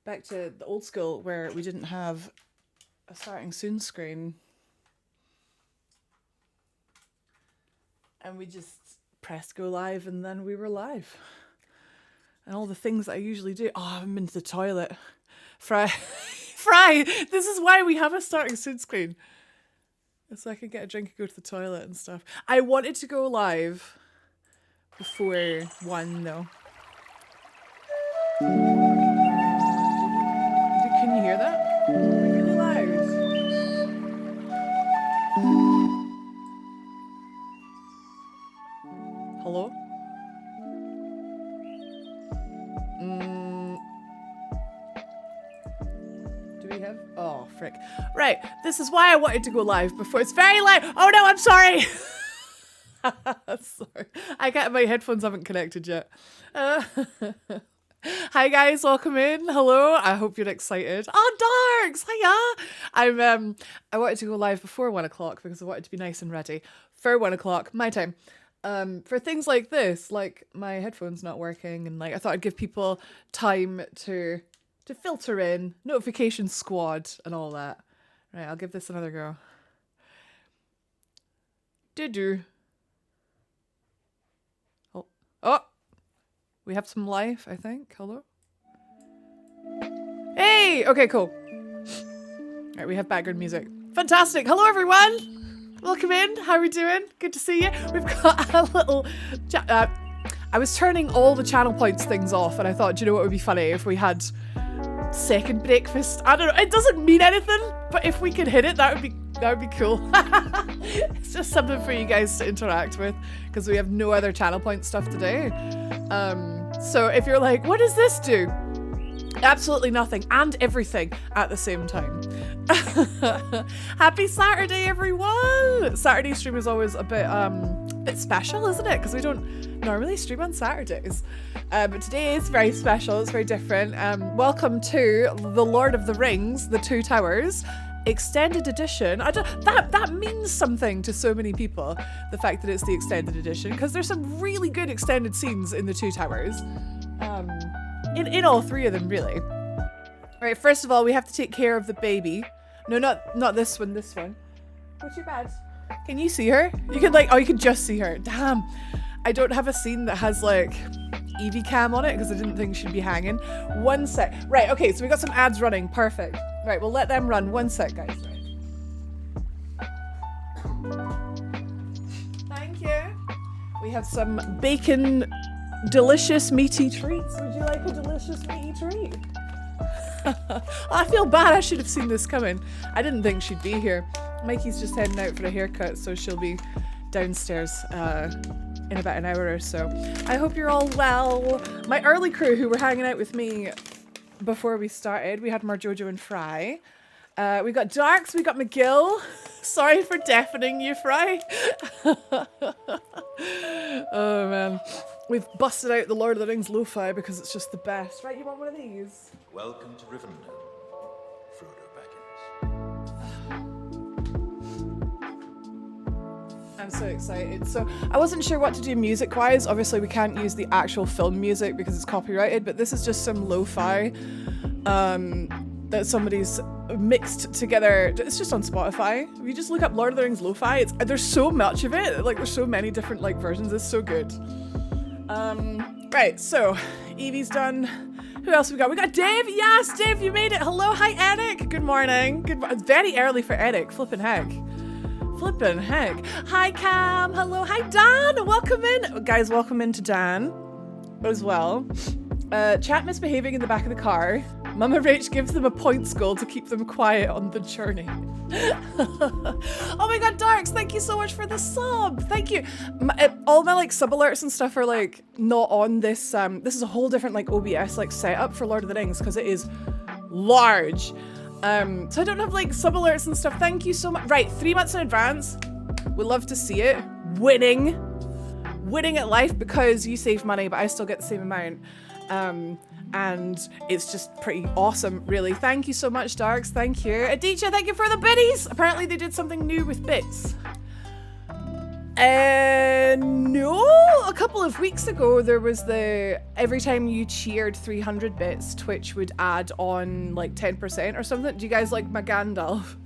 back to the old school where we didn't have a starting soon screen. And we just pressed go live and then we were live. And all the things that I usually do. Oh, I haven't been to the toilet. Fry, this is why we have a starting soon screen. So I can get a drink and go to the toilet and stuff. I wanted to go live before 1 though. Can you hear that? Really loud. Hello? Do we have? Oh, frick. Right, this is why I wanted to go live before. It's very loud. Oh no, I'm sorry. Sorry. My headphones haven't connected yet. Hi guys, welcome in. Hello. I hope you're excited. Oh, Darks, hiya. I wanted to go live before 1 o'clock because I wanted to be nice and ready for 1 o'clock my time. For things like this, like my headphones not working, and like I thought I'd give people time to filter in, notification squad and all that. Right, I'll give this another go. Do. Oh. We have some life, I think. Hello? Hey! Okay, cool. Alright, we have background music. Fantastic! Hello, everyone! Welcome in. How are we doing? Good to see you. We've got a little... I was turning all the channel points things off, and I thought, do you know what would be funny if we had second breakfast? I don't know. It doesn't mean anything, but if we could hit it, that would be cool. It's just something for you guys to interact with, because we have no other channel point stuff today. So if you're like, what does this do? Absolutely nothing and everything at the same time. Happy Saturday, everyone! Saturday stream is always a bit special, isn't it? Because we don't normally stream on Saturdays. But today is very special. It's very different. Welcome to The Lord of the Rings, The Two Towers extended edition. That means something to so many people, the fact that it's the extended edition, because there's some really good extended scenes in the Two Towers, in all three of them, really. Right, first of all, we have to take care of the baby. No, not this one, this one. Go to your bed. Can you see her? You can just see her. Damn, I don't have a scene that has like Evie cam on it because I didn't think she'd be hanging. 1 sec. Right, okay, so we got some ads running. Perfect. Right, we'll let them run. 1 sec, guys. Right. Thank you. We have some bacon, delicious meaty treats. Would you like a delicious meaty treat? I feel bad. I should have seen this coming. I didn't think she'd be here. Mikey's just heading out for a haircut, so she'll be downstairs in about an hour or so. I hope you're all well. My early crew who were hanging out with me before we started, we had Marjojo and Fry. We got Darks, we got McGill. Sorry for deafening you, Fry. Oh man. We've busted out the Lord of the Rings lo-fi because it's just the best. Right, you want one of these? Welcome to Rivendell, Frodo Baggins. I'm so excited. So I wasn't sure what to do music-wise. Obviously, we can't use the actual film music because it's copyrighted, but this is just some lo-fi that somebody's mixed together. It's just on Spotify. If you just look up Lord of the Rings lo-fi, there's so much of it. Like, there's so many different like versions. It's so good. Right, so Evie's done. Who else we got? We got Dave. Yes, Dave, you made it. Hello, hi Eric. Good morning. It's very early for Eric. Flippin' heck. Hi Cam. Hello, hi Dan. Welcome in, guys. Welcome in to Dan as well. Chat misbehaving in the back of the car. Mama Rach gives them a points goal to keep them quiet on the journey. Oh my god, Darks, thank you so much for the sub. Thank you. All my like sub alerts and stuff are like not on this. This is a whole different like OBS like setup for Lord of the Rings because it is large. So I don't have like sub alerts and stuff. Thank you so much. Right, 3 months in advance. We'd love to see it. Winning at life because you save money, but I still get the same amount. And it's just pretty awesome, really. Thank you so much, Darks. Thank you. Aditya, thank you for the biddies. Apparently they did something new with bits. No, a couple couple of weeks ago, there was every time you cheered 300 bits, Twitch would add on like 10% or something. Do you guys like my Gandalf?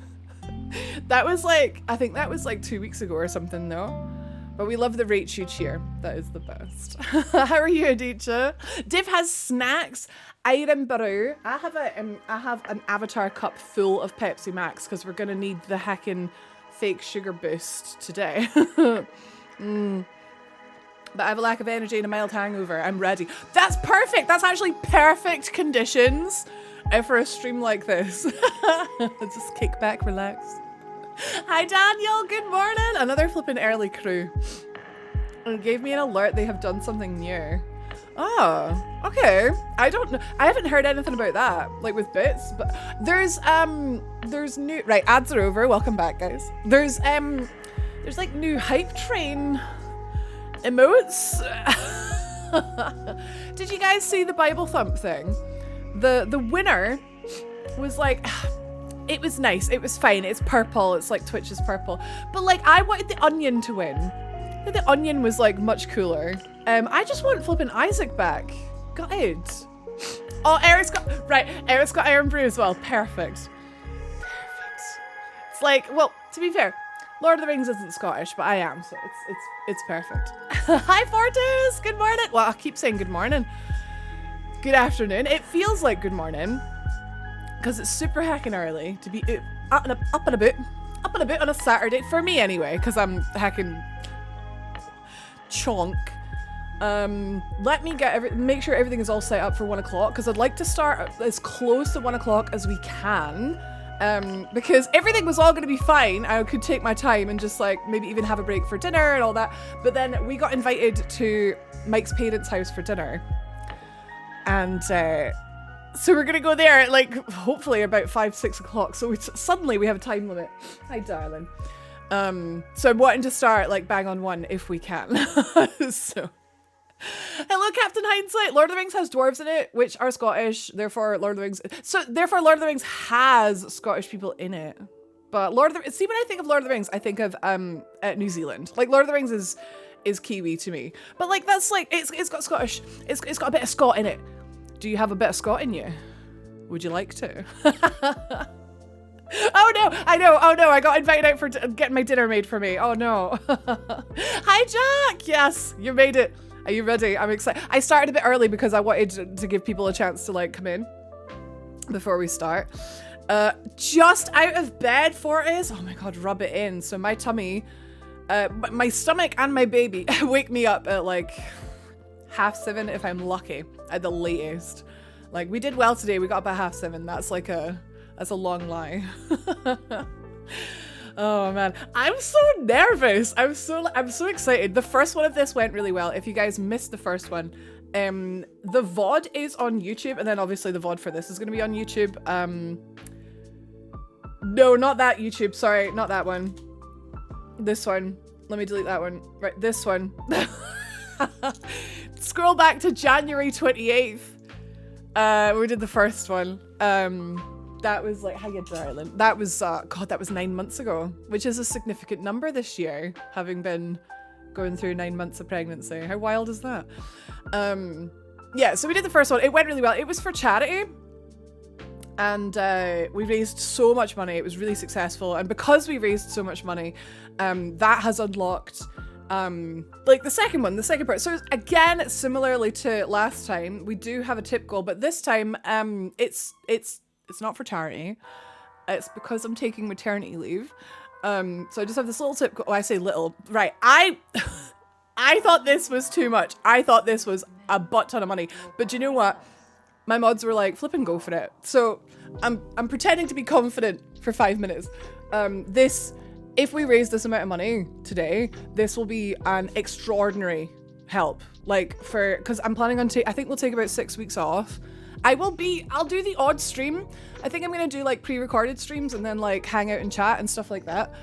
That was like, I think that was like 2 weeks ago or something though. But we love the rate you cheer. That is the best. How are you, Aditya? Div has snacks. Iron Brew. I have an Avatar cup full of Pepsi Max because we're gonna need the heckin' fake sugar boost today. But I have a lack of energy and a mild hangover. I'm ready. That's perfect. That's actually perfect conditions for a stream like this. Just kick back, relax. Hi, Daniel. Good morning. Another flipping early crew. It gave me an alert. They have done something new. Oh, okay. I don't know. I haven't heard anything about that, like with bits, but there's new, right, ads are over. Welcome back, guys. There's like new hype train emotes. Did you guys see the Bible Thump thing? The winner was like, it was nice, it was fine, it's purple, it's like Twitch's purple, but like I wanted the Onion to win. The Onion was like much cooler. I just want flipping Isaac back. Good. Oh, Eric's got Iron Brew as well. Perfect. It's like, well, to be fair, Lord of the Rings isn't Scottish, but I am, so it's perfect. Hi, Fortis. Good morning. Well, I keep saying good morning. Good afternoon. It feels like good morning because it's super heckin' early to be up and a bit on a Saturday for me anyway, because I'm heckin' chonk. Let me make sure everything is all set up for 1 o'clock because I'd like to start as close to 1 o'clock as we can. Because everything was all going to be fine. I could take my time and just like maybe even have a break for dinner and all that. But then we got invited to Mike's parents' house for dinner. And so we're going to go there at like hopefully about 5-6 o'clock. So suddenly we have a time limit. Hi, darling. So I'm wanting to start like bang on 1 if we can. So... Hello, Captain Hindsight. Lord of the Rings has dwarves in it, which are Scottish. Therefore, Lord of the Rings has Scottish people in it. But when I think of Lord of the Rings, I think of New Zealand. Like Lord of the Rings is Kiwi to me. But like that's like it's got Scottish. It's got a bit of Scot in it. Do you have a bit of Scot in you? Would you like to? Oh no, I know. Oh no, I got invited out for getting my dinner made for me. Oh no. Hi, Jack. Yes, you made it. Are you ready? I'm excited. I started a bit early because I wanted to give people a chance to like come in before we start. Just out of bed for it. Oh my God, rub it in. So my tummy, my stomach and my baby wake me up at like 7:30 if I'm lucky at the latest. Like we did well today. We got up at 7:30. That's a long lie. Oh man, I'm so nervous. I'm so excited. The first one of this went really well. If you guys missed the first one, the VOD is on YouTube, and then obviously the VOD for this is going to be on YouTube. No, not that YouTube. Sorry, not that one. This one. Let me delete that one. Right, this one. Scroll back to January 28th. We did the first one. That was like, hiya, darling. That was, God, that was 9 months ago, which is a significant number this year, having been going through 9 months of pregnancy. How wild is that? Yeah, so we did the first one. It went really well. It was for charity. And we raised so much money. It was really successful. And because we raised so much money, that has unlocked like the second part. So again, similarly to last time, we do have a tip goal, but this time it's not for charity. It's because I'm taking maternity leave. So I just have this little tip. Oh, I say little. Right. I thought this was too much. I thought this was a butt ton of money. But do you know what? My mods were like, flip and go for it. So I'm pretending to be confident for 5 minutes. If we raise this amount of money today, this will be an extraordinary help. Like because I'm planning on I think we'll take about 6 weeks off. I'll do the odd stream. I think I'm going to do like pre-recorded streams and then like hang out and chat and stuff like that.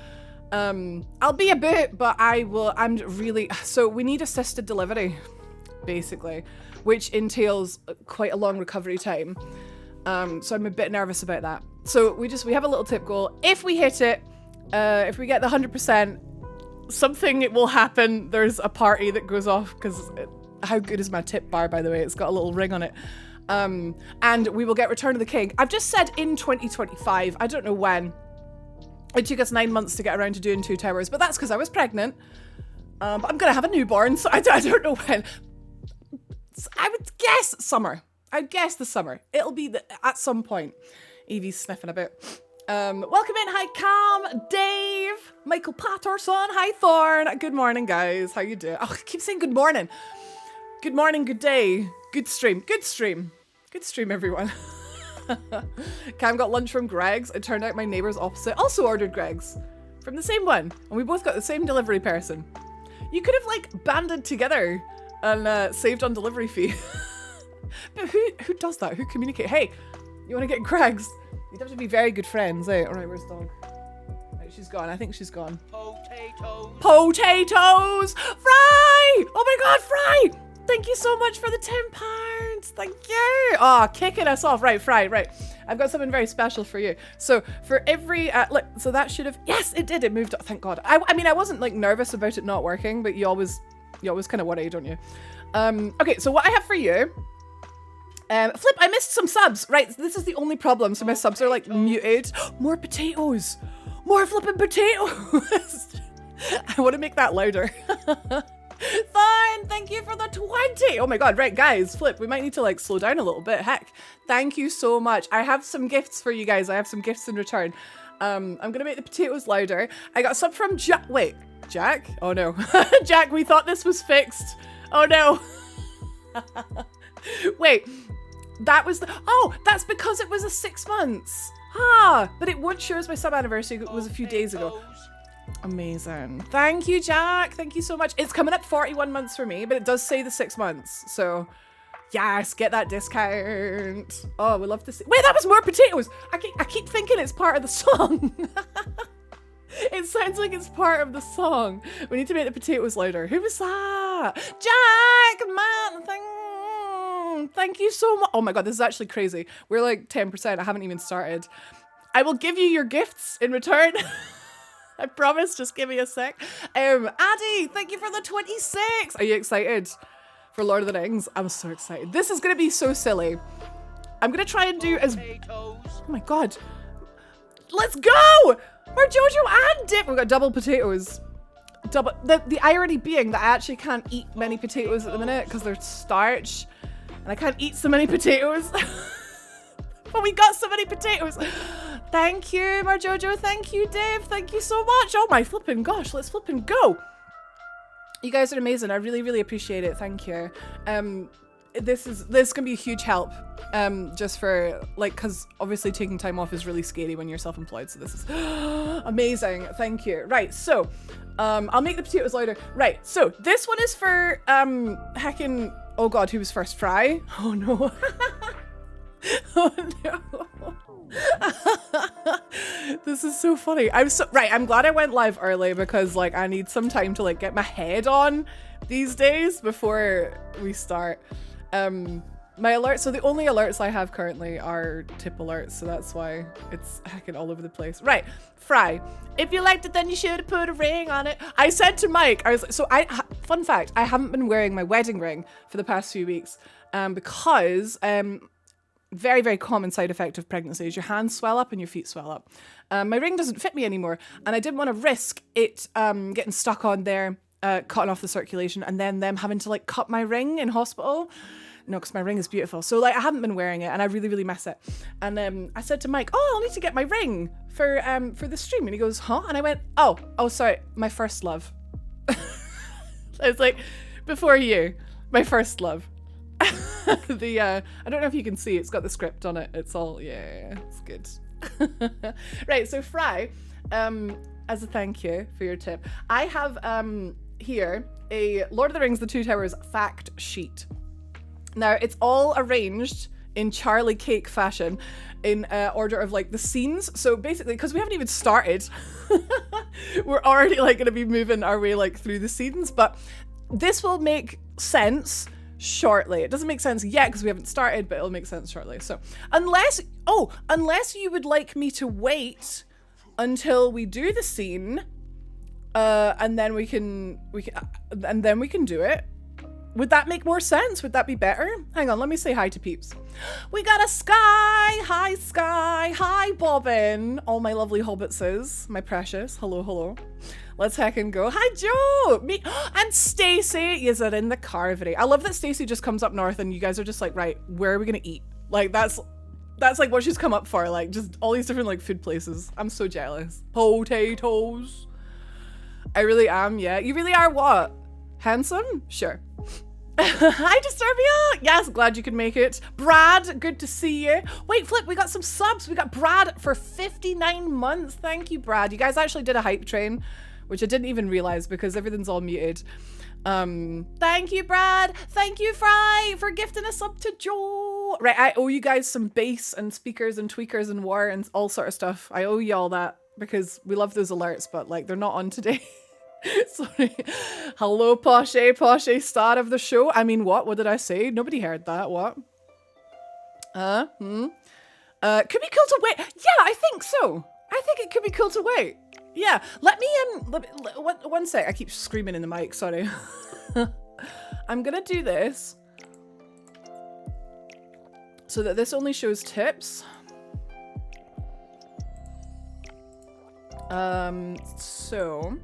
I'll be a bit, but so we need assisted delivery, basically, which entails quite a long recovery time. So I'm a bit nervous about that. So we have a little tip goal. If we hit it, if we get the 100%, something will happen. There's a party that goes off because how good is my tip bar, by the way? It's got a little ring on it. And we will get Return of the King. I've just said in 2025. I don't know when. It took us 9 months to get around to doing Two Towers, but that's because I was pregnant. But I'm going to have a newborn, so I don't know when. I would guess summer. I'd guess the summer. It'll be at some point. Evie's sniffing a bit. Welcome in. Hi, Cam, Dave, Michael Patterson. Hi, Thorn. Good morning, guys. How you doing? Oh, I keep saying good morning. Good morning, good day. Good stream. Good stream. Good stream, everyone. Cam got lunch from Greg's. It turned out my neighbours opposite also ordered Greg's from the same one. And we both got the same delivery person. You could have, like, banded together and saved on delivery fee. But who does that? Who communicate? Hey, you want to get Greg's? You'd have to be very good friends, eh? All right, where's dog? Right, she's gone. I think she's gone. Potatoes. Potatoes! Fry! Oh my God, Fry! Thank you so much for the £10. Thank you. Oh, kicking us off. Right, Fry, right. I've got something very special for you. So for every, look, so that should have, yes, it did. It moved up. Thank God. I mean, I wasn't like nervous about it not working, but you always kind of worry, don't you? Okay, so what I have for you, Flip, I missed some subs. Right, this is the only problem. So my subs are like muted. More potatoes. More flipping potatoes. I want to make that louder. Fine, thank you for the 20. Oh my God, right, guys, Flip, we might need to like slow down a little bit. Heck, thank you so much. I have some gifts for you guys. I have some gifts in return. I'm gonna make the potatoes louder. I got some from Jack. Wait, Jack? Oh no. Jack, we thought this was fixed. Oh no. Wait, that was the, oh, that's because it was a 6 months. Ah, but it won't show us my sub anniversary. It was a few days ago. Amazing. Thank you, Jack. Thank you so much. It's coming up 41 months for me, but it does say the 6 months. So yes, get that discount. Oh, we love to see. Wait, that was more potatoes. I keep thinking it's part of the song. It sounds like it's part of the song. We need to make the potatoes louder. Who was that? Jack, man, thank you so much. Oh my God, this is actually crazy. We're like 10%. I haven't even started. I will give you your gifts in return. I promise, just give me a sec. Addy, thank you for the 26. Are you excited for Lord of the Rings? I'm so excited. This is going to be so silly. I'm going to try and do as... Oh my God. Let's go! We're Jojo and Dip. We've got double potatoes. Double. The irony being that I actually can't eat many potatoes at the minute because they're starch. And I can't eat so many potatoes. But we got so many potatoes. Thank you, Marjojo. Thank you, Dave. Thank you so much. Oh my flipping gosh, let's flipping go. You guys are amazing. I really, really appreciate it. Thank you. This can be a huge help. Just for like, cause obviously taking time off is really scary when you're self-employed. So this is amazing. Thank you. Right. So, I'll make the potatoes louder. Right. So this one is for, heckin', oh God, who was first? Fry? Oh no. Oh no. This is so funny. I'm glad I went live early because like I need some time to like get my head on these days before we start. My alerts, so the only alerts I have currently are tip alerts, so that's why it's heckin' all over the place. Right, Fry, if you liked it then you should have put a ring on it. I said to Mike, I was so fun fact, I haven't been wearing my wedding ring for the past few weeks because very, very common side effect of pregnancy is your hands swell up and your feet swell up. My ring doesn't fit me anymore, and I didn't want to risk it getting stuck on there, cutting off the circulation, and then them having to like cut my ring in hospital. No, because my ring is beautiful. So like I haven't been wearing it, and I really, really miss it. And I said to Mike, "Oh, I'll need to get my ring for the stream," and he goes, "Huh?" And I went, "Oh, sorry, my first love." It's like before you, my first love. I don't know if you can see, it's got the script on it. It's all, yeah, it's good. Right, so Fry, as a thank you for your tip, I have here a Lord of the Rings The Two Towers fact sheet. Now, it's all arranged in Charlie Cake fashion in order of like the scenes. So basically, because we haven't even started, we're already like going to be moving our way like through the scenes, but this will make sense shortly. It doesn't make sense yet because we haven't started, but it'll make sense shortly. So unless you would like me to wait until we do the scene, And then we can do it. Would that make more sense? Would that be better? Hang on, let me say hi to peeps. We got a Sky. Hi, Sky. Hi, Bobbin. All my lovely hobbitses. My precious. Hello, hello. Let's heckin' go. Hi, Joe. Me and Stacey. Yes, are in the carvery. I love that Stacey just comes up north and you guys are just like, right, where are we gonna eat? Like, that's like what she's come up for. Like, just all these different like food places. I'm so jealous. Potatoes. I really am, yeah. You really are what? Handsome? Sure. Hi, Disturbia! Yes, glad you could make it. Brad, good to see you. Wait, Flip, we got some subs. We got Brad for 59 months. Thank you, Brad. You guys actually did a hype train, which I didn't even realize because everything's all muted. Thank you, Brad. Thank you, Fry, for gifting a sub to Joe. Right, I owe you guys some bass and speakers and tweakers and war and all sort of stuff. I owe you all that because we love those alerts, but like they're not on today. Sorry. Hello, Poshe, star of the show. I mean, what? What did I say? Nobody heard that. What? Could be cool to wait. Yeah, I think so. I think it could be cool to wait. Yeah, let me in. One sec. I keep screaming in the mic. Sorry. I'm gonna do this so that this only shows tips. So.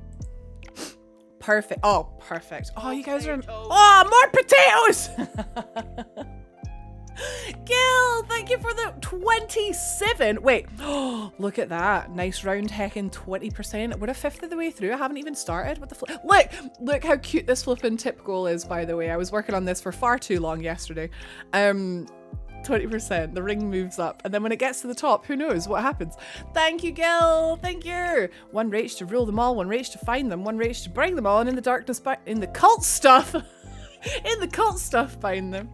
Perfect. Oh, perfect. Oh, you guys are... Oh, more potatoes! Gil, thank you for the 27. Wait. Oh, look at that. Nice round heckin' 20%. We're a fifth of the way through. I haven't even started. What the flip? Look how cute this flippin' tip goal is, by the way. I was working on this for far too long yesterday. 20%. The ring moves up. And then when it gets to the top, who knows what happens? Thank you, Gil. Thank you. One rage to rule them all, one rage to find them, one rage to bring them all, and in the darkness, in the cult stuff, in the cult stuff, find them.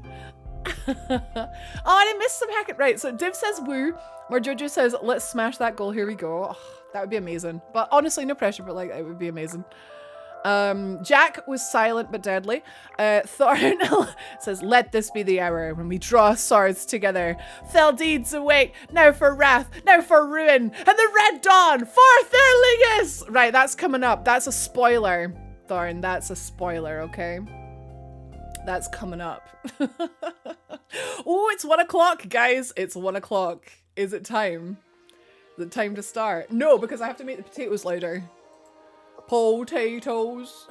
Oh, and I missed some hack it. Right, so Div says woo, where Jojo says, let's smash that goal. Here we go. Oh, that would be amazing. But honestly, no pressure, but like, it would be amazing. Jack was silent but deadly. Thorn says, let this be the hour when we draw swords together. Fell deeds await, now for wrath, now for ruin, and the red dawn, forth there Lingus! Right, that's coming up. That's a spoiler, Thorn. That's a spoiler, okay? That's coming up. Oh, it's 1 o'clock, guys. It's 1 o'clock. Is it time? Is it time to start? No, because I have to make the potatoes louder. Potatoes.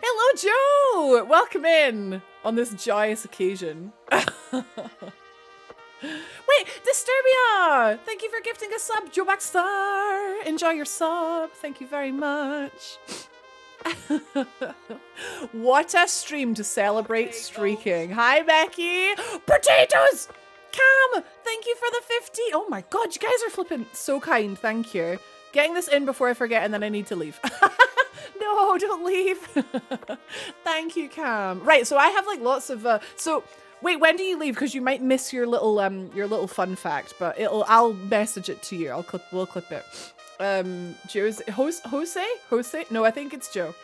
Hello, Joe! Welcome in on this joyous occasion. Wait, Disturbia! Thank you for gifting a sub, Joe Backstar. Enjoy your sub. Thank you very much. What a stream to celebrate streaking. Hi, Becky. Potatoes! Cam, thank you for the 50. Oh my god, you guys are flipping so kind. Thank you. Getting this in before I forget and then I need to leave. No, don't leave. Thank you, Cam. Right, so I have like lots of so wait, when do you leave? Because you might miss your little fun fact, but I'll message it to you. We'll clip it. Joe's Jose? No, I think it's Joe.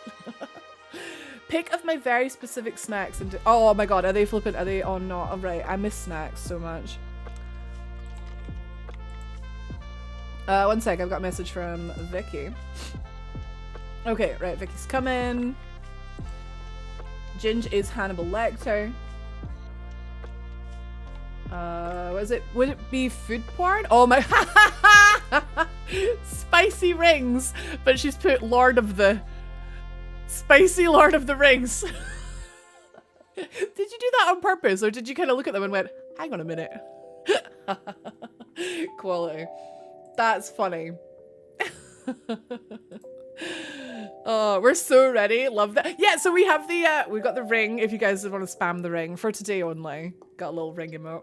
Pick of my very specific snacks and oh my god, are they flipping? Are they? Oh no, all right. I miss snacks so much. One sec, I've got a message from Vicky. Okay, right, Vicky's coming. Ginge is Hannibal Lecter. Was it? Would it be food porn? Oh my! Spicy rings, but she's put Lord of the Spicy Lord of the Rings. Did you do that on purpose, or did you kind of look at them and went, "Hang on a minute"? Quality. That's funny. Oh, we're so ready. Love that. Yeah, so we have the we've got the ring. If you guys want to spam the ring for today only, got a little ring emote.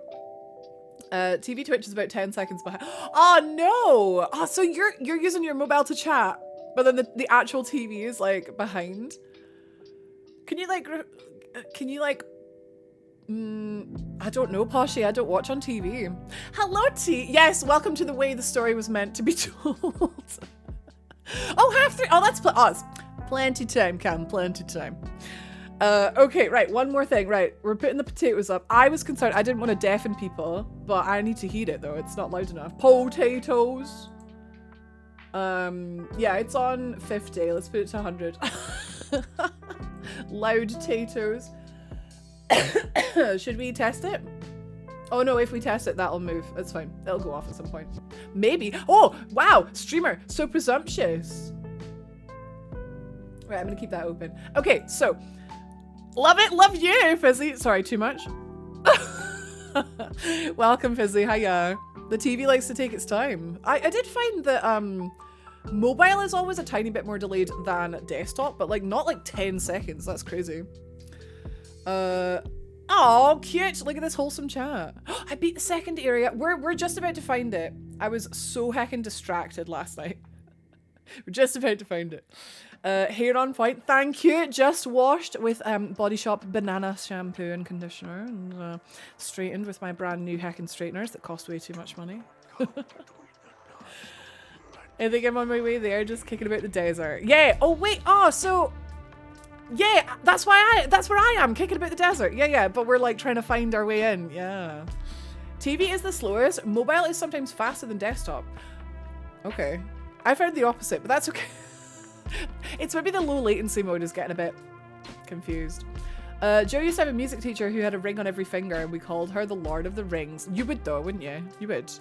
TV Twitch is about 10 seconds behind. Oh no! Oh, so you're using your mobile to chat, but then the actual TV is like behind. Can you like? I don't know, Poshy. I don't watch on TV. Hello, T. Yes, welcome to the way the story was meant to be told. Oh, half three. Oh, that's it's plenty time, Cam. Plenty time. Okay, right. One more thing. Right, we're putting the potatoes up. I was concerned. I didn't want to deafen people, but I need to heat it though. It's not loud enough. Potatoes. Yeah, it's on 50. Let's put it to 100. Loud potatoes. Should we test it? Oh no, if we test it, that'll move. It's fine. It'll go off at some point. Maybe. Oh, wow. Streamer. So presumptuous. Right, I'm gonna keep that open. Okay, so. Love it. Love you, Fizzy. Sorry, too much. Welcome, Fizzy. Hiya. The TV likes to take its time. I did find that mobile is always a tiny bit more delayed than desktop, but like not like 10 seconds. That's crazy. Oh, cute. Look at this wholesome chat. I beat the second area. We're just about to find it. I was so heckin' distracted last night. We're just about to find it. Hair on point. Thank you. Just washed with Body Shop banana shampoo and conditioner, and straightened with my brand new heckin' straighteners that cost way too much money. I think I'm on my way there, just kicking about the desert. Yeah. Oh wait. Oh, so yeah, that's where I am, kicking about the desert. Yeah. But we're like trying to find our way in. Yeah. TV is the slowest. Mobile is sometimes faster than desktop. Okay. I found the opposite, but that's okay. It's maybe the low latency mode is getting a bit confused. Joe used to have a music teacher who had a ring on every finger, and we called her the Lord of the Rings. You would though, wouldn't you? You would.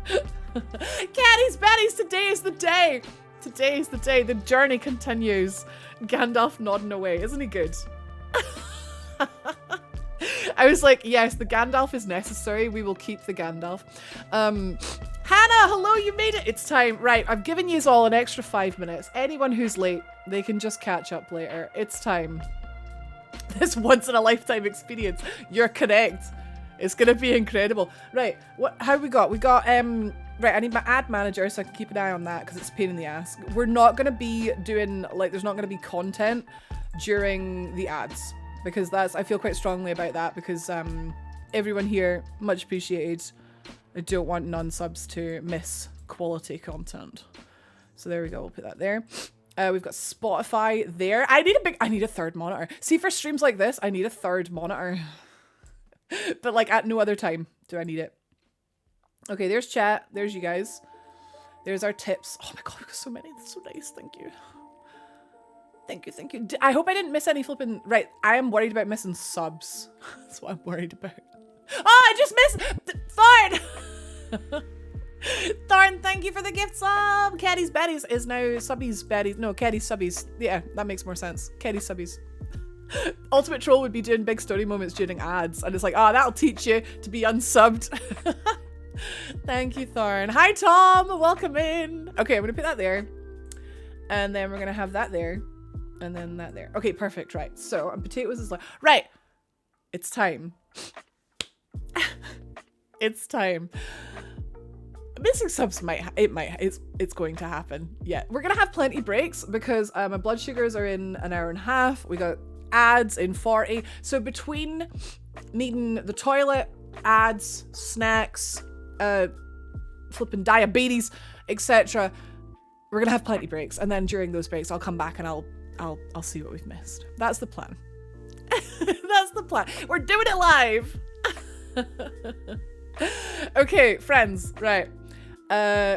Caddies, baddies, today is the day. Today is the day. The journey continues. Gandalf nodding away. Isn't he good? I was like, yes, the Gandalf is necessary. We will keep the Gandalf. Hannah, hello, you made it. It's time. Right, I've given you all an extra 5 minutes. Anyone who's late, they can just catch up later. It's time. This once in a lifetime experience. You're correct. It's gonna be incredible. Right, how we got? We got, right, I need my ad manager so I can keep an eye on that because it's a pain in the ass. We're not gonna be doing, like, there's not gonna be content during the ads because I feel quite strongly about that because everyone here, much appreciated. I don't want non-subs to miss quality content. So there we go, we'll put that there. We've got Spotify there. I need a third monitor. See, for streams like this, I need a third monitor. But like at no other time do I need it. Okay, there's chat. There's you guys. There's our tips. Oh my god, we've got so many. That's so nice. Thank you. Thank you, thank you. I hope I didn't miss any flipping... Right, I am worried about missing subs. That's what I'm worried about. Oh, I just missed... Thorn! Thorn, thank you for the gift sub! Caddy's Betties is now Subbies Betties. No, Caddy's Subbies. Yeah, that makes more sense. Caddy's Subbies. Ultimate Troll would be doing big story moments during ads. And it's like, oh, that'll teach you to be unsubbed. Thank you, Thorn. Hi, Tom! Welcome in! Okay, I'm gonna put that there. And then we're gonna have that there. And then that there. Okay, perfect, right. So, and potatoes is like... Right! It's time. It's time. Missing subs it's going to happen. Yeah, we're gonna have plenty breaks because my blood sugars are in an hour and a half. We got ads in 40. So between needing the toilet, ads, snacks, flipping diabetes, etc., we're gonna have plenty breaks. And then during those breaks, I'll come back and I'll see what we've missed. That's the plan. That's the plan. We're doing it live. Okay, friends, right.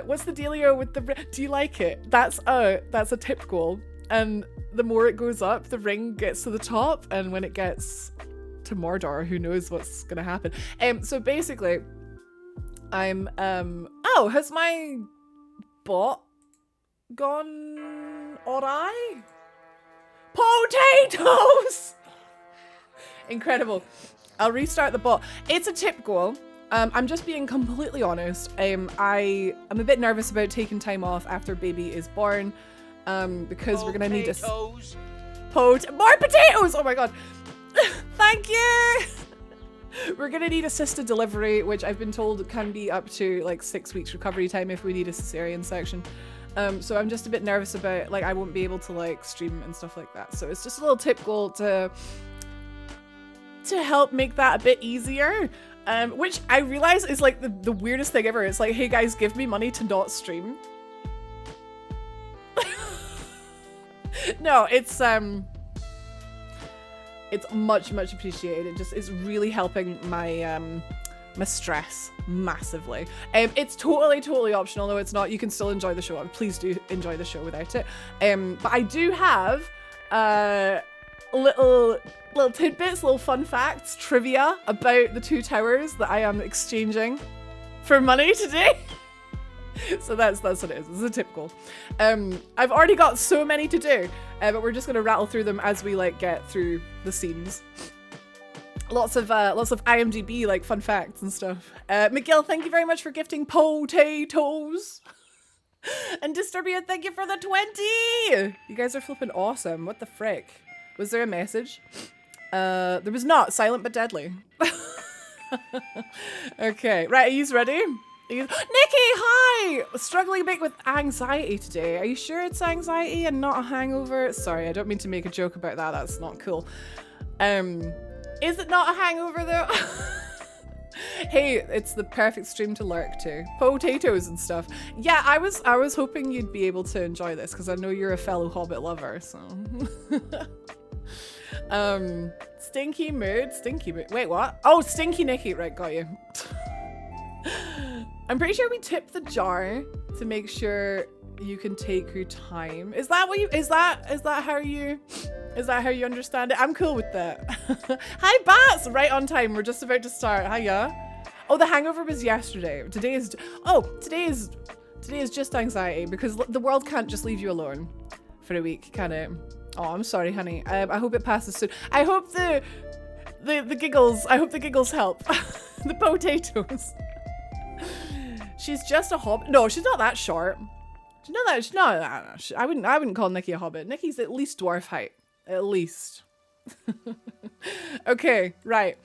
What's the dealio with the do you like it? That's a tip goal. And the more it goes up, the ring gets to the top, and when it gets to Mordor, who knows what's gonna happen. So basically, I'm oh, has my bot gone awry? Potatoes! Incredible. I'll restart the bot. It's a tip goal. I'm just being completely honest. I'm a bit nervous about taking time off after baby is born, because we're gonna need more potatoes. Oh my god! Thank you. We're gonna need assisted delivery, which I've been told can be up to like 6 weeks recovery time if we need a cesarean section. So I'm just a bit nervous about like I won't be able to like stream and stuff like that. So it's just a little tip goal to help make that a bit easier. Which I realize is like the weirdest thing ever. It's like, hey guys, give me money to not stream. No, it's much appreciated. It just is really helping my my stress massively. It's totally optional. No, it's not. You can still enjoy the show. Please do enjoy the show without it. But I do have little tidbits, little fun facts, trivia about the Two Towers that I am exchanging for money today. So that's what it is. It's a typical. I've already got so many to do, but we're just gonna rattle through them as we like get through the scenes. Lots of IMDb like fun facts and stuff. Miguel, thank you very much for gifting potatoes. And Disturbia, thank you for the 20. You guys are flipping awesome. What the frick? Was there a message? There was not. Silent but deadly. Okay, right. Are you ready? Nikki, hi! Struggling a bit with anxiety today. Are you sure it's anxiety and not a hangover? Sorry, I don't mean to make a joke about that. That's not cool. Is it not a hangover though? Hey, it's the perfect stream to lurk to. Potatoes and stuff. Yeah, I was hoping you'd be able to enjoy this because I know you're a fellow Hobbit lover, so. Stinky mood. Wait, what? Oh, Stinky Nikki. Right, got you. I'm pretty sure we tip the jar to make sure you can take your time. Is that what you, is that how you understand it? I'm cool with that. Hi, Bats! Right on time. We're just about to start. Hiya. Oh, the hangover was yesterday. Today is just anxiety because the world can't just leave you alone for a week, can it? Oh, I'm sorry, honey. I hope it passes soon. I hope the giggles help. The potatoes. She's just a hobbit. No, she's not that short. She's not that. I wouldn't call Nikki a hobbit. Nikki's at least dwarf height. At least. Okay, right.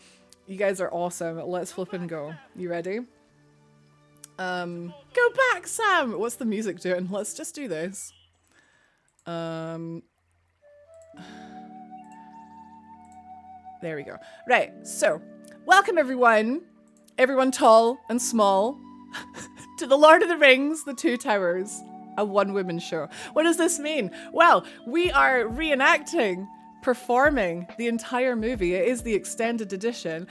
You guys are awesome. Let's flip and go. You ready? Go back, Sam! What's the music doing? Let's just do this. There we go. Right, so welcome everyone tall and small, to the Lord of the Rings, The Two Towers, a one-woman show. What does this mean? Well, we are performing the entire movie. It is the extended edition.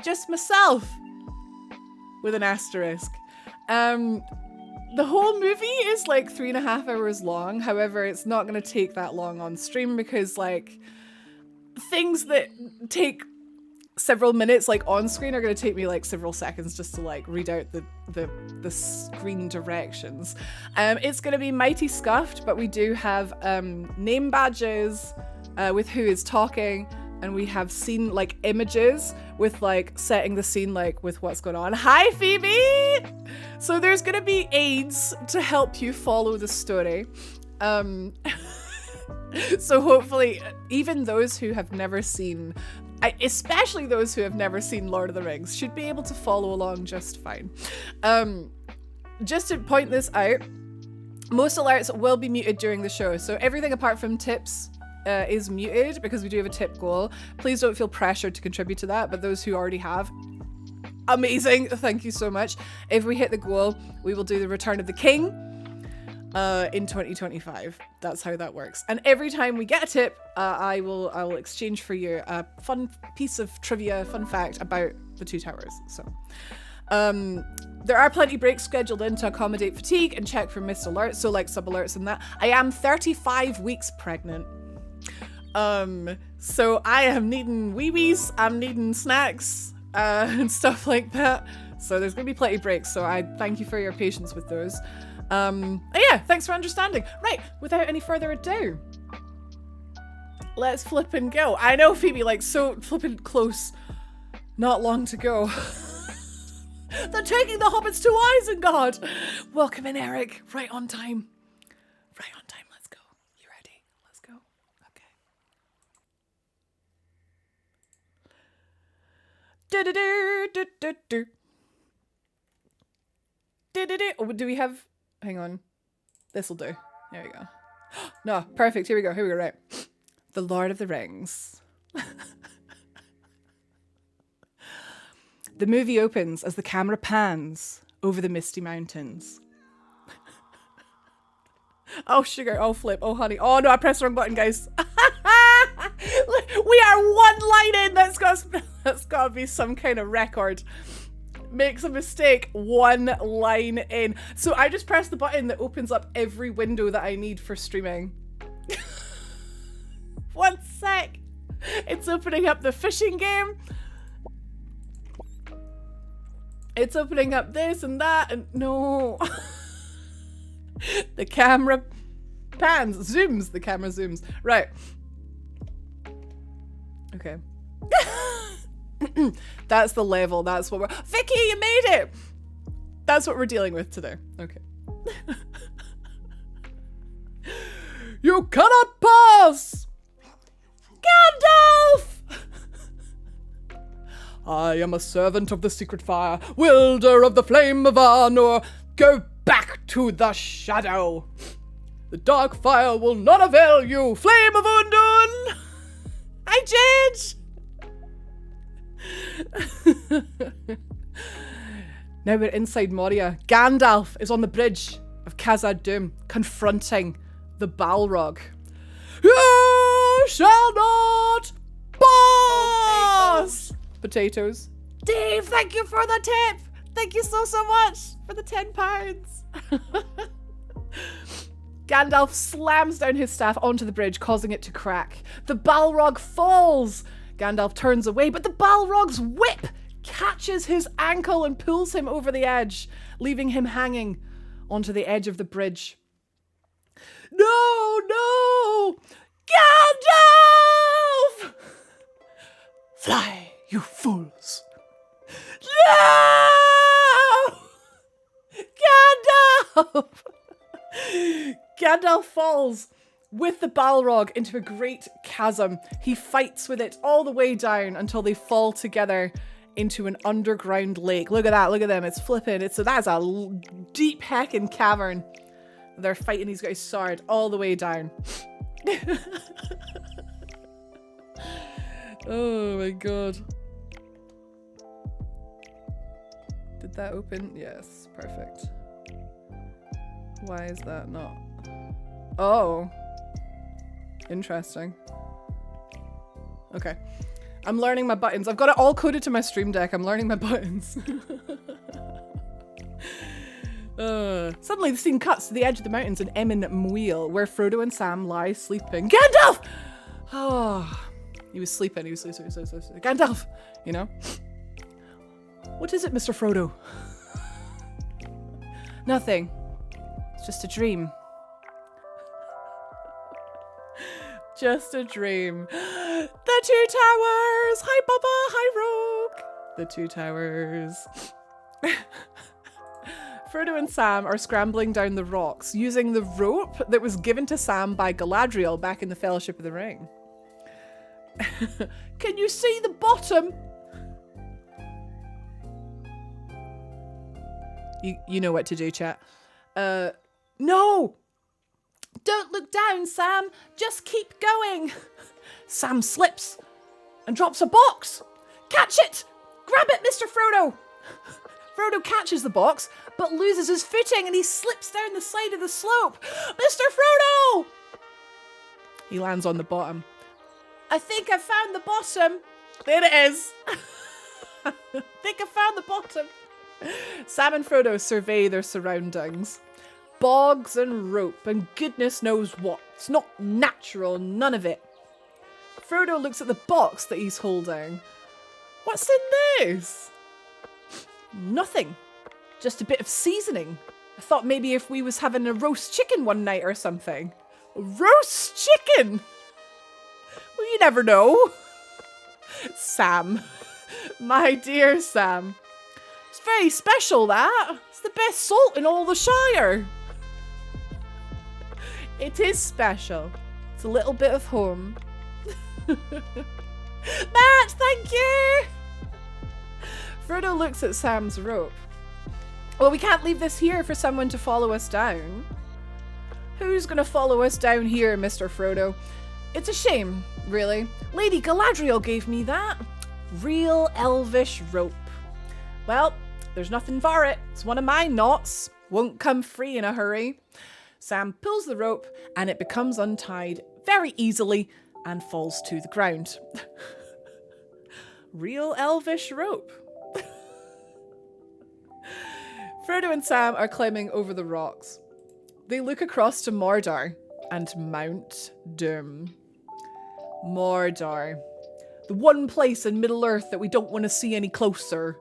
Just myself, with an asterisk. The whole movie is like 3.5 hours long. However, it's not going to take that long on stream because like things that take several minutes like on screen are going to take me like several seconds just to like read out the screen directions. It's going to be mighty scuffed, but we do have name badges with who is talking, and we have scene like images with like setting the scene like with what's going on. Hi Phoebe! So there's going to be aids to help you follow the story. So hopefully even those who have never seen, especially those who have never seen Lord of the Rings, should be able to follow along just fine. Just to point this out, most alerts will be muted during the show, so everything apart from tips is muted because we do have a tip goal. Please don't feel pressured to contribute to that, but those who already have, amazing, thank you so much. If we hit the goal, we will do the Return of the King in 2025. That's how that works. And every time we get a tip, I will exchange for you a fun piece of trivia, fun fact about the Two Towers. So there are plenty breaks scheduled in to accommodate fatigue and check for missed alerts, so like sub alerts and that. I am 35 weeks pregnant. So I am needing wee-wees, I'm needing snacks, and stuff like that. So there's gonna be plenty breaks, so I thank you for your patience with those. Yeah, thanks for understanding. Right, without any further ado, let's flip and go. I know, Phoebe, like, so flipping close. Not long to go. They're taking the hobbits to Isengard! Welcome in, Eric. Right on time. Right on time, let's go. You ready? Let's go. Okay. Do-do-do-do-do-do. Do-do-do. Oh, do we have... Hang on. This'll do. There we go. No, perfect. Here we go. Right. The Lord of the Rings. The movie opens as the camera pans over the misty mountains. Oh, sugar. Oh, flip. Oh, honey. Oh, no, I pressed the wrong button, guys. We are one line in. That's got to be some kind of record. Makes a mistake, one line in. So I just press the button that opens up every window that I need for streaming. 1 sec. It's opening up the fishing game. It's opening up this and that and no. The camera pans, zooms, the camera zooms. Right. Okay. That's the level, that's what we're... Vicky, you made it! That's what we're dealing with today. Okay. You cannot pass! Gandalf! I am a servant of the secret fire, wielder of the flame of Arnor. Go back to the shadow. The dark fire will not avail you, flame of Undun! Hi, Jade! Now we're inside Moria. Gandalf is on the bridge of Khazad-dûm, confronting the Balrog. You shall not pass! Potatoes. Dave, thank you for the tip! Thank you so much for the £10. Gandalf slams down his staff onto the bridge, causing it to crack. The Balrog falls! Gandalf turns away, but the Balrog's whip catches his ankle and pulls him over the edge, leaving him hanging onto the edge of the bridge. No, no! Gandalf! Fly, you fools! No! Gandalf! Gandalf falls with the Balrog into a great chasm. He fights with it all the way down until they fall together into an underground lake. Look at that, look at them, it's flipping. That's a deep heckin' cavern. They're fighting, he's got his sword all the way down. Oh my god. Did that open? Yes, perfect. Why is that not? Oh. Interesting. Okay. I'm learning my buttons. I've got it all coded to my stream deck. I'm learning my buttons. Suddenly the scene cuts to the edge of the mountains in Emyn Muil, where Frodo and Sam lie sleeping. Gandalf! Oh, he was sleeping. He was sleeping. Gandalf! You know? What is it, Mr. Frodo? Nothing. It's just a dream. Just a dream. The two towers! Hi, Bubba! Hi, Rogue! The two towers. Frodo and Sam are scrambling down the rocks using the rope that was given to Sam by Galadriel back in the Fellowship of the Ring. Can you see the bottom? You know what to do, chat. No! Don't look down, Sam. Just keep going. Sam slips and drops a box. Catch it! Grab it, Mr. Frodo! Frodo catches the box, but loses his footing and he slips down the side of the slope. Mr. Frodo! He lands on the bottom. I think I found the bottom. There it is. I think I found the bottom. Sam and Frodo survey their surroundings. Bogs and rope and goodness knows what. It's not natural, none of it. Frodo looks at the box that he's holding. What's in this? Nothing. Just a bit of seasoning. I thought maybe if we was having a roast chicken one night or something. Roast chicken? Well, you never know. Sam. My dear Sam. It's very special, that. It's the best salt in all the Shire. It is special. It's a little bit of home. Matt, thank you! Frodo looks at Sam's rope. Well, we can't leave this here for someone to follow us down. Who's gonna follow us down here, Mr. Frodo? It's a shame, really. Lady Galadriel gave me that. Real elvish rope. Well, there's nothing for it. It's one of my knots. Won't come free in a hurry. Sam pulls the rope and it becomes untied very easily and falls to the ground. Real elvish rope. Frodo and Sam are climbing over the rocks. They look across to Mordor and Mount Doom. Mordor. The one place in Middle-earth that we don't want to see any closer.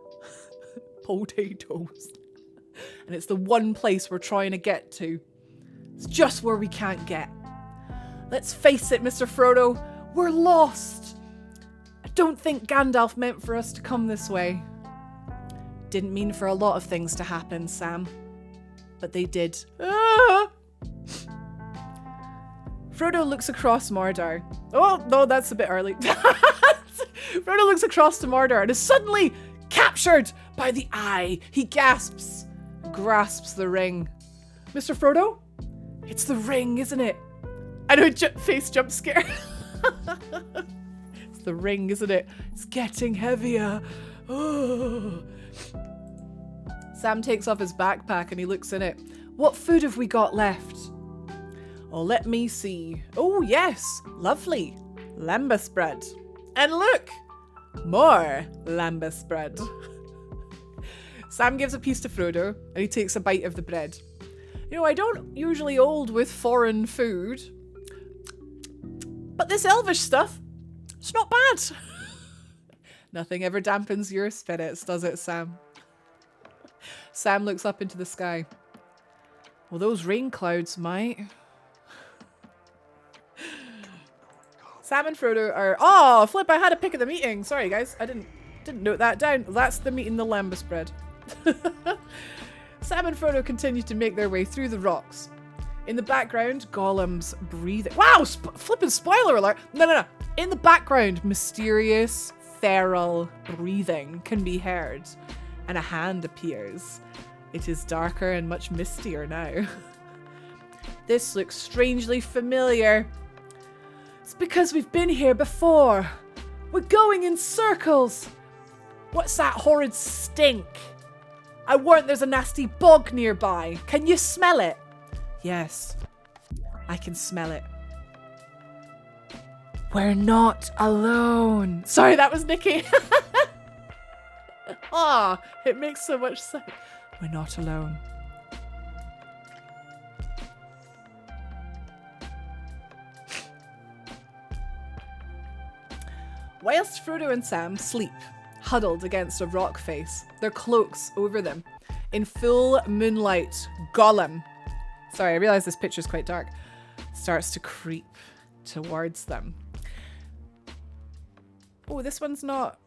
Potatoes. And it's the one place we're trying to get to. It's just where we can't get. Let's face it, Mr. Frodo, we're lost. I don't think Gandalf meant for us to come this way. Didn't mean for a lot of things to happen, Sam. But they did. Ah! Frodo looks across Mordor. Oh, no, that's a bit early. Frodo looks across to Mordor and is suddenly captured by the eye. He gasps, grasps the ring. Mr. Frodo? It's the ring, isn't it? I know, face jump scare. It's the ring, isn't it? It's getting heavier. Oh. Sam takes off his backpack and he looks in it. What food have we got left? Oh, let me see. Oh, yes. Lovely. Lembas bread. And look, more lembas bread. Sam gives a piece to Frodo and he takes a bite of the bread. You know, I don't usually hold with foreign food, but this elvish stuff, it's not bad. Nothing ever dampens your spirits, does it, Sam? Sam looks up into the sky. Well, those rain clouds might. Sam and Frodo are... Oh, flip, I had a pick of the meeting. Sorry, guys. I didn't note that down. That's the meeting, the lembas bread. Sam and Frodo continue to make their way through the rocks. In the background, Gollum's breathing. Wow, flipping spoiler alert. No. In the background, mysterious, feral breathing can be heard. And a hand appears. It is darker and much mistier now. This looks strangely familiar. It's because we've been here before. We're going in circles. What's that horrid stink? I warrant there's a nasty bog nearby. Can you smell it? Yes, I can smell it. We're not alone. Sorry, that was Nikki. Ah, it makes so much sense. We're not alone. Whilst Frodo and Sam sleep, huddled against a rock face, their cloaks over them, in full moonlight, Gollum, sorry, I realise this picture's quite dark, starts to creep towards them. Oh, this one's not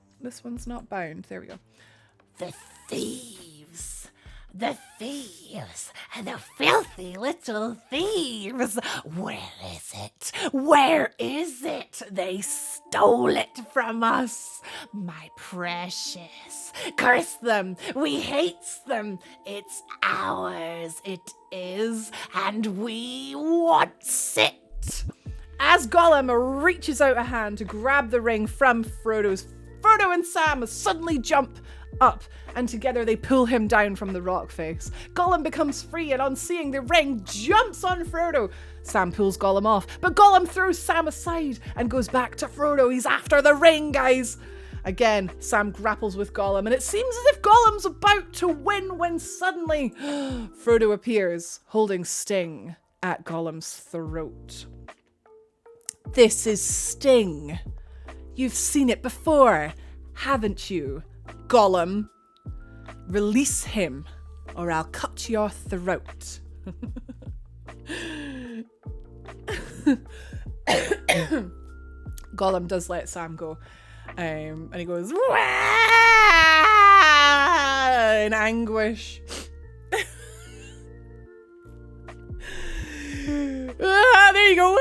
bound. There we go. The thieves, the filthy little thieves. Where is it? They stole it from us. My precious. Curse them. We hates them. It's ours. It is. And we wants it. As Gollum reaches out a hand to grab the ring from Frodo and Sam suddenly jump up, and together they pull him down from the rock face. Gollum becomes free, and on seeing the ring, jumps on Frodo. Sam pulls Gollum off, but Gollum throws Sam aside and goes back to Frodo. He's after the ring, guys. Again, Sam grapples with Gollum, and it seems as if Gollum's about to win when suddenly Frodo appears, holding Sting at Gollum's throat. This is Sting. You've seen it before, haven't you, Gollum? Release him, or I'll cut your throat. Gollum does let Sam go, and he goes Wah! In anguish. There you go.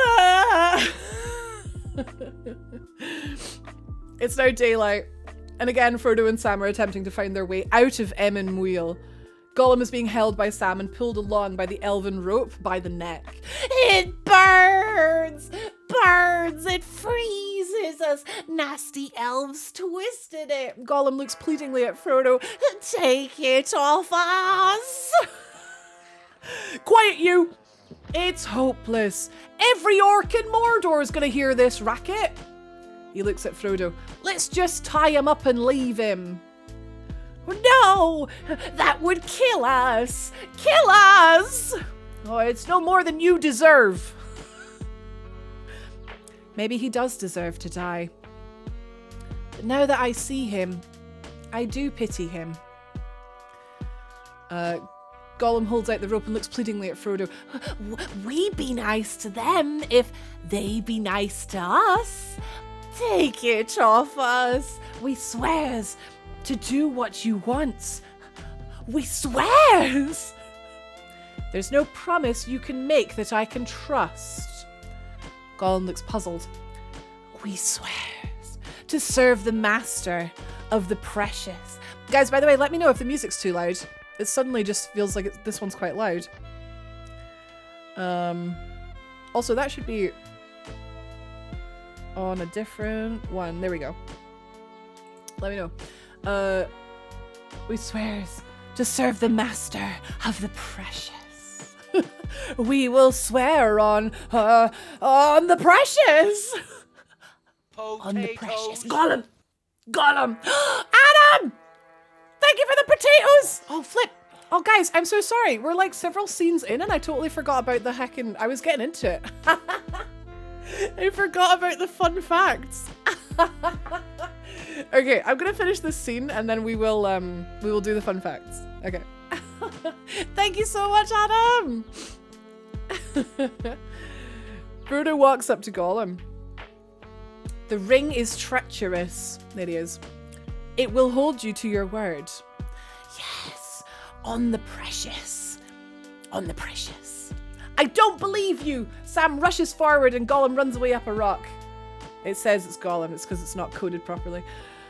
It's now daylight, and again Frodo and Sam are attempting to find their way out of Emyn Muil. Gollum is being held by Sam and pulled along by the elven rope by the neck. It burns! It freezes us! Nasty elves twisted it! Gollum looks pleadingly at Frodo. Take it off us! Quiet, you! It's hopeless. Every orc in Mordor is going to hear this racket. He looks at Frodo. Let's just tie him up and leave him. No, that would kill us. Kill us. Oh, it's no more than you deserve. Maybe he does deserve to die. But now that I see him, I do pity him. Gollum holds out the rope and looks pleadingly at Frodo. We be nice to them if they be nice to us. Take it off us. We swears to do what you want. We swears. There's no promise you can make that I can trust. Gollum looks puzzled. We swears to serve the master of the precious. Guys, by the way, let me know if the music's too loud. It suddenly just feels like this one's quite loud. Also, that should be on a different one. There we go. Let me know. We swears to serve the master of the precious. We will swear on the precious. On the precious. Gollum! Adam! Thank you for the potatoes! Oh, flip. Oh, guys, I'm so sorry. We're like several scenes in and I totally forgot about the heckin'... I was getting into it. I forgot about the fun facts. Okay, I'm gonna finish this scene and then we will do the fun facts. Okay. Thank you so much, Adam! Frodo walks up to Gollum. The ring is treacherous. There he is. It will hold you to your word. Yes, on the precious. On the precious. I don't believe you! Sam rushes forward and Gollum runs away up a rock. It says it's Gollum, it's because it's not coded properly.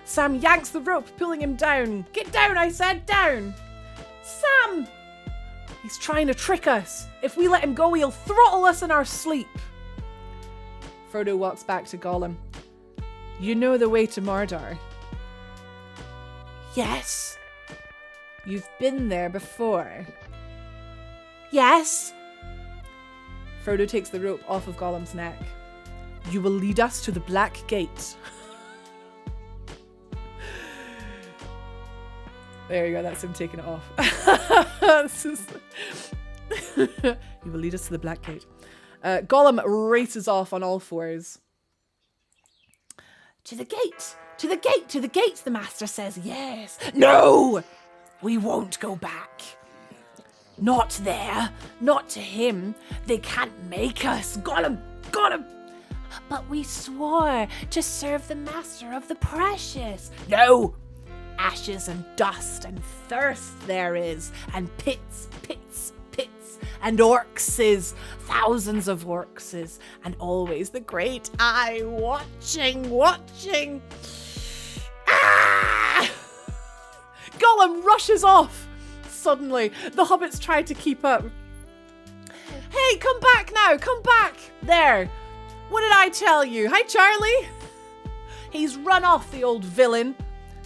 Sam yanks the rope, pulling him down. Get down, I said, down! Sam! He's trying to trick us. If we let him go, he'll throttle us in our sleep. Frodo walks back to Gollum. You know the way to Mordor? Yes. You've been there before? Yes. Frodo takes the rope off of Gollum's neck. You will lead us to the Black Gate. There you go, that's him taking it off. You will lead us to the Black Gate. Gollum races off on all fours. To the gate! To the gate! To the gate! The master says yes. No! We won't go back. Not there. Not to him. They can't make us. Gollum! Gollum! But we swore to serve the master of the precious. No! Ashes and dust and thirst there is, and pits, and orcses, thousands of orcses, and always the great eye watching. Ah! Gollum rushes off. Suddenly, the hobbits try to keep up. Hey, come back now, come back. There. What did I tell you? Hi, Charlie. He's run off, the old villain.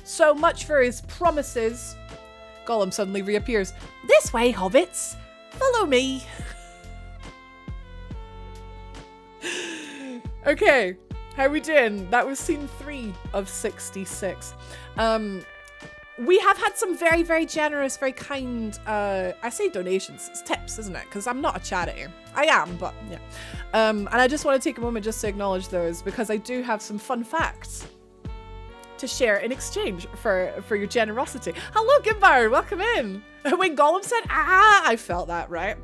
So much for his promises. Gollum suddenly reappears. This way, hobbits. Follow me. Okay, how we doing? That was scene 3 of 66. We have had some very, very generous, very kind, I say donations, it's tips, isn't it? Because I'm not a charity. I am, but yeah. And I just want to take a moment just to acknowledge those because I do have some fun facts to share in exchange for your generosity. Hello, Gimbar, welcome in. When Gollum said, I felt that, right?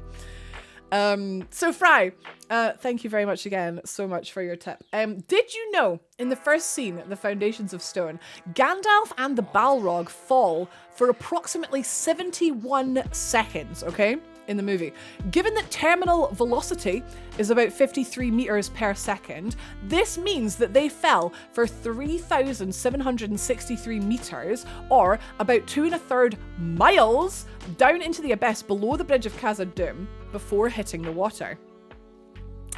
So Fry, thank you very much again, so much for your tip. Did you know, in the first scene, The Foundations of Stone, Gandalf and the Balrog fall for approximately 71 seconds, okay? In the movie. Given that terminal velocity is about 53 meters per second, this means that they fell for 3,763 meters, or about 2.25 miles, down into the abyss below the bridge of Khazad-dûm before hitting the water.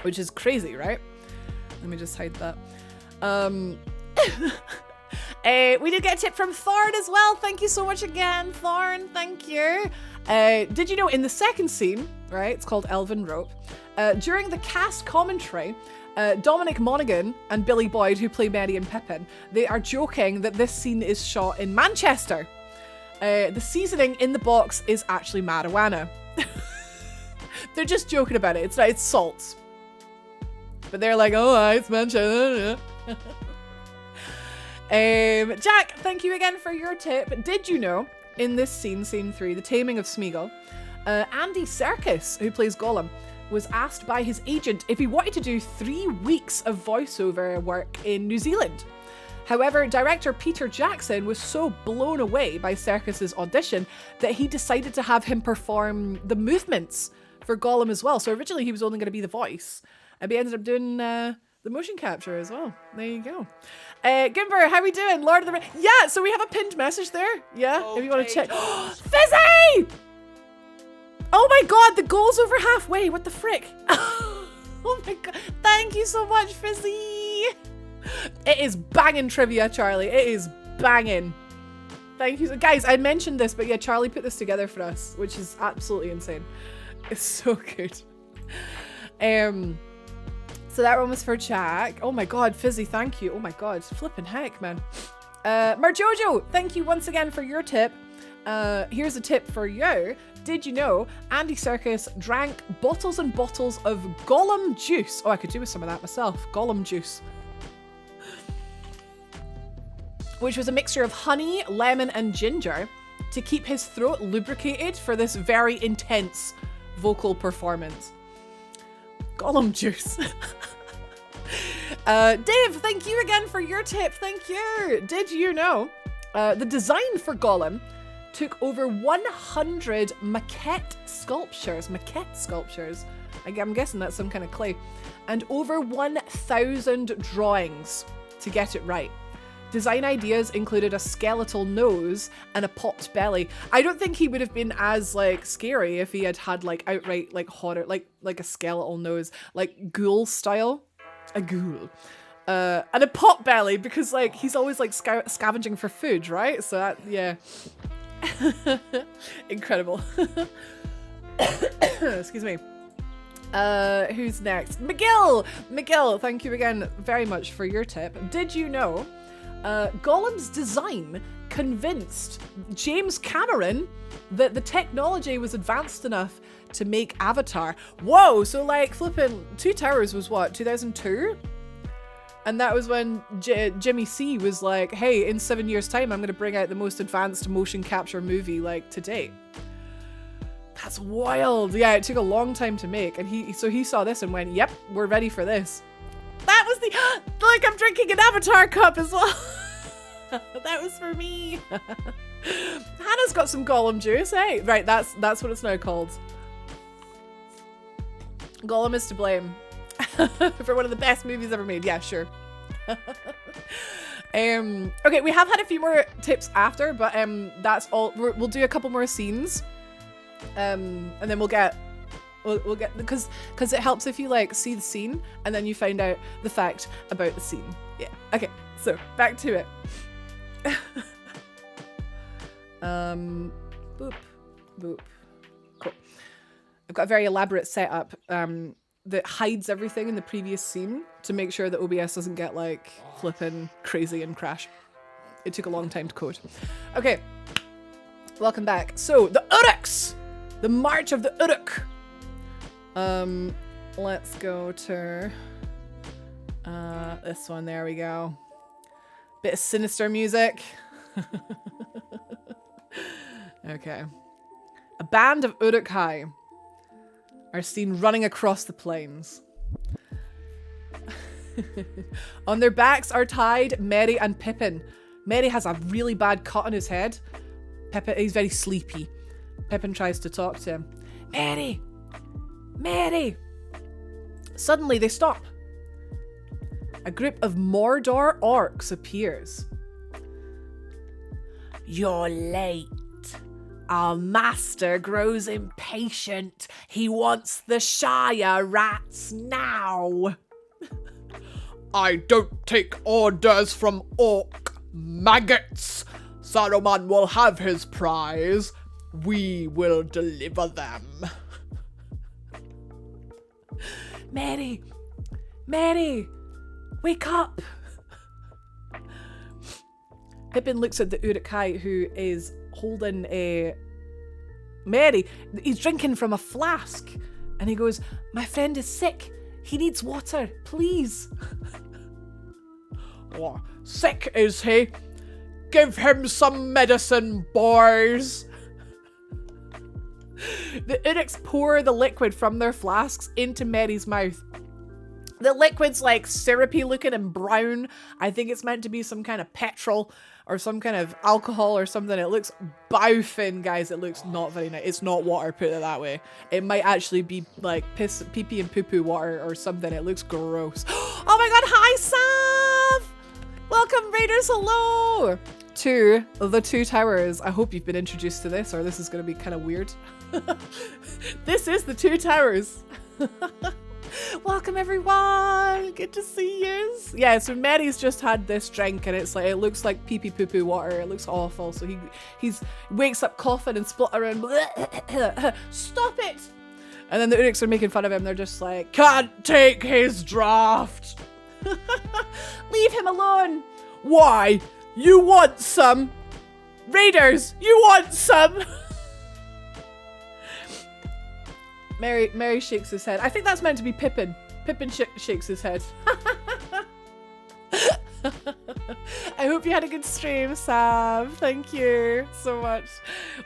Which is crazy, right? Let me just hide that. We did get a tip from Thorn as well. Thank you so much again, Thorn. Thank you. Did you know in the second scene, right, it's called Elven Rope, during the cast commentary, Dominic Monaghan and Billy Boyd, who play Merry and Pippin, they are joking that this scene is shot in Manchester. The seasoning in the box is actually marijuana. They're just joking about it. It's salt. But they're like, oh, it's Manchester. Jack, thank you again for your tip. Did you know, in this scene 3, The Taming of Smeagol, Andy Serkis, who plays Gollum, was asked by his agent if he wanted to do 3 weeks of voiceover work in New Zealand. However, director Peter Jackson was so blown away by Serkis's audition that he decided to have him perform the movements for Gollum as well. So originally he was only going to be the voice, and he ended up doing the motion capture as well. There you go. Gimber, how we doing? Lord of the Rings. Yeah, so we have a pinned message there. Yeah, if you want to check. Fizzy! Oh my god, the goal's over halfway. What the frick? Oh my god. Thank you so much, Fizzy. It is banging trivia, Charlie. It is banging. Thank you. Guys, I mentioned this, but yeah, Charlie put this together for us, which is absolutely insane. It's so good. So that one was for Jack. Oh my god, Fizzy, thank you. Oh my god, flipping heck, man. Marjojo, thank you once again for your tip. Here's a tip for you. Did you know Andy Serkis drank bottles and bottles of Gollum juice? Oh, I could do with some of that myself. Gollum juice. Which was a mixture of honey, lemon, and ginger to keep his throat lubricated for this very intense vocal performance. Gollum juice. Dave, thank you again for your tip. Thank you. Did you know the design for Gollum took over 100 maquette sculptures. I'm guessing that's some kind of clay. And over 1,000 drawings to get it right. Design ideas included a skeletal nose and a popped belly. I don't think he would have been as like scary if he had like outright like horror, like a skeletal nose, like ghoul style, a ghoul, and a pot belly because like he's always like scavenging for food, right? So that, yeah, incredible. Excuse me. Who's next? Miguel, thank you again very much for your tip. Did you know Gollum's design convinced James Cameron that the technology was advanced enough to make Avatar? Whoa, so like flipping Two Towers was what, 2002? And that was when Jimmy C was like, hey, in 7 years time I'm gonna bring out the most advanced motion capture movie like to date. That's wild. Yeah, it took a long time to make, and he saw this and went, yep, we're ready for this. That was the, like, I'm drinking an Avatar cup as well. That was for me. Hannah's got some Gollum juice, hey? Right, that's what it's now called. Gollum is to blame for one of the best movies ever made. Yeah, sure. Okay, we have had a few more tips after, but that's all. We'll do a couple more scenes, and then we'll get because it helps if you like see the scene and then you find out the fact about the scene. Yeah. Okay. So back to it. Boop, boop. Cool. I've got a very elaborate setup that hides everything in the previous scene to make sure that OBS doesn't get like flipping crazy and crash. It took a long time to code. Okay. Welcome back. So the Uruks, the March of the Uruk. Let's go to this one. There we go. Bit of sinister music. Okay. A band of Uruk-hai are seen running across the plains. On their backs are tied Merry and Pippin. Merry has a really bad cut on his head. Pippin, he's very sleepy. Pippin tries to talk to him. Merry! Merry! Suddenly they stop. A group of Mordor orcs appears. You're late. Our master grows impatient. He wants the Shire rats now. I don't take orders from orc. Maggots! Saruman will have his prize. We will deliver them. Mary! Mary! Wake up! Pippin looks at the Uruk-hai, who is holding a... Mary! He's drinking from a flask. And he goes, my friend is sick. He needs water, please. Oh, sick is he? Give him some medicine, boys. The Uruks pour the liquid from their flasks into Mary's mouth. The liquid's like syrupy looking and brown. I think it's meant to be some kind of petrol or some kind of alcohol or something. It looks boufing, guys. It looks not very nice. It's not water, put it that way. It might actually be like piss, pee-pee and poo-poo water or something. It looks gross. Oh my god, hi Sav! Welcome Raiders, hello! To the Two Towers. I hope you've been introduced to this or this is going to be kind of weird. This is the Two Towers. Welcome everyone, good to see you. Yeah, so Mary's just had this drink and it's like, it looks like pee-pee poo-poo water. It looks awful. So he wakes up coughing and spluttering. Stop it! And then the Uruks are making fun of him. They're just like, can't take his draft. Leave him alone. Why? You want some? Raiders, you want some? Mary shakes his head. I think that's meant to be Pippin. Pippin shakes his head. I hope you had a good stream, Sav. Thank you so much.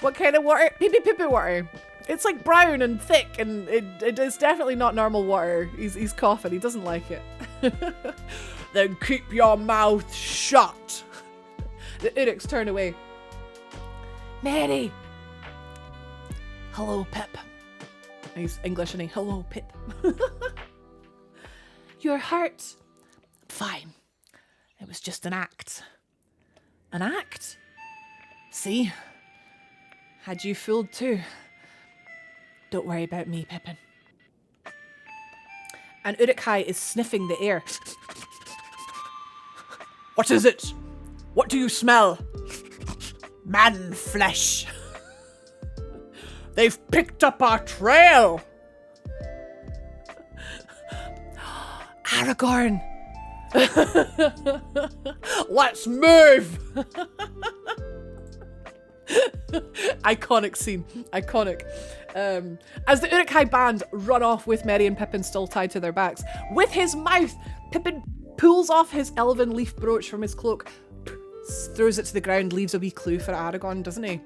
What kind of water? Pee-pee water. It's like brown and thick and it is definitely not normal water. He's coughing. He doesn't like it. Then keep your mouth shut. The Uruks turn away. Mary. Hello, Pip. He's English and he, hello, Pip. You're hurt. Fine. It was just an act. An act? See? Had you fooled too. Don't worry about me, Pippin. And Uruk-hai is sniffing the air. What is it? What do you smell? Man flesh. They've picked up our trail. Aragorn. Let's move. Iconic scene. Iconic. As the Uruk-hai band run off with Merry and Pippin still tied to their backs, with his mouth, Pippin pulls off his elven leaf brooch from his cloak, throws it to the ground, leaves a wee clue for Aragorn, doesn't he?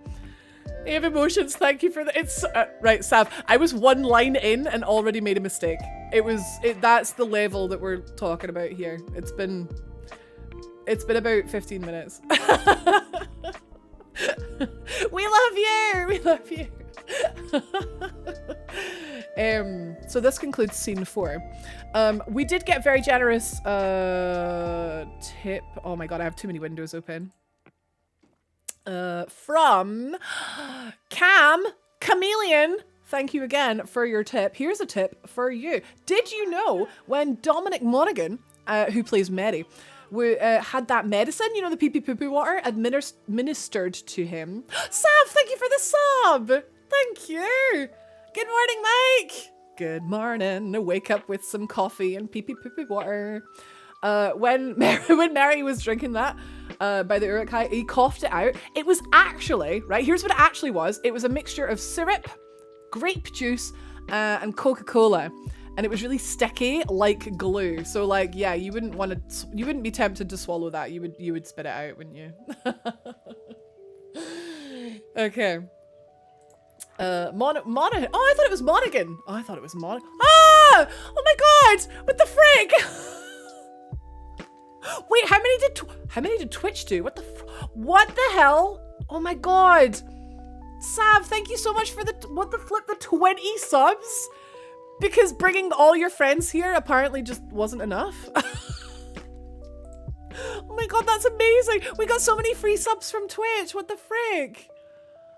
They have emotions, thank you for that. It's right, Sav. I was one line in and already made a mistake. That's the level that we're talking about here. It's been about 15 minutes. We love you! We love you! So this concludes scene 4. We did get very generous tip. Oh my god, I have too many windows open. From Chameleon. Thank you again for your tip. Here's a tip for you. Did you know when Dominic Monaghan, who plays Merry, had that medicine, you know, the pee-pee poo-poo water, administered to him? Sav, thank you for the sub. Thank you. Good morning, Mike. Good morning. Wake up with some coffee and pee-pee poo-poo water. When Merry was drinking that by the Uruk-hai, he coughed it out. It was actually, right, here's what it actually was. It was a mixture of syrup, grape juice, and Coca-Cola. And it was really sticky, like glue. So like, yeah, you wouldn't be tempted to swallow that. You would spit it out, wouldn't you? Okay. Monaghan. Oh, I thought it was Monaghan. Oh, I thought it was Monaghan. Ah! Oh my god! What the frick? Wait, how many did Twitch do? What the hell? Oh my god. Sav, thank you so much for the 20 subs? Because bringing all your friends here apparently just wasn't enough. Oh my god, that's amazing. We got so many free subs from Twitch. What the frick?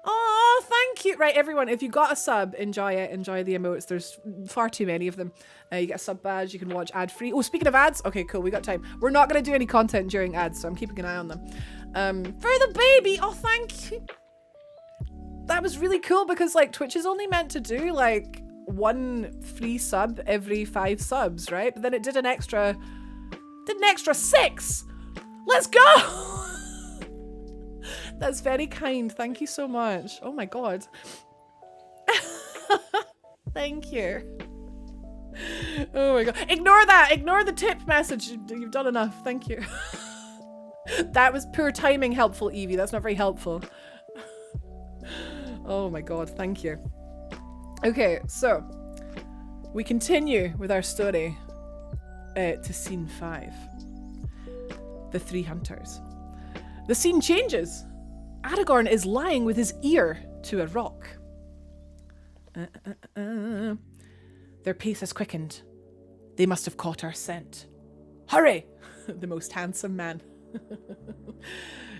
Aw, Oh, thank you. Right, everyone, if you got a sub, enjoy it. Enjoy the emotes. There's far too many of them. You get a sub badge. You can watch ad-free. Oh, speaking of ads. Okay, cool. We got time. We're not going to do any content during ads, so I'm keeping an eye on them. For the baby. Oh, thank you. That was really cool because, like, Twitch is only meant to do, like, 1 free sub every 5 subs, right? But then it did an extra 6. Let's go. That's very kind. Thank you so much. Oh my god. Thank you. Oh my god. Ignore that. Ignore the tip message. You've done enough. Thank you. That was poor timing, helpful Evie. That's not very helpful. Oh my god. Thank you. Okay, so we continue with our story to scene 5. The 3 hunters. The scene changes. Aragorn is lying with his ear to a rock. Their pace has quickened. They must have caught our scent. Hurry! The most handsome man.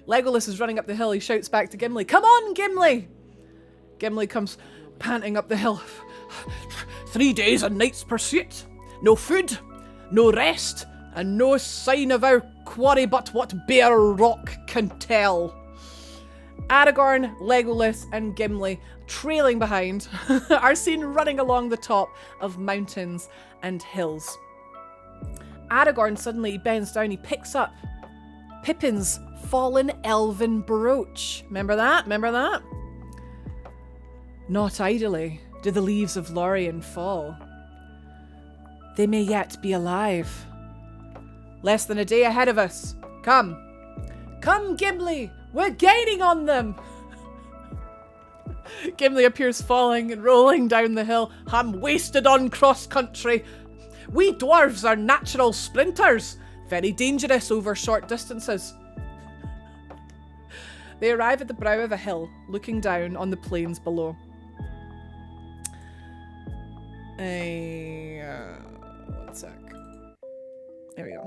Legolas is running up the hill. He shouts back to Gimli, "Come on, Gimli!" Gimli comes panting up the hill. 3 days and nights pursuit. No food, no rest, and no sign of our quarry but what bare rock can tell. Aragorn, Legolas, and Gimli, trailing behind, are seen running along the top of mountains and hills. Aragorn suddenly bends down. He picks up Pippin's fallen elven brooch. Remember that? Remember that? Not idly do the leaves of Lorien fall. They may yet be alive. Less than a day ahead of us. Come. Come, Gimli! We're gaining on them! Gimli appears falling and rolling down the hill. I'm wasted on cross-country. We dwarves are natural sprinters. Very dangerous over short distances. They arrive at the brow of a hill, looking down on the plains below. One sec. There we go.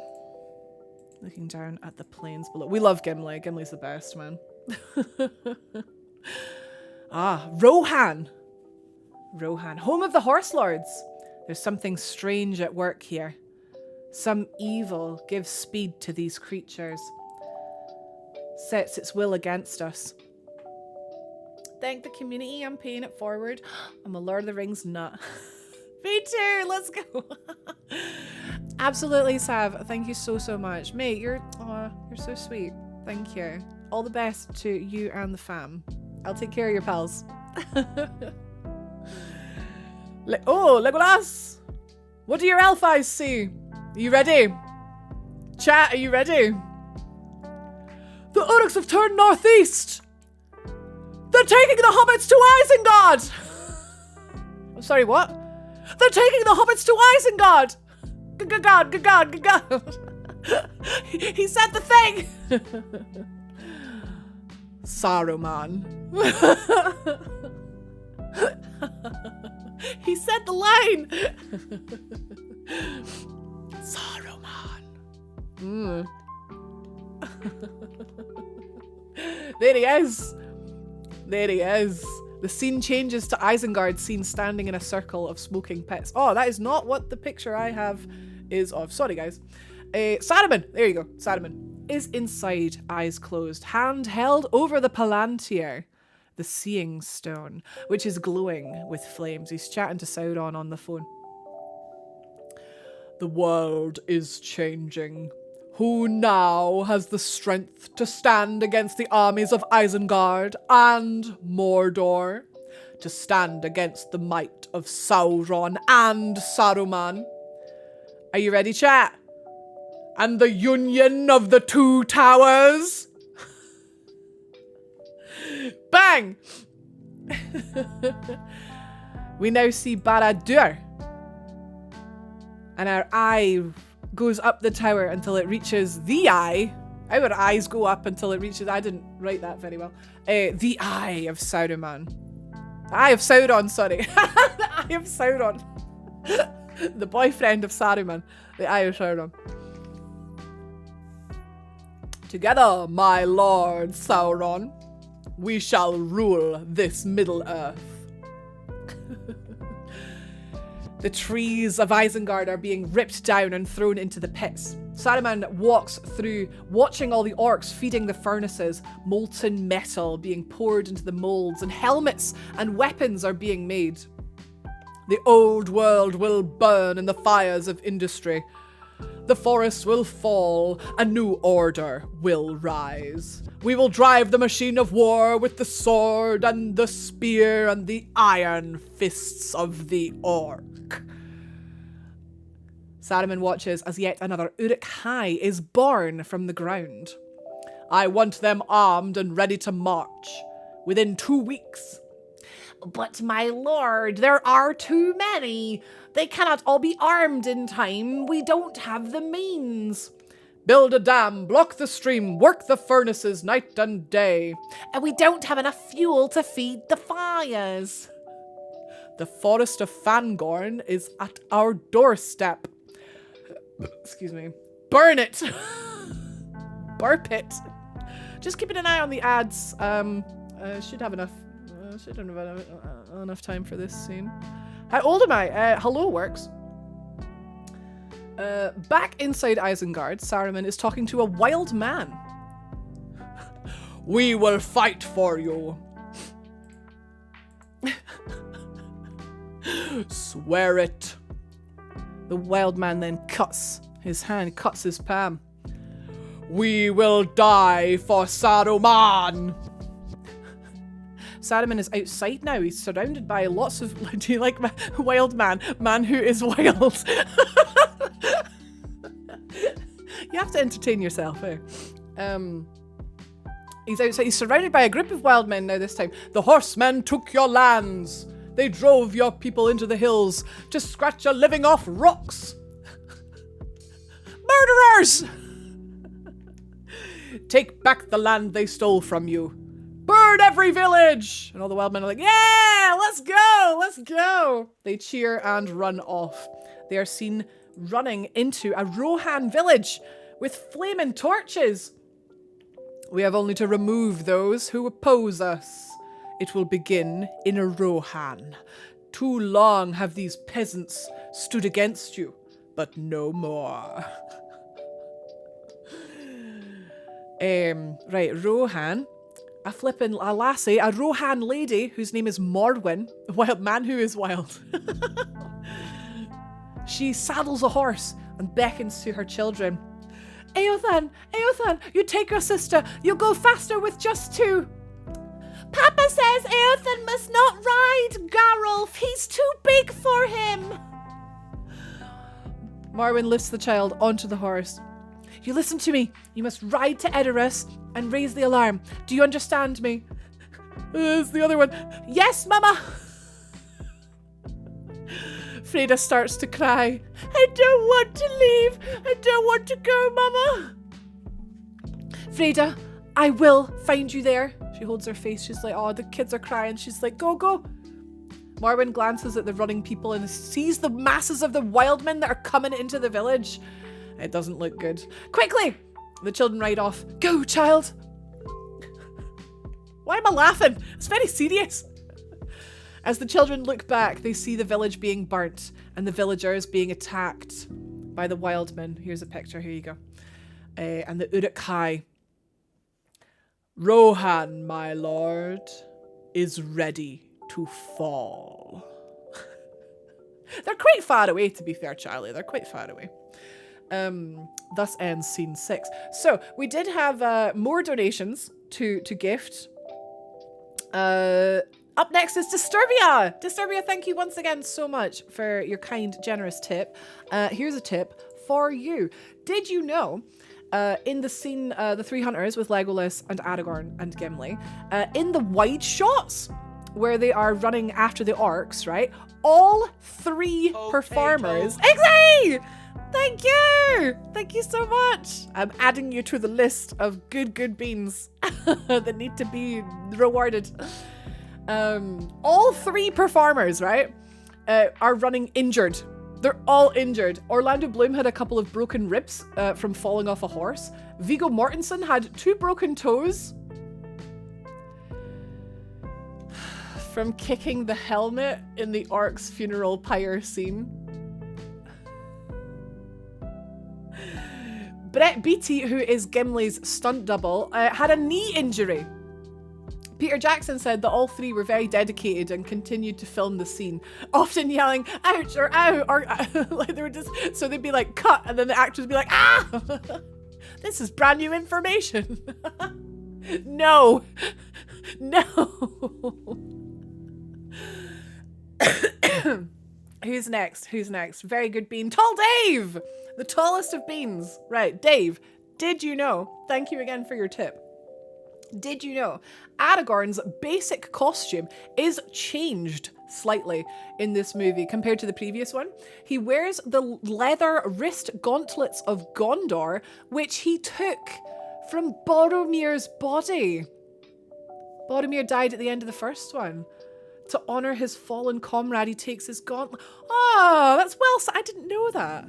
Looking down at the plains below. We love Gimli. Gimli's the best, man. Rohan. Rohan, home of the Horse Lords. There's something strange at work here. Some evil gives speed to these creatures. Sets its will against us. Thank the community. I'm paying it forward. I'm a Lord of the Rings nut. Me too. Let's go. Absolutely, Sav. Thank you so, so much. Mate, you're so sweet. Thank you. All the best to you and the fam. I'll take care of your pals. Legolas! What do your elf eyes see? Are you ready? Chat, are you ready? The Uruks have turned northeast! They're taking the hobbits to Isengard! I'm sorry, what? They're taking the hobbits to Isengard! God. He said the thing! Saruman. He said the line! Saruman. There he is. There he is. The scene changes to Isengard seen standing in a circle of smoking pits. Oh, that is not what the picture I have is of. Sorry, guys. Saruman, there you go. Saruman is inside, eyes closed, hand held over the Palantir, the seeing stone, which is glowing with flames. He's chatting to Sauron on the phone. The world is changing. Who now has the strength to stand against the armies of Isengard and Mordor? To stand against the might of Sauron and Saruman? Are you ready, chat? And the union of the two towers? Bang! We now see Barad-dûr. And our eye goes up the tower until it reaches the eye. Our eyes go up until it reaches... I didn't write that very well. The eye of Saruman. The eye of Sauron, sorry. The eye of Sauron. The boyfriend of Saruman. The eye of Sauron. Together, my lord Sauron, we shall rule this Middle Earth. The trees of Isengard are being ripped down and thrown into the pits. Saruman walks through, watching all the orcs feeding the furnaces, molten metal being poured into the molds, and helmets and weapons are being made. The old world will burn in the fires of industry. The forest will fall, a new order will rise. We will drive the machine of war with the sword and the spear and the iron fists of the orc. Saruman watches as yet another Uruk-hai is born from the ground. I want them armed and ready to march within 2 weeks. But my lord, there are too many. They cannot all be armed in time. We don't have the means. Build a dam, block the stream, work the furnaces night and day. And we don't have enough fuel to feed the fires. The forest of Fangorn is at our doorstep. Excuse me. Burn it! Burp it. Just keeping an eye on the ads. Should have enough time for this scene. How old am I? Hello works. Back inside Isengard, Saruman is talking to a wild man. We will fight for you. Swear it. The wild man then cuts his palm. We will die for Saruman. Saruman is outside now. He's surrounded by lots of... Do you like wild man? Man who is wild. You have to entertain yourself, eh? He's outside. He's surrounded by a group of wild men now this time. The horsemen took your lands. They drove your people into the hills to scratch a living off rocks. Murderers! Take back the land they stole from you. Burn every village! And all the wild men are like, yeah, let's go, let's go. They cheer and run off. They are seen running into a Rohan village with flaming torches. We have only to remove those who oppose us. It will begin in a Rohan. Too long have these peasants stood against you, but no more. Right, Rohan. A lassie, a Rohan lady whose name is Morwen, a wild man who is wild. She saddles a horse and beckons to her children. Eothan, you take your sister. You'll go faster with just 2. Papa says Eothan must not ride Garulf. He's too big for him. Morwen lifts the child onto the horse. You listen to me. You must ride to Edoras and raise the alarm. Do you understand me? It's the other one. Yes, Mama. Freda starts to cry. I don't want to leave. I don't want to go, Mama. Freda, I will find you there. She holds her face. She's like, oh, the kids are crying. She's like, go, go. Morwen glances at the running people and sees the masses of the wild men that are coming into the village. It doesn't look good. Quickly! The children ride off. Go, child! Why am I laughing? It's very serious. As the children look back, they see the village being burnt and the villagers being attacked by the wild men. Here's a picture. Here you go. And the Uruk-hai. Rohan, my lord, is ready to fall. They're quite far away, to be fair, Charlie. They're quite far away. Thus ends scene 6. So we did have more donations to gift. Up next is Disturbia. Disturbia, thank you once again so much for your kind, generous tip. Here's a tip for you. Did you know, in the scene, the Three Hunters with Legolas and Aragorn and Gimli, in the wide shots where they are running after the orcs, right? All 3 performers. Ixie! Thank you! Thank you so much! I'm adding you to the list of good beans that need to be rewarded. All 3 performers, right, are running injured. They're all injured. Orlando Bloom had a couple of broken ribs from falling off a horse. Viggo Mortensen had 2 broken toes. from kicking the helmet in the orc's funeral pyre scene. Brett Beatty, who is Gimli's stunt double, had a knee injury. Peter Jackson said that all three were very dedicated and continued to film the scene, often yelling ouch or ow, or like they were just, so they'd be like cut and then the actors would be like, ah, this is brand new information. No, no. Who's next? Who's next? Very good bean. Tall Dave! The tallest of beans. Right, Dave, did you know? Thank you again for your tip. Did you know Aragorn's basic costume is changed slightly in this movie compared to the previous one? He wears the leather wrist gauntlets of Gondor, which he took from Boromir's body. Boromir died at the end of the first one. To honour his fallen comrade, he takes his gauntlet. Oh, that's well sad. I didn't know that.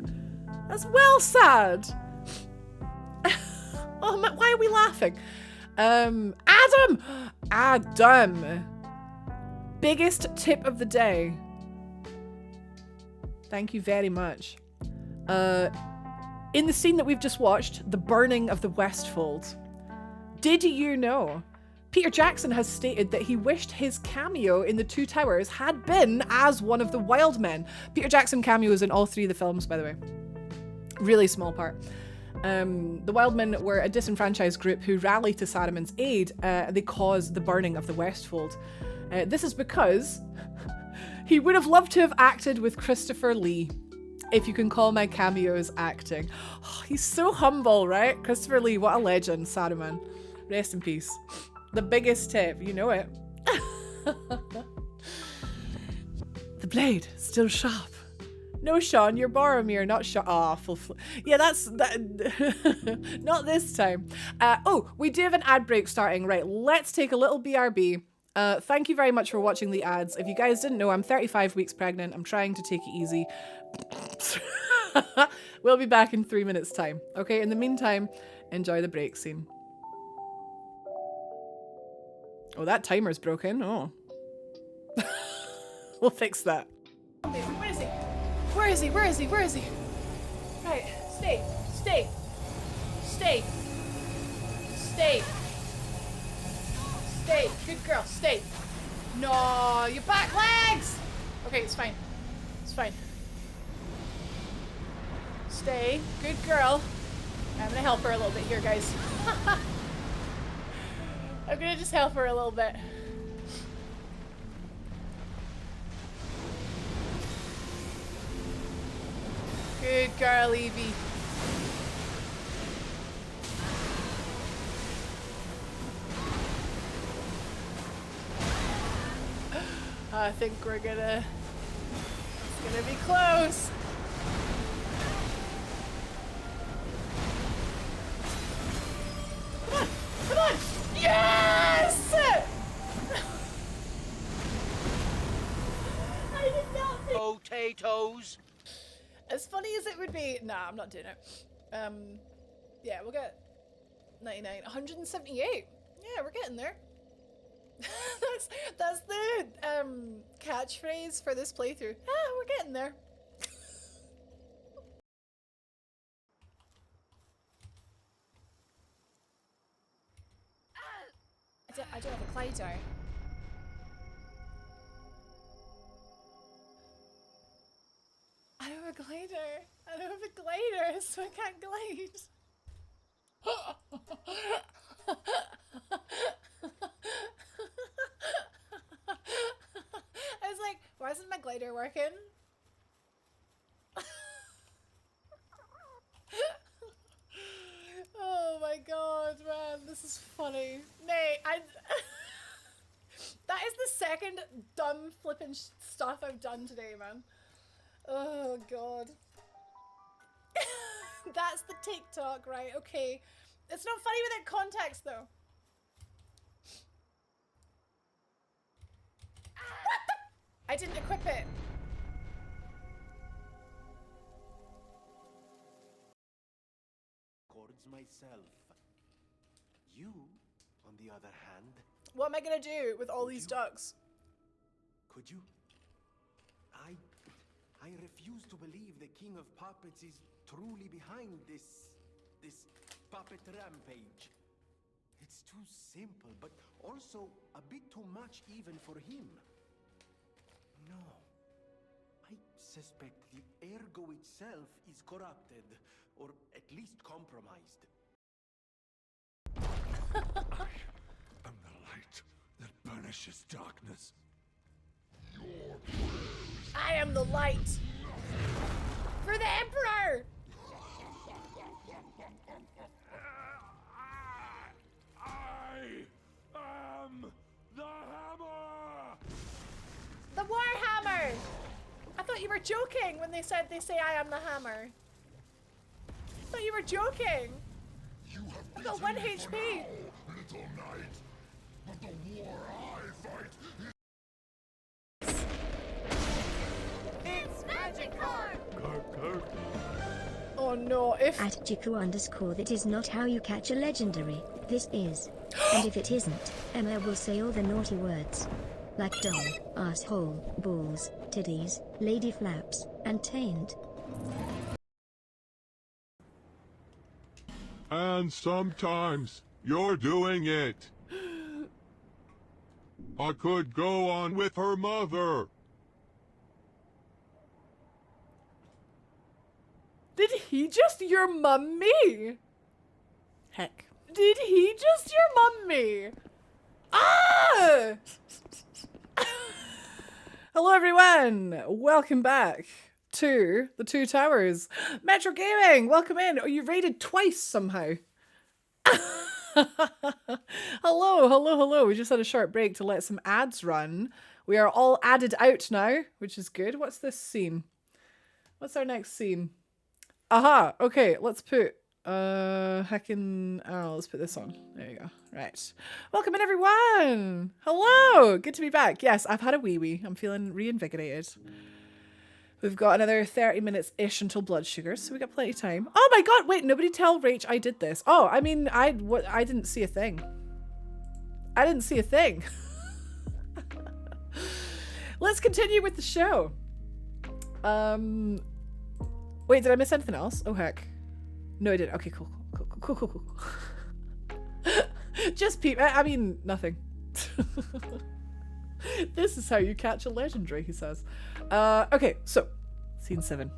That's well sad. Oh, why are we laughing? Adam! Biggest tip of the day. Thank you very much. In the scene that we've just watched, the burning of the Westfold, did you know Peter Jackson has stated that he wished his cameo in The Two Towers had been as one of the wild men. Peter Jackson cameos in all three of the films, by the way. Really small part. The Wildmen were a disenfranchised group who rallied to Saruman's aid. They caused the burning of the Westfold. This is because he would have loved to have acted with Christopher Lee, if you can call my cameos acting. Oh, he's so humble, right? Christopher Lee, what a legend, Saruman. Rest in peace. The biggest tip, you know it. The blade, still sharp. No, Sean, you're Boromir, not Sean. Oh, yeah, that's that. Not this time. Oh, we do have an ad break starting. Right, let's take a little BRB. Thank you very much for watching the ads. If you guys didn't know, I'm 35 weeks pregnant. I'm trying to take it easy. We'll be back in 3 minutes' time. Okay, in the meantime, enjoy the break scene. Oh, that timer's broken. Oh. We'll fix that. Where is he? Where is he? Where is he? Where is he? Right, stay, stay, stay, stay, stay. Good girl, stay. No, your back legs. Okay, it's fine. It's fine. Stay, good girl. I'm gonna help her a little bit here, guys. I'm gonna just help her a little bit. Good girl, Evie. I think we're gonna... It's gonna be close. Come on! Come on! Yes! I did not think... Potatoes! As funny as it would be, nah, I'm not doing it. Yeah, we'll get 99, 178. Yeah, we're getting there. that's the catchphrase for this playthrough. Ah, we're getting there. I don't have a glider. I don't have a glider. I don't have a glider, so I can't glide. I was like, why isn't my glider working? Oh my god, man, this is funny. Nay, that is the second dumb flippin' stuff I've done today, man. Oh god. That's the TikTok, right? Okay. It's not funny without context, though. I didn't equip it. Towards myself. You, on the other hand. What am I gonna do with all these ducks? could you? I refuse to believe the King of Puppets is truly behind this puppet rampage. It's too simple, but also a bit too much even for him. No. I suspect the ergo itself is corrupted, or at least compromised. I am the light that banishes darkness. I am the light for the Emperor! I am the hammer! The Warhammer! I thought you were joking when they say I am the hammer. I thought you were joking. You have I've got 1 beaten me HP. for now, little knight. But the war I fight is It's Magikarp! Kirk. Oh no, if At Jiku_ that is not how you catch a legendary, this is. And if it isn't, Emma will say all the naughty words. Like dong, asshole, balls, titties, lady flaps, and taint. And sometimes you're doing it. I could go on with her mother. did he just your mum me? Heck. Did he just your mum me? Ah! Hello everyone, welcome back to the Two Towers. Metro Gaming, welcome in. Oh, you raided twice somehow. Hello. We just had a short break to let some ads run. We are all added out now, which is good. What's this scene? What's our next scene? Aha, okay, let's put let's put this on. There you go. Right. Welcome in everyone. Hello. Good to be back. Yes, I've had a wee. I'm feeling reinvigorated. We've got another 30 minutes-ish until blood sugars, so we got plenty of time. Oh my god, wait, nobody tell Rach I did this. Oh, I mean, I didn't see a thing. I didn't see a thing. Let's continue with the show. Wait, did I miss anything else? Oh heck. No, I didn't. Okay, cool. Just peep. I mean, nothing. This is how you catch a legendary, he says. Okay, so scene 7.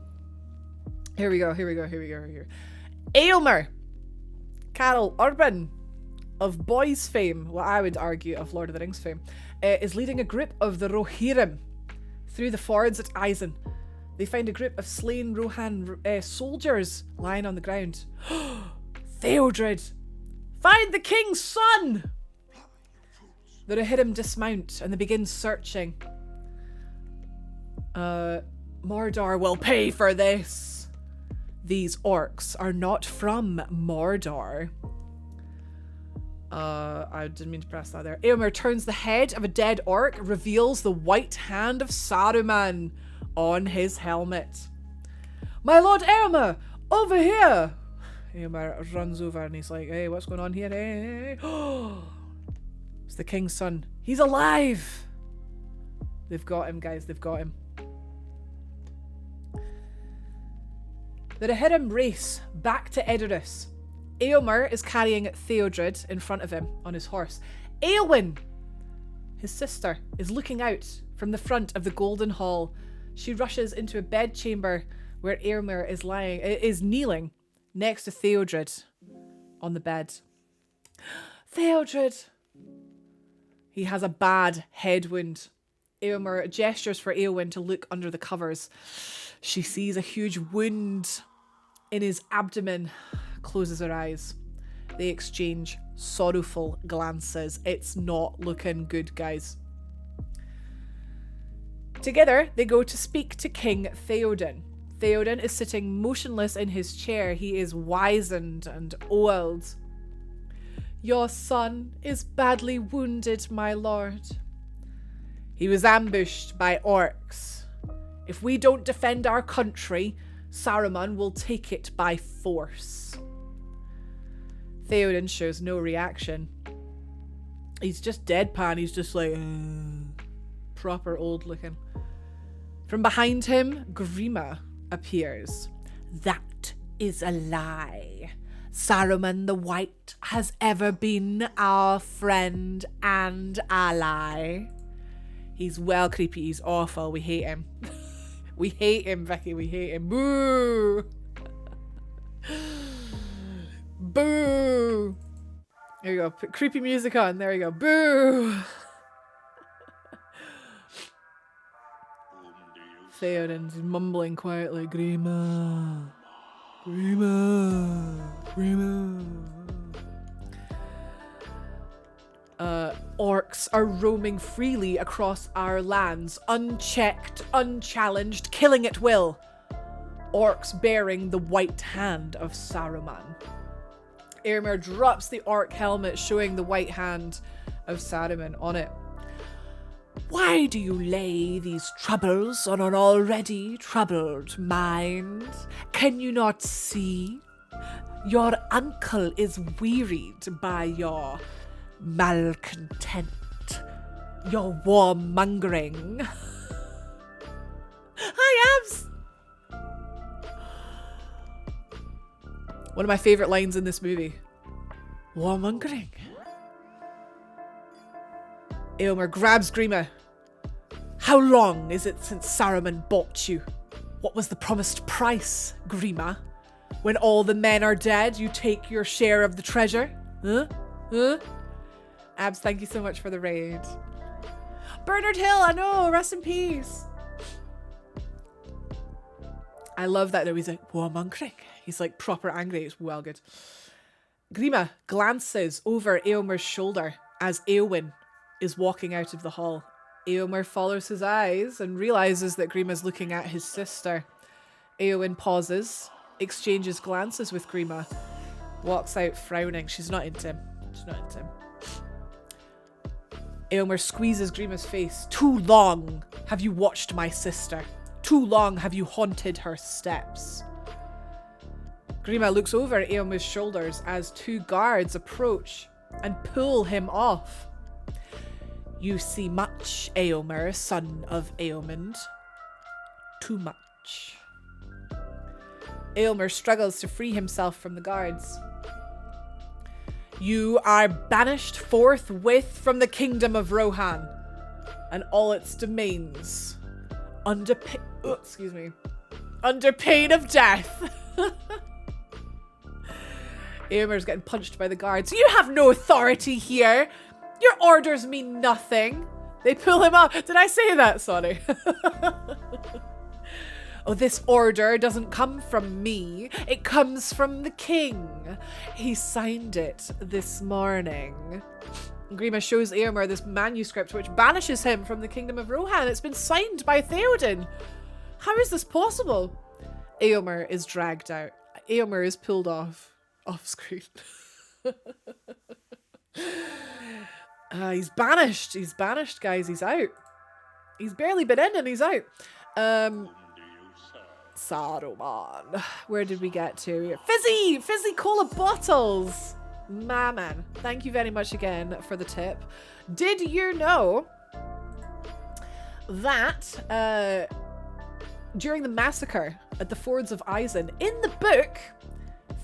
Here we go. Eomer, Carol Urban of Boys fame, well, I would argue of Lord of the Rings fame, is leading a group of the Rohirrim through the fords at Eisen. They find a group of slain Rohan soldiers lying on the ground. Theodred! Find the king's son! The Rohirrim dismount and they begin searching. Mordor will pay for this. These orcs are not from Mordor. I didn't mean to press that there. Eomer turns the head of a dead orc, reveals the white hand of Saruman on his helmet. My Lord Eomer, over here! Eomer runs over and he's like, hey, what's going on here? Hey. It's the king's son. He's alive! They've got him, guys. They've got him. The Rohirrim race back to Edoras. Eomer is carrying Theodred in front of him on his horse. Eowyn, his sister, is looking out from the front of the Golden Hall. She rushes into a bedchamber where Eomer is kneeling next to Theodred on the bed. Theodred! He has a bad head wound. Eomer gestures for Eowyn to look under the covers. She sees a huge wound in his abdomen, closes her eyes. They exchange sorrowful glances. It's not looking good, guys. Together, they go to speak to King Theoden. Theoden is sitting motionless in his chair. He is wizened and old. Your son is badly wounded, my lord. He was ambushed by orcs. If we don't defend our country, Saruman will take it by force. Theoden shows no reaction. He's just deadpan. He's just like, proper old looking. From behind him, Grima appears. That is a lie. Saruman the White has ever been our friend and ally. He's well creepy. He's awful. We hate him. We hate him, Vicky. We hate him. Boo! Boo! There you go. Put creepy music on. There you go. Boo! Theoden's mumbling quietly. Grima. Grima. Grima. Orcs are roaming freely across our lands, unchecked, unchallenged, killing at will. Orcs bearing the white hand of Saruman. Éomer drops the orc helmet, showing the white hand of Saruman on it. Why do you lay these troubles on an already troubled mind? Can you not see? Your uncle is wearied by your malcontent, your warmongering. Hi, Abs! One of my favourite lines in this movie. Warmongering. Éomer grabs Grima. How long is it since Saruman bought you? What was the promised price, Grima? When all the men are dead, you take your share of the treasure? Huh? Huh? Abs, thank you so much for the raid. Bernard Hill, I know, rest in peace. I love that though, he's like, warmongering. He's like proper angry, it's well good. Grima glances over Éomer's shoulder as Éowyn is walking out of the hall. Éomer follows his eyes and realizes that Grima's looking at his sister. Éowyn pauses, exchanges glances with Grima, walks out frowning. She's not into him. She's not into him. Éomer squeezes Grima's face. Too long have you watched my sister. Too long have you haunted her steps. Grima looks over at Éomer's shoulders as two guards approach and pull him off. You see much, Éomer, son of Éomund. Too much. Éomer struggles to free himself from the guards. You are banished forthwith from the kingdom of Rohan and all its domains under pain of death. Éomer's getting punched by the guards. You have no authority here. Your orders mean nothing. They pull him up. Did I say that? Sorry. Oh, this order doesn't come from me. It comes from the king. He signed it this morning. Grima shows Éomer this manuscript which banishes him from the kingdom of Rohan. It's been signed by Theoden. How is this possible? Éomer is dragged out. Éomer is pulled off screen. He's banished. He's banished, guys. He's out. He's barely been in and he's out. Saruman. Where did we get to? Fizzy cola bottles. Man. Thank you very much again for the tip. Did you know that during the massacre at the Fords of Isen, in the book,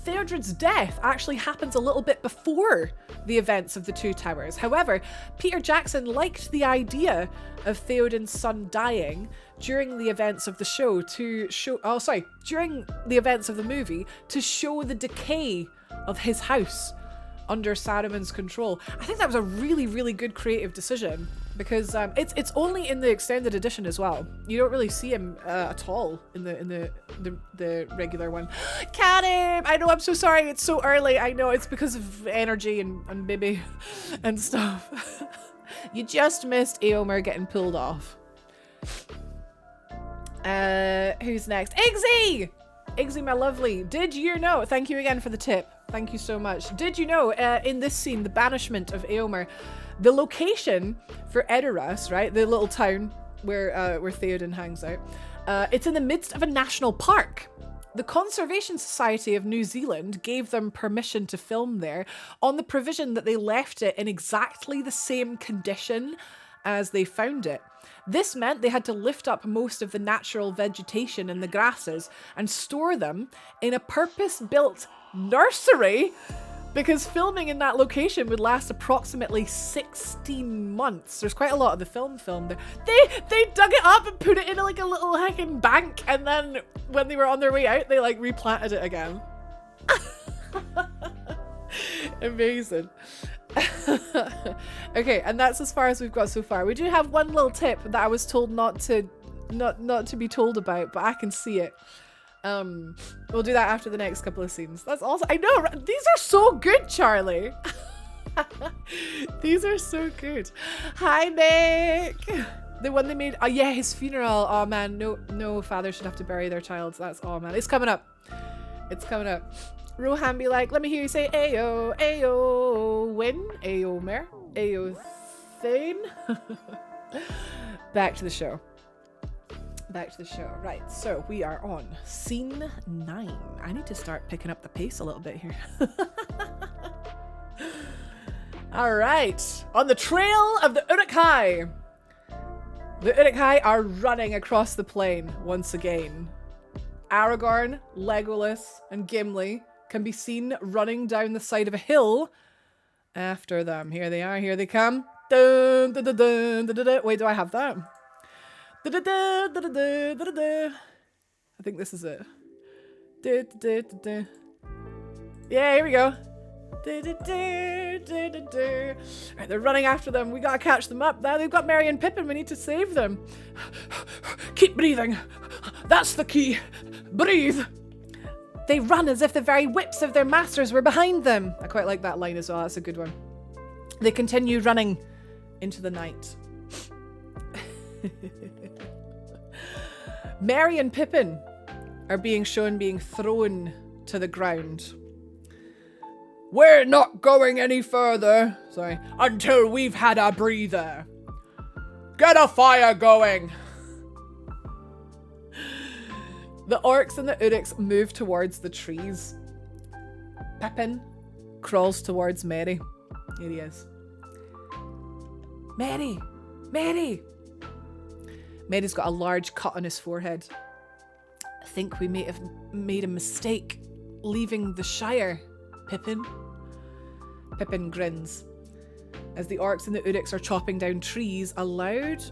Theodred's death actually happens a little bit before the events of the Two Towers. However, Peter Jackson liked the idea of Theoden's son dying during the events of the show during the events of the movie to show the decay of his house under Saruman's control. I think that was a really, really good creative decision because it's only in the extended edition as well. You don't really see him at all in the regular one. Karim, I know, I'm so sorry. It's so early. I know it's because of energy and baby and stuff. You just missed Éomer getting pulled off. Who's next? Iggsy! Iggsy, my lovely. Did you know? Thank you again for the tip. Thank you so much. Did you know, in this scene, the banishment of Éomer, the location for Edoras, right, the little town where Theoden hangs out, it's in the midst of a national park. The Conservation Society of New Zealand gave them permission to film there on the provision that they left it in exactly the same condition as they found it. This meant they had to lift up most of the natural vegetation in the grasses and store them in a purpose-built nursery, because filming in that location would last approximately 16 months. There's quite a lot of the film filmed there. They dug it up and put it in like a little heckin' bank, and then when they were on their way out, they like replanted it again. Amazing. Okay, and that's as far as we've got so far. We do have one little tip that I was told not to be told about, but I can see it. We'll do that after the next couple of scenes. That's awesome. I know, these are so good, Charlie. These are so good. Hi, Nick. The one they made, oh yeah, his funeral. Oh man, no father should have to bury their child. That's, oh man, it's coming up. It's coming up. Rohan be like, let me hear you say Ayo, Ayo, win, Ayo, Mer, Ayo, Thane. Back to the show. Back to the show. Right, so we are on scene 9. I need to start picking up the pace a little bit here. All right, on the trail of the Uruk-hai. The Uruk-hai are running across the plain once again. Aragorn, Legolas, and Gimli can be seen running down the side of a hill after them. Here they are, here they come. Dun, dun, dun, dun, dun, dun, dun. Wait, do I have that? Dun, dun, dun, dun, dun, dun, dun, dun. I think this is it. Dun, dun, dun, dun. Yeah, here we go. Dun, dun, dun, dun, dun, dun. Right, they're running after them. We gotta catch them up. Now they've got Merry and Pippin. We need to save them. Keep breathing. That's the key. Breathe. They run as if the very whips of their masters were behind them. I quite like that line as well. That's a good one. They continue running into the night. Merry and Pippin are being shown being thrown to the ground. We're not going any further, until we've had a breather. Get a fire going. The orcs and the uruks move towards the trees. Pippin crawls towards Merry. Here he is. Merry! Merry! Merry's got a large cut on his forehead. I think we may have made a mistake leaving the Shire, Pippin. Pippin grins. As the orcs and the uruks are chopping down trees, a loud,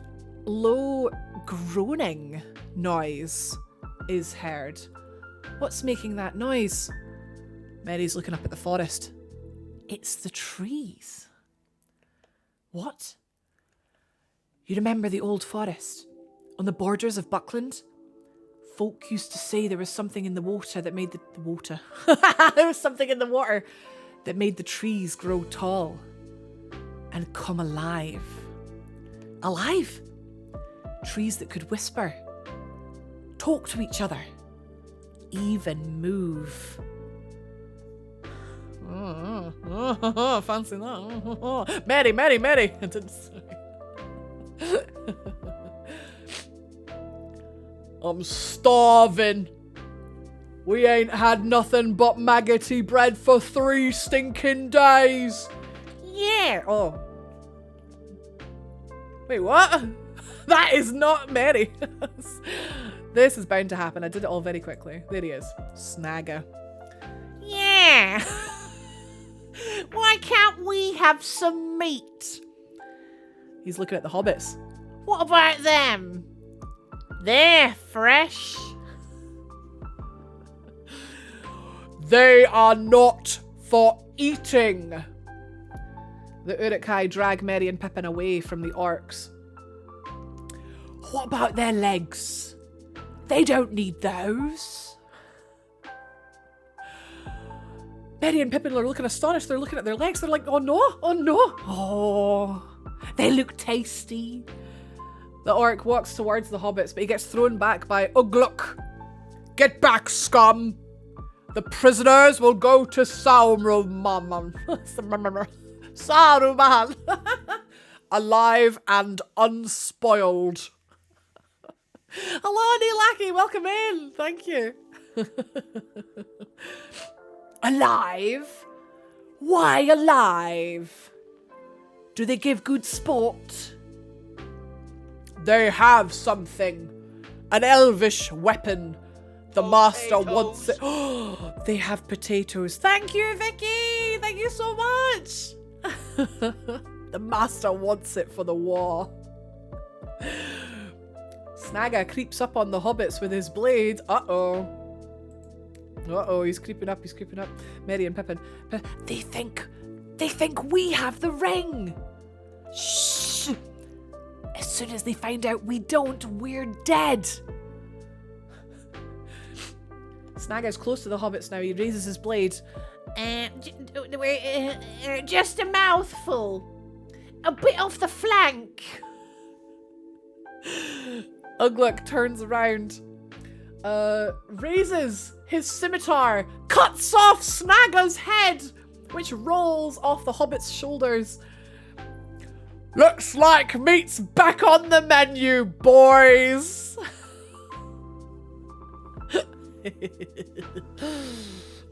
low groaning noise is heard. What's making that noise? Merry's looking up at the forest. It's the trees. What? You remember the old forest? On the borders of Buckland? Folk used to say there was something in the water that made the water. There was something in the water that made the trees grow tall and come alive. Alive? Trees that could whisper, talk to each other, even move. Fancy that. Merry, Merry, Merry. I'm starving. We ain't had nothing but maggoty bread for 3 stinking days. Yeah. Oh. Wait, what? That is not Merry. This is bound to happen. I did it all very quickly. There he is. Snagger. Yeah. Why can't we have some meat? He's looking at the hobbits. What about them? They're fresh. They are not for eating. The Uruk-hai drag Merry and Pippin away from the orcs. What about their legs? They don't need those. Merry and Pippin are looking astonished. They're looking at their legs. They're like, oh no, oh no. Oh, they look tasty. The orc walks towards the hobbits, but he gets thrown back by Ugluk. Get back, scum. The prisoners will go to Saruman. Saruman. Alive and unspoiled. Hello, Nilaki. Welcome in. Thank you. Alive? Why alive? Do they give good sport? They have something. An elvish weapon. The master wants it. Oh, they have potatoes. Thank you, Vicky. Thank you so much. The master wants it for the war. Snagga creeps up on the hobbits with his blade. Uh-oh. Uh-oh, he's creeping up, Merry and Pippin. They think we have the ring. Shh. As soon as they find out we don't, we're dead. Snagga's close to the hobbits now. He raises his blade. Just a mouthful. A bit off the flank. Ugluk turns around, raises his scimitar, cuts off Snagga's head, which rolls off the hobbit's shoulders. Looks like meat's back on the menu, boys.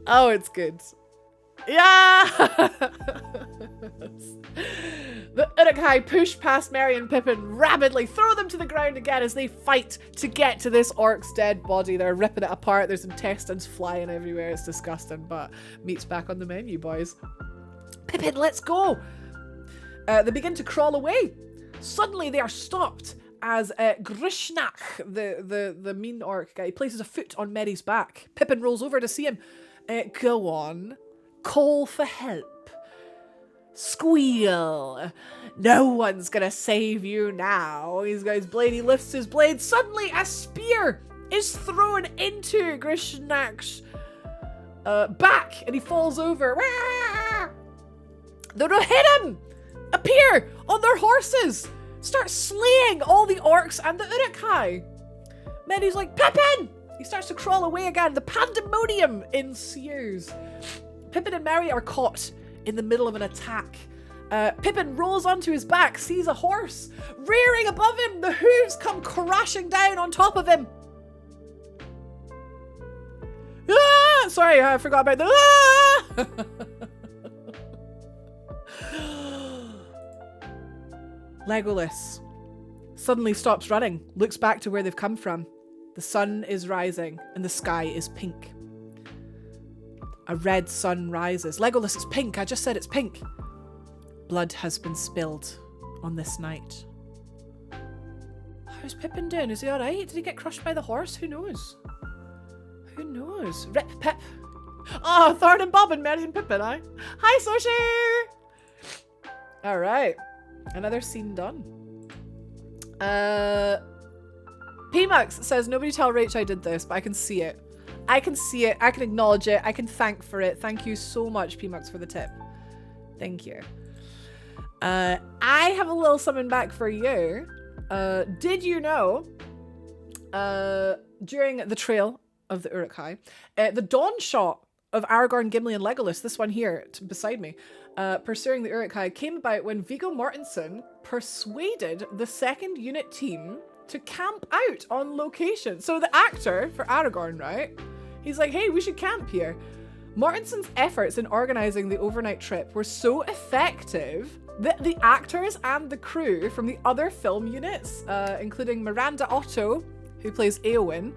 Oh, it's good. Yeah! The Uruk-hai push past Merry and Pippin, rapidly throw them to the ground again as they fight to get to this orc's dead body. They're ripping it apart. There's intestines flying everywhere. It's disgusting, but meat's back on the menu, boys. Pippin, let's go! They begin to crawl away. Suddenly they are stopped as Grishnak, the mean orc guy, places a foot on Merry's back. Pippin rolls over to see him. Go on. Call for help. Squeal. No one's gonna save you now. He's got his blade. He lifts his blade. Suddenly a spear is thrown into Grishnak's back and he falls over. The Rohirrim appear on their horses, start slaying all the orcs and the Uruk-hai. Merry's like, Pippin! He starts to crawl away again. The pandemonium ensues. Pippin and Merry are caught in the middle of an attack. Pippin rolls onto his back, sees a horse rearing above him. The hooves come crashing down on top of him. Ah! Sorry, I forgot about the ah! Legolas suddenly stops running, looks back to where they've come from. The sun is rising and the sky is pink. A red sun rises. Legolas, it's pink. I just said it's pink. Blood has been spilled on this night. How's Pippin doing? Is he alright? Did he get crushed by the horse? Who knows? Who knows? Rip Pip. Oh, Thorn and Bob and Merry and Pippin, eh? Hi, Soshi! Alright. Another scene done. P-Mux says, nobody tell Rach I did this, but I can see it. I can see it. I can acknowledge it. I can thank for it. Thank you so much, P-Mux, for the tip. Thank you. I have a little something back for you. Did you know, during the trail of the Uruk-hai, the dawn shot of Aragorn, Gimli, and Legolas, this one here beside me, pursuing the Uruk-hai, came about when Viggo Mortensen persuaded the second unit team to camp out on location. So the actor for Aragorn, right? He's like, hey, we should camp here. Mortensen's efforts in organizing the overnight trip were so effective that the actors and the crew from the other film units, including Miranda Otto, who plays Éowyn,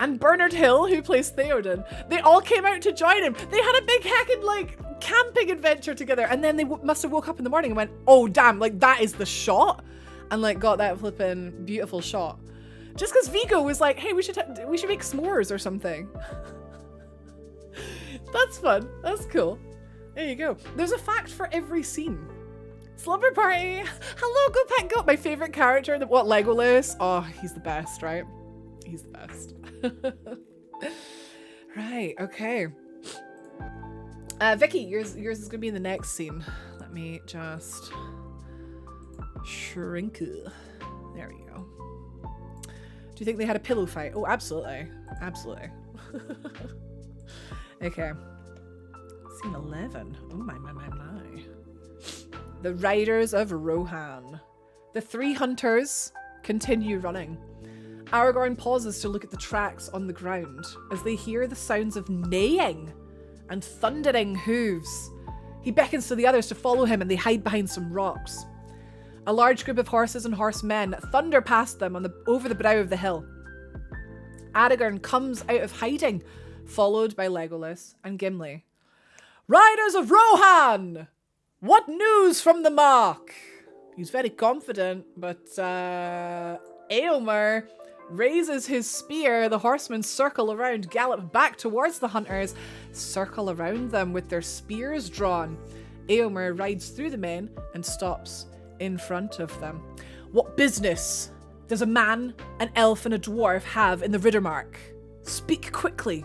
and Bernard Hill, who plays Theoden, they all came out to join him. They had a big heckin' like camping adventure together, and then they must have woke up in the morning and went, oh damn, like that is the shot, and like got that flippin' beautiful shot. Just because Viggo was like, hey, we should make s'mores or something. That's fun. That's cool. There you go. There's a fact for every scene. Slumber party. Hello, go pet goat. My favorite character. What, Legolas? Oh, he's the best, right? He's the best. Right. Okay. Vicky, yours is gonna be in the next scene. Let me just shrink. There we go. Do you think they had a pillow fight? Oh, absolutely. Absolutely. Okay. Scene 11. Oh my. The Riders of Rohan. The three hunters continue running. Aragorn pauses to look at the tracks on the ground as they hear the sounds of neighing and thundering hooves. He beckons to the others to follow him and they hide behind some rocks. A large group of horses and horsemen thunder past them over the brow of the hill. Aragorn comes out of hiding, followed by Legolas and Gimli. Riders of Rohan! What news from the Mark? He's very confident, but Eomer raises his spear. The horsemen circle around, gallop back towards the hunters, circle around them with their spears drawn. Eomer rides through the men and stops in front of them. What business does a man, an elf, and a dwarf have in the Riddermark? Speak quickly.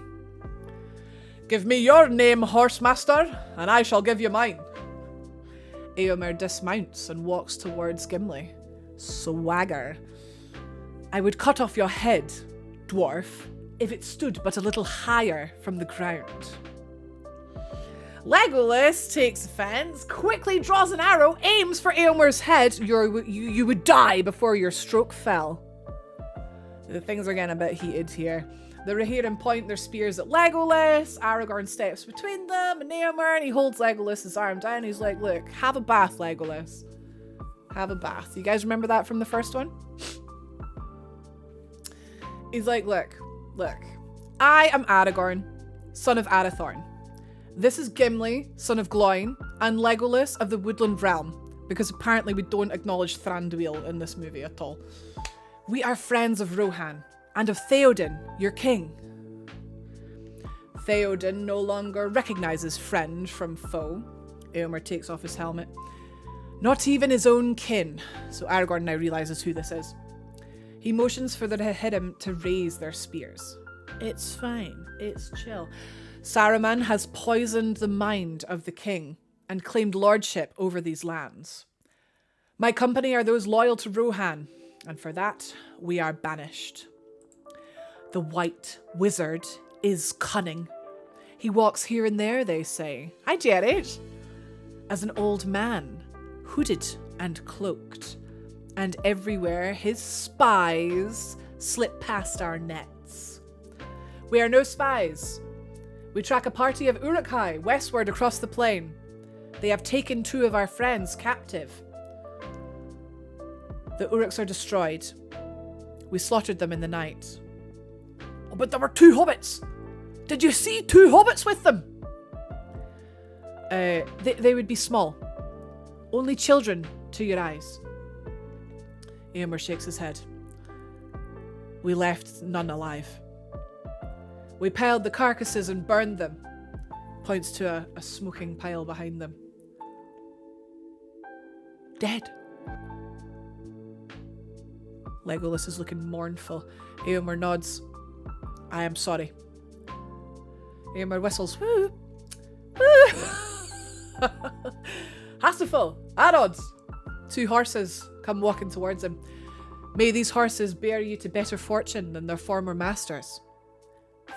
Give me your name, horsemaster, and I shall give you mine. Eomer dismounts and walks towards Gimli. Swagger. I would cut off your head, dwarf, if it stood but a little higher from the ground. Legolas takes offense, quickly draws an arrow, aims for Eomer's head. You would die before your stroke fell. The things are getting a bit heated here. The Rohirrim point their spears at Legolas. Aragorn steps between them and Eomer, and he holds Legolas's arm down. He's like, look, have a bath, Legolas. Have a bath. You guys remember that from the first one? He's like, look. I am Aragorn, son of Arathorn. This is Gimli, son of Gloin, and Legolas of the Woodland Realm, because apparently we don't acknowledge Thranduil in this movie at all. We are friends of Rohan, and of Theoden, your king. Theoden no longer recognizes friend from foe. Eomer takes off his helmet. Not even his own kin. So Aragorn now realizes who this is. He motions for the Rohirrim to raise their spears. It's fine. It's chill. Saruman has poisoned the mind of the king and claimed lordship over these lands. My company are those loyal to Rohan, and for that we are banished. The White Wizard is cunning. He walks here and there, they say. Hi, Jared. As an old man, hooded and cloaked, and everywhere his spies slip past our nets. We are no spies. We track a party of Uruk-hai westward across the plain. They have taken 2 of our friends captive. The Uruks are destroyed. We slaughtered them in the night. Oh, but there were 2 hobbits! Did you see 2 hobbits with them? They would be small. Only children to your eyes. Eomer shakes his head. We left none alive. We piled the carcasses and burned them. Points to a smoking pile behind them. Dead. Legolas is looking mournful. Eomer nods. I am sorry. Eomer whistles. Woo! Woo! Hasselful, Arod! 2 horses come walking towards him. May these horses bear you to better fortune than their former masters.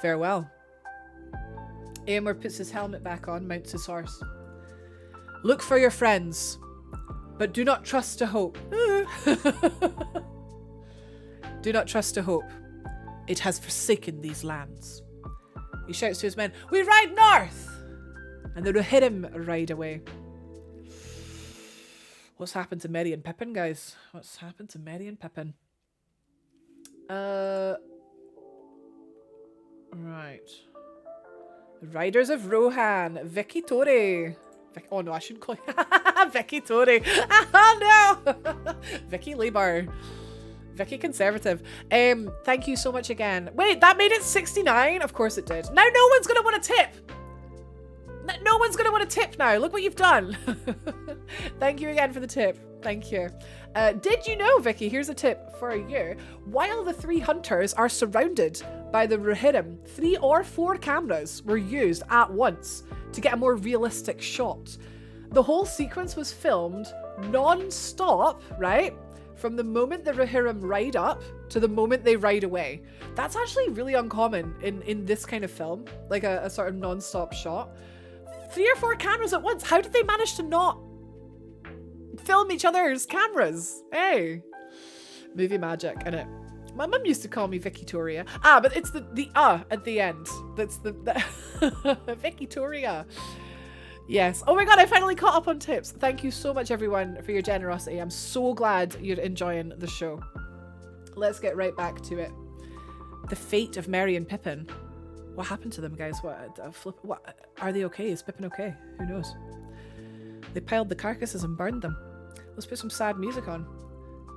Farewell. Eomer puts his helmet back on, mounts his horse. Look for your friends, but do not trust to hope. Do not trust to hope. It has forsaken these lands. He shouts to his men, we ride north! And the Rohirrim ride away. What's happened to Merry and Pippin, guys? What's happened to Merry and Pippin? Right. The Riders of Rohan. Vicky Tori. Oh no, I shouldn't call you. Vicky Tori. Oh no! Vicky Labour. Vicky Conservative. Thank you so much again. Wait, that made it 69? Of course it did. Now no one's gonna want a tip. No one's gonna want a tip now. Look what you've done. Thank you again for the tip. Thank you. Did you know, Vicky, here's a tip for you. While the 3 hunters are surrounded by the Rohirrim, 3 or 4 cameras were used at once to get a more realistic shot. The whole sequence was filmed non-stop, right? From the moment the Rohirrim ride up to the moment they ride away. That's actually really uncommon in this kind of film, like a sort of non-stop shot. 3 or 4 cameras at once. How did they manage to not film each other's cameras? Hey, movie magic, innit? My mum used to call me Victoria. But it's the at the end. That's the Victoria. Yes. Oh my god, I finally caught up on tips. Thank you so much, everyone, for your generosity. I'm so glad you're enjoying the show. Let's get right back to it. The fate of Merry and Pippin. What happened to them, guys? What are they okay? Is Pippin okay? Who knows? They piled the carcasses and burned them. Let's put some sad music on.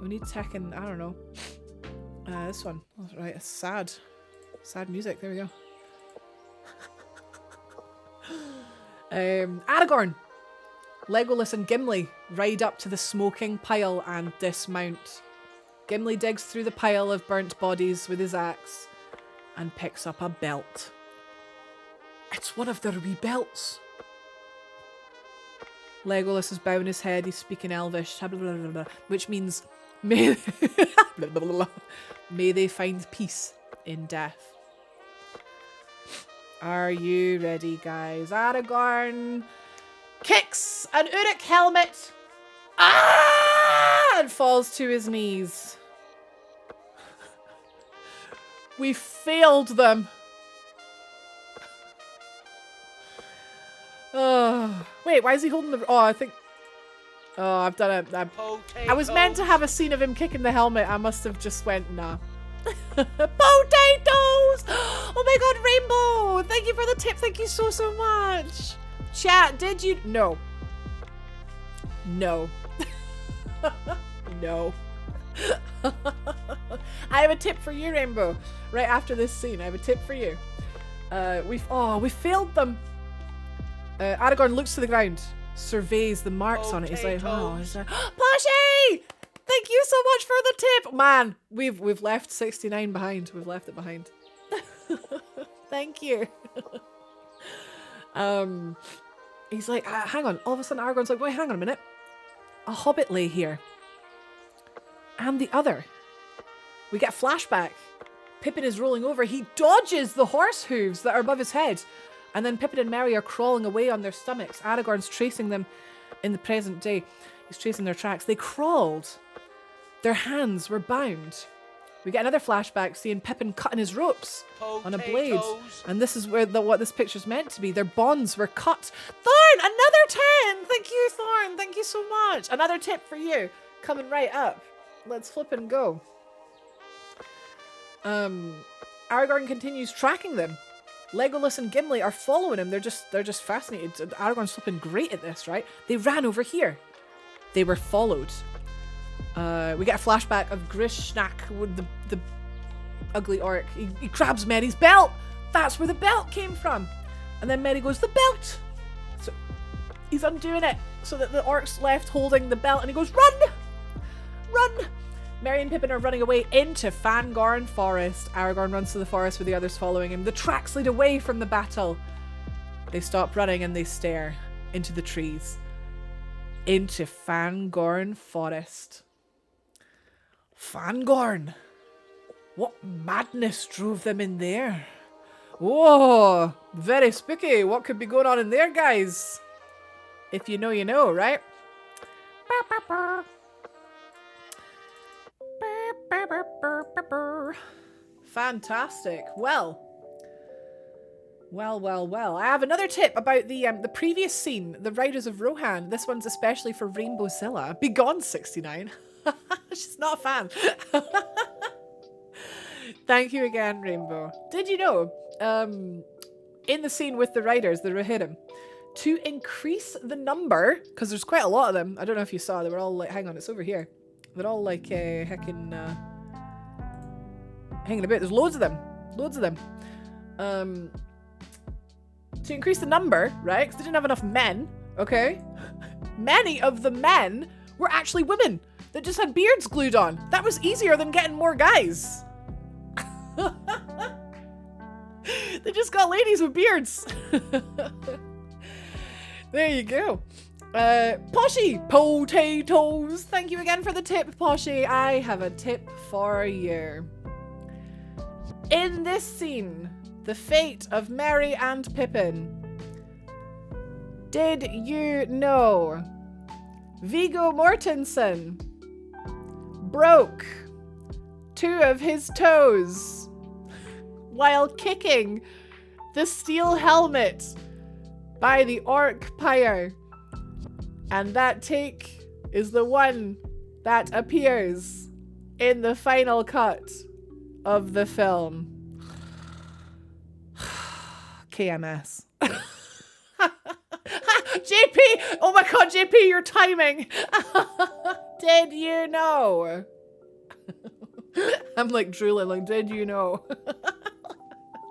We need Tekken, I don't know. This one. Oh, right, it's sad. Sad music. There we go. Aragorn. Legolas and Gimli ride up to the smoking pile and dismount. Gimli digs through the pile of burnt bodies with his axe and picks up a belt. It's one of their wee belts. Legolas is bowing his head. He's speaking Elvish, which means may they find peace in death. Are you ready, guys? Aragorn kicks an Uruk helmet and falls to his knees. We failed them. Oh, wait, why is he holding the... Oh, I think... Oh, I've done it. I was meant to have a scene of him kicking the helmet. I must have just went, nah. Potatoes! Oh my god, Rainbow! Thank you for the tip. Thank you so, so much. Chat, did you... No. No. No. I have a tip for you, Rainbow. Right after this scene, I have a tip for you. We failed them. Aragorn looks to the ground, surveys the marks on it. He's like, oh, is there... Poshy! Thank you so much for the tip. Man, we've left 69 behind. We've left it behind. Thank you. He's like, hang on. All of a sudden, Aragorn's like, wait, hang on a minute. A hobbit lay here. And the other. We get a flashback. Pippin is rolling over. He dodges the horse hooves that are above his head. And then Pippin and Merry are crawling away on their stomachs. Aragorn's tracing them in the present day. He's tracing their tracks. They crawled. Their hands were bound. We get another flashback seeing Pippin cutting his ropes on a blade. And this is where what this picture's meant to be. Their bonds were cut. Thorn, another 10! Thank you, Thorn. Thank you so much. Another tip for you. Coming right up. Let's flip and go. Aragorn continues tracking them. Legolas and Gimli are following him. They're just fascinated. Aragorn's flipping great at this, right? They ran over here. They were followed. We get a flashback of Grishnak with the ugly orc. He grabs Merry's belt. That's where the belt came from. And then Merry goes, the belt! So he's undoing it so that the orc's left holding the belt and he goes, run! Run! Merry and Pippin are running away into Fangorn Forest. Aragorn runs to the forest with the others following him. The tracks lead away from the battle. They stop running and they stare into the trees. Into Fangorn Forest. Fangorn! What madness drove them in there? Whoa! Very spooky. What could be going on in there, guys? If you know, you know, right? Fantastic. Well. I have another tip about the previous scene, the Riders of Rohan. This one's especially for Rainbowzilla. Begone 69. She's not a fan. Thank you again, Rainbow. Did you know, in the scene with the riders, the Rohirrim, to increase the number, because there's quite a lot of them. I don't know if you saw, they were all like, hang on, it's over here. They're all like hanging about. There's loads of them. Loads of them. To increase the number, right? Because they didn't have enough men, okay? Many of the men were actually women that just had beards glued on. That was easier than getting more guys. They just got ladies with beards. There you go. Poshy, potatoes. Thank you again for the tip, Poshy. I have a tip for you. In this scene, the fate of Merry and Pippin. Did you know Viggo Mortensen broke 2 of his toes while kicking the steel helmet by the Orc Pyre. And that take is the one that appears in the final cut of the film. KMS. JP! Oh my god, JP, your timing! Did you know? I'm like drooling, like, did you know?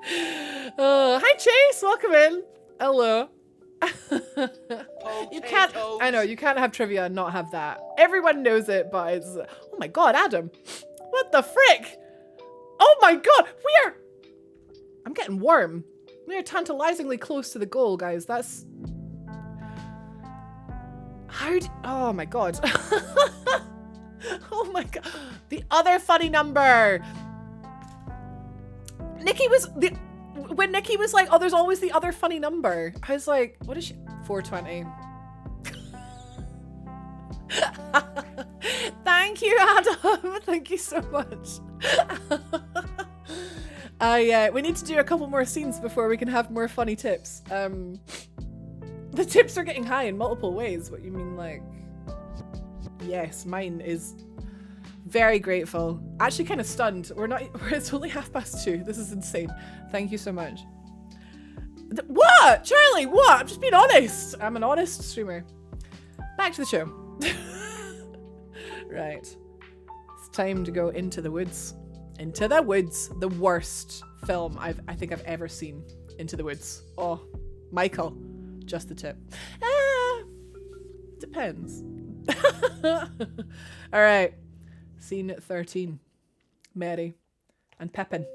Hi Chase, welcome in. Hello. You can't, I know, you can't have trivia and not have that. Everyone knows it, but it's, oh my god, Adam. What the frick? Oh my god, I'm getting warm. We are tantalizingly close to the goal, guys. That's, oh my god. Oh my god. The other funny number. When Nikki was like, oh, there's always the other funny number. I was like, what is she? 420. Thank you, Adam. Thank you so much. We need to do a couple more scenes before we can have more funny tips. The tips are getting high in multiple ways. What you mean, like, yes, mine is very grateful. Actually kind of stunned. It's only 2:30. This is insane. Thank you so much. What? Charlie, what? I'm just being honest. I'm an honest streamer. Back to the show. Right. It's time to go into the woods. Into the woods. The worst film I think I've ever seen. Into the Woods. Oh, Michael. Just the tip. Depends. All right. Scene 13. Mary and Pepin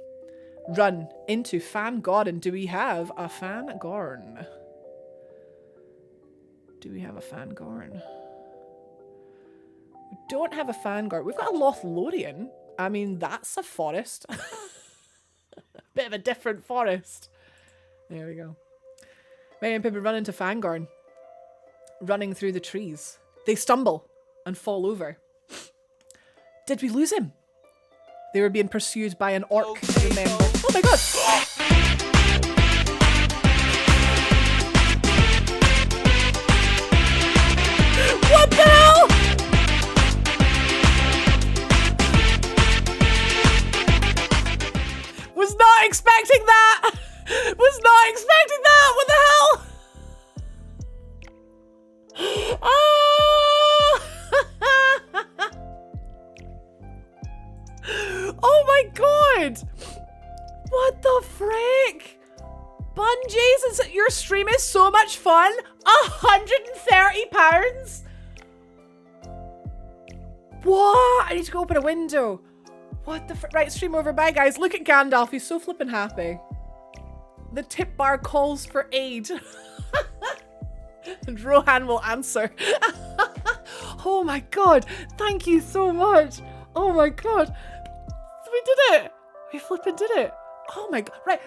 run into Fangorn. Do we have a Fangorn? Do we have a Fangorn? We don't have a Fangorn. We've got a Lothlorien. I mean, that's a forest. Bit of a different forest. There we go. Mary and Pepin run into Fangorn, running through the trees. They stumble and fall over. Did we lose him? They were being pursued by an orc, remember? Oh my god! What the hell? Was not expecting that! Was not expecting that! What the hell? Oh! Oh my god! What the frick? Bungees, your stream is so much fun! £130? What? I need to go open a window. What the frick? Right, stream over. Bye, guys. Look at Gandalf. He's so flippin' happy. The tip bar calls for aid. And Rohan will answer. Oh my god. Thank you so much. Oh my god. We did it. We flippin' did it. Oh my god. Right.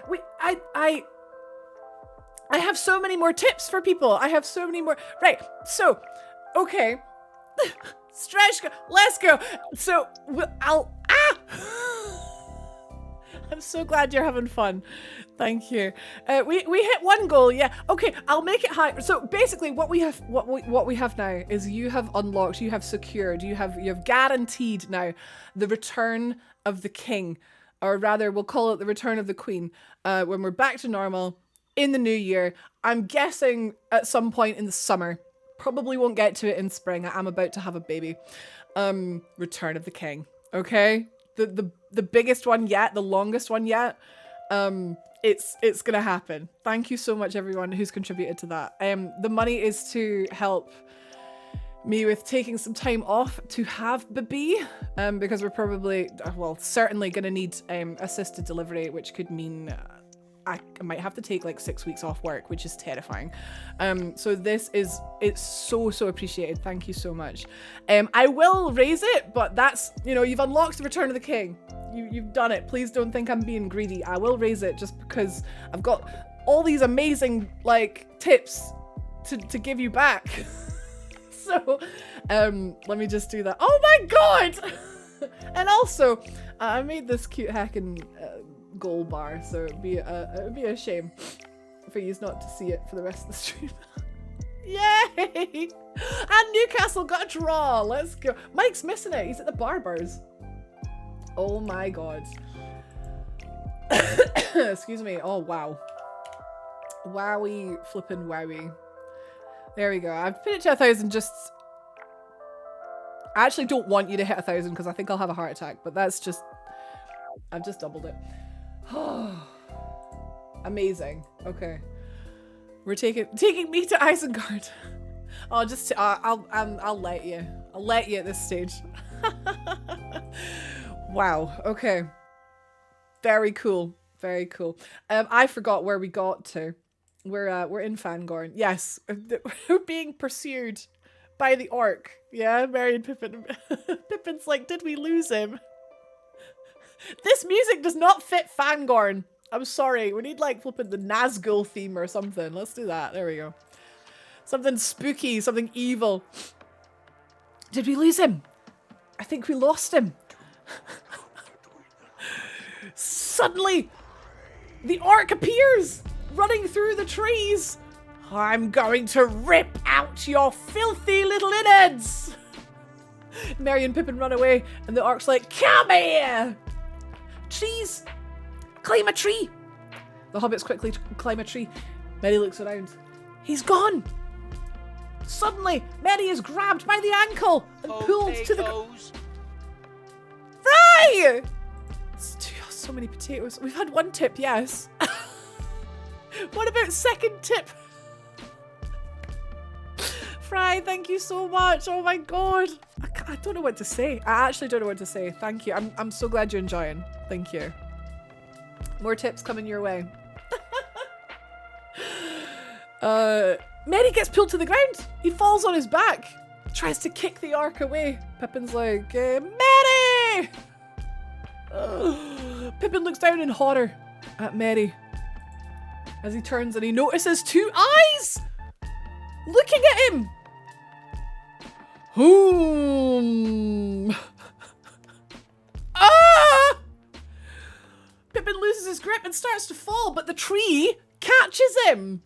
I have so many more tips for people. I have so many more. Right. So, okay. Stretch. Let's go. So, I'm so glad you're having fun. Thank you. We hit one goal, yeah. Okay, I'll make it high. So basically, what we have now is you have unlocked, you have secured, you have guaranteed now the return of the king, or rather, we'll call it the return of the queen. When we're back to normal in the new year, I'm guessing at some point in the summer. Probably won't get to it in spring. I'm about to have a baby. Return of the king. Okay, the biggest one yet, the longest one yet. It's gonna happen. Thank you so much, everyone who's contributed to that. The money is to help me with taking some time off to have baby, because we're probably, well, certainly gonna need assisted delivery, which could mean I might have to take like 6 weeks off work, which is terrifying. So it's so appreciated. Thank you so much. I will raise it, but that's, you've unlocked the Return of the King. You've done it. Please don't think I'm being greedy. I will raise it just because I've got all these amazing like tips to give you back. So let me just do that. Oh my god! And also I made this cute hacking goal bar, so it'd be a shame for you not to see it for the rest of the stream. Yay! And Newcastle got a draw. Let's go. Mike's missing it. He's at the Barbers. Oh my god. Excuse me. Oh wow. Wowie flippin' wowie. There we go. I've put it to 1,000 just... I actually don't want you to hit 1,000 because I think I'll have a heart attack, but that's just... I've just doubled it. Amazing. Okay. We're taking me to Isengard. I'll just... I'll let you. I'll let you at this stage. Wow. Okay. Very cool. Very cool. I forgot where we got to. We're in Fangorn. Yes. We're being pursued by the orc. Yeah, Merry and Pippin. Pippin's like, did we lose him? This music does not fit Fangorn. I'm sorry. We need like flipping the Nazgul theme or something. Let's do that. There we go. Something spooky, something evil. Did we lose him? I think we lost him. Suddenly, the orc appears, running through the trees. I'm going to rip out your filthy little innards. Merry and Pippin run away, and the orc's like, come here. Trees, climb a tree. The hobbits quickly climb a tree. Merry looks around. He's gone. Suddenly, Merry is grabbed by the ankle and pulled to the ground. Fry! So many potatoes. We've had one tip, yes. What about second tip? Fry, thank you so much. Oh my god. I don't know what to say. I actually don't know what to say. Thank you. I'm so glad you're enjoying. Thank you. More tips coming your way. Merry gets pulled to the ground. He falls on his back. Tries to kick the orc away. Pippin's like, Merry! Pippin looks down in horror at Merry as he turns and he notices two eyes looking at him. Ah! Pippin loses his grip and starts to fall, but the tree catches him.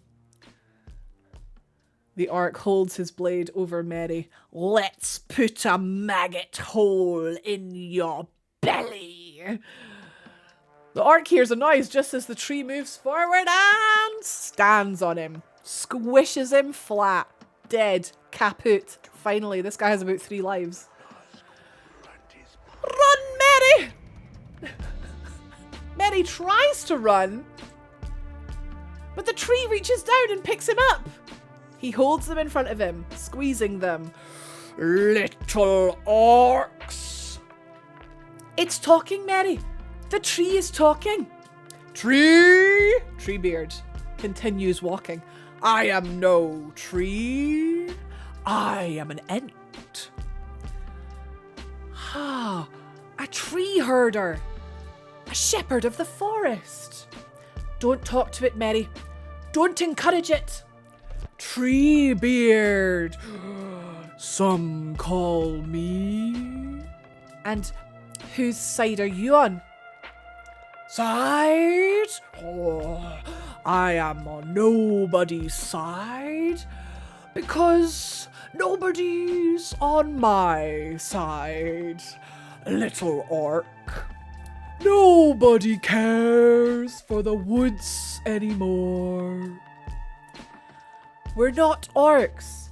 The orc holds his blade over Merry. Let's put a maggot hole in your belly. The orc hears a noise just as the tree moves forward and stands on him. Squishes him flat. Dead. Kaput. Finally, this guy has about 3 lives. Run, Merry! Merry tries to run, but the tree reaches down and picks him up. He holds them in front of him, squeezing them. Little orcs. It's talking, Merry. The tree is talking. Tree! Treebeard continues walking. I am no tree. I am an ent. Ah, a tree herder. A shepherd of the forest. Don't talk to it, Merry. Don't encourage it. Treebeard. Some call me. And whose side are you on? Side? Oh, I am on nobody's side because nobody's on my side, little orc. Nobody cares for the woods anymore. We're not orcs.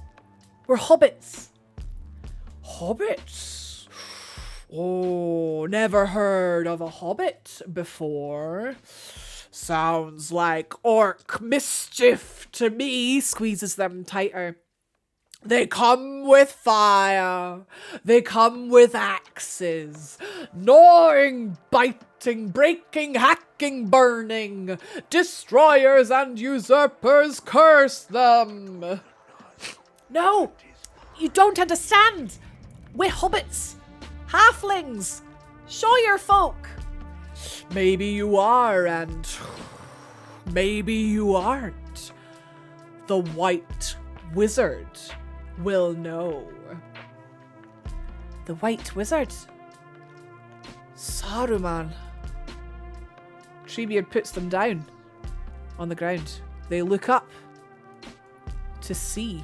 We're hobbits. Hobbits? Oh, never heard of a hobbit before. Sounds like orc mischief to me. Squeezes them tighter. They come with fire. They come with axes. Gnawing, biting, breaking, hacking, burning. Destroyers and usurpers curse them. No, you don't understand. We're hobbits. Halflings. Show your folk. Maybe you are and maybe you aren't. The White Wizard will know. The White Wizard? Saruman. Treebeard puts them down on the ground. They look up to see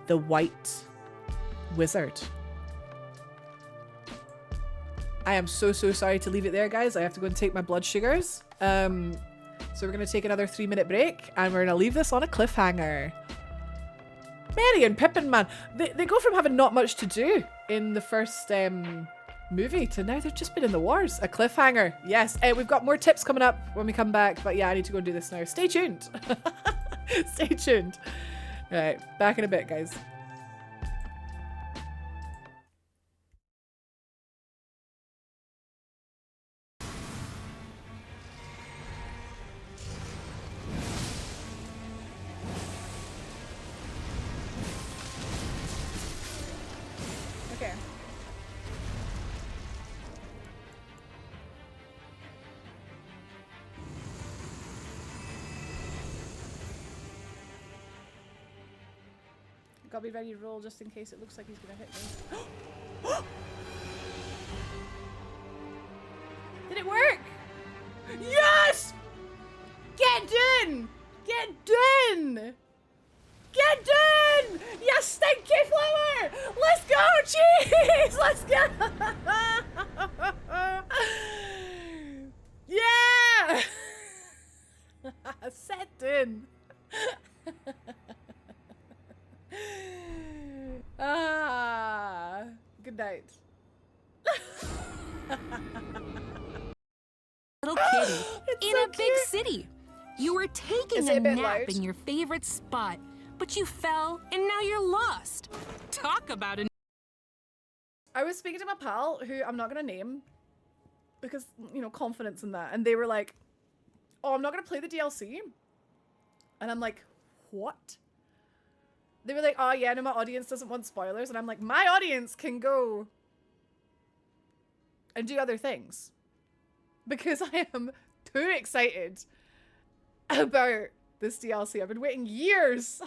the white wizard. I am so sorry to leave it there, guys. I have to go and take my blood sugars. So we're going to take another 3-minute break, and we're going to leave this on a cliffhanger. Merry and Pippin, man. They go from having not much to do in the first movie to now they've just been in the wars. A cliffhanger. Yes. We've got more tips coming up when we come back. But yeah, I need to go and do this now. Stay tuned. Stay tuned. All right. Back in a bit, guys. Okay. Gotta be ready to roll just in case it looks like he's gonna hit me. Did it work? Yes! Get in! Get in! Get in! You stinky flower! Let's go, cheese! Let's go! Yeah! Set in. Good night. Little kitty It's in so a big cute. city. You were taking Is a it a bit nap loud? in your favorite spot, but you fell and now you're lost. Talk about an I was speaking to my pal, who I'm not gonna name, because, you know, confidence in that, and they were like, "Oh, I'm not gonna play the DLC," and I'm like, "What?" They were like, "Oh yeah, no, my audience doesn't want spoilers," and I'm like, "My audience can go and do other things, because I am too excited about this DLC. I've been waiting years."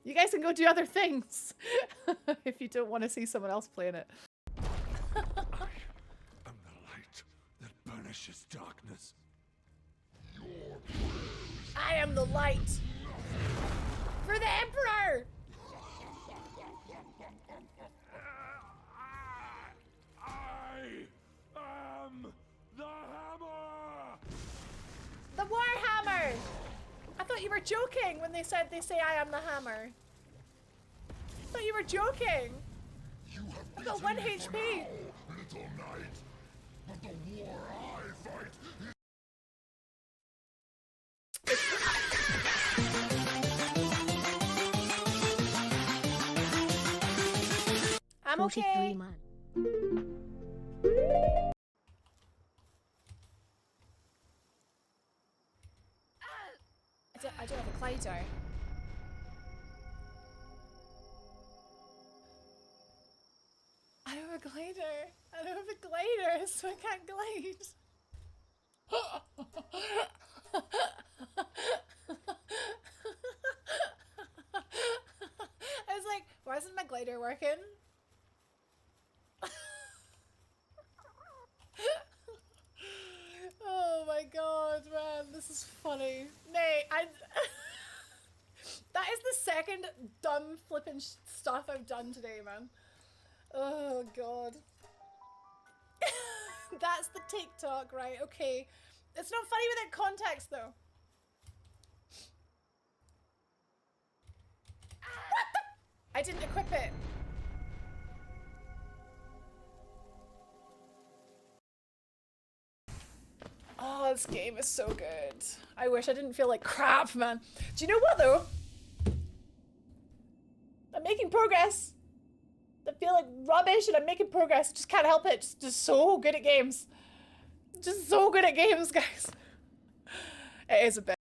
You guys can go do other things if you don't want to see someone else playing it. I'm the light that banishes darkness. I am the light for the Emperor. I am the hammer! The Warhammer. I thought you were joking when they say I am the hammer. I thought you were joking. You have I've got beaten 1 me for HP. now, little knight. But the war I fight I'm 43 okay. months. I don't have a glider. I don't have a glider. I don't have a glider, so I can't glide. I was like, why isn't my glider working? Oh my god, man, this is funny. Nay, that is the second dumb flippin' stuff I've done today, man. Oh god. That's the TikTok, right? Okay. It's not funny without context, though. What the? I didn't equip it. Oh, this game is so good. I wish I didn't feel like crap, man. Do you know what, though? I'm making progress. I feel like rubbish and I'm making progress. Just can't help it. Just so good at games. Just so good at games, guys. It is a bit.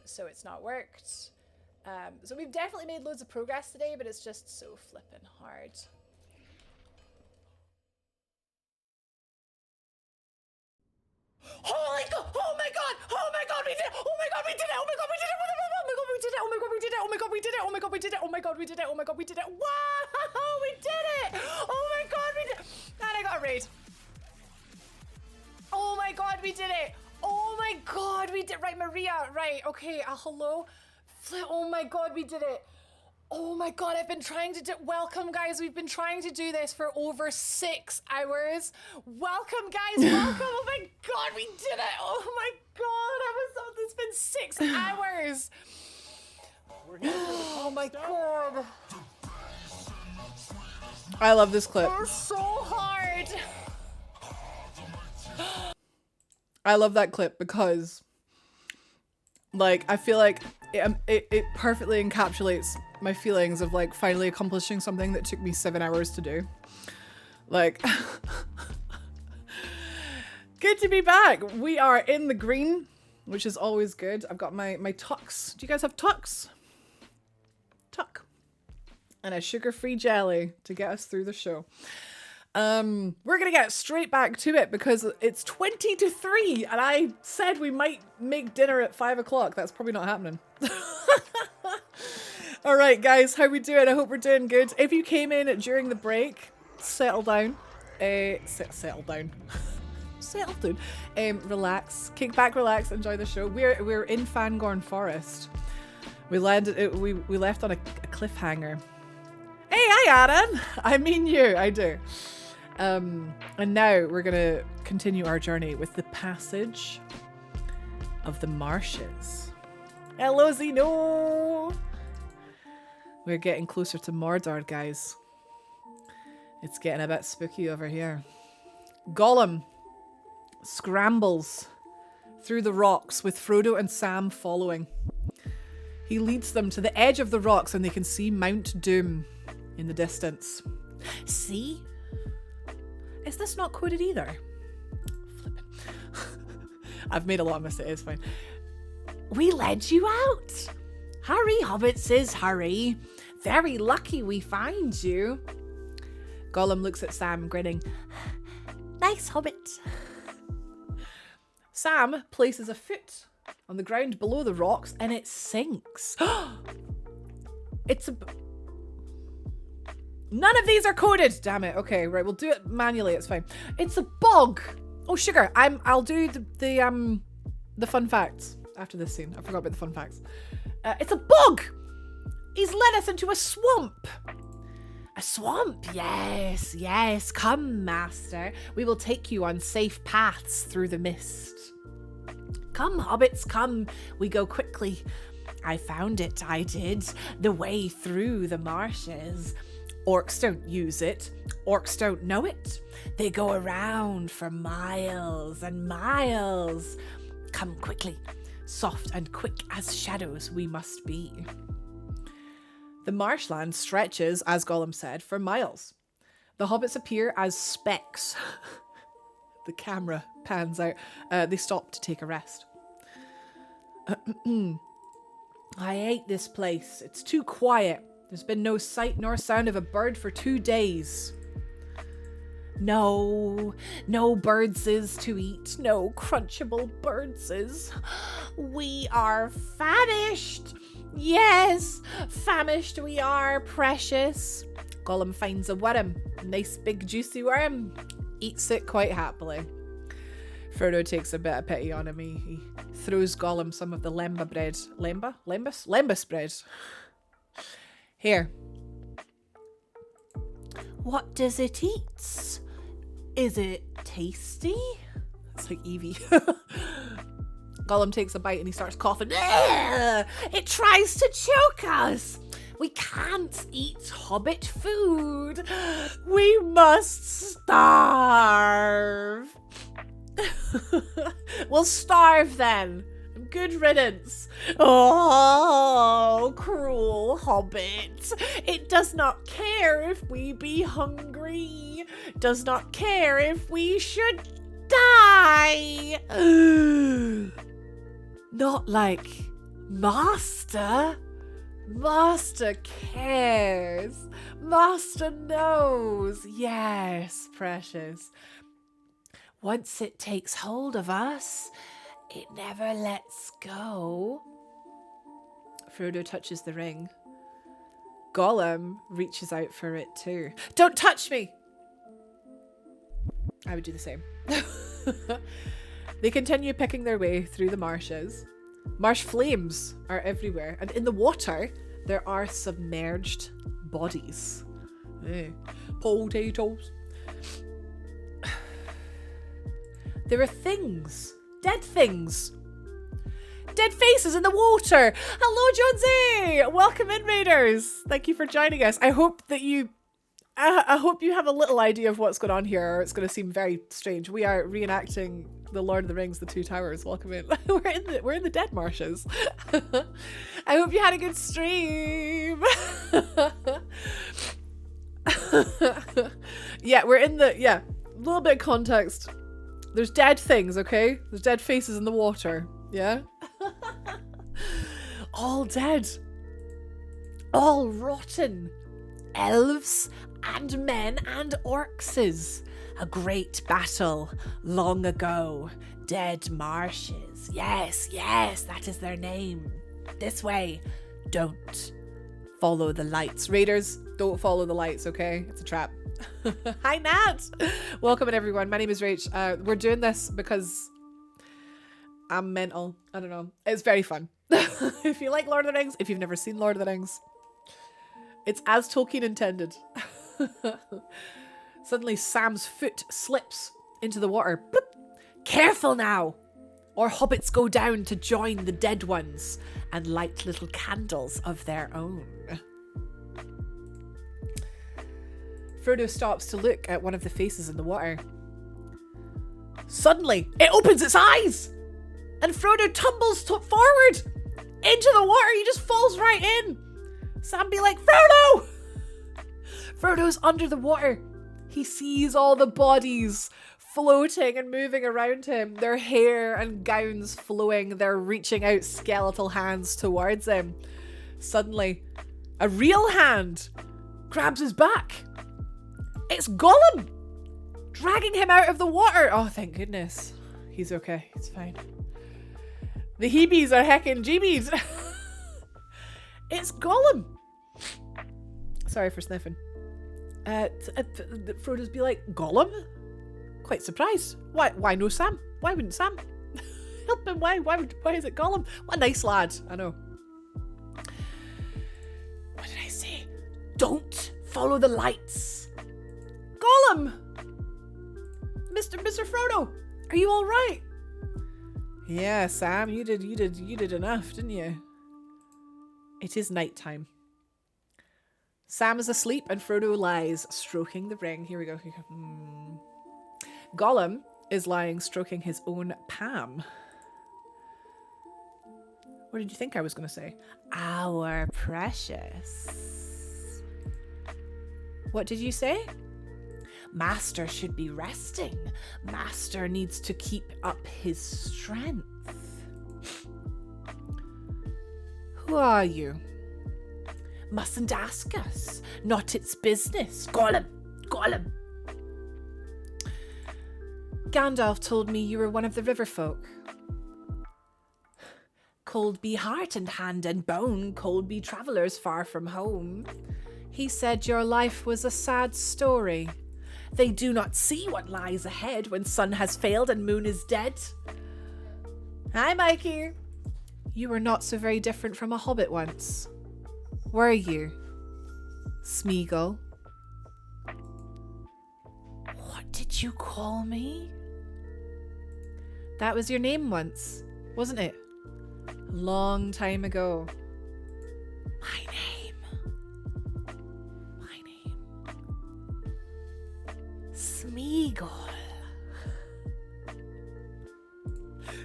So it's not worked. So we've definitely made loads of progress today, but it's just so flippin' hard. Holy god! Oh my god! Oh my god! We did it! Oh my god! We did it! Oh my god! We did it! Oh my god! We did it! Oh my god! We did it! Oh my god! We did it! Oh my god! We did it! Oh my god! We did it! Oh my god! We did it! Wow! We did it! Oh my god! We did! And I got a raid. Oh my god! We did it! Oh my god, we did. Right, Maria. Right, okay. Hello. Oh my god, we did it. Oh my god, I've been trying to do. Welcome, guys. We've been trying to do this for over 6 hours. Welcome, guys. Welcome. Oh my god, we did it. Oh my god, it's been 6 hours. Oh my god. I love this clip. It's so hard. I love that clip because, like, I feel like it perfectly encapsulates my feelings of, like, finally accomplishing something that took me 7 hours to do. Like, good to be back. We are in the green, which is always good. I've got my tucks. Do you guys have tucks? Tuck. And a sugar-free jelly to get us through the show. We're gonna get straight back to it because it's 20 to 3 and I said we might make dinner at 5 o'clock. That's probably not happening. All right, guys, how we doing? I hope we're doing good. If you came in during the break, settle down. Settle down. Settle down. Relax. Kick back, relax, enjoy the show. We're in Fangorn Forest. We landed. We left on a cliffhanger. Hey, hi, Aaron. I mean you. I do. And now we're gonna continue our journey with the passage of the marshes. Hello, Zeno. We're getting closer to Mordor, guys. It's getting a bit spooky over here. Gollum scrambles through the rocks with Frodo and Sam following. He leads them to the edge of the rocks and they can see Mount Doom in the distance. See? Is this not coded either? Flippin'. I've made a lot of mistakes, it's fine. We led you out. Hurry, hobbitses, hurry. Very lucky we find you. Gollum looks at Sam, grinning. Nice hobbit. Sam places a foot on the ground below the rocks and it sinks. It's a... None of these are coded. Damn it. Okay, right. We'll do it manually. It's fine. It's a bog. Oh, sugar. I'll do the fun facts after this scene. I forgot about the fun facts. It's a bog. He's led us into a swamp. A swamp. Yes, yes. Come, master. We will take you on safe paths through the mist. Come, hobbits, come. We go quickly. I found it. I did. The way through the marshes. Orcs don't use it. Orcs don't know it. They go around for miles and miles. Come quickly. Soft and quick as shadows we must be. The marshland stretches, as Gollum said, for miles. The hobbits appear as specks. The camera pans out. They stop to take a rest. I hate this place. It's too quiet. There's been no sight nor sound of a bird for 2 days. No birdses to eat. No crunchable birdses. We are famished. Yes, famished we are, precious. Gollum finds a worm. Nice big juicy worm. Eats it quite happily. Frodo takes a bit of pity on him. He throws Gollum some of the lemba bread. Lembas bread. Here. What does it eat? Is it tasty? It's like Evie. Gollum takes a bite and he starts coughing. It tries to choke us. We can't eat hobbit food. We must starve. We'll starve then. Good riddance. Oh, cruel hobbit. It does not care if we be hungry. Does not care if we should die. Not like Master. Master cares. Master knows. Yes, precious. Once it takes hold of us, it never lets go. Frodo touches the ring. Gollum reaches out for it too. Don't touch me! I would do the same. They continue picking their way through the marshes. Marsh flames are everywhere, and in the water, there are submerged bodies. Potatoes. There are things, dead things. Dead faces in the water. Hello, Jonesy. Welcome in, Raiders. Thank you for joining us. I hope that I hope you have a little idea of what's going on here, or it's going to seem very strange. We are reenacting the Lord of the Rings, The Two Towers. Welcome in. We're in the dead marshes. I hope you had a good stream. Yeah, we're in the a little bit of context. There's dead things, okay? There's dead faces in the water. Yeah? All dead. All rotten. Elves and men and orcses. A great battle long ago. Dead marshes. Yes, that is their name. This way. Don't follow the lights. Raiders, don't follow the lights, okay? It's a trap. Hi, Nat. Welcome in, everyone. My name is Rach. We're doing this because I'm mental. I don't know. It's very fun. If you like Lord of the Rings, if you've never seen Lord of the Rings, it's as Tolkien intended. Suddenly Sam's foot slips into the water. Bloop. Careful now, or hobbits go down to join the dead ones and light little candles of their own. Frodo stops to look at one of the faces in the water. Suddenly, it opens its eyes! And Frodo tumbles forward into the water. He just falls right in. Sam be like, Frodo! Frodo's under the water. He sees all the bodies floating and moving around him. Their hair and gowns flowing. They're reaching out skeletal hands towards him. Suddenly, a real hand grabs his back. It's Gollum! Dragging him out of the water. Oh, thank goodness. He's okay. It's fine. The heebies are heckin' jeebies. It's Gollum. Sorry for sniffing. Frodo's be like, Gollum? Quite surprised. Why no Sam? Why wouldn't Sam help him? Why is it Gollum? What a nice lad. I know. What did I say? Don't follow the lights. Gollum! Mr. Frodo, are you all right? Yeah, Sam, you did enough, didn't you? It is nighttime. Sam is asleep and Frodo lies, stroking the ring. Here we go. Gollum is lying, stroking his own palm. What did you think I was going to say? Our precious. What did you say? Master should be resting. Master needs to keep up his strength. Who are you? Mustn't ask us. Not its business. Gollum! Gollum! Gandalf told me you were one of the river folk. Cold be heart and hand and bone, cold be travellers far from home. He said your life was a sad story. They do not see what lies ahead when sun has failed and moon is dead. Hi, Mikey. You were not so very different from a hobbit once. Were you? Smeagol. What did you call me? That was your name once, wasn't it? A long time ago. My name. Smeagol.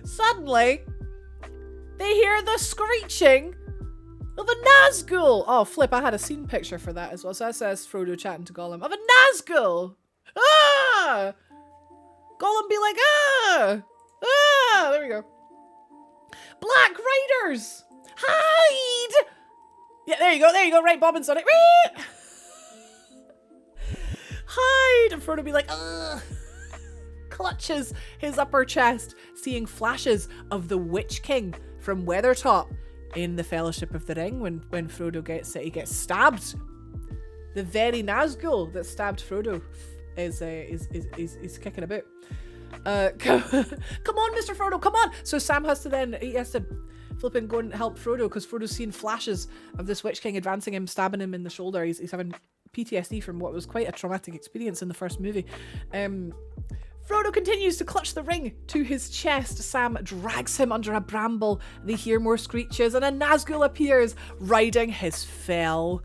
Suddenly, they hear the screeching of a Nazgul. Oh, flip, I had a scene picture for that as well. So that says Frodo chatting to Gollum. Of a Nazgul! Ah! Gollum be like, ah! Ah! There we go. Black Riders! Hide! Yeah, there you go, right, Bob and Sonic. Hide! And Frodo be like, ugh! Clutches his upper chest, seeing flashes of the Witch King from Weathertop in the Fellowship of the Ring when Frodo gets stabbed. The very Nazgul that stabbed Frodo is kicking about. Come on, Mr. Frodo, come on. So Sam has to flipping go and help Frodo because Frodo's seeing flashes of this Witch King advancing him, stabbing him in the shoulder. He's having PTSD from what was quite a traumatic experience in the first movie. Frodo continues to clutch the ring to his chest. Sam drags him under a bramble. They hear more screeches and a Nazgul appears, riding his fell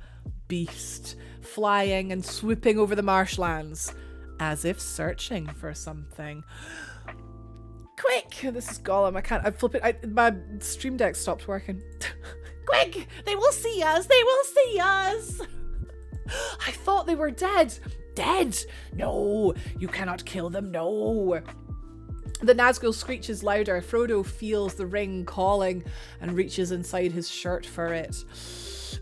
beast, flying and swooping over the marshlands as if searching for something. Quick! This is Gollum. I flip it. My stream deck stopped working. Quick! They will see us! They will see us! I thought they were dead. Dead? No, you cannot kill them. No. The Nazgul screeches louder. Frodo feels the ring calling and reaches inside his shirt for it.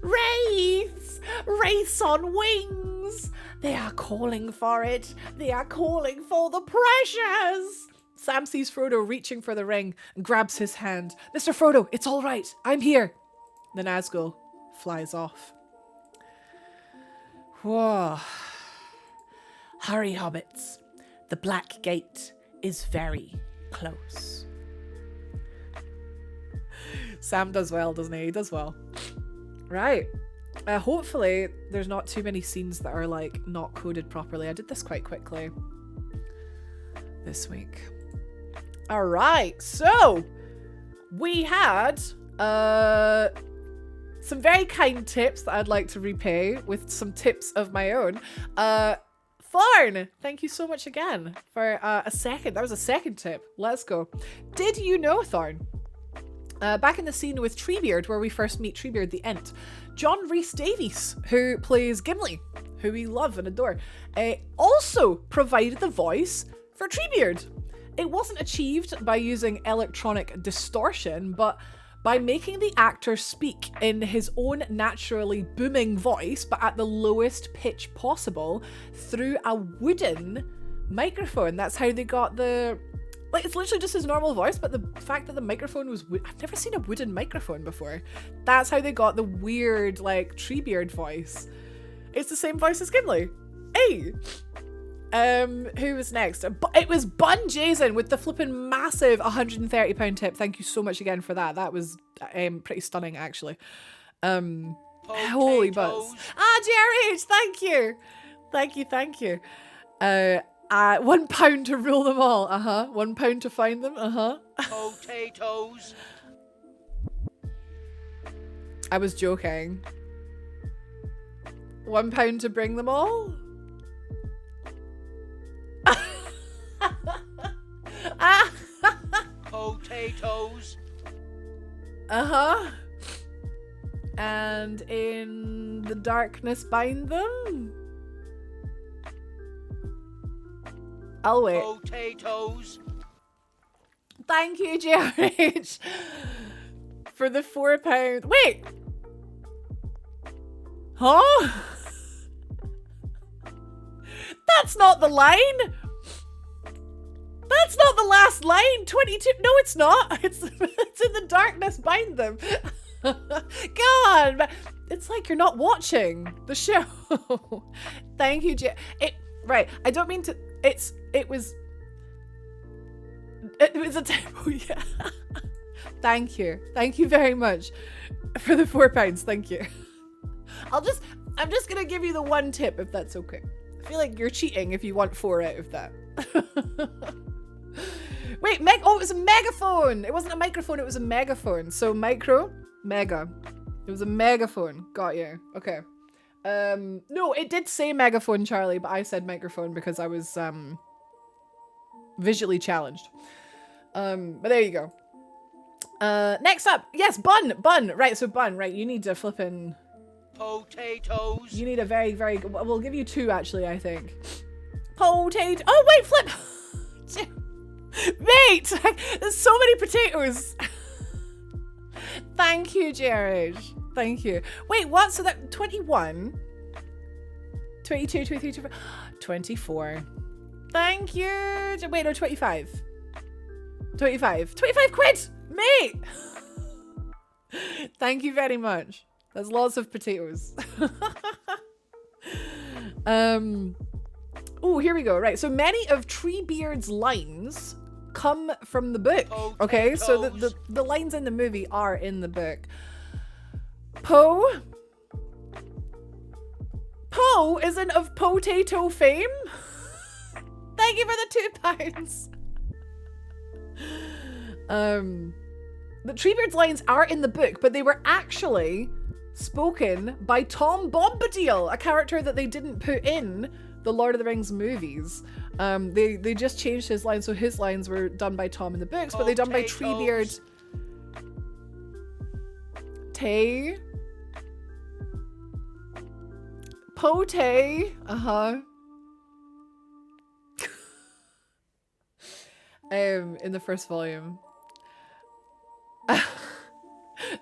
Wraiths! Wraiths on wings! They are calling for it. They are calling for the precious! Sam sees Frodo reaching for the ring and grabs his hand. Mr. Frodo, it's all right. I'm here. The Nazgul flies off. Whoa. Hurry, hobbits. The Black Gate is very close. Sam does well, doesn't he? He does well. Right. Hopefully there's not too many scenes that are like not coded properly. I did this quite quickly this week. All right. So we had some very kind tips that I'd like to repay with some tips of my own. Thorn, thank you so much again for a second. That was a second tip. Let's go. Did you know, Thorn? Back in the scene with Treebeard, where we first meet Treebeard the Ent, John Rhys Davies, who plays Gimli, who we love and adore, also provided the voice for Treebeard. It wasn't achieved by using electronic distortion, but by making the actor speak in his own naturally booming voice, but at the lowest pitch possible, through a wooden microphone. That's how they got the... Like, it's literally just his normal voice, but the fact that the microphone was... I've never seen a wooden microphone before. That's how they got the weird, like, Treebeard voice. It's the same voice as Gimli. Hey! Who was next? It was Bun Jason with the flipping massive £130 tip. Thank you so much again for that. That was pretty stunning, actually. Holy butts. Ah, GRH, thank you. Thank you. £1 to rule them all. £1 to find them. Potatoes. I was joking. £1 to bring them all? Potatoes. And in the darkness bind them? I'll wait. Potatoes. Thank you, JRH, for the £4. Wait! Huh? That's not the line! That's not the last line! 22. No, it's not. It's in the darkness, bind them. God, it's like you're not watching the show. Thank you, right, I don't mean to... It was a typo, yeah. Thank you very much for the £4. Thank you. I'm just gonna give you the one tip if that's okay. I feel like you're cheating if you want 4 out of that. Wait, it was a megaphone. It wasn't a microphone, it was a megaphone. So micro, mega. It was a megaphone. Got you. Okay. No, it did say megaphone, Charlie, but I said microphone because I was visually challenged. But there you go. Next up, yes, Bun. Right, so Bun, right, you need to flippin' Potatoes. You need a very, very good... We'll give you 2, actually, I think. Potato... Oh, wait, flip! Mate! There's so many potatoes! Thank you, JRH. Thank you. Wait, what? So that... 21? 22, 23, 24... 24. Thank you! Wait, no, 25. 25. 25 quid! Mate! Thank you very much. There's lots of potatoes. Oh, here we go. Right. So many of Treebeard's lines come from the book. Okay, so the lines in the movie are in the book. Poe isn't of potato fame. Thank you for the £2. The Treebeard's lines are in the book, but they were actually spoken by Tom Bombadil, a character that they didn't put in the Lord of the Rings movies. They just changed his lines, so his lines were done by Tom in the books, but they done by Treebeard. Pote. In the first volume.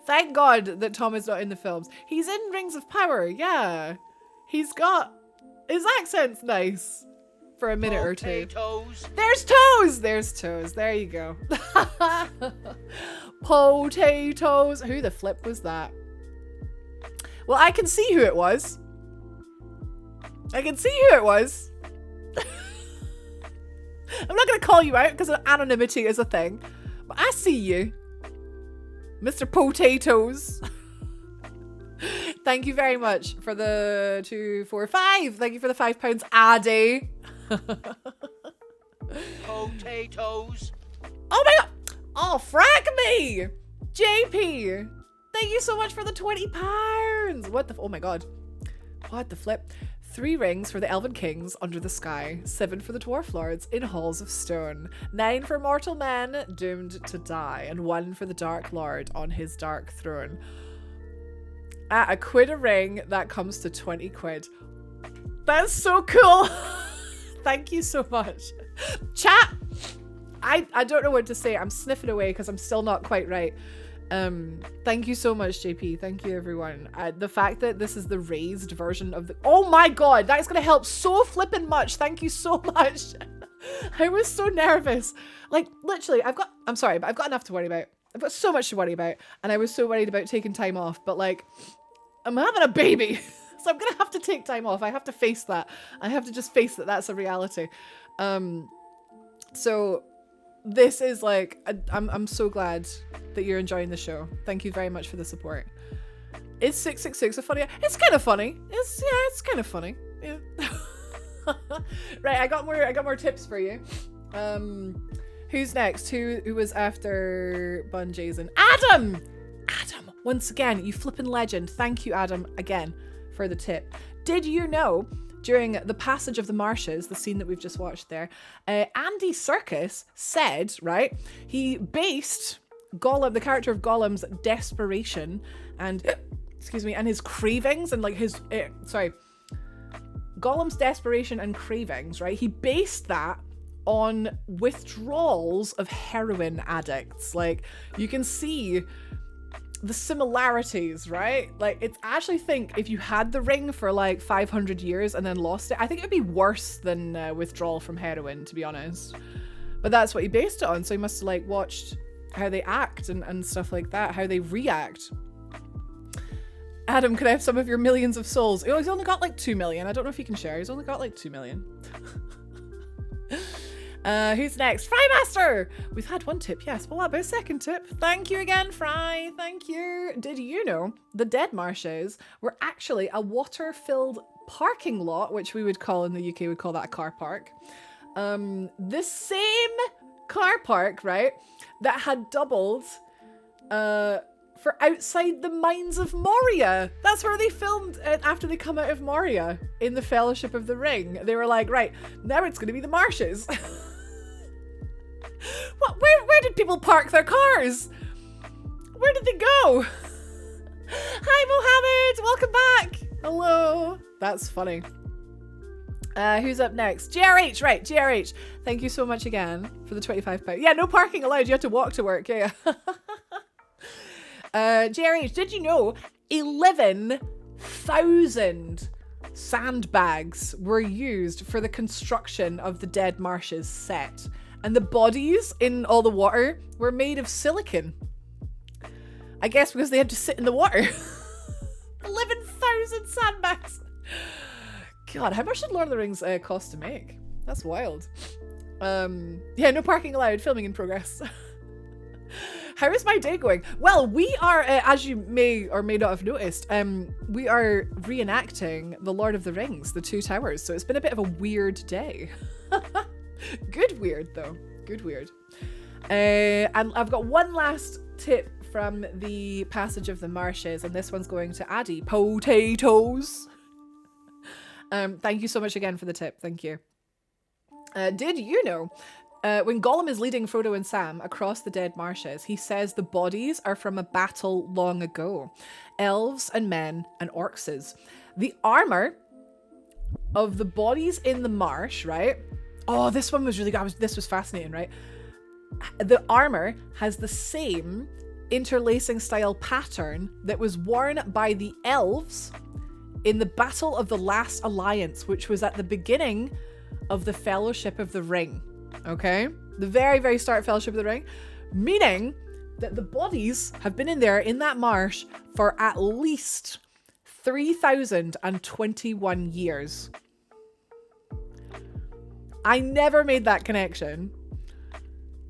Thank God that Tom is not in the films. He's in Rings of Power, yeah. He's got... His accent's nice. For a minute or two. There's toes! There's toes. There you go. Potatoes. Who the flip was that? Well, I can see who it was. I can see who it was. I'm not going to call you out because anonymity is a thing. But I see you. Mr. Potatoes. Thank you very much for the 2, 4, 5. Thank you for the £5, Addy. Potatoes. Oh my god. Oh, frack me. JP. Thank you so much for the £20. What the... Oh my god. What the flip? 3 rings for the Elven Kings under the sky, 7 for the Dwarf Lords in halls of stone, 9 for mortal men doomed to die, and 1 for the Dark Lord on his dark throne. At £1 a ring, that comes to 20 quid. That's so cool. Thank you so much. Chat, I don't know what to say. I'm sniffing away because I'm still not quite right. Thank you so much, JP. Thank you, everyone. The fact that this is the raised version of the... Oh my god, that is going to help so flippin' much. Thank you so much. I was so nervous. Like, literally, I'm sorry, but I've got enough to worry about. I've got so much to worry about. And I was so worried about taking time off. But, like, I'm having a baby. So I'm going to have to take time off. I have to face that. I have to just face that that's a reality. So... This is like, I'm so glad that you're enjoying the show. Thank you very much for the support. Is 666 a funny? It's kind of funny. It's kind of funny. Yeah. Right, I got more tips for you. Who's next? Who was after Bun Jason? Adam! Adam, once again, you flippin' legend. Thank you, Adam, again, for the tip. Did you know... During the passage of the marshes, the scene that we've just watched there, Andy Serkis said, right, he based Gollum, the character of Gollum's desperation and, excuse me, and his cravings and like his, Gollum's desperation and cravings, right, he based that on withdrawals of heroin addicts. Like, you can see the similarities, right? Like, it's actually think if you had the ring for like 500 years and then lost it, I think it would be worse than withdrawal from heroin, to be honest. But that's what he based it on. So he must have like watched how they act and stuff like that, how they react. Adam, can I have some of your millions of souls? Oh, he's only got like 2 million. I don't know if he can share. He's only got like 2 million. Who's next? Frymaster! We've had 1 tip, yes. Well, what about a 2nd tip? Thank you again, Fry. Thank you. Did you know the Dead Marshes were actually a water-filled parking lot, which we would call in the UK, we'd call that a car park. This same car park, right, that had doubled for outside the Mines of Moria. That's where they filmed it after they come out of Moria in the Fellowship of the Ring. They were like, right, now it's going to be the marshes. What? Where did people park their cars? Where did they go? Hi, Mohammed. Welcome back. Hello. That's funny. Who's up next? GRH. Right, GRH. Thank you so much again for the £25. Yeah, no parking allowed. You have to walk to work. Yeah. GRH, did you know 11,000 sandbags were used for the construction of the Dead Marshes set? And the bodies in all the water were made of silicone. I guess because they had to sit in the water. 11,000 sandbags. God, how much did Lord of the Rings cost to make? That's wild. Yeah, no parking allowed. Filming in progress. How is my day going? Well, we are, as you may or may not have noticed, we are reenacting The Lord of the Rings, The Two Towers. So it's been a bit of a weird day. Good weird, though. Good weird. And I've got one last tip from the Passage of the Marshes, and this one's going to Addy. Potatoes. Thank you so much again for the tip. Thank you. Did you know, when Gollum is leading Frodo and Sam across the dead marshes, he says the bodies are from a battle long ago. Elves and men and orcs. The armor of the bodies in the marsh, right? Oh, this one was really good. This was fascinating, right? The armor has the same interlacing style pattern that was worn by the elves in the Battle of the Last Alliance, which was at the beginning of the Fellowship of the Ring. Okay? The very, very start of Fellowship of the Ring. Meaning that the bodies have been in there in that marsh for at least 3,021 years. I never made that connection.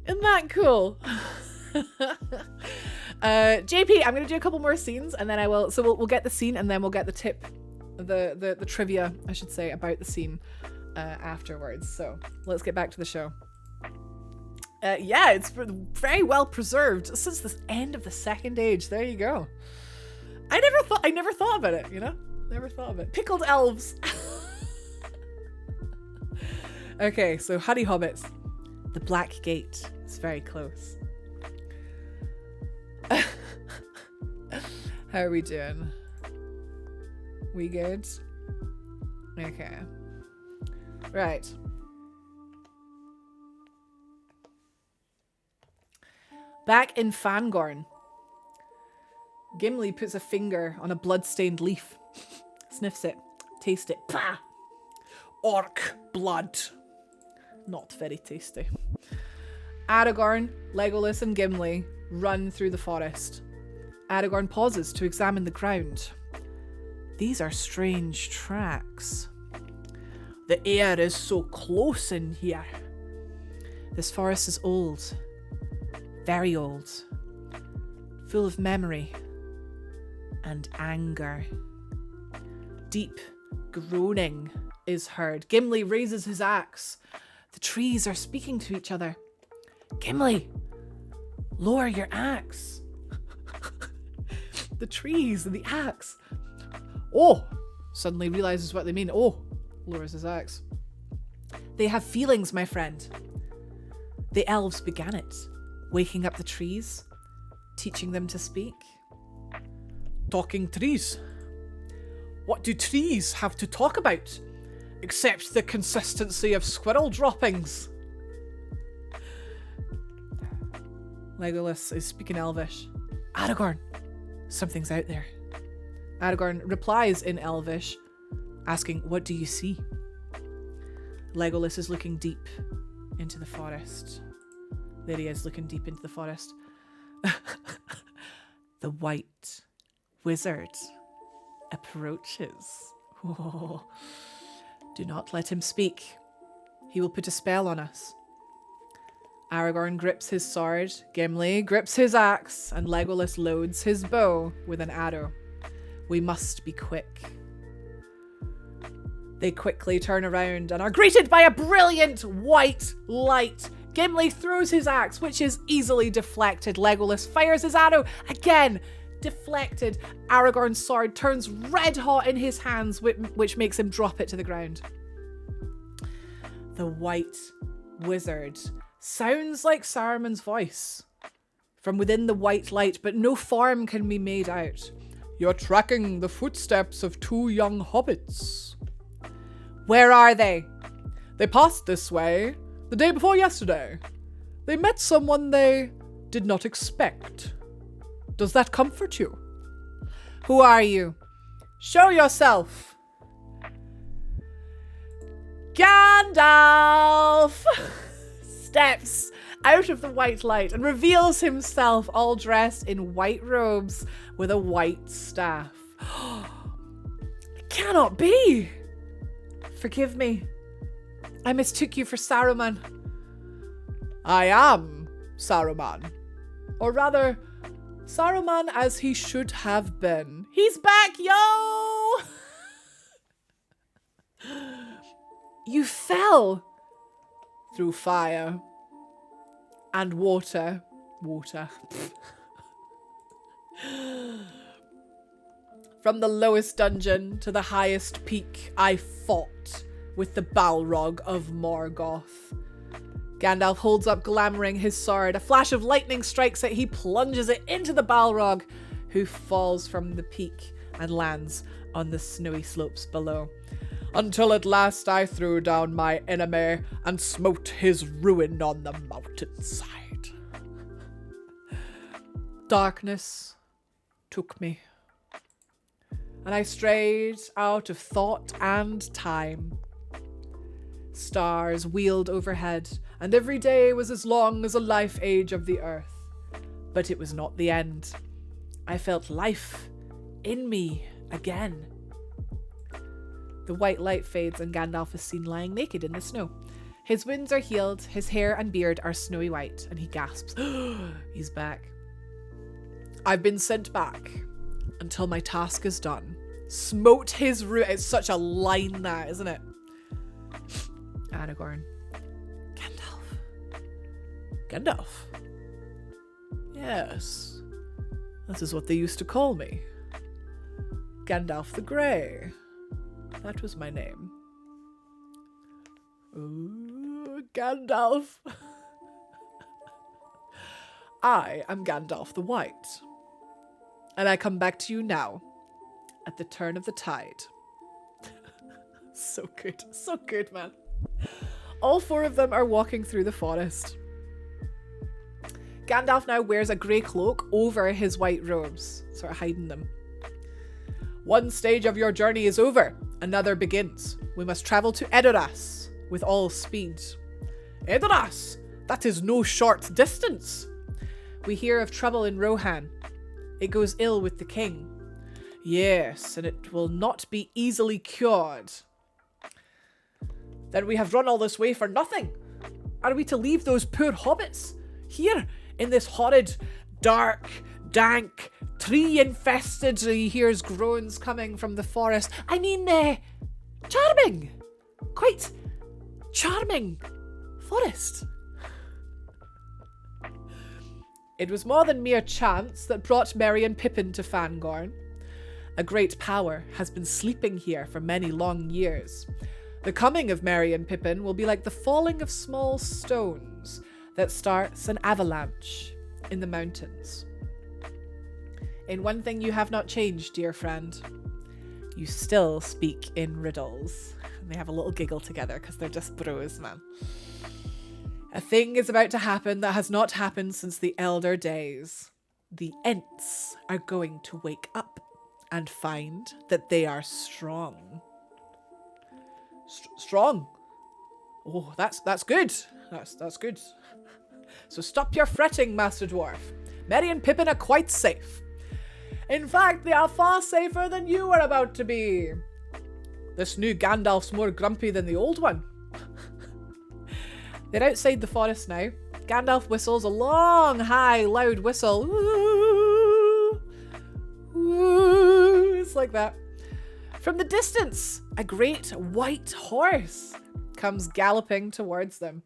Isn't that cool? JP, I'm going to do a couple more scenes and then I will... So we'll get the scene and then we'll get the tip, the trivia, I should say, about the scene afterwards. So let's get back to the show. Yeah, it's very well preserved since the end of the Second Age. There you go. I never thought about it, you know? Never thought of it. Pickled elves. Okay, so Honey Hobbits. The Black Gate is very close. How are we doing? We good? Okay. Right. Back in Fangorn, Gimli puts a finger on a blood-stained leaf, sniffs it, tastes it. Pah! Orc blood. Not very tasty. Aragorn, Legolas and Gimli run through the forest. Aragorn pauses to examine the ground. These are strange tracks. The air is so close in here. This forest is old. Very old. Full of memory and anger. Deep groaning is heard. Gimli raises his axe. The trees are speaking to each other. Gimli, lower your axe. The trees and the axe. Oh, suddenly realizes what they mean. Oh, lowers his axe. They have feelings, my friend. The elves began it, waking up the trees, teaching them to speak. Talking trees. What do trees have to talk about, except the consistency of squirrel droppings? Legolas is speaking Elvish. Aragorn, something's out there. Aragorn replies in Elvish, asking, what do you see? Legolas is looking deep into the forest. There he is, looking deep into the forest. The White Wizard approaches. Oh, do not let him speak. He will put a spell on us. Aragorn grips his sword, Gimli grips his axe, and Legolas loads his bow with an arrow. We must be quick. They quickly turn around and are greeted by a brilliant white light. Gimli throws his axe, which is easily deflected. Legolas fires his arrow. Again, deflected. Aragorn's sword turns red hot in his hands, which makes him drop it to the ground. The White Wizard sounds like Saruman's voice from within the white light, but no form can be made out. You're tracking the footsteps of two young hobbits. Where are they? They passed this way the day before yesterday. They met someone they did not expect. Does that comfort you? Who are you? Show yourself. Gandalf steps out of the white light and reveals himself all dressed in white robes with a white staff. It cannot be. Forgive me. I mistook you for Saruman. I am Saruman. Or rather, Saruman as he should have been. He's back, yo! You fell through fire and water. From the lowest dungeon to the highest peak, I fought with the Balrog of Morgoth. Gandalf holds up glamoring his sword. A flash of lightning strikes it. He plunges it into the Balrog, who falls from the peak and lands on the snowy slopes below. Until at last I threw down my enemy and smote his ruin on the mountainside. Darkness took me, and I strayed out of thought and time. Stars wheeled overhead, and every day was as long as a life age of the earth. But it was not the end. I felt life in me again. The white light fades and Gandalf is seen lying naked in the snow. His wounds are healed, his hair and beard are snowy white, and he gasps. He's back. I've been sent back until my task is done. Smote his root. It's such a line, that, isn't it? Aragorn. Gandalf? Yes. This is what they used to call me. Gandalf the Grey. That was my name. Ooh, Gandalf. I am Gandalf the White. And I come back to you now, at the turn of the tide. So good, man. All four of them are walking through the forest. Gandalf now wears a grey cloak over his white robes, sort of hiding them. One stage of your journey is over, another begins. We must travel to Edoras with all speed. Edoras? That is no short distance. We hear of trouble in Rohan. It goes ill with the king. Yes, and it will not be easily cured. Then we have run all this way for nothing. Are we to leave those poor hobbits here in this horrid, dark, dank, tree-infested, he hears groans coming from the forest. I mean, charming. Quite charming forest. It was more than mere chance that brought Merry and Pippin to Fangorn. A great power has been sleeping here for many long years. The coming of Merry and Pippin will be like the falling of small stones that starts an avalanche in the mountains. In one thing you have not changed, dear friend. You still speak in riddles. And they have a little giggle together because they're just bros, man. A thing is about to happen that has not happened since the elder days. The Ents are going to wake up and find that they are strong. Strong? Oh, that's good. That's good. So stop your fretting, Master Dwarf. Merry and Pippin are quite safe. In fact, they are far safer than you are about to be. This new Gandalf's more grumpy than the old one. They're outside the forest now. Gandalf whistles a long, high, loud whistle. Ooh, ooh, it's like that. From the distance, a great white horse comes galloping towards them.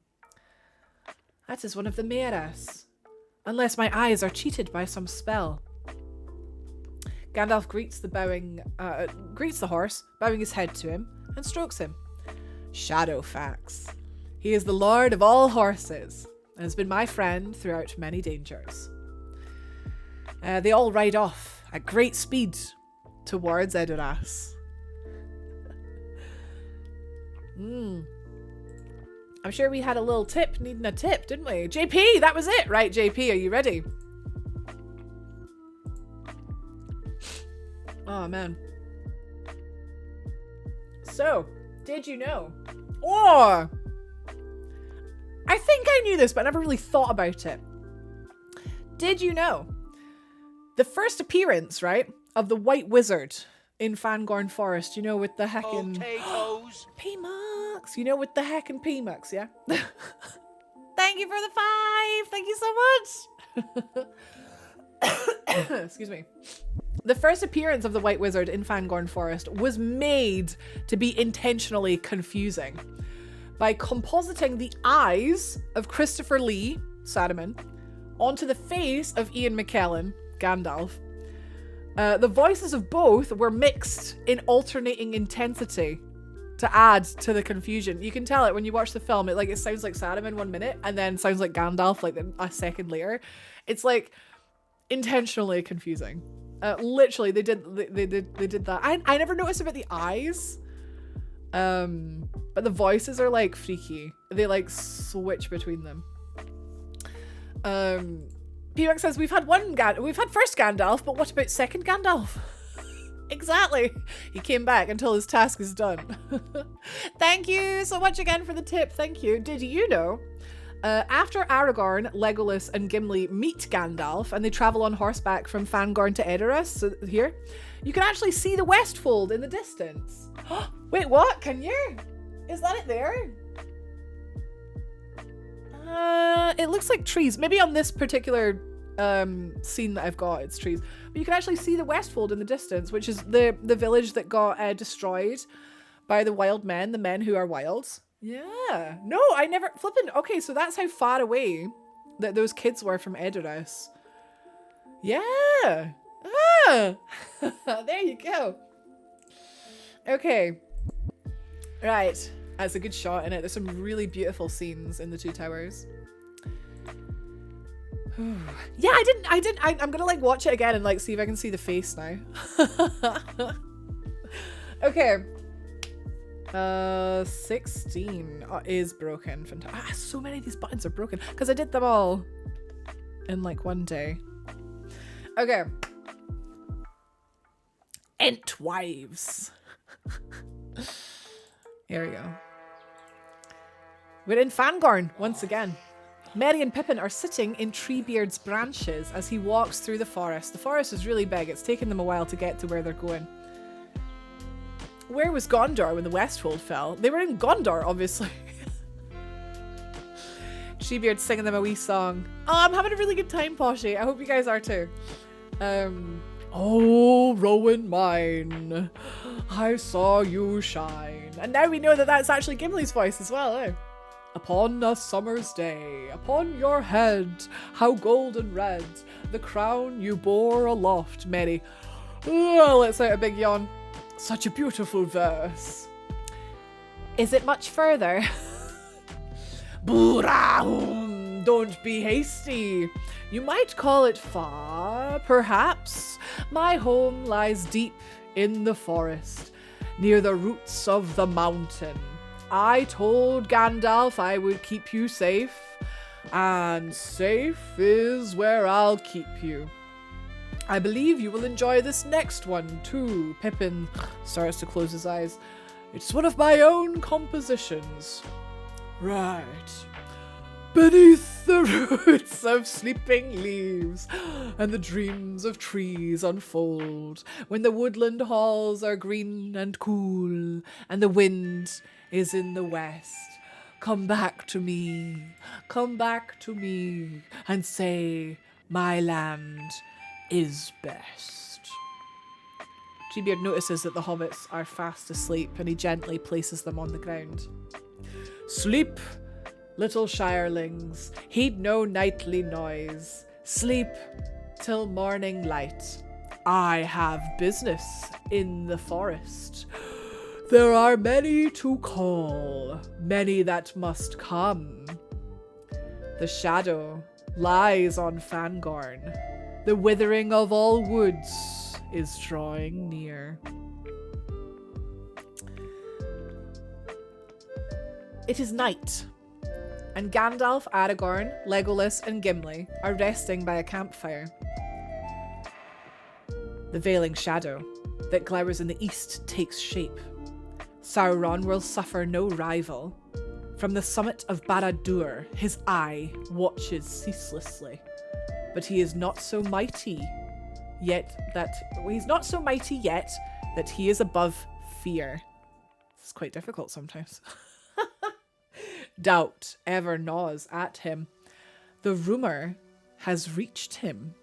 That is one of the Mearas, unless my eyes are cheated by some spell. Gandalf greets the horse, bowing his head to him, and strokes him. Shadowfax. He is the lord of all horses, and has been my friend throughout many dangers. They all ride off at great speed towards Edoras. I'm sure we had a little tip needing a tip, didn't we? JP, that was it! Right, JP, are you ready? Oh, man. So, did you know? Or, I think I knew this, but I never really thought about it. Did you know? The first appearance, right, of the White Wizard in Fangorn Forest, you know, with the heckin' Potatoes. Peamux, you know, with the heckin' Peamux, yeah? Thank you for the 5! Thank you so much! Excuse me. The first appearance of the White Wizard in Fangorn Forest was made to be intentionally confusing by compositing the eyes of Christopher Lee, Saruman, onto the face of Ian McKellen, Gandalf. The voices of both were mixed in alternating intensity to add to the confusion. You can tell it when you watch the film. It sounds like Saruman 1 minute and then sounds like Gandalf like a second later. It's like intentionally confusing. Literally, they did that. I never noticed about the eyes, but the voices are like freaky. They like switch between them. P-Max says we've had first Gandalf, but what about second Gandalf? Exactly. He came back until his task is done. Thank you so much again for the tip. Thank you. Did you know? After Aragorn, Legolas, and Gimli meet Gandalf and they travel on horseback from Fangorn to Edoras, so here, you can actually see the Westfold in the distance. Wait, what? Can you? Is that it there? It looks like trees. Maybe on this particular scene that I've got, it's trees. But you can actually see the Westfold in the distance, which is the village that got destroyed by the wild men, the men who are wild. Yeah. No, I never flipping. Okay, so that's how far away that those kids were from Edoras. Yeah. Ah. There you go. Okay. Right. That's a good shot in it. There's some really beautiful scenes in the Two Towers. Yeah, I'm gonna like watch it again and like see if I can see the face now. Okay. 16 is broken. Fantastic. So many of these buttons are broken because I did them all in like one day. Okay. Entwives. Here we go. We're in Fangorn once again. Merry and Pippin are sitting in Treebeard's branches as he walks through the forest. The forest is really big. It's taken them a while to get to where they're going. Where was Gondor when the Westfold fell? They were in Gondor, obviously. Treebeard's singing them a wee song. Oh, I'm having a really good time, Poshy. I hope you guys are too. Oh, Rowan mine, I saw you shine. And now we know that that's actually Gimli's voice as well, eh? Upon a summer's day, upon your head, how golden red, the crown you bore aloft, Merry. Oh, let's out a big yawn. Such a beautiful verse. Is it much further? Burahum, don't be hasty. You might call it far, perhaps. My home lies deep in the forest, near the roots of the mountain. I told Gandalf I would keep you safe, and safe is where I'll keep you. I believe you will enjoy this next one too. Pippin starts to close his eyes. It's one of my own compositions. Right. Beneath the roots of sleeping leaves and the dreams of trees unfold, when the woodland halls are green and cool and the wind is in the west, come back to me and say my land is best. Treebeard notices that the hobbits are fast asleep and he gently places them on the ground. Sleep, little shirelings, heed no nightly noise. Sleep till morning light. I have business in the forest. There are many to call, many that must come. The shadow lies on Fangorn. The withering of all woods is drawing near. It is night, and Gandalf, Aragorn, Legolas, and Gimli are resting by a campfire. The veiling shadow that glowers in the east takes shape. Sauron will suffer no rival. From the summit of Barad-dûr, his eye watches ceaselessly. But he is not so mighty yet that that he is above fear. It's quite difficult sometimes. Doubt ever gnaws at him. The rumour has reached him.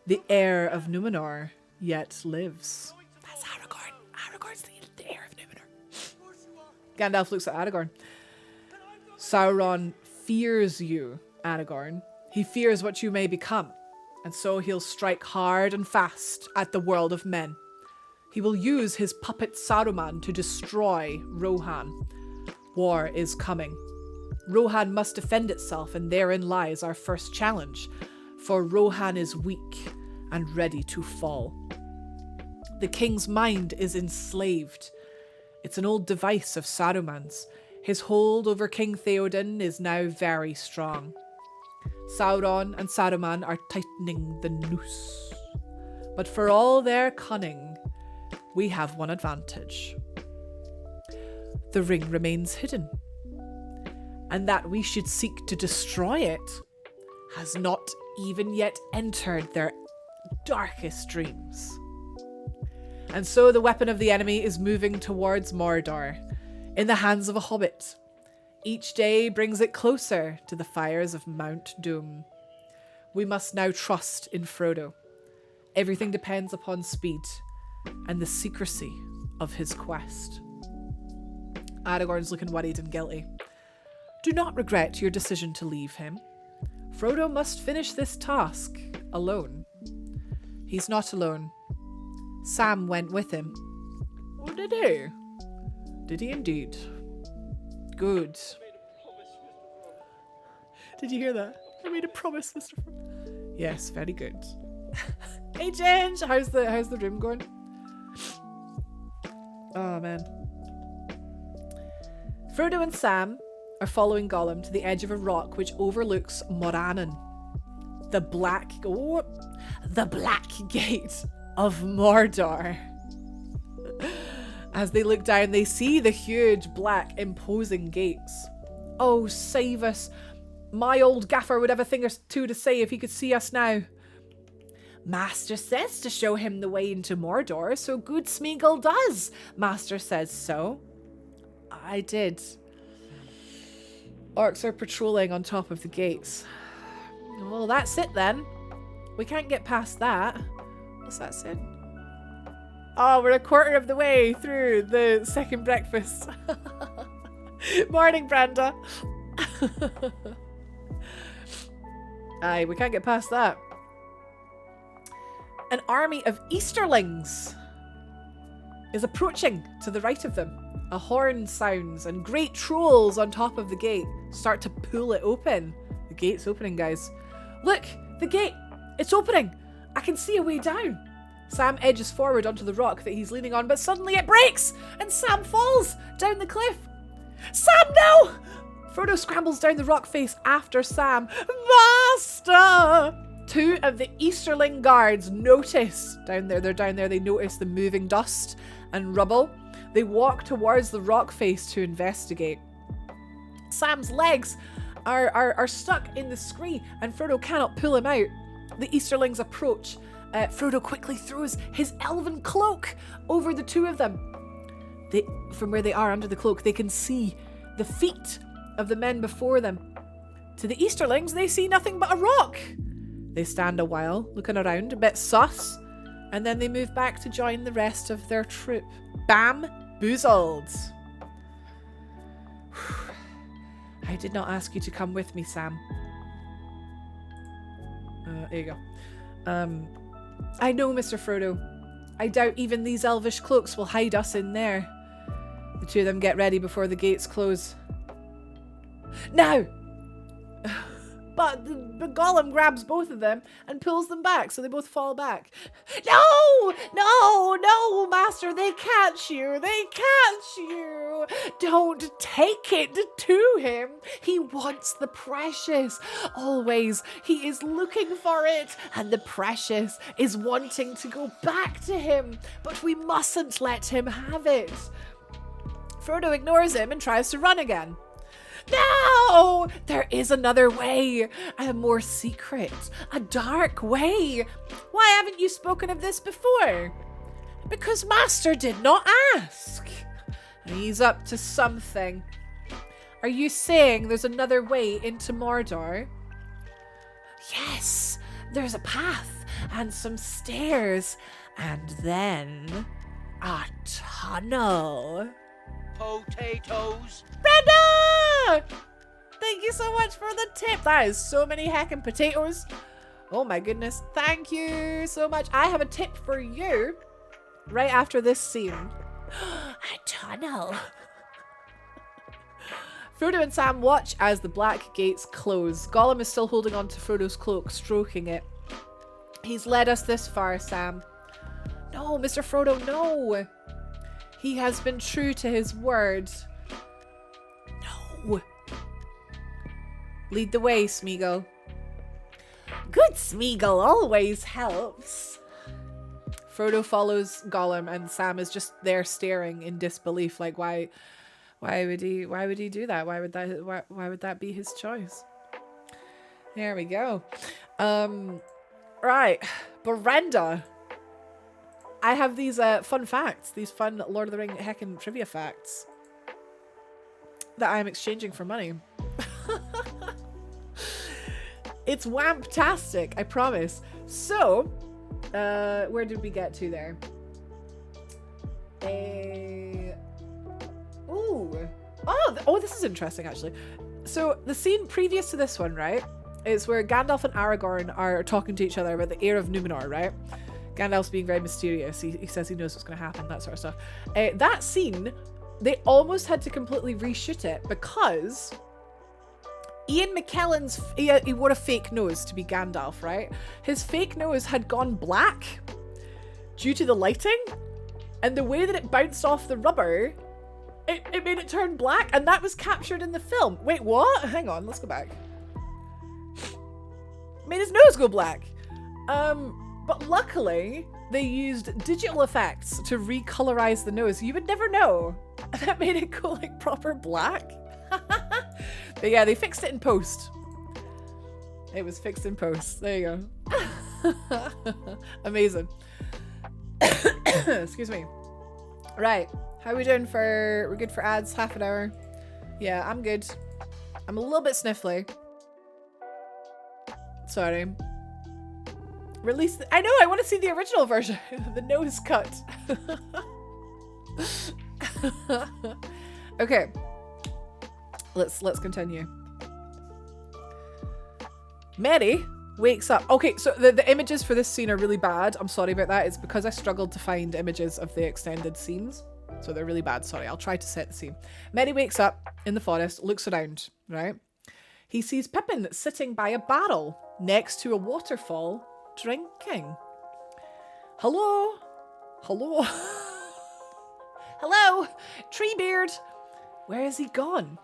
The heir of Numenor yet lives. That's Aragorn. Aragorn's the heir of Numenor. Gandalf looks at Aragorn. Sauron fears you, Aragorn. He fears what you may become, and so he'll strike hard and fast at the world of men. He will use his puppet Saruman to destroy Rohan. War is coming. Rohan must defend itself, and therein lies our first challenge, for Rohan is weak and ready to fall. The king's mind is enslaved. It's an old device of Saruman's. His hold over King Theoden is now very strong. Sauron and Saruman are tightening the noose. But for all their cunning, we have one advantage. The ring remains hidden, and that we should seek to destroy it has not even yet entered their darkest dreams. And so the weapon of the enemy is moving towards Mordor, in the hands of a hobbit. Each day brings it closer to the fires of Mount Doom. We must now trust in Frodo. Everything depends upon speed and the secrecy of his quest. Aragorn's looking worried and guilty. Do not regret your decision to leave him. Frodo must finish this task alone. He's not alone. Sam went with him. Oh, did he? Did he indeed? Good. Did you hear that? I made a promise, Mr. Frodo. Yes, very good. Hey, Ginge! How's the room going? Oh, man. Frodo and Sam are following Gollum to the edge of a rock which overlooks Morannon, the black gate of Mordor. As they look down, they see the huge, black, imposing gates. Oh, save us. My old gaffer would have a thing or two to say if he could see us now. Master says to show him the way into Mordor, so good Smeagol does. Master says so. I did. Orcs are patrolling on top of the gates. Well, that's it then. We can't get past that. What's that say? Oh, we're a quarter of the way through the second breakfast. Morning, Brenda. Aye, we can't get past that. An army of Easterlings is approaching to the right of them. A horn sounds and great trolls on top of the gate start to pull it open. The gate's opening, guys. Look, the gate, it's opening. I can see a way down. Sam edges forward onto the rock that he's leaning on, but suddenly it breaks and Sam falls down the cliff. Sam, no! Frodo scrambles down the rock face after Sam. Master! Two of the Easterling guards notice down there, they notice the moving dust and rubble. They walk towards the rock face to investigate. Sam's legs are stuck in the scree and Frodo cannot pull him out. The Easterlings approach. Frodo quickly throws his elven cloak over the two of them. From where they are under the cloak, they can see the feet of the men before them. To the Easterlings, they see nothing but a rock. They stand a while, looking around, a bit sus, and then they move back to join the rest of their troop. Bamboozled. I did not ask you to come with me, Sam. There you go. I know, Mr. Frodo. I doubt even these elvish cloaks will hide us in there. The two of them get ready before the gates close. Now! But the Gollum grabs both of them and pulls them back, so they both fall back. No! No! No, Master! They catch you! They catch you! Don't take it to him! He wants the precious. Always, he is looking for it, and the precious is wanting to go back to him. But we mustn't let him have it. Frodo ignores him and tries to run again. No! There is another way, a more secret, a dark way. Why haven't you spoken of this before? Because Master did not ask. He's up to something. Are you saying there's another way into Mordor? Yes, there's a path and some stairs and then a tunnel. Potatoes. Brenda! Thank you so much for the tip. That is so many heckin' potatoes. Oh my goodness. Thank you so much. I have a tip for you right after this scene. A tunnel. Frodo and Sam watch as the black gates close. Gollum is still holding on to Frodo's cloak, stroking it. He's led us this far, Sam. No, Mr. Frodo, no. He has been true to his word. No. Lead the way, Smeagol. Good Smeagol always helps. Frodo follows Gollum and Sam is just there staring in disbelief, like why would he do that? Why would that be his choice? There we go. Right, Brenda. I have these fun facts, these fun Lord of the Ring heckin' trivia facts that I am exchanging for money. It's whamptastic, I promise. So, where did we get to there? Oh, this is interesting, actually. So, the scene previous to this one, right, is where Gandalf and Aragorn are talking to each other about the heir of Numenor, right? Gandalf's being very mysterious. He says he knows what's going to happen, that sort of stuff. That scene, they almost had to completely reshoot it because Ian McKellen's, he wore a fake nose to be Gandalf, right? His fake nose had gone black due to the lighting, and the way that it bounced off the rubber, it made it turn black, and that was captured in the film. Wait, what? Hang on, let's go back. Made his nose go black. But luckily, they used digital effects to recolorize the nose. You would never know. That made it go like proper black. But yeah, they fixed it in post. It was fixed in post. There you go. Amazing. Excuse me. Right. How are we doing for... We're good for ads? Half an hour? Yeah, I'm good. I'm a little bit sniffly. Sorry. Release... I know, I want to see the original version. The nose cut. Okay. Let's continue. Mary wakes up. Okay, so the images for this scene are really bad. I'm sorry about that. It's because I struggled to find images of the extended scenes. So they're really bad. Sorry, I'll try to set the scene. Mary wakes up in the forest, looks around, right? He sees Pippin sitting by a barrel next to a waterfall, drinking. Hello? Hello? Hello? Treebeard? Where has he gone?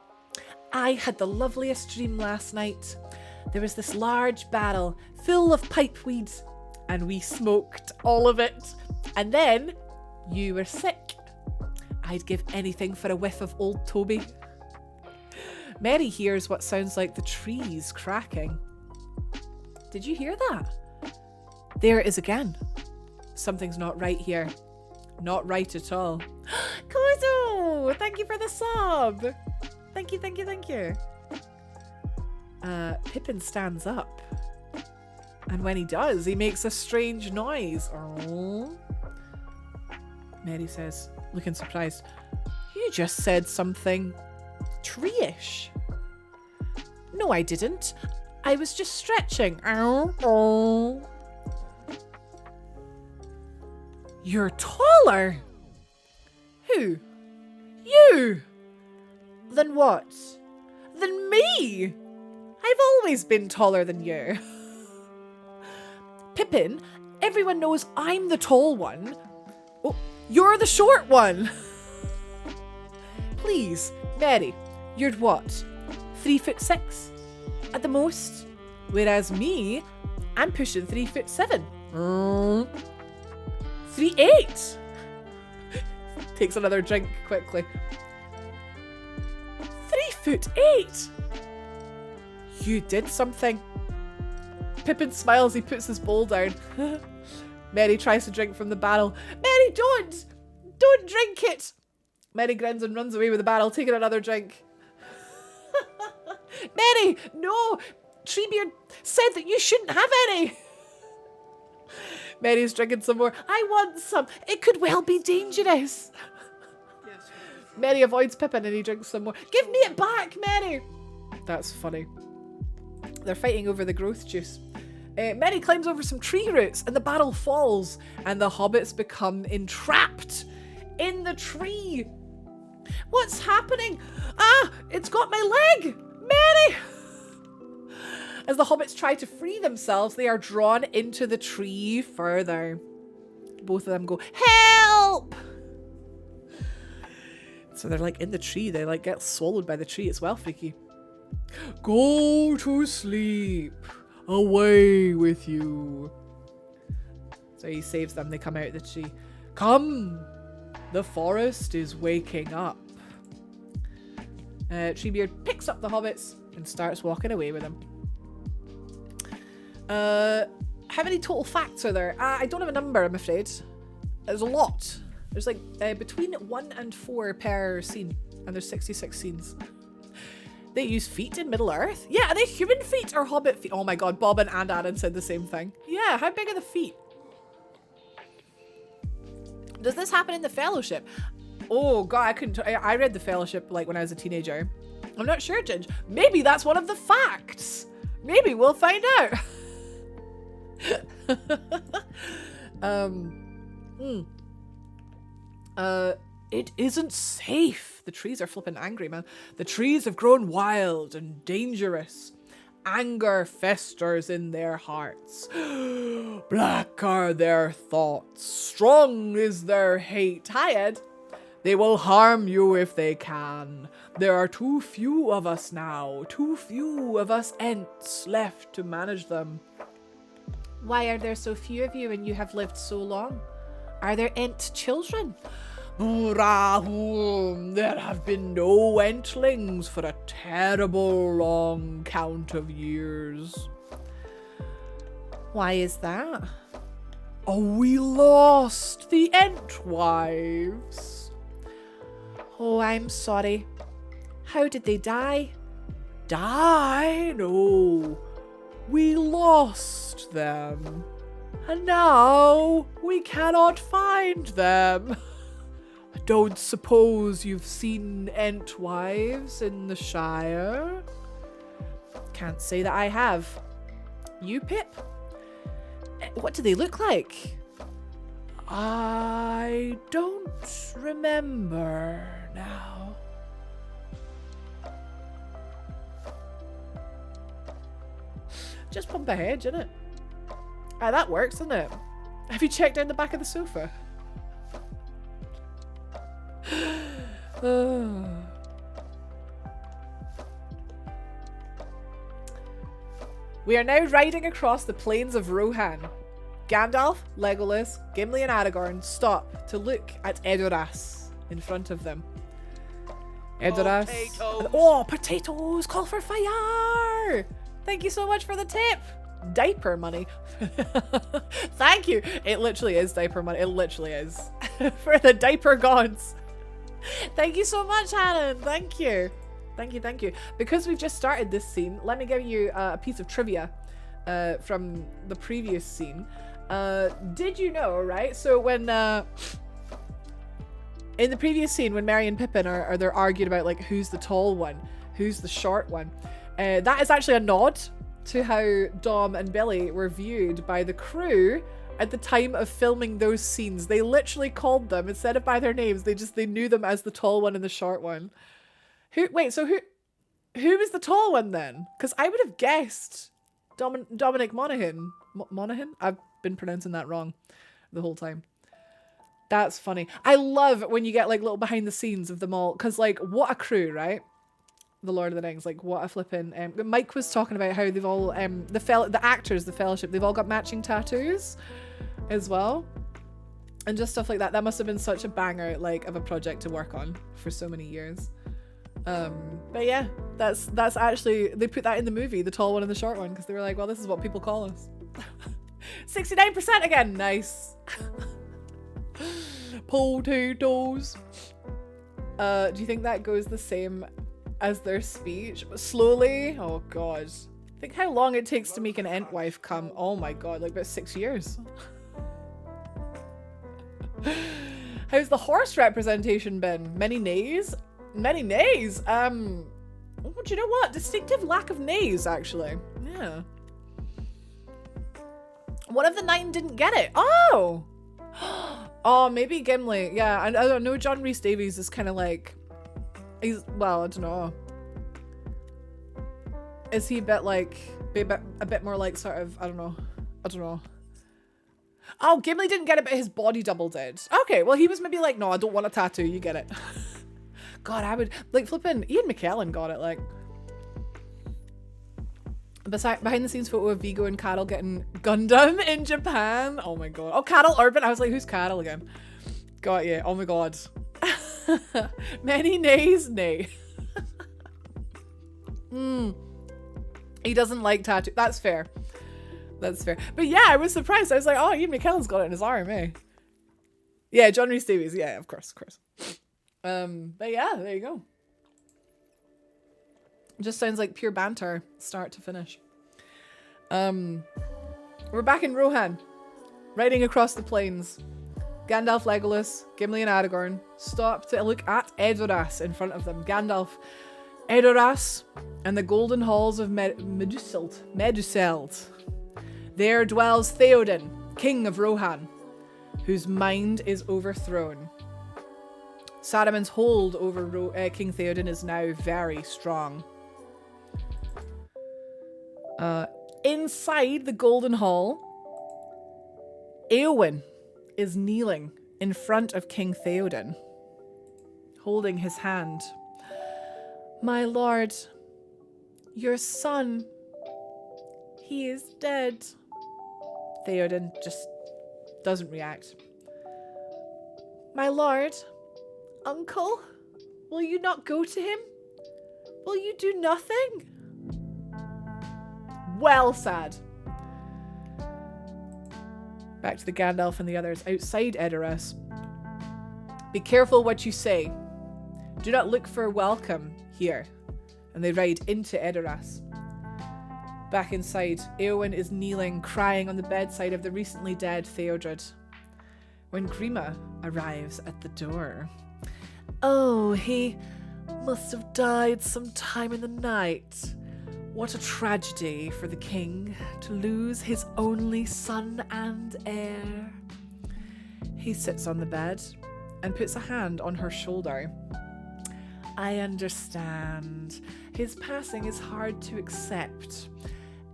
I had the loveliest dream last night. There was this large barrel full of pipeweed, and we smoked all of it. And then you were sick. I'd give anything for a whiff of old Toby. Mary hears what sounds like the trees cracking. Did you hear that? There it is again. Something's not right here. Not right at all. Kozo! Thank you for the sub! Thank you, thank you, thank you. Pippin stands up. And when he does, he makes a strange noise. Oh. Mary says, looking surprised, you just said something tree-ish. No, I didn't. I was just stretching. Oh. You're taller. Who? You. Than what? Than me. I've always been taller than you. Pippin, everyone knows I'm the tall one. Oh, you're the short one. Please, Mary, you're what? 3'6" at the most? Whereas me, I'm pushing 3'7". 3'8". Takes another drink quickly. 3'8". You did something. Pippin smiles, he puts his bowl down. Merry tries to drink from the barrel. Merry, don't! Don't drink it! Merry grins and runs away with the barrel, taking another drink. Merry, no! Treebeard said that you shouldn't have any! Merry's drinking some more. I want some. It could well be dangerous. Merry avoids Pippin and he drinks some more. Give me it back, Merry! That's funny. They're fighting over the growth juice. Merry climbs over some tree roots and the barrel falls and the hobbits become entrapped in the tree. What's happening? Ah, it's got my leg! Merry! As the hobbits try to free themselves, they are drawn into the tree further. Both of them go, help! So they're like in the tree. They like get swallowed by the tree. It's well freaky. Go to sleep. Away with you. So he saves them. They come out of the tree. Come. The forest is waking up. Treebeard picks up the hobbits and starts walking away with them. How many total facts are there? I don't have a number, I'm afraid. There's a lot. There's like between 1 and 4 per scene, and there's 66 scenes. They use feet in Middle Earth? Yeah, are they human feet or hobbit feet? Oh my god, Bobbin and Aaron said the same thing. Yeah, how big are the feet? Does this happen in the Fellowship? Oh god, I couldn't. I read the Fellowship like when I was a teenager. I'm not sure, Ginge. Maybe that's one of the facts. Maybe we'll find out. It isn't safe. The trees are flipping angry, man. The trees have grown wild and dangerous. Anger festers in their hearts. Black are their thoughts. Strong is their hate. Hi, Ed. They will harm you if they can. There are too few of us now. Too few of us Ents left to manage them. Why are there so few of you and you have lived so long? Are there Ent children? There have been no Entlings for a terrible long count of years. Why is that? Oh, we lost the Entwives. Oh, I'm sorry. How did they die? Die? No. We lost them. And now we cannot find them. I don't suppose you've seen Entwives in the Shire? Can't say that I have. You, Pip? What do they look like? I don't remember now. Just pump ahead, innit? Ah, that works, doesn't it? Have you checked down the back of the sofa? We are now riding across the plains of Rohan. Gandalf, Legolas, Gimli and Aragorn stop to look at Edoras in front of them. Edoras. Potatoes. Oh, potatoes! Call for fire! Thank you so much for the tip! Diaper money. Thank you! It literally is diaper money. It literally is. For the diaper gods. Thank you so much, Hannon. Thank you. Thank you, thank you. Because we've just started this scene, let me give you a piece of trivia from the previous scene. Did you know, right? So when in the previous scene, when Merry and Pippin are they're arguing about like who's the tall one, who's the short one, that is actually a nod to how Dom and Billy were viewed by the crew at the time of filming those scenes. They literally called them, instead of by their names, they knew them as the tall one and the short one. Who was the tall one then? Because I would have guessed Dominic Monaghan. Monaghan? I've been pronouncing that wrong the whole time. That's funny. I love when you get like little behind the scenes of them all, because like what a crew, right? The Lord of the Rings, like what a flipping. Mike was talking about how they've all the actors, the Fellowship, they've all got matching tattoos as well, and just stuff like that. That must have been such a banger, like, of a project to work on for so many years. But yeah, that's actually, they put that in the movie, the tall one and the short one, because they were like, well, this is what people call us. 69% again. Nice. Potatoes. Do you think that goes the same as their speech? Slowly? Oh god. Think how long it takes to make an Entwife come. Oh my god, like about 6 years. How's the horse representation been? Many nays? Many nays? Oh, do you know what? Distinctive lack of nays, actually. Yeah. One of the 9 didn't get it. Oh! Oh, maybe Gimli. Yeah, I don't know. John Rhys Davies is kind of like... He's... Well, I don't know. Is he a bit like... A bit more like sort of... I don't know. Oh, Gimli didn't get it, but his body double did. Okay, well, he was maybe like, no, I don't want a tattoo. You get it. God, I would... Like, flipping... Ian McKellen got it, like... Behind the scenes photo of Vigo and Carol getting Gundam in Japan. Oh my god. Oh, Carol Urban. I was like, who's Carol again? Got you. Oh my god. Many nays, nay. He doesn't like tattoo. That's fair. That's fair. But yeah, I was surprised. I was like, oh, Ian McKellen's got it in his arm, eh? Yeah, John Rhys Davies. Yeah, of course. But yeah, there you go. Just sounds like pure banter, start to finish. We're back in Rohan, riding across the plains. Gandalf, Legolas, Gimli and Aragorn stop to look at Edoras in front of them. Gandalf, Edoras, and the golden halls of Meduseld. There dwells Theoden, king of Rohan, whose mind is overthrown. Saruman's hold over King Theoden is now very strong. Inside the Golden Hall, Éowyn is kneeling in front of King Theoden, holding his hand. My lord, your son, he is dead. Theoden just doesn't react. My lord, uncle, will you not go to him? Will you do nothing? Well sad. Back to the Gandalf and the others outside Edoras. Be careful what you say. Do not look for welcome here. And they ride into Edoras. Back inside, Éowyn is kneeling, crying on the bedside of the recently dead Theodred. When Grima arrives at the door. Oh, he must have died sometime in the night. What a tragedy for the king to lose his only son and heir. He sits on the bed and puts a hand on her shoulder. I understand. His passing is hard to accept,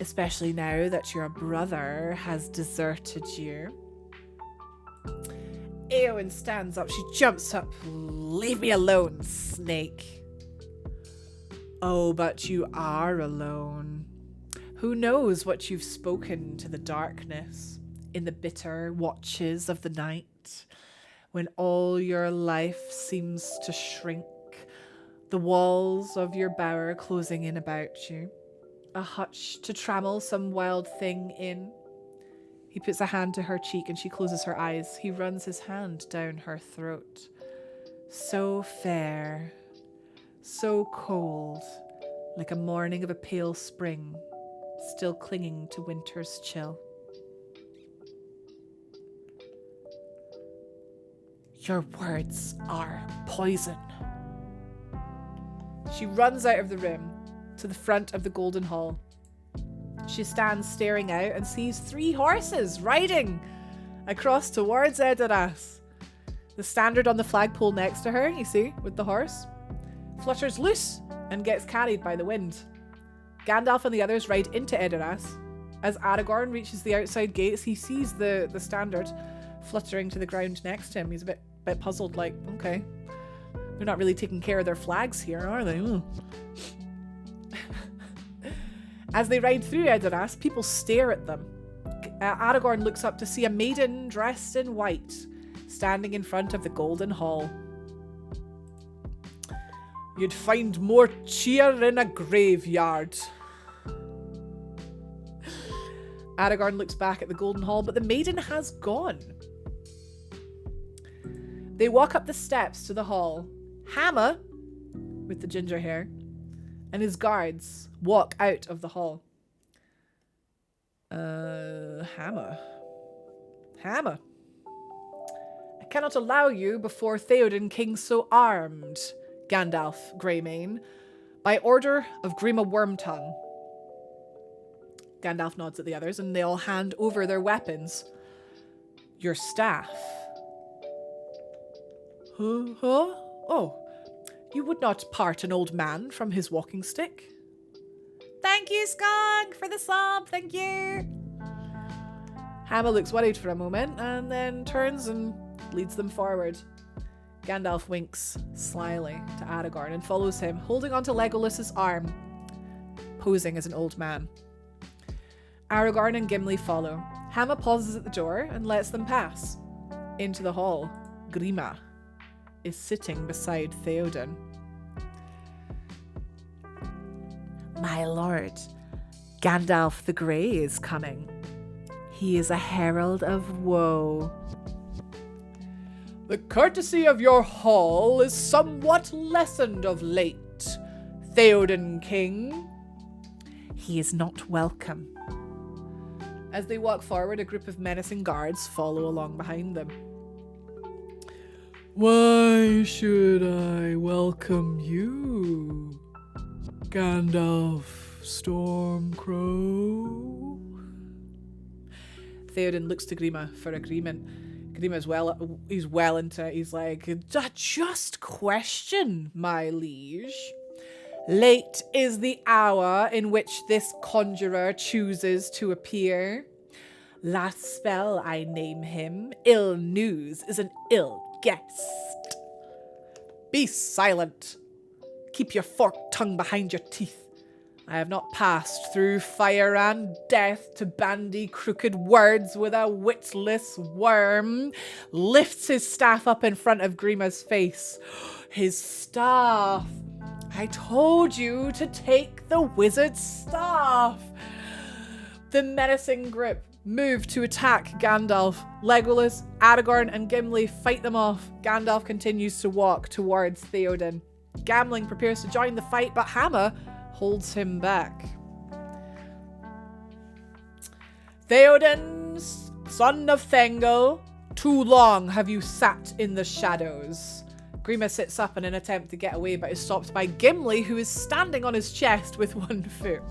especially now that your brother has deserted you. Éowyn stands up. She jumps up. Leave me alone, snake. Oh, but you are alone. Who knows what you've spoken to the darkness in the bitter watches of the night, when all your life seems to shrink, the walls of your bower closing in about you, a hutch to trammel some wild thing in. He puts a hand to her cheek and she closes her eyes. He runs his hand down her throat. So fair, so cold, like a morning of a pale spring, still clinging to winter's chill. Your words are poison. She runs out of the room to the front of the Golden Hall. She stands staring out and sees 3 horses riding across towards Edoras. The standard on the flagpole next to her, you see, with the horse, flutters loose and gets carried by the wind. Gandalf and the others ride into Edoras. As Aragorn reaches the outside gates, he sees the standard fluttering to the ground next to him. He's a bit puzzled, like, okay, they're not really taking care of their flags here, are they? As they ride through Edoras, people stare at them. Aragorn looks up to see a maiden dressed in white, standing in front of the Golden Hall. You'd find more cheer in a graveyard. Aragorn looks back at the Golden Hall, but the maiden has gone. They walk up the steps to the hall. Hammer, with the ginger hair, and his guards walk out of the hall. Hammer. I cannot allow you before Theoden, king so armed, Gandalf Greymane, by order of Grima Wormtongue. Gandalf nods at the others, and they all hand over their weapons. Your staff. Huh? Oh, you would not part an old man from his walking stick? Thank you, Skog, for the sub. Thank you. Hammer looks worried for a moment and then turns and leads them forward. Gandalf winks slyly to Aragorn and follows him, holding onto Legolas's arm, posing as an old man. Aragorn and Gimli follow. Hammer pauses at the door and lets them pass. Into the hall, Grima is sitting beside Theoden. My lord, Gandalf the Grey is coming. He is a herald of woe. The courtesy of your hall is somewhat lessened of late, Theoden King. He is not welcome. As they walk forward, a group of menacing guards follow along behind them. Why should I welcome you, Gandalf Stormcrow? Theoden looks to Grima for agreement. Grima's he's well into it. He's like, a just question, my liege. Late is the hour in which this conjurer chooses to appear. Last spell I name him, ill news is an ill guest. Be silent. Keep your forked tongue behind your teeth. I have not passed through fire and death to bandy crooked words with a witless worm. Lifts his staff up in front of Grima's face. His staff. I told you to take the wizard's staff. The menacing grip move to attack Gandalf. Legolas, Aragorn, and Gimli fight them off. Gandalf continues to walk towards Theoden. Gamling prepares to join the fight, but Hammer holds him back. Theoden, son of Thengel, too long have you sat in the shadows. Grima sits up in an attempt to get away, but is stopped by Gimli, who is standing on his chest with one foot.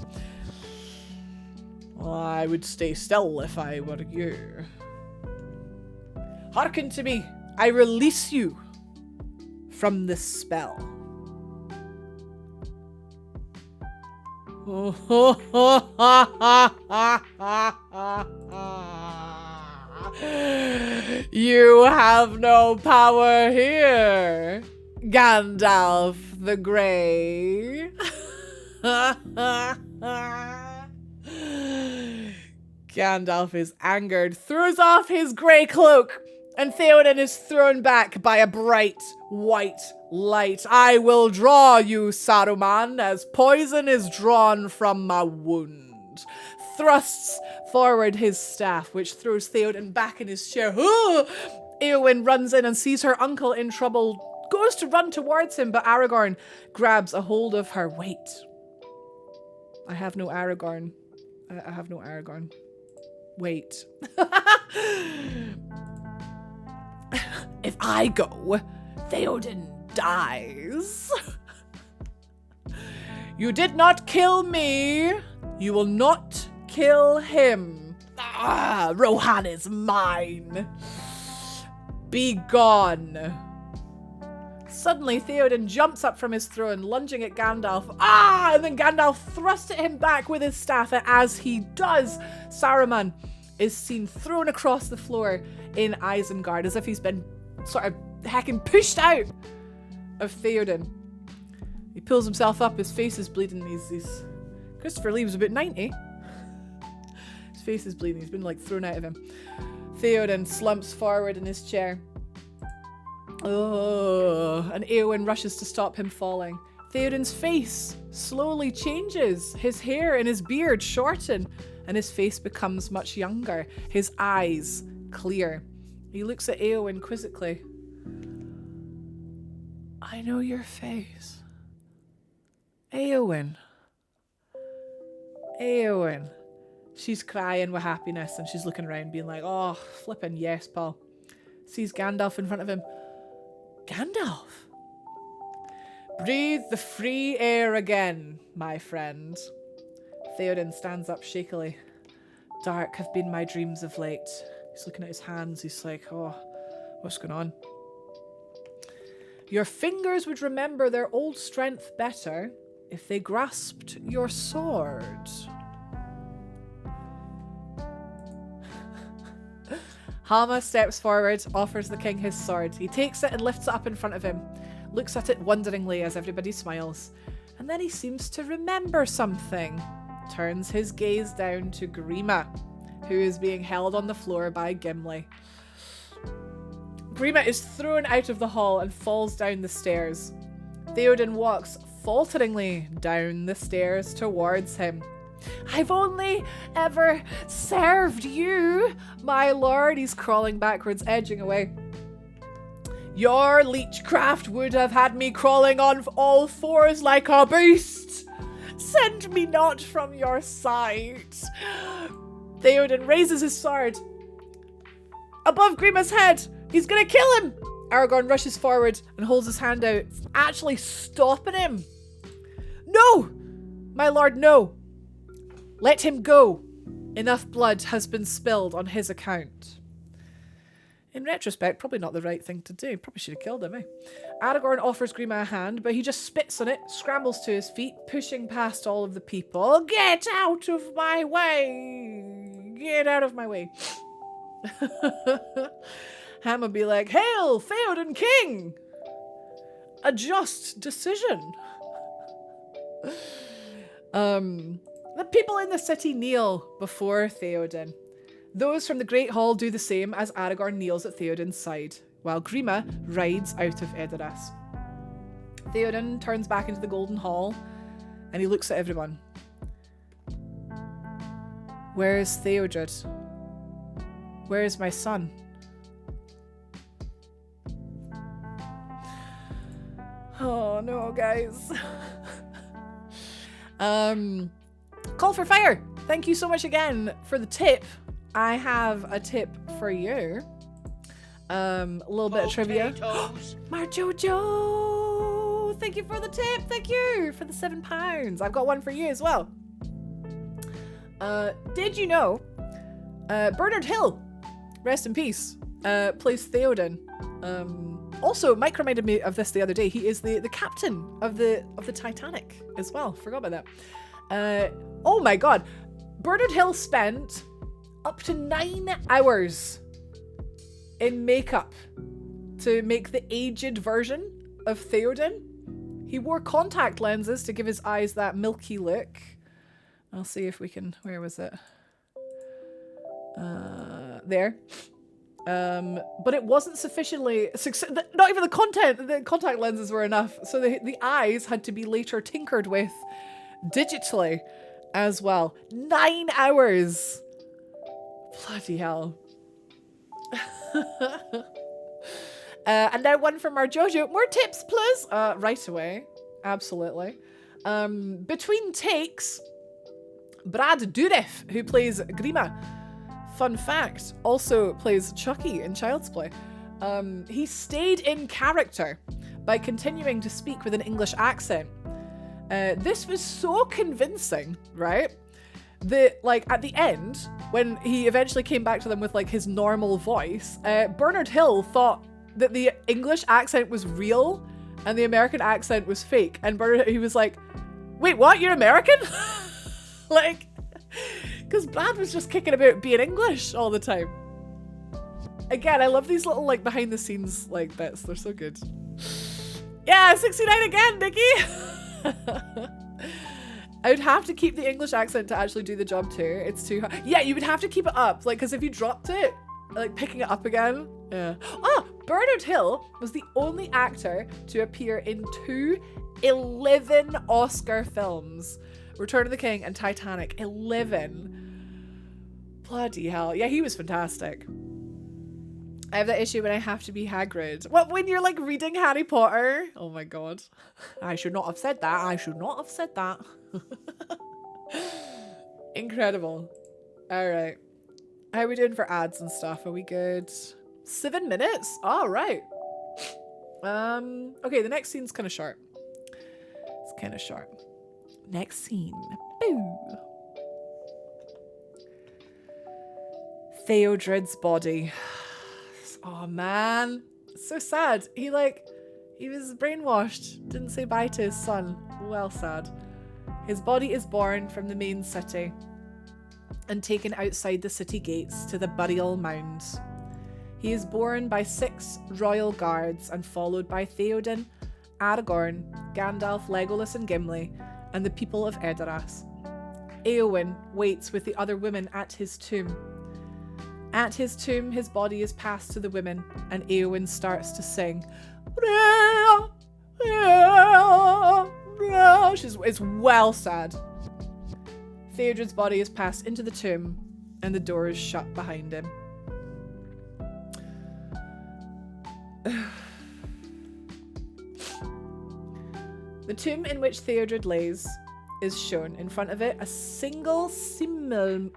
Well, I would stay still if I were you. Hearken to me. I release you from this spell. You have no power here, Gandalf the Grey. Gandalf is angered, throws off his grey cloak, and Theoden is thrown back by a bright white light. I will draw you, Saruman, as poison is drawn from a wound. Thrusts forward his staff, which throws Theoden back in his chair. Eowyn runs in and sees her uncle in trouble, goes to run towards him, but Aragorn grabs a hold of her. Wait. I have no Aragorn. I have no Aragorn. Wait. If I go, Theoden dies. You did not kill me. You will not kill him. Rohan is mine. Be gone. Suddenly, Theoden jumps up from his throne, lunging at Gandalf. And then Gandalf thrusts at him back with his staff, and as he does, Saruman is seen thrown across the floor in Isengard, as if he's been sort of heckin' pushed out of Theoden. He pulls himself up, his face is bleeding. He's Christopher Lee was about 90. His face is bleeding, he's been like thrown out of him. Theoden slumps forward in his chair. And Eowyn rushes to stop him falling. Theoden's face slowly changes. His hair and his beard shorten, and his face becomes much younger, his eyes clear. He looks at Éowyn quizzically. I know your face. Éowyn. Éowyn. She's crying with happiness and she's looking around being like, oh, flippin' yes, Paul. Sees Gandalf in front of him. Gandalf? Breathe the free air again, my friend. Theoden stands up shakily. Dark have been my dreams of late. He's looking at his hands. He's like, oh, what's going on? Your fingers would remember their old strength better if they grasped your sword. Halma steps forward, offers the king his sword. He takes it and lifts it up in front of him, looks at it wonderingly as everybody smiles, and then he seems to remember something. Turns his gaze down to Grima, who is being held on the floor by Gimli. Grima is thrown out of the hall and falls down the stairs. Theoden walks falteringly down the stairs towards him. I've only ever served you, my lord. He's crawling backwards, edging away. Your leechcraft would have had me crawling on all fours like a beast. Send me not from your sight. Theoden raises his sword above Grima's head. He's gonna kill him. Aragorn rushes forward and holds his hand out, actually stopping him. No, my lord, no. Let him go. Enough blood has been spilled on his account. In retrospect, probably not the right thing to do. Probably should have killed him, eh? Aragorn offers Grima a hand, but he just spits on it, scrambles to his feet, pushing past all of the people. Get out of my way! Get out of my way. Ham would be like, Hail, Theoden King! A just decision. The people in the city kneel before Theoden. Those from the Great Hall do the same as Aragorn kneels at Theoden's side, while Grima rides out of Edoras. Theoden turns back into the Golden Hall, and he looks at everyone. Where is Theodred? Where is my son? Oh no, guys. Call for fire. Thank you so much again for the tip. I have a tip for you. A little bit of trivia. Marjojo, thank you for the tip. Thank you for the £7. I've got one for you as well. Did you know Bernard Hill, rest in peace, plays Theoden. Also, Mike reminded me of this the other day. He is the captain of the Titanic as well. Forgot about that. Oh my god. Bernard Hill spent up to 9 hours in makeup to make the aged version of Theoden. He wore contact lenses to give his eyes that milky look. I'll see if we can... Where was it? There. But it wasn't sufficiently... Not even the contact lenses were enough. So the eyes had to be later tinkered with digitally as well. 9 hours! Bloody hell. And now one from our Jojo. More tips, please! Right away. Absolutely. Between takes, Brad Dourif, who plays Grima, fun fact, also plays Chucky in Child's Play. He stayed in character by continuing to speak with an English accent. This was so convincing, right? That, like, at the end, when he eventually came back to them with, like, his normal voice, Bernard Hill thought that the English accent was real and the American accent was fake. And he was like, wait, what? You're American? Like, because Brad was just kicking about being English all the time. Again, I love these little, like, behind the scenes, like, bits. They're so good. Yeah, 69 again, Nikki! I would have to keep the English accent to actually do the job too. It's too hard. Yeah, you would have to keep it up. Like, because if you dropped it, like, picking it up again. Yeah. Ah, Bernard Hill was the only actor to appear in 11 Oscar films. Return of the King and Titanic. 11. Bloody hell. Yeah, he was fantastic. I have that issue when I have to be Hagrid. What, when you're like reading Harry Potter? Oh my god. I should not have said that. I should not have said that. Incredible. Alright. How are we doing for ads and stuff? Are we good? 7 minutes? All right. Okay, the next scene's kind of short. It's kind of short. Next scene. Boo. Theodred's body. Oh man, so sad. He was brainwashed. Didn't say bye to his son. Well sad. His body is borne from the main city and taken outside the city gates to the burial mound. He is borne by 6 royal guards and followed by Theoden, Aragorn, Gandalf, Legolas and Gimli, and the people of Edoras. Éowyn waits with the other women at his tomb. At his tomb, his body is passed to the women, and Éowyn starts to sing. It's well sad. Theodred's body is passed into the tomb, and the door is shut behind him. The tomb in which Theodred lays is shown. In front of it, a single Simmelmine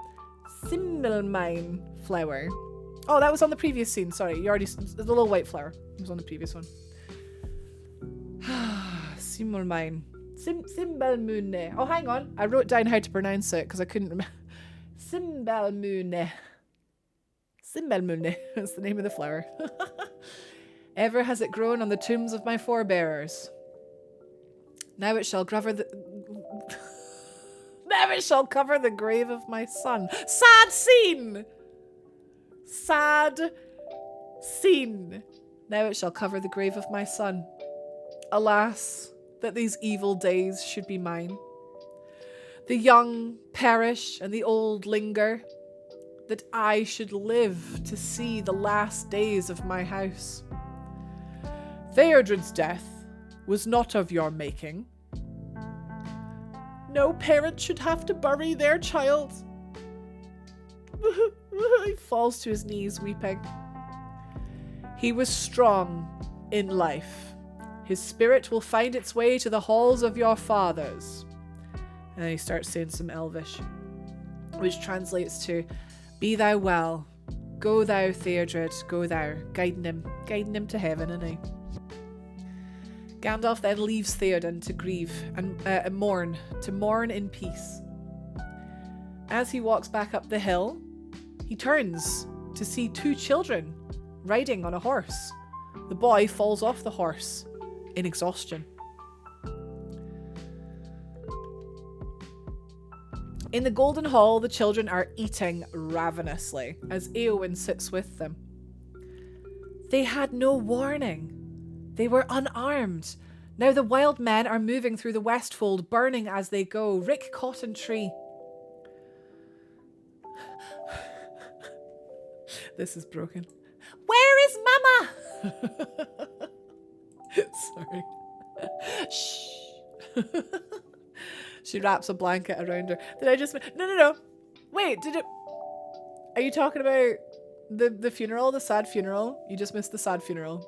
flower. Oh, that was on the previous scene. Sorry, you already... The little white flower. It was on the previous one. Simmelmine. Simbelmune. Oh, hang on. I wrote down how to pronounce it because I couldn't remember. Simbelmune. Simbelmune. That's the name of the flower. Ever has it grown on the tombs of my forebearers. Now it shall cover the... Now it shall cover the grave of my son. Sad scene! Sad scene. Now it shall cover the grave of my son. Alas, that these evil days should be mine. The young perish and the old linger. That I should live to see the last days of my house. Theodred's death was not of your making. No parent should have to bury their child. He falls to his knees weeping. He was strong in life. His spirit will find its way to the halls of your fathers. And then he starts saying some Elvish, which translates to, be thou well, go thou Theodred, go thou, guiding him to heaven, innit? Gandalf then leaves Theoden to grieve and mourn in peace. As he walks back up the hill, he turns to see 2 children riding on a horse. The boy falls off the horse in exhaustion. In the Golden Hall, the children are eating ravenously as Éowyn sits with them. They had no warning. They were unarmed. Now the wild men are moving through the Westfold, burning as they go. Rick Cotton Tree. This is broken. Where is Mama? Sorry. Shh. She wraps a blanket around her. Did I just... No. Wait, did it... Are you talking about the funeral? The sad funeral? You just missed the sad funeral.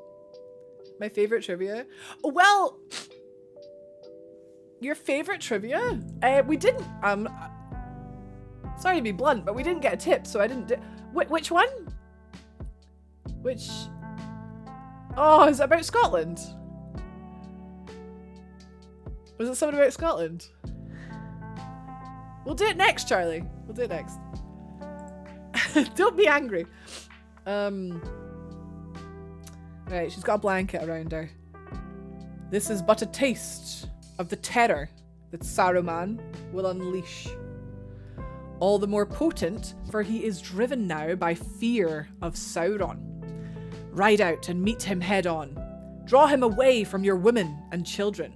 My favorite trivia? Well... Your favorite trivia? We didn't... Sorry to be blunt, but we didn't get a tip, so I didn't... Which one? Which... Oh, is it about Scotland? Was it something about Scotland? We'll do it next, Charlie. We'll do it next. Don't be angry. Right, she's got a blanket around her. This is but a taste of the terror that Saruman will unleash. All the more potent, for he is driven now by fear of Sauron. Ride out and meet him head on. Draw him away from your women and children.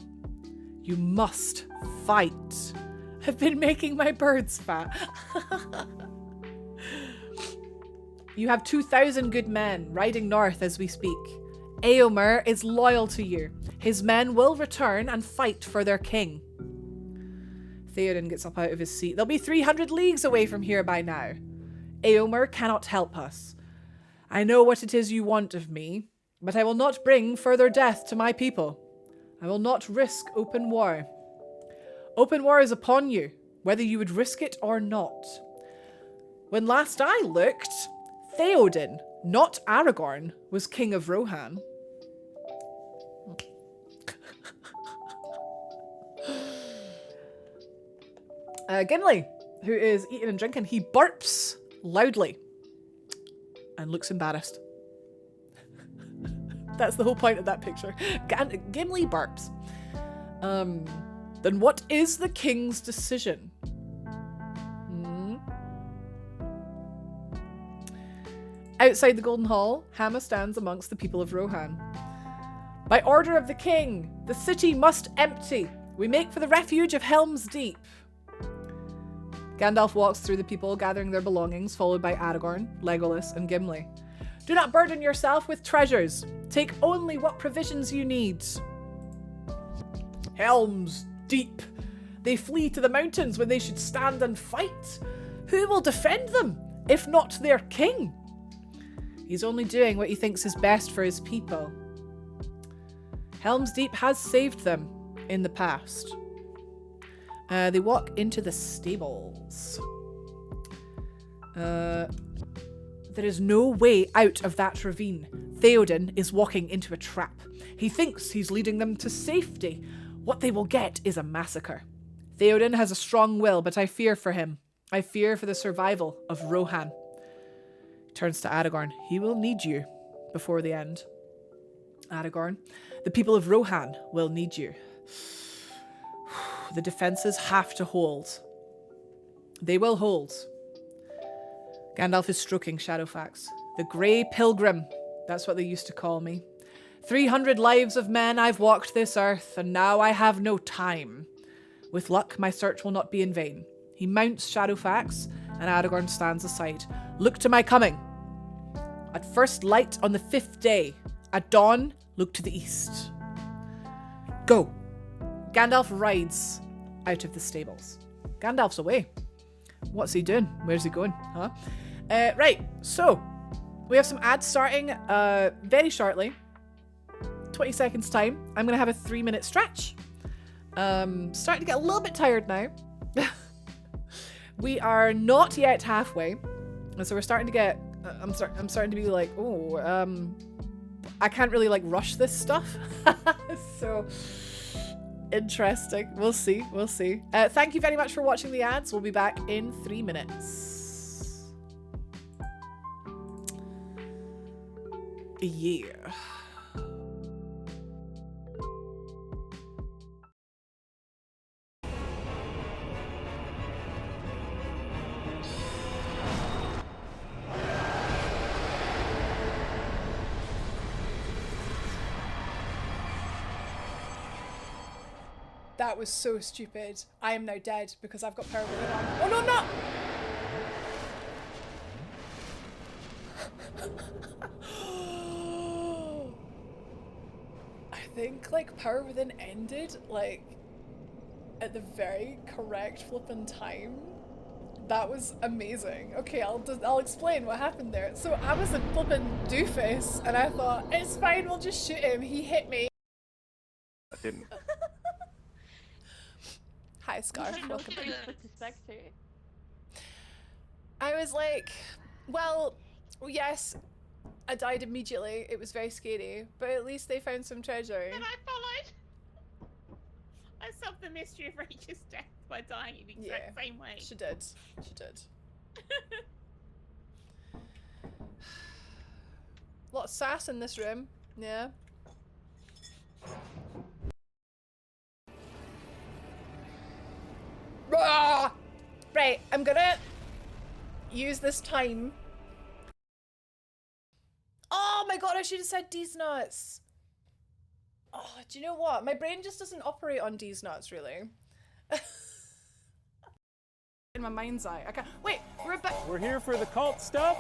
You must fight. I've been making my birds fat. You have 2,000 good men riding north as we speak. Éomer is loyal to you. His men will return and fight for their king. Theoden gets up out of his seat. They'll be 300 leagues away from here by now. Eomer cannot help us. I know what it is you want of me, but I will not bring further death to my people. I will not risk open war. Open war is upon you, whether you would risk it or not. When last I looked, Theoden, not Aragorn, was king of Rohan. Gimli, who is eating and drinking, he burps loudly and looks embarrassed. That's the whole point of that picture. Gimli burps. Then what is the king's decision? Outside the Golden Hall, Hamma stands amongst the people of Rohan. By order of the king, the city must empty. We make for the refuge of Helm's Deep. Gandalf walks through the people, gathering their belongings, followed by Aragorn, Legolas, and Gimli. Do not burden yourself with treasures. Take only what provisions you need. Helm's Deep. They flee to the mountains when they should stand and fight. Who will defend them, if not their king? He's only doing what he thinks is best for his people. Helm's Deep has saved them in the past. They walk into the stables. There is no way out of that ravine. Theoden is walking into a trap. He thinks he's leading them to safety. What they will get is a massacre. Theoden has a strong will, but I fear for him. I fear for the survival of Rohan. Turns to Aragorn. He will need you before the end. Aragorn, the people of Rohan will need you. The defenses have to hold. They will hold. Gandalf is stroking Shadowfax. The Grey Pilgrim. That's what they used to call me. 300 lives of men I've walked this earth, and now I have no time. With luck, my search will not be in vain. He mounts Shadowfax, and Aragorn stands aside. Look to my coming. At first light on the 5th day. At dawn, look to the east. Go. Gandalf rides out of the stables. Gandalf's away. What's he doing? Where's he going? Huh? Right, so we have some ads starting very shortly. 20 seconds time. I'm going to have a 3-minute stretch. Starting to get a little bit tired now. We are not yet halfway. So we're starting to get... I'm starting to be like, I can't really like rush this stuff. So interesting. We'll see. We'll see. Thank you very much for watching the ads. We'll be back in 3 minutes. Yeah. That was so stupid. I am now dead because I've got power within on. Oh no, no! I think like power within ended like at the very correct flippin' time. That was amazing. Okay, I'll explain what happened there. So I was a flippin' doofus and I thought, it's fine, we'll just shoot him. He hit me. I didn't. Hi, Scarf. Welcome back. to I was like, well, yes, I died immediately. It was very scary, but at least they found some treasure. And I followed. I solved the mystery of Rachel's death by dying in the exact same way. She did. She did. A lot of sass in this room. Yeah. Right, I'm gonna use this time. Oh my god, I should have said D's nuts. Oh, do you know what? My brain just doesn't operate on D's nuts, really. In my mind's eye. I can't. Wait, we're back. We're here for the cult stuff.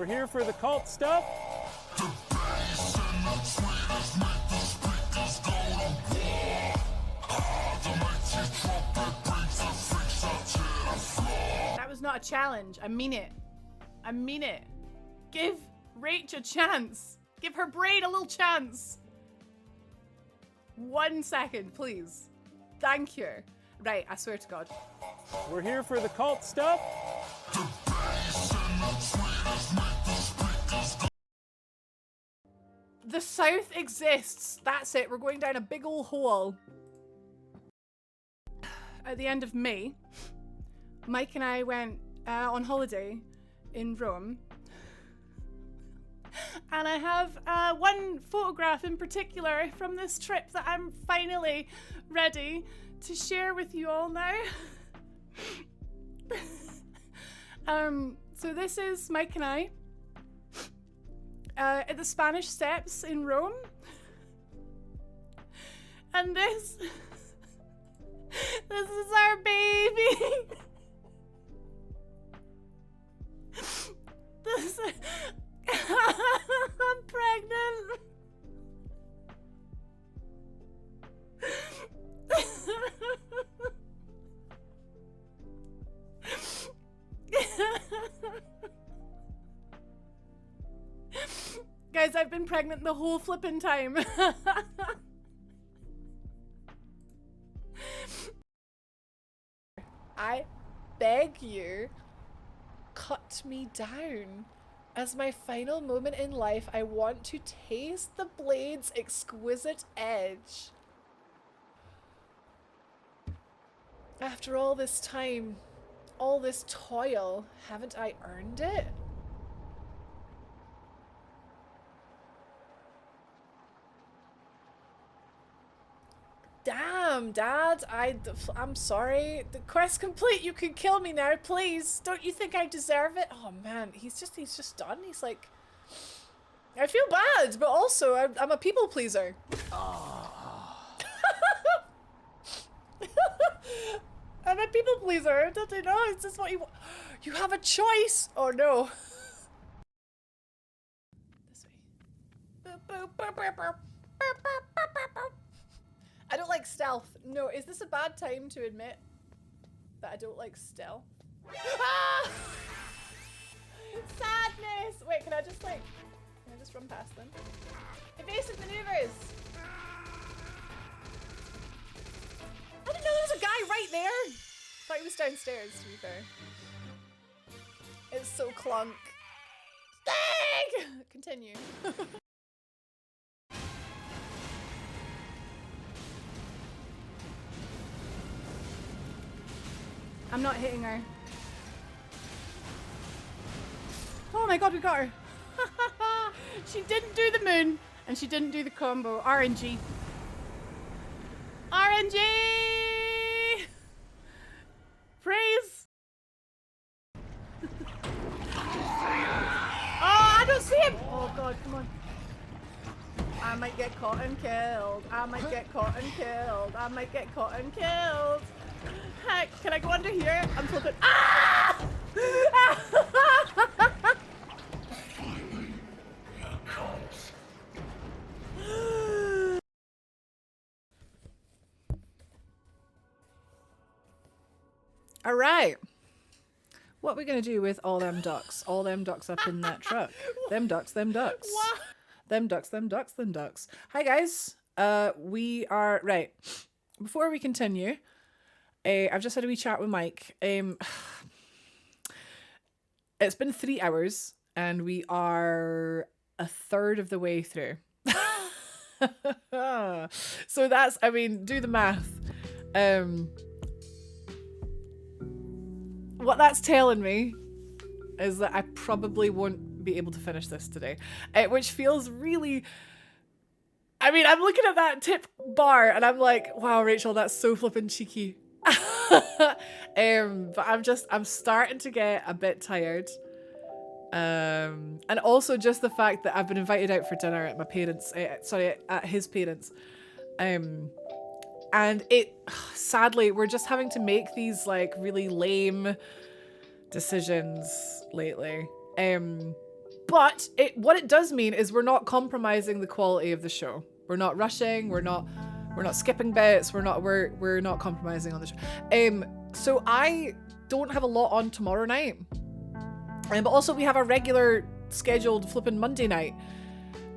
We're here for the cult stuff. That was not a challenge. I mean it. I mean it. Give Rach a chance. Give her brain a little chance. 1 second, please. Thank you. Right, I swear to God. We're here for the cult stuff. The South exists. That's it. We're going down a big old hole. At the end of May, Mike and I went on holiday in Rome. And I have one photograph in particular from this trip that I'm finally ready to share with you all now. So this is Mike and I at the Spanish Steps in Rome. And this is our baby. I'm pregnant. Guys, I've been pregnant the whole flippin' time. I beg you, cut me down. As my final moment in life, I want to taste the blade's exquisite edge. After all this time, all this toil, haven't I earned it? Damn, Dad, I'm sorry. The quest complete. You can kill me now, please. Don't you think I deserve it? Oh man, he's just done. He's like, I feel bad, but also I'm a people pleaser. I'm a people pleaser. Don't you know? Is this what you want? You have a choice. Oh no. This way. Boop, boop, boop, boop, boop. Boop, boop, boop, boop, boop. I don't like stealth. No, is this a bad time to admit that I don't like stealth? Ah! Sadness! Wait, can I just run past them? Evasive maneuvers! I didn't know there was a guy right there! Thought he was downstairs, to be fair. It's so clunk. Sting! Continue. I'm not hitting her. Oh my god, we got her. She didn't do the moon, and she didn't do the combo. RNG. RNG! Praise! Oh, I don't see him! Oh god, come on. I might get caught and killed. I might get caught and killed. I might get caught and killed. Heck, can I go under here? I'm flipping. Ah! All right. What are we gonna do with all them ducks? All them ducks up in that truck. Them ducks, them ducks. What? Them ducks, them ducks, them ducks. Hi guys. We are right. Before we continue, I've just had a wee chat with Mike. It's been 3 hours and we are a third of the way through. So that's, I mean, do the math. What that's telling me is that I probably won't be able to finish this today, which feels really, I mean, I'm looking at that tip bar and I'm like, wow, Rachel, that's so flippin' cheeky. But I'm starting to get a bit tired. And also just the fact that I've been invited out for dinner at my parents, at his parents. And it, sadly, we're just having to make these like really lame decisions lately. But what it does mean is we're not compromising the quality of the show. We're not rushing. We're not skipping bits. We're not compromising on the show. So I don't have a lot on tomorrow night. But also we have our regular scheduled flipping Monday night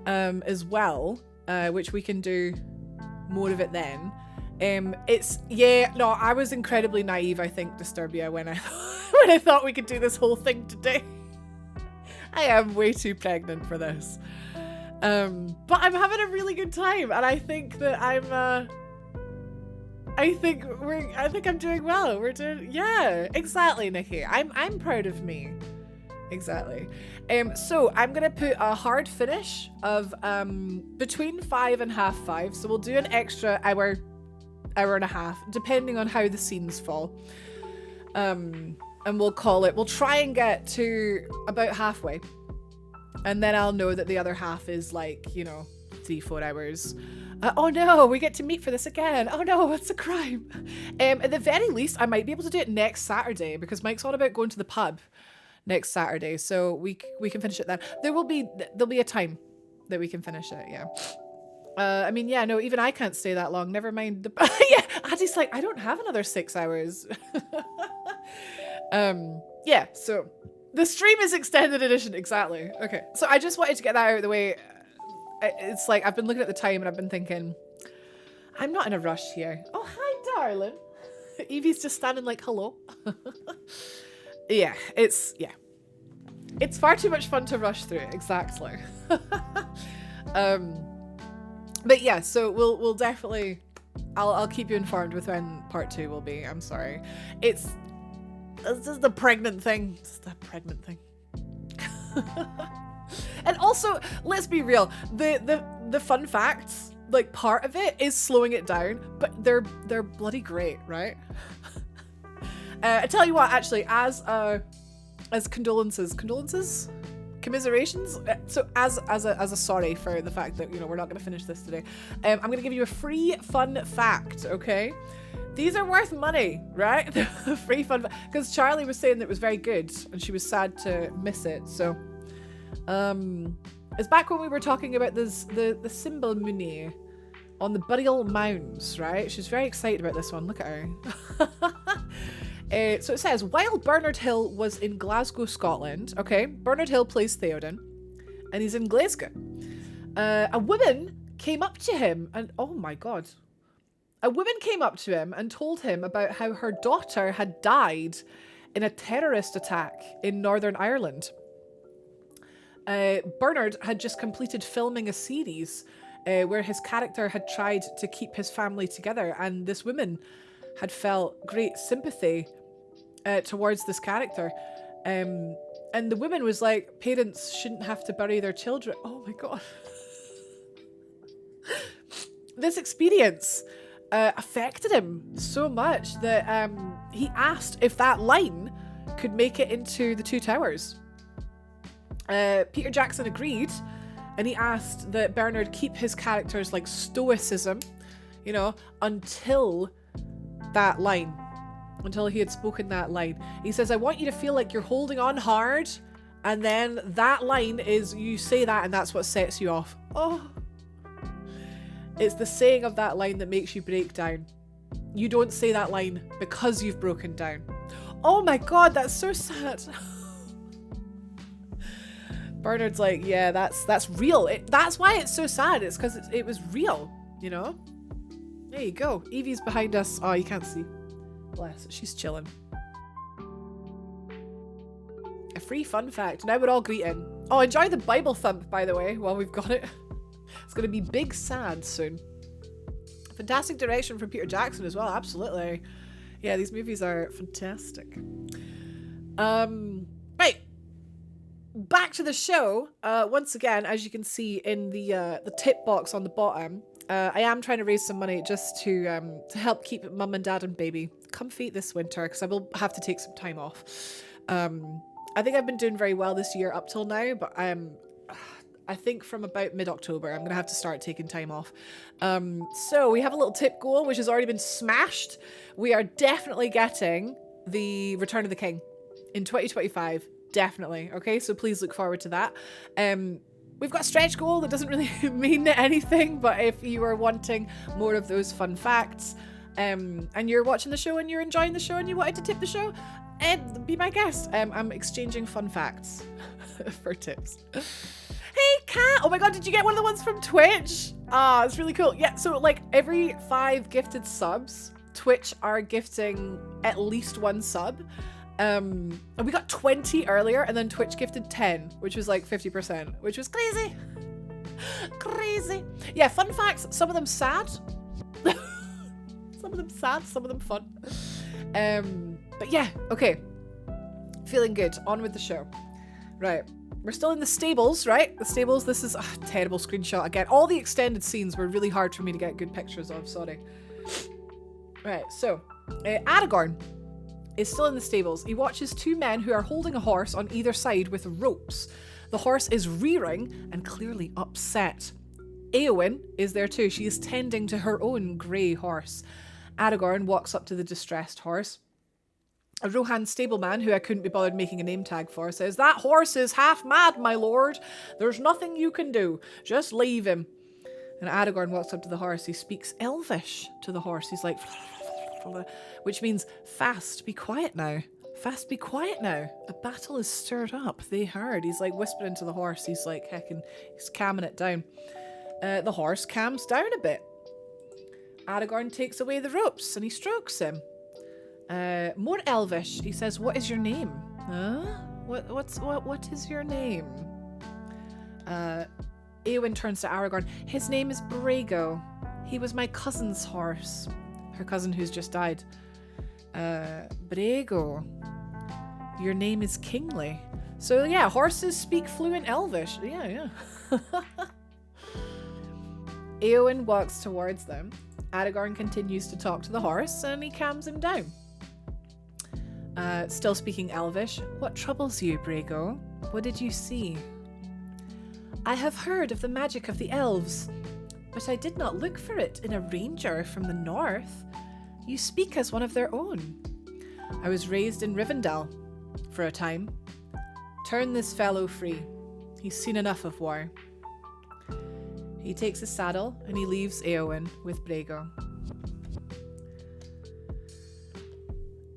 as well, which we can do more of it then. I was incredibly naive, I think, Disturbia, when I thought we could do this whole thing today. I am way too pregnant for this. But I'm having a really good time, and I think that I think I'm doing well. Yeah, exactly, Nikki. I'm proud of me. Exactly. So I'm gonna put a hard finish of between 5 and 5:30. So we'll do an extra hour and a half, depending on how the scenes fall. And we'll try and get to about halfway. And then I'll know that the other half is 3-4 hours. Oh no, we get to meet for this again. Oh no, what's a crime? At the very least, I might be able to do it next Saturday, because Mike's on about going to the pub next Saturday, so we can finish it then. There'll be a time that we can finish it, yeah. Even I can't stay that long, never mind yeah, Addie's like, I don't have another 6 hours. Yeah, so the stream is extended edition, exactly. Okay, so I just wanted to get that out of the way. It's like, I've been looking at the time and I've been thinking, I'm not in a rush here. Oh, hi, darling. Evie's just standing like, hello. It's far too much fun to rush through it, exactly. But yeah, so we'll definitely, I'll keep you informed with when part 2 will be. I'm sorry. It's just the pregnant thing. Just a pregnant thing. And also, let's be real, the fun facts, like, part of it is slowing it down, but they're bloody great, right? I tell you what, actually, as commiserations. So as a sorry for the fact that we're not going to finish this today, I'm going to give you a free fun fact. Okay, these are worth money, right? Free fun, because Charlie was saying that it was very good, and she was sad to miss it. So, it's back when we were talking about the symbol Muni on the burial mounds, right? She's very excited about this one. Look at her. So it says, while Bernard Hill was in Glasgow, Scotland, okay, Bernard Hill plays Theoden, and he's in Glasgow. A woman came up to him and, oh my god. A woman came up to him and told him about how her daughter had died in a terrorist attack in Northern Ireland. Bernard had just completed filming a series where his character had tried to keep his family together, and this woman had felt great sympathy towards this character. And the woman was like, parents shouldn't have to bury their children. Oh my god. This experience affected him so much that he asked if that line could make it into the Two Towers. Peter Jackson agreed, and he asked that Bernard keep his character's stoicism, until that line, until he had spoken that line. He says, I want you to feel like you're holding on hard, and then that line is, you say that, and that's what sets you off. Oh, it's the saying of that line that makes you break down. You don't say that line because you've broken down. Oh my god, that's so sad. Bernard's like, yeah, that's real. That's why it's so sad. It's because it was real, There you go. Evie's behind us. Oh, you can't see. Bless. She's chilling. A free fun fact. Now we're all greeting. Oh, enjoy the Bible thump, by the way, while we've got it. It's going to be Big Sad soon. Fantastic direction from Peter Jackson as well. Absolutely. Yeah, these movies are fantastic. Right. Back to the show. Once again, as you can see in the tip box on the bottom, I am trying to raise some money just to help keep mum and dad and baby comfy this winter, because I will have to take some time off. I think I've been doing very well this year up till now, but I think from about mid-October I'm gonna have to start taking time off. So we have a little tip goal which has already been smashed. We are definitely getting the Return of the King in 2025. definitely. Okay, so please look forward to that. We've got a stretch goal that doesn't really mean anything, but if you are wanting more of those fun facts, and you're watching the show and you're enjoying the show and you wanted to tip the show, be my guest. I'm exchanging fun facts for tips. Hey, Kat! Oh my god, did you get one of the ones from Twitch? Ah, it's really cool. Yeah, so like every 5 gifted subs, Twitch are gifting at least 1 sub. And we got 20 earlier, and then Twitch gifted 10, which was like 50%, which was crazy. Crazy. Yeah, fun facts. Some of them sad. Some of them sad, some of them fun. But yeah, okay. Feeling good. On with the show. Right. We're still in the stables, right? The stables. This is a terrible screenshot again. All the extended scenes were really hard for me to get good pictures of. Sorry. Right, so Aragorn is still in the stables. He watches 2 men who are holding a horse on either side with ropes. The horse is rearing and clearly upset. Éowyn is there too. She is tending to her own grey horse. Aragorn walks up to the distressed horse. A Rohan stableman, who I couldn't be bothered making a name tag for, says, "That horse is half mad, my lord. There's nothing you can do. Just leave him." And Aragorn walks up to the horse. He speaks Elvish to the horse. He's like, which means, "Fast, be quiet now. Fast, be quiet now. A battle is stirred up." They heard. He's like whispering to the horse. He's like heckin', he's calming it down. The horse calms down a bit. Aragorn takes away the ropes and he strokes him. More Elvish. He says, "What is your name?" Huh? What is your name? Éowyn turns to Aragorn. "His name is Brago. He was my cousin's horse." Her cousin who's just died. Brago. Your name is Kingly. So yeah, horses speak fluent Elvish. Yeah. Éowyn walks towards them. Aragorn continues to talk to the horse and he calms him down. Still speaking Elvish. "What troubles you, Brago? What did you see?" "I have heard of the magic of the elves, but I did not look for it in a ranger from the north. You speak as one of their own. I was raised in Rivendell for a time. Turn this fellow free. He's seen enough of war." He takes his saddle and he leaves Éowyn with Brago.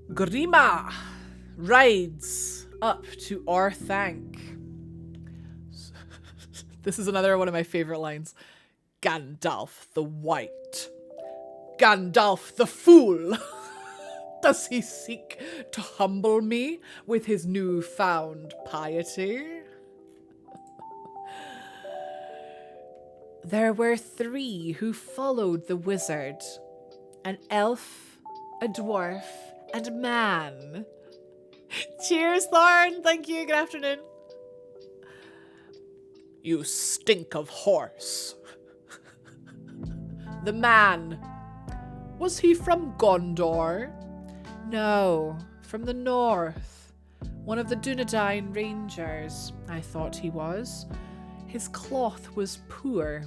Grima rides up to Orthanc. This is another one of my favorite lines. "Gandalf the White. Gandalf the Fool. Does he seek to humble me with his newfound piety?" There were 3 who followed the wizard. An elf, a dwarf, and a man. Cheers, Thorn. Thank you. Good afternoon. "You stink of horse." The man. "Was he from Gondor?" "No, from the north. One of the Dunedain Rangers, I thought he was. His cloth was poor,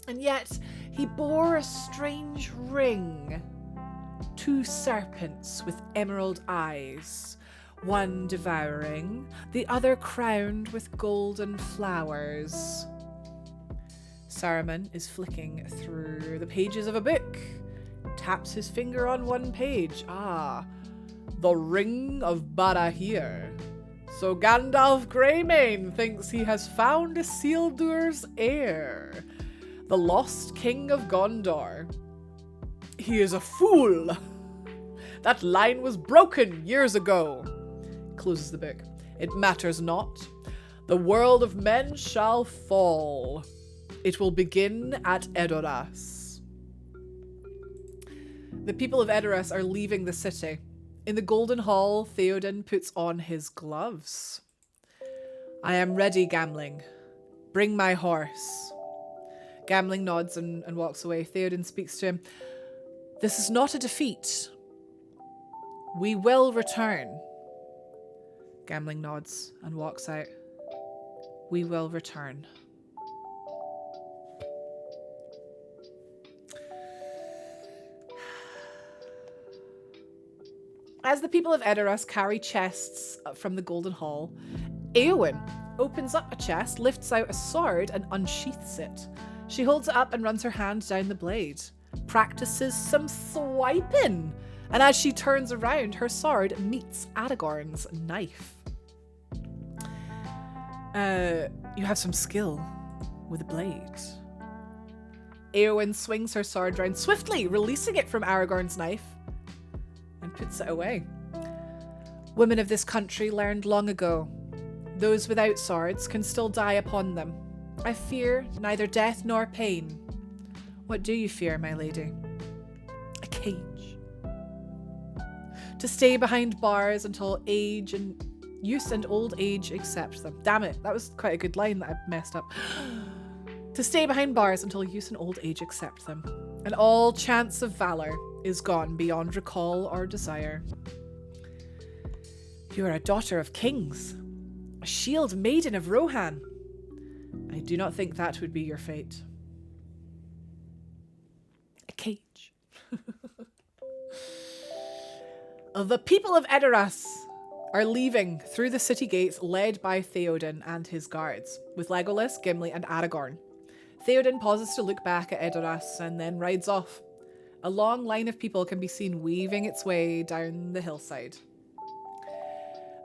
and yet he bore a strange ring. 2 serpents with emerald eyes, one devouring, the other crowned with golden flowers." Saruman is flicking through the pages of a book. Taps his finger on one page. The Ring of Barahir. So Gandalf Greymane thinks he has found Isildur's heir, the lost king of Gondor. He is a fool. That line was broken years ago. Closes the book. It matters not. The world of men shall fall. It will begin at Edoras. The people of Edoras are leaving the city. In the Golden Hall, Theoden puts on his gloves. "I am ready, Gamling. Bring my horse." Gamling nods and walks away. Theoden speaks to him. "This is not a defeat. We will return." Gamling nods and walks out. "We will return." As the people of Edoras carry chests from the Golden Hall, Éowyn opens up a chest, lifts out a sword, and unsheaths it. She holds it up and runs her hand down the blade, practices some swiping, and as she turns around, her sword meets Aragorn's knife. You have some skill with a blade. Éowyn swings her sword round swiftly, releasing it from Aragorn's knife, and puts it away. Women of this country learned long ago, those without swords can still die upon them. I fear neither death nor pain. What do you fear, my lady? A cage. To stay behind bars until youth and old age accept them. Damn it, that was quite a good line that I messed up. To stay behind bars until youth and old age accept them, and all chance of valor is gone beyond recall or desire. You are a daughter of kings, a shield maiden of Rohan. I do not think that would be your fate. A cage. The people of Edoras are leaving through the city gates led by Theoden and his guards, with Legolas, Gimli and Aragorn. Theoden pauses to look back at Edoras and then rides off. A long line of people can be seen weaving its way down the hillside.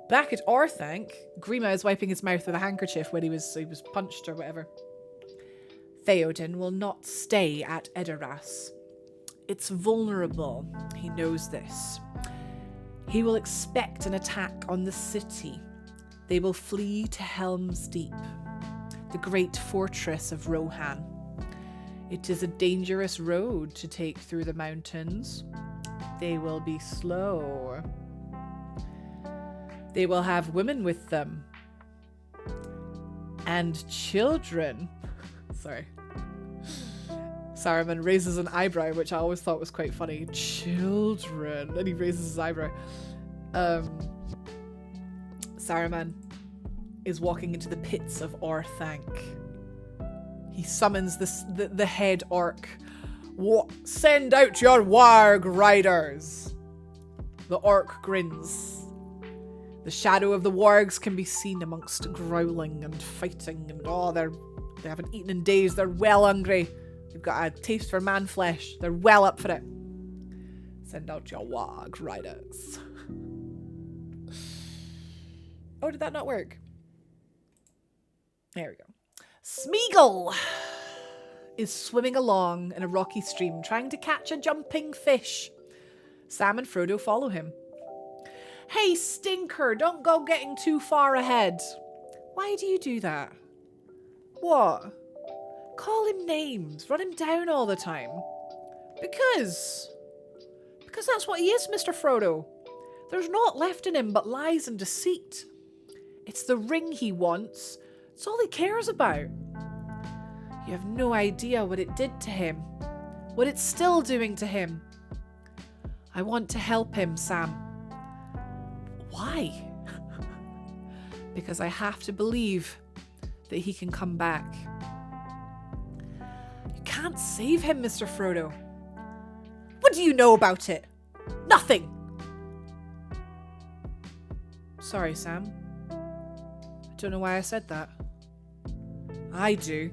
Back at Orthanc, Grima is wiping his mouth with a handkerchief when he was punched or whatever. Theoden will not stay at Edoras. It's vulnerable. He knows this. He will expect an attack on the city. They will flee to Helm's Deep, the great fortress of Rohan. It is a dangerous road to take through the mountains. They will be slow. They will have women with them. And children. Sorry. Saruman raises an eyebrow, which I always thought was quite funny. Children. And he raises his eyebrow. Saruman is walking into the pits of Orthanc. He summons the head orc. Send out your warg riders. The orc grins. The shadow of the wargs can be seen amongst growling and fighting, and they haven't eaten in days. They're well hungry. They've got a taste for man flesh. They're well up for it. Send out your warg riders. Oh, did that not work? There we go. Smeagol is swimming along in a rocky stream, trying to catch a jumping fish. Sam and Frodo follow him. Hey, Stinker, don't go getting too far ahead. Why do you do that? What? Call him names. Run him down all the time. Because that's what he is, Mr. Frodo. There's naught left in him but lies and deceit. It's the ring he wants. It's all he cares about. You have no idea what it did to him. What it's still doing to him. I want to help him, Sam. Why? Because I have to believe that he can come back. You can't save him, Mr. Frodo. What do you know about it? Nothing. Sorry, Sam. I don't know why I said that. I do.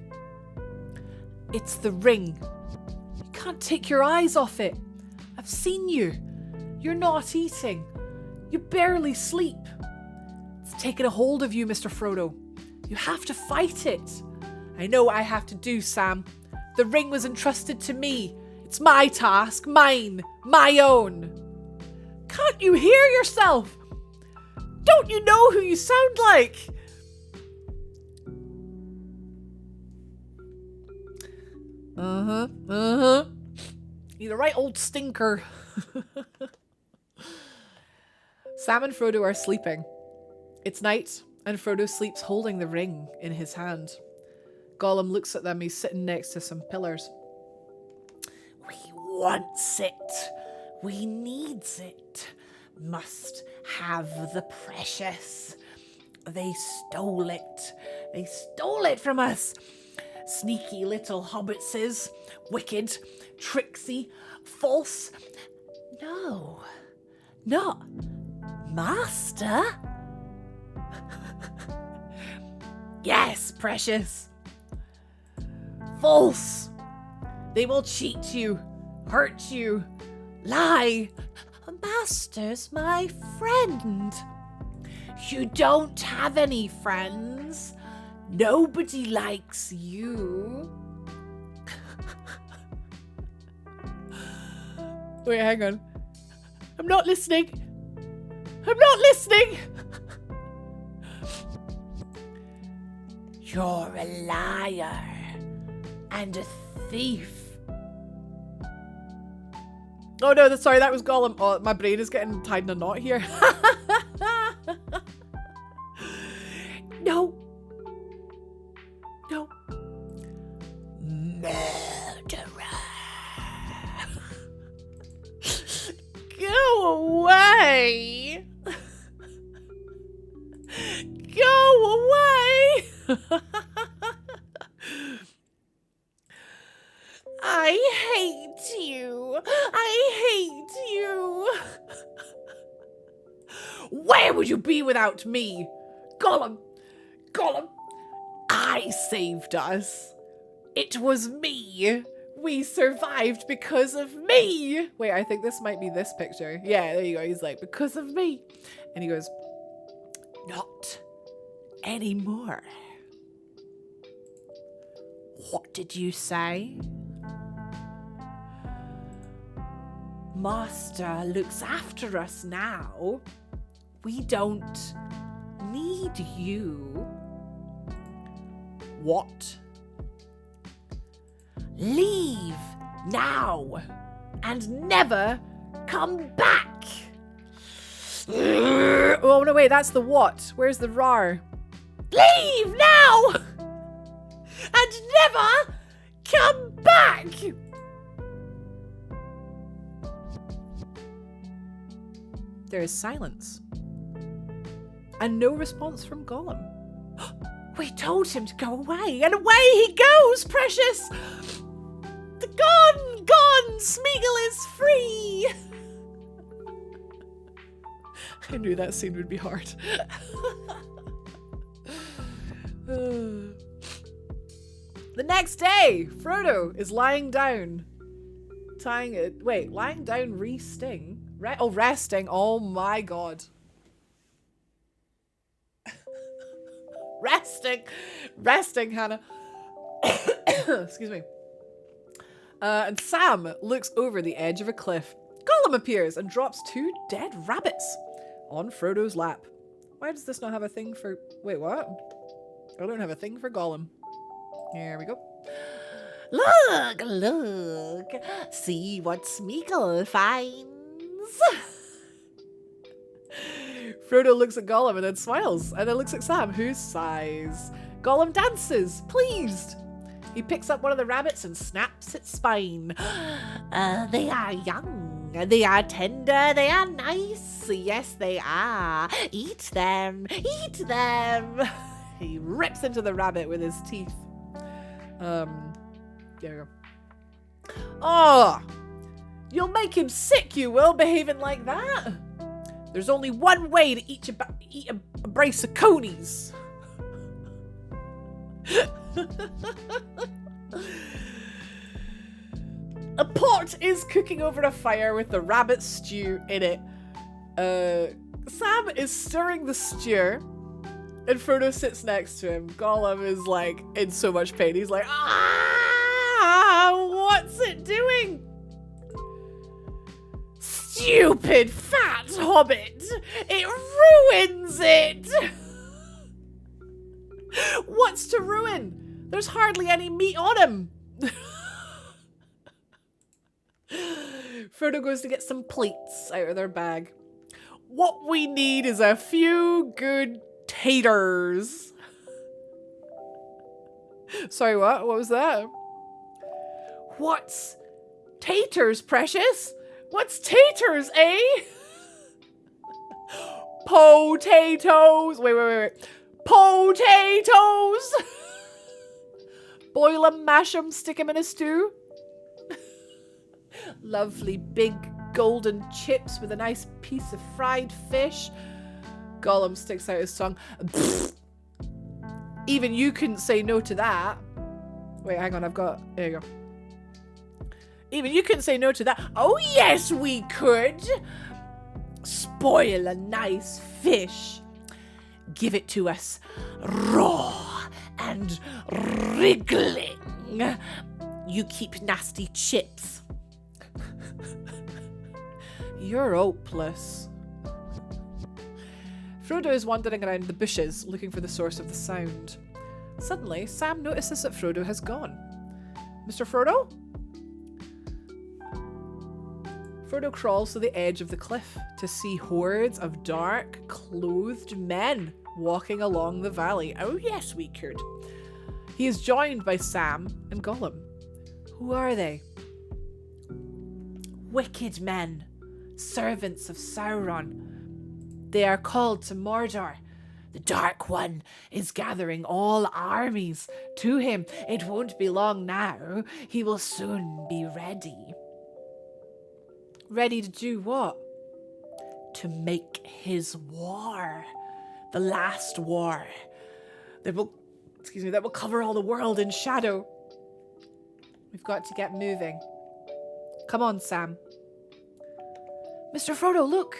It's the ring. You can't take your eyes off it. I've seen you. You're not eating. You barely sleep. It's taken a hold of you, Mr. Frodo. You have to fight it. I know what I have to do, Sam. The ring was entrusted to me. It's my task, mine, my own. Can't you hear yourself? Don't you know who you sound like? You're the right old stinker. Sam and Frodo are sleeping. It's night, and Frodo sleeps holding the ring in his hand. Gollum looks at them. He's sitting next to some pillars. We wants it. We needs it. Must have the precious. They stole it. They stole it from us. Sneaky little hobbitses. Wicked. Tricksy. False. No. Not master? Yes, precious. False. They will cheat you, hurt you, lie. Master's my friend. You don't have any friends. Nobody likes you. Wait, hang on. I'm not listening. I'm not listening. You're a liar and a thief. Oh no, sorry, that was Gollum. Oh, my brain is getting tied in a knot here. No. No. Murderer. Go away. Go away. I hate you. I hate you. Where would you be without me? Gollum. Gollum. I saved us. It was me. We survived because of me. Wait, I think this might be this picture. Yeah, there you go. He's like, because of me. And he goes, Not anymore. What did you say? Master looks after us now. We don't need you. what? Leave now and never come back. Oh, no, wait, that's the what. Where's the rar? Leave now and never come back. There is silence. And no response from Gollum. We told him to go away, and away he goes, precious! Gone, gone! Smeagol is free! I knew that scene would be hard. The next day, Frodo is lying down. Tying it. Wait, lying down resting? Resting. Oh my god. Resting, Hannah. Excuse me. And Sam looks over the edge of a cliff. Gollum appears and drops 2 dead rabbits on Frodo's lap. Why does this not have a thing for... Wait, what? I don't have a thing for Gollum. Here we go. Look, look. See what Smeagol finds. Frodo looks at Gollum and then smiles, and then looks at Sam, who sighs. Gollum dances, pleased. He picks up one of the rabbits and snaps its spine. They are young, they are tender, they are nice. Yes, they are. Eat them, eat them. He rips into the rabbit with his teeth. There we go. Oh, you'll make him sick, you will, behaving like that. There's only one way to eat a brace of conies. A pot is cooking over a fire with the rabbit stew in it. Sam is stirring the stew, and Frodo sits next to him. Gollum is like in so much pain. He's like, ah, what's it doing? Stupid fat hobbit! It ruins it! What's to ruin? There's hardly any meat on him. Frodo goes to get some plates out of their bag. What we need is a few good taters. Sorry, what? What was that? What's taters, precious? What's taters, eh? Potatoes. Wait. Potatoes. Boil 'em, mash 'em, stick 'em in a stew. Lovely big golden chips with a nice piece of fried fish. Gollum sticks out his tongue. Pfft. Even you couldn't say no to that. Wait, hang on, there you go. Even you couldn't say no to that. Oh yes, we could. Spoil a nice fish. Give it to us raw and wriggling. You keep nasty chips. You're hopeless. Frodo is wandering around the bushes looking for the source of the sound. Suddenly, Sam notices that Frodo has gone. Mr. Frodo? Frodo crawls to the edge of the cliff to see hordes of dark, clothed men walking along the valley. Oh yes, we could. He is joined by Sam and Gollum. Who are they? Wicked men, servants of Sauron. They are called to Mordor. The Dark One is gathering all armies to him. It won't be long now. He will soon be ready. Ready to do what? To make his war. The last war. That will cover all the world in shadow. We've got to get moving. Come on, Sam. Mr. Frodo, look.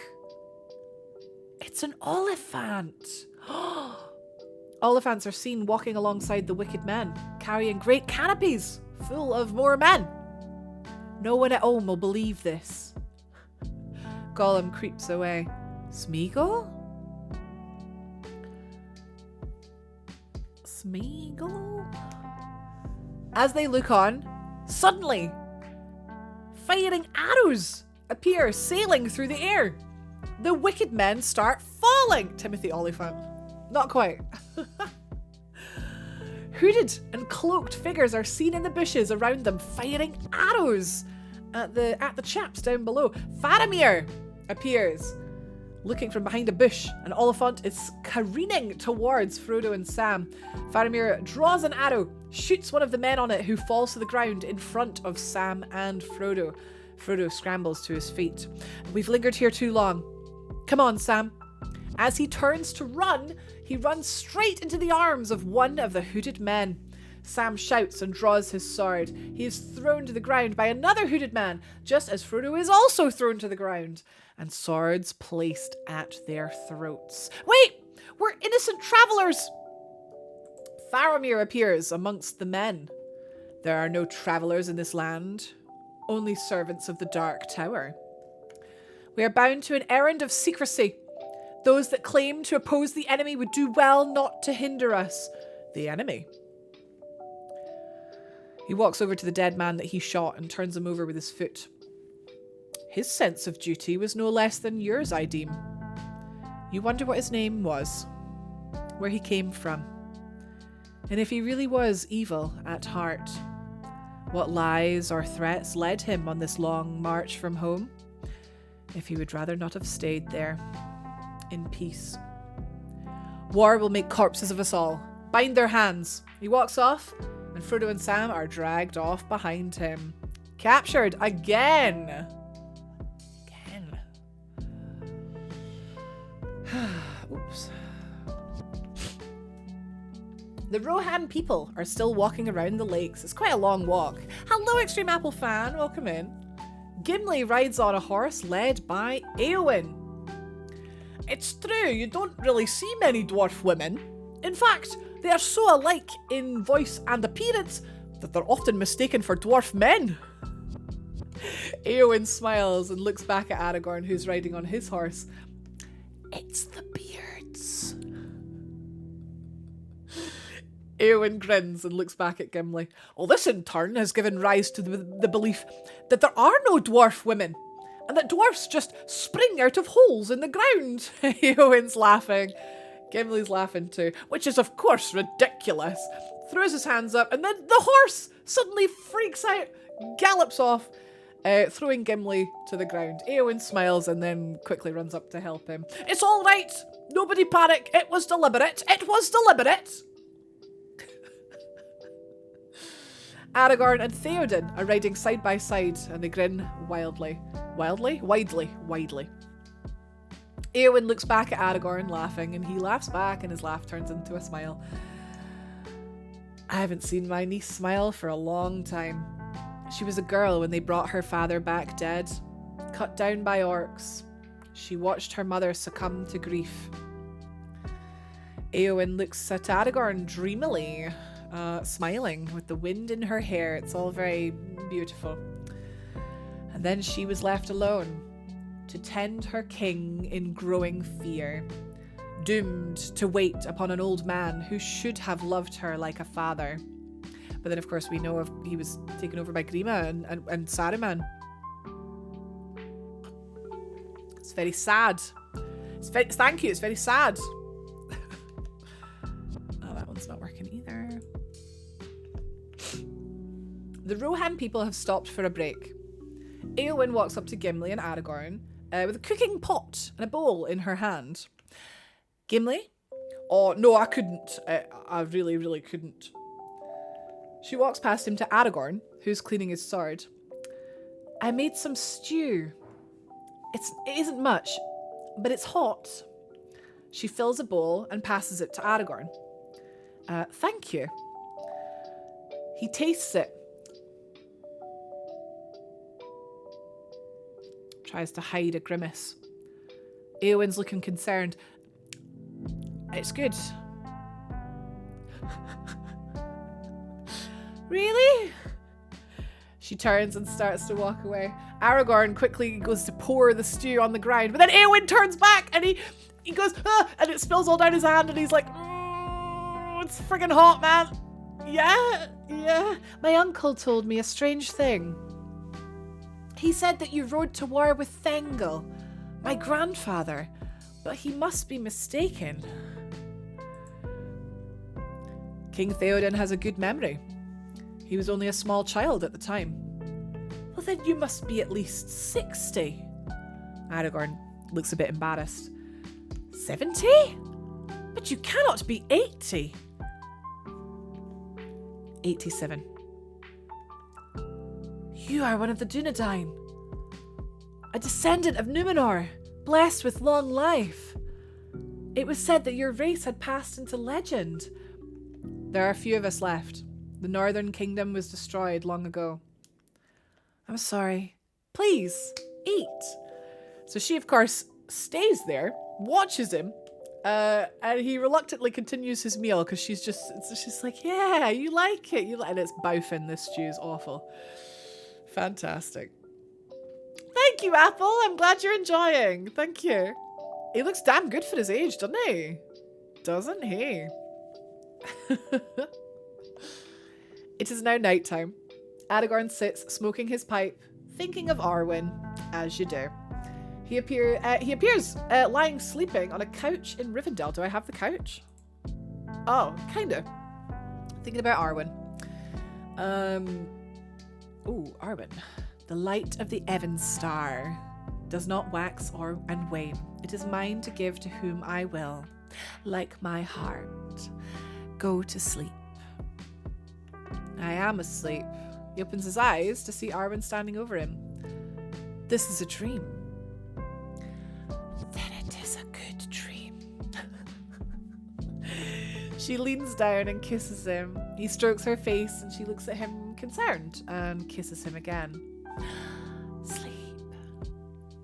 It's an Oliphant. Oliphants are seen walking alongside the wicked men, carrying great canopies full of more men. No one at home will believe this. Gollum creeps away. Smeagol? Smeagol? As they look on, suddenly, firing arrows appear sailing through the air. The wicked men start falling. Timothy Oliphant. Not quite. Hooded and cloaked figures are seen in the bushes around them, firing arrows at the chaps down below. Faramir appears, looking from behind a bush. An Oliphant is careening towards Frodo and Sam. Faramir draws an arrow, shoots one of the men on it, who falls to the ground in front of Sam and Frodo. Frodo scrambles to his feet. We've lingered here too long. Come on, Sam. As he turns to run, he runs straight into the arms of one of the hooded men. Sam shouts and draws his sword. He is thrown to the ground by another hooded man, just as Frodo is also thrown to the ground, and swords placed at their throats. Wait! We're innocent travelers! Faramir appears amongst the men. There are no travelers in this land, only servants of the Dark Tower. We are bound to an errand of secrecy. Those that claim to oppose the enemy would do well not to hinder us. The enemy? He walks over to the dead man that he shot and turns him over with his foot. His sense of duty was no less than yours, I deem. You wonder what his name was, where he came from, and if he really was evil at heart. What lies or threats led him on this long march from home? If he would rather not have stayed there, in peace. War will make corpses of us all. Bind their hands. He walks off, and Frodo and Sam are dragged off behind him. Captured again. Oops. The Rohan people are still walking around the lakes. It's quite a long walk. Hello, Extreme Apple fan. Welcome in. Gimli rides on a horse led by Éowyn. It's true, you don't really see many dwarf women. In fact, they are so alike in voice and appearance that they're often mistaken for dwarf men. Éowyn smiles and looks back at Aragorn, who's riding on his horse. It's the beards. Éowyn grins and looks back at Gimli. Well, this in turn has given rise to the belief that there are no dwarf women, and that dwarfs just spring out of holes in the ground. Éowyn's laughing. Gimli's laughing too, which is of course ridiculous. Throws his hands up, and then the horse suddenly freaks out, gallops off, throwing Gimli to the ground. Éowyn smiles and then quickly runs up to help him. It's all right. Nobody panic. It was deliberate. It was deliberate. Aragorn and Theoden are riding side by side and they grin widely. Eowyn looks back at Aragorn laughing and he laughs back and his laugh turns into a smile. I haven't seen my niece smile for a long time. She was a girl when they brought her father back dead, cut down by orcs. She watched her mother succumb to grief. Eowyn looks at Aragorn dreamily, smiling with the wind in her hair. It's all very beautiful. And then she was left alone to tend her king in growing fear, doomed to wait upon an old man who should have loved her like a father. But then, of course, we know he was taken over by Grima and Saruman. It's very sad. Thank you, it's very sad. Oh, that one's not working either. The Rohan people have stopped for a break. Eowyn walks up to Gimli and Aragorn with a cooking pot and a bowl in her hand. Gimli? Oh, no, I couldn't. I really, really couldn't. She walks past him to Aragorn, who's cleaning his sword. I made some stew. It isn't much, but it's hot. She fills a bowl and passes it to Aragorn. Thank you. He tastes it. Tries to hide a grimace. Eowyn's looking concerned. It's good. Really? She turns and starts to walk away. Aragorn quickly goes to pour the stew on the ground, but then Eowyn turns back and he goes, ah, and it spills all down his hand and he's like, it's friggin' hot, man. Yeah. My uncle told me a strange thing. He said that you rode to war with Thengel, my grandfather, but he must be mistaken. King Theoden has a good memory. He was only a small child at the time. Well, then you must be at least 60. Aragorn looks a bit embarrassed. 70? But you cannot be 80. 87. You are one of the Dunedain. A descendant of Numenor, blessed with long life. It was said that your race had passed into legend. There are a few of us left. The Northern Kingdom was destroyed long ago. I'm sorry. Please, eat. So she, of course, stays there, watches him, and he reluctantly continues his meal because she's like, yeah, you like it. And it's bowfin. This stew is awful. Fantastic. Thank you, Apple. I'm glad you're enjoying. Thank you. He looks damn good for his age, doesn't he? Doesn't he? It is now nighttime. Aragorn sits smoking his pipe, thinking of Arwen, as you do. He appears lying sleeping on a couch in Rivendell. Do I have the couch? Oh, kinda. Thinking about Arwen. Ooh, Arwen. The light of the Evan star does not wax and wane. It is mine to give to whom I will, like my heart. Go to sleep. I am asleep. He opens his eyes to see Arwen standing over him. This is a dream. Then it is a good dream. She leans down and kisses him. He strokes her face and she looks at him concerned and kisses him again. Sleep.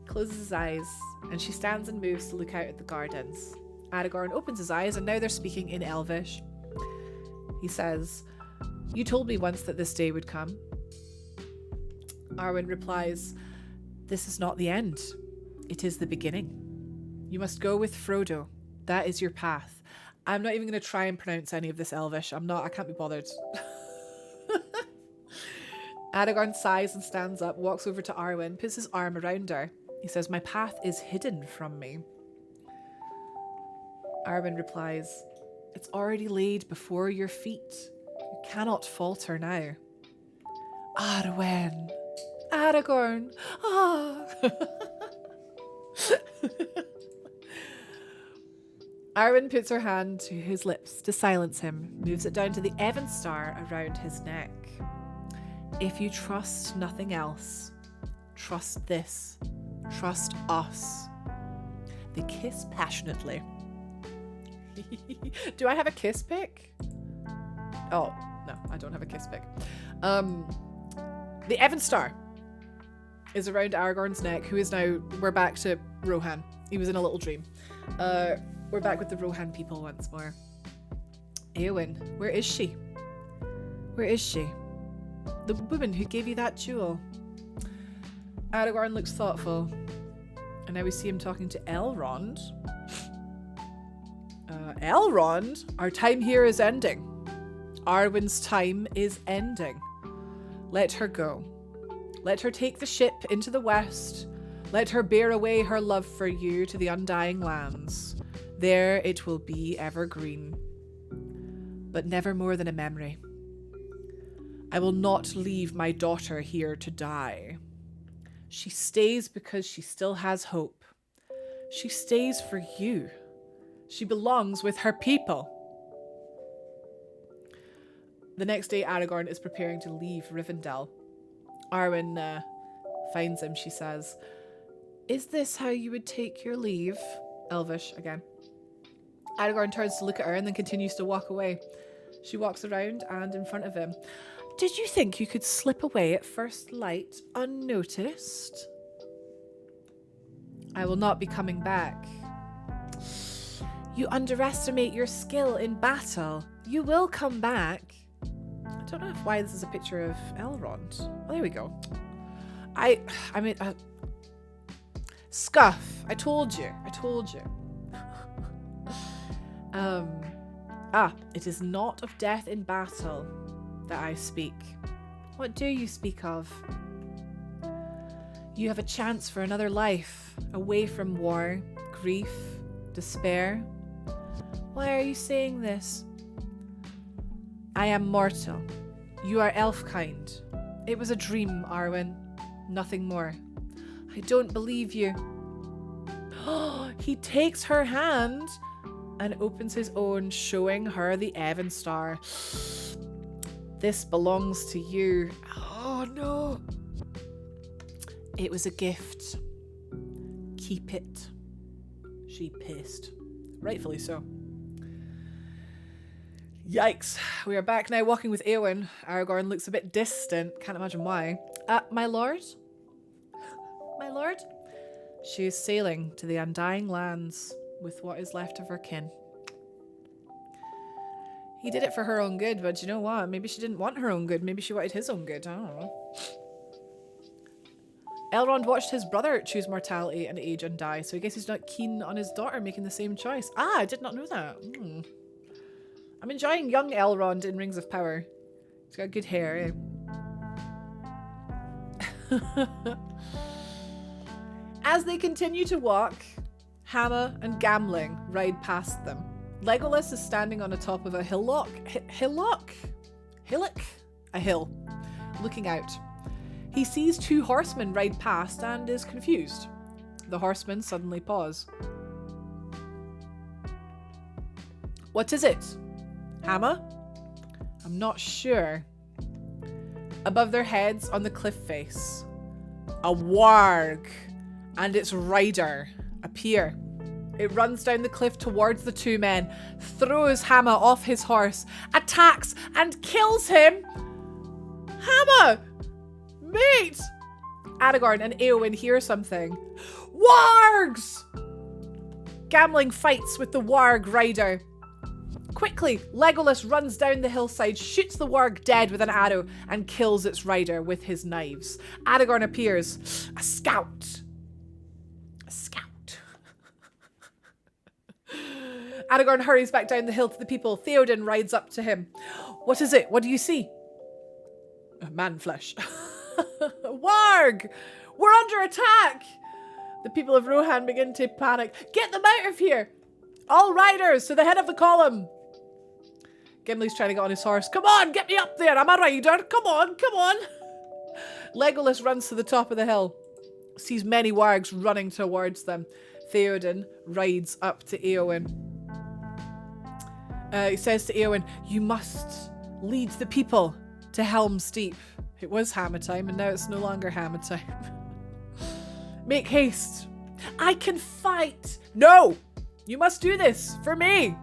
Closes his eyes and she stands and moves to look out at the gardens. Aragorn opens his eyes and now they're speaking in Elvish. He says, you told me once that this day would come. Arwen replies, this is not the end. It is the beginning. You must go with Frodo. That is your path. I'm not even going to try and pronounce any of this Elvish. I can't be bothered. Aragorn sighs and stands up, walks over to Arwen, puts his arm around her. He says, my path is hidden from me. Arwen replies, it's already laid before your feet. You cannot falter now. Arwen. Aragorn. Ah. Arwen puts her hand to his lips to silence him, moves it down to the Evan star around his neck. If you trust nothing else, trust this. Trust us. They kiss passionately. Do I have a kiss pic? Oh, no, I don't have a kiss pic. The Evenstar is around Aragorn's neck, who is now, we're back to Rohan. He was in a little dream. We're back with the Rohan people once more. Éowyn, where is she? Where is she? The woman who gave you that jewel. Aragorn looks thoughtful. And now we see him talking to Elrond. Elrond? Our time here is ending. Arwen's time is ending. Let her go. Let her take the ship into the west. Let her bear away her love for you to the undying lands. There it will be evergreen. But never more than a memory. I will not leave my daughter here to die. She stays because she still has hope. She stays for you. She belongs with her people. The next day, Aragorn is preparing to leave Rivendell. Arwen finds him. She says, "Is this how you would take your leave?" Elvish again. Aragorn turns to look at her and then continues to walk away. She walks around and in front of him. "Did you think you could slip away at first light unnoticed?" "I will not be coming back." "You underestimate your skill in battle. You will come back." I don't know why this is a picture of Elrond. Oh, there we go. I mean, Scuff. I told you. It is not of death in battle that I speak. What do you speak of? You have a chance for another life, away from war, grief, despair. Why are you saying this? I am mortal. You are elf-kind. It was a dream, Arwen. Nothing more. I don't believe you. He takes her hand and opens his own, showing her the Evenstar. This belongs to you. Oh no. It was a gift. Keep it. She pissed. Rightfully so. Yikes. We are back now walking with Éowyn. Aragorn looks a bit distant. Can't imagine why. My lord? My lord? She is sailing to the undying lands with what is left of her kin. He did it for her own good, but you know what? Maybe she didn't want her own good. Maybe she wanted his own good. I don't know. Elrond watched his brother choose mortality and age and die, so I guess he's not keen on his daughter making the same choice. I did not know that. I'm enjoying young Elrond in Rings of Power. He's got good hair, eh? As they continue to walk, Hammer and Gamling ride past them. Legolas is standing on the top of a hillock, a hill, looking out. He sees two horsemen ride past and is confused. The horsemen suddenly pause. What is it? Hammer? I'm not sure. Above their heads on the cliff face, a warg and its rider appear. It runs down the cliff towards the two men, throws Hammer off his horse, attacks and kills him. Hammer! Mate! Aragorn and Éowyn hear something. Wargs! Gamling fights with the warg rider. Quickly, Legolas runs down the hillside, shoots the warg dead with an arrow, and kills its rider with his knives. Aragorn appears. A scout. Aragorn hurries back down the hill to the people. Theoden rides up to him. What is it? What do you see? Man flesh. Warg! We're under attack! The people of Rohan begin to panic. Get them out of here! All riders to the head of the column! Gimli's trying to get on his horse. Come on, get me up there! I'm a rider! Come on, come on! Legolas runs to the top of the hill. Sees many wargs running towards them. Theoden rides up to Éowyn. He says to Éowyn, you must lead the people to Helm's Deep. It was hammer time, and now it's no longer hammer time. Make haste. I can fight. No! You must do this for me.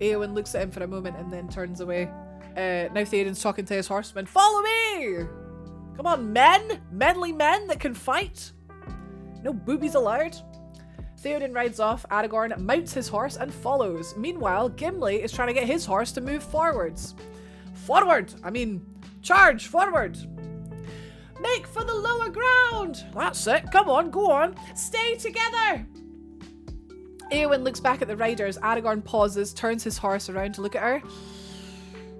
Eowyn looks at him for a moment and then turns away. Now Theoden's talking to his horsemen. Follow me! Come on, men! Manly men that can fight! No boobies allowed. Theoden rides off, Aragorn mounts his horse and follows. Meanwhile, Gimli is trying to get his horse to move forwards. Charge forward! Make for the lower ground! That's it, come on, go on. Stay together! Eowyn looks back at the riders. Aragorn pauses, turns his horse around to look at her,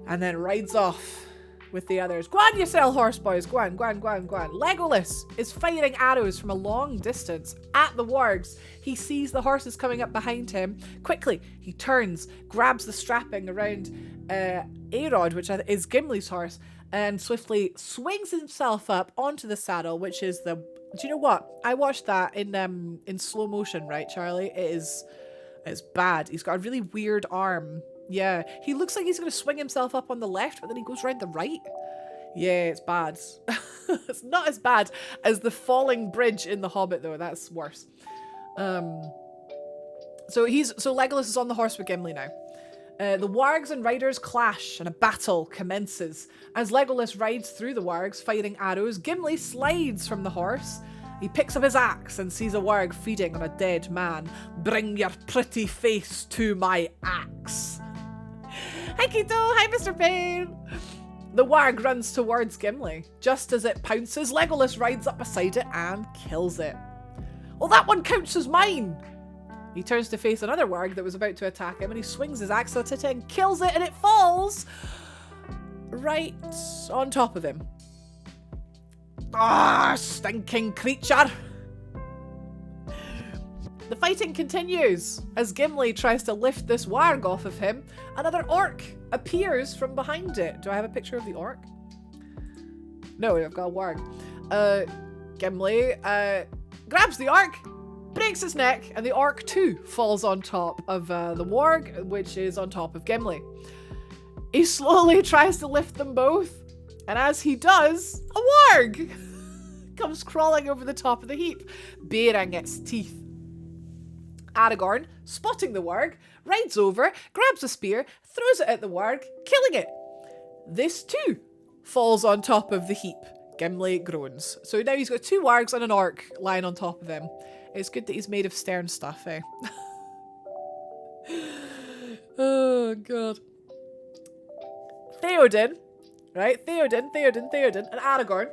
and then rides off with the others. Go on, you sell horse boys. Go on. Legolas is firing arrows from a long distance at the wargs. He sees the horses coming up behind him. Quickly, he turns, grabs the strapping around Arod, which is Gimli's horse, and swiftly swings himself up onto the saddle, which is the... Do you know what? I watched that in slow motion, right, Charlie? It's bad. He's got a really weird arm. Yeah, he looks like he's going to swing himself up on the left, but then he goes round the right. Yeah, it's bad. It's not as bad as the falling bridge in The Hobbit, though. That's worse. So Legolas is on the horse with Gimli now. The wargs and riders clash, and a battle commences. As Legolas rides through the wargs, firing arrows, Gimli slides from the horse. He picks up his axe and sees a warg feeding on a dead man. Bring your pretty face to my axe. Hi, Keto. Hi, Mr. Payne. The warg runs towards Gimli. Just as it pounces, Legolas rides up beside it and kills it. Well, that one counts as mine. He turns to face another warg that was about to attack him, and he swings his axe at it and kills it, and it falls right on top of him. Ah, stinking creature! The fighting continues. As Gimli tries to lift this warg off of him, another orc appears from behind it. Do I have a picture of the orc? No, I've got a warg. Gimli grabs the orc, breaks his neck, and the orc too falls on top of the warg, which is on top of Gimli. He slowly tries to lift them both, and as he does, a warg comes crawling over the top of the heap, baring its teeth. Aragorn, spotting the warg, rides over, grabs a spear, throws it at the warg, killing it. This too falls on top of the heap. Gimli groans. So now he's got two wargs and an orc lying on top of him. It's good that he's made of stern stuff, eh? Oh, God. Theoden, right? Theoden, and Aragorn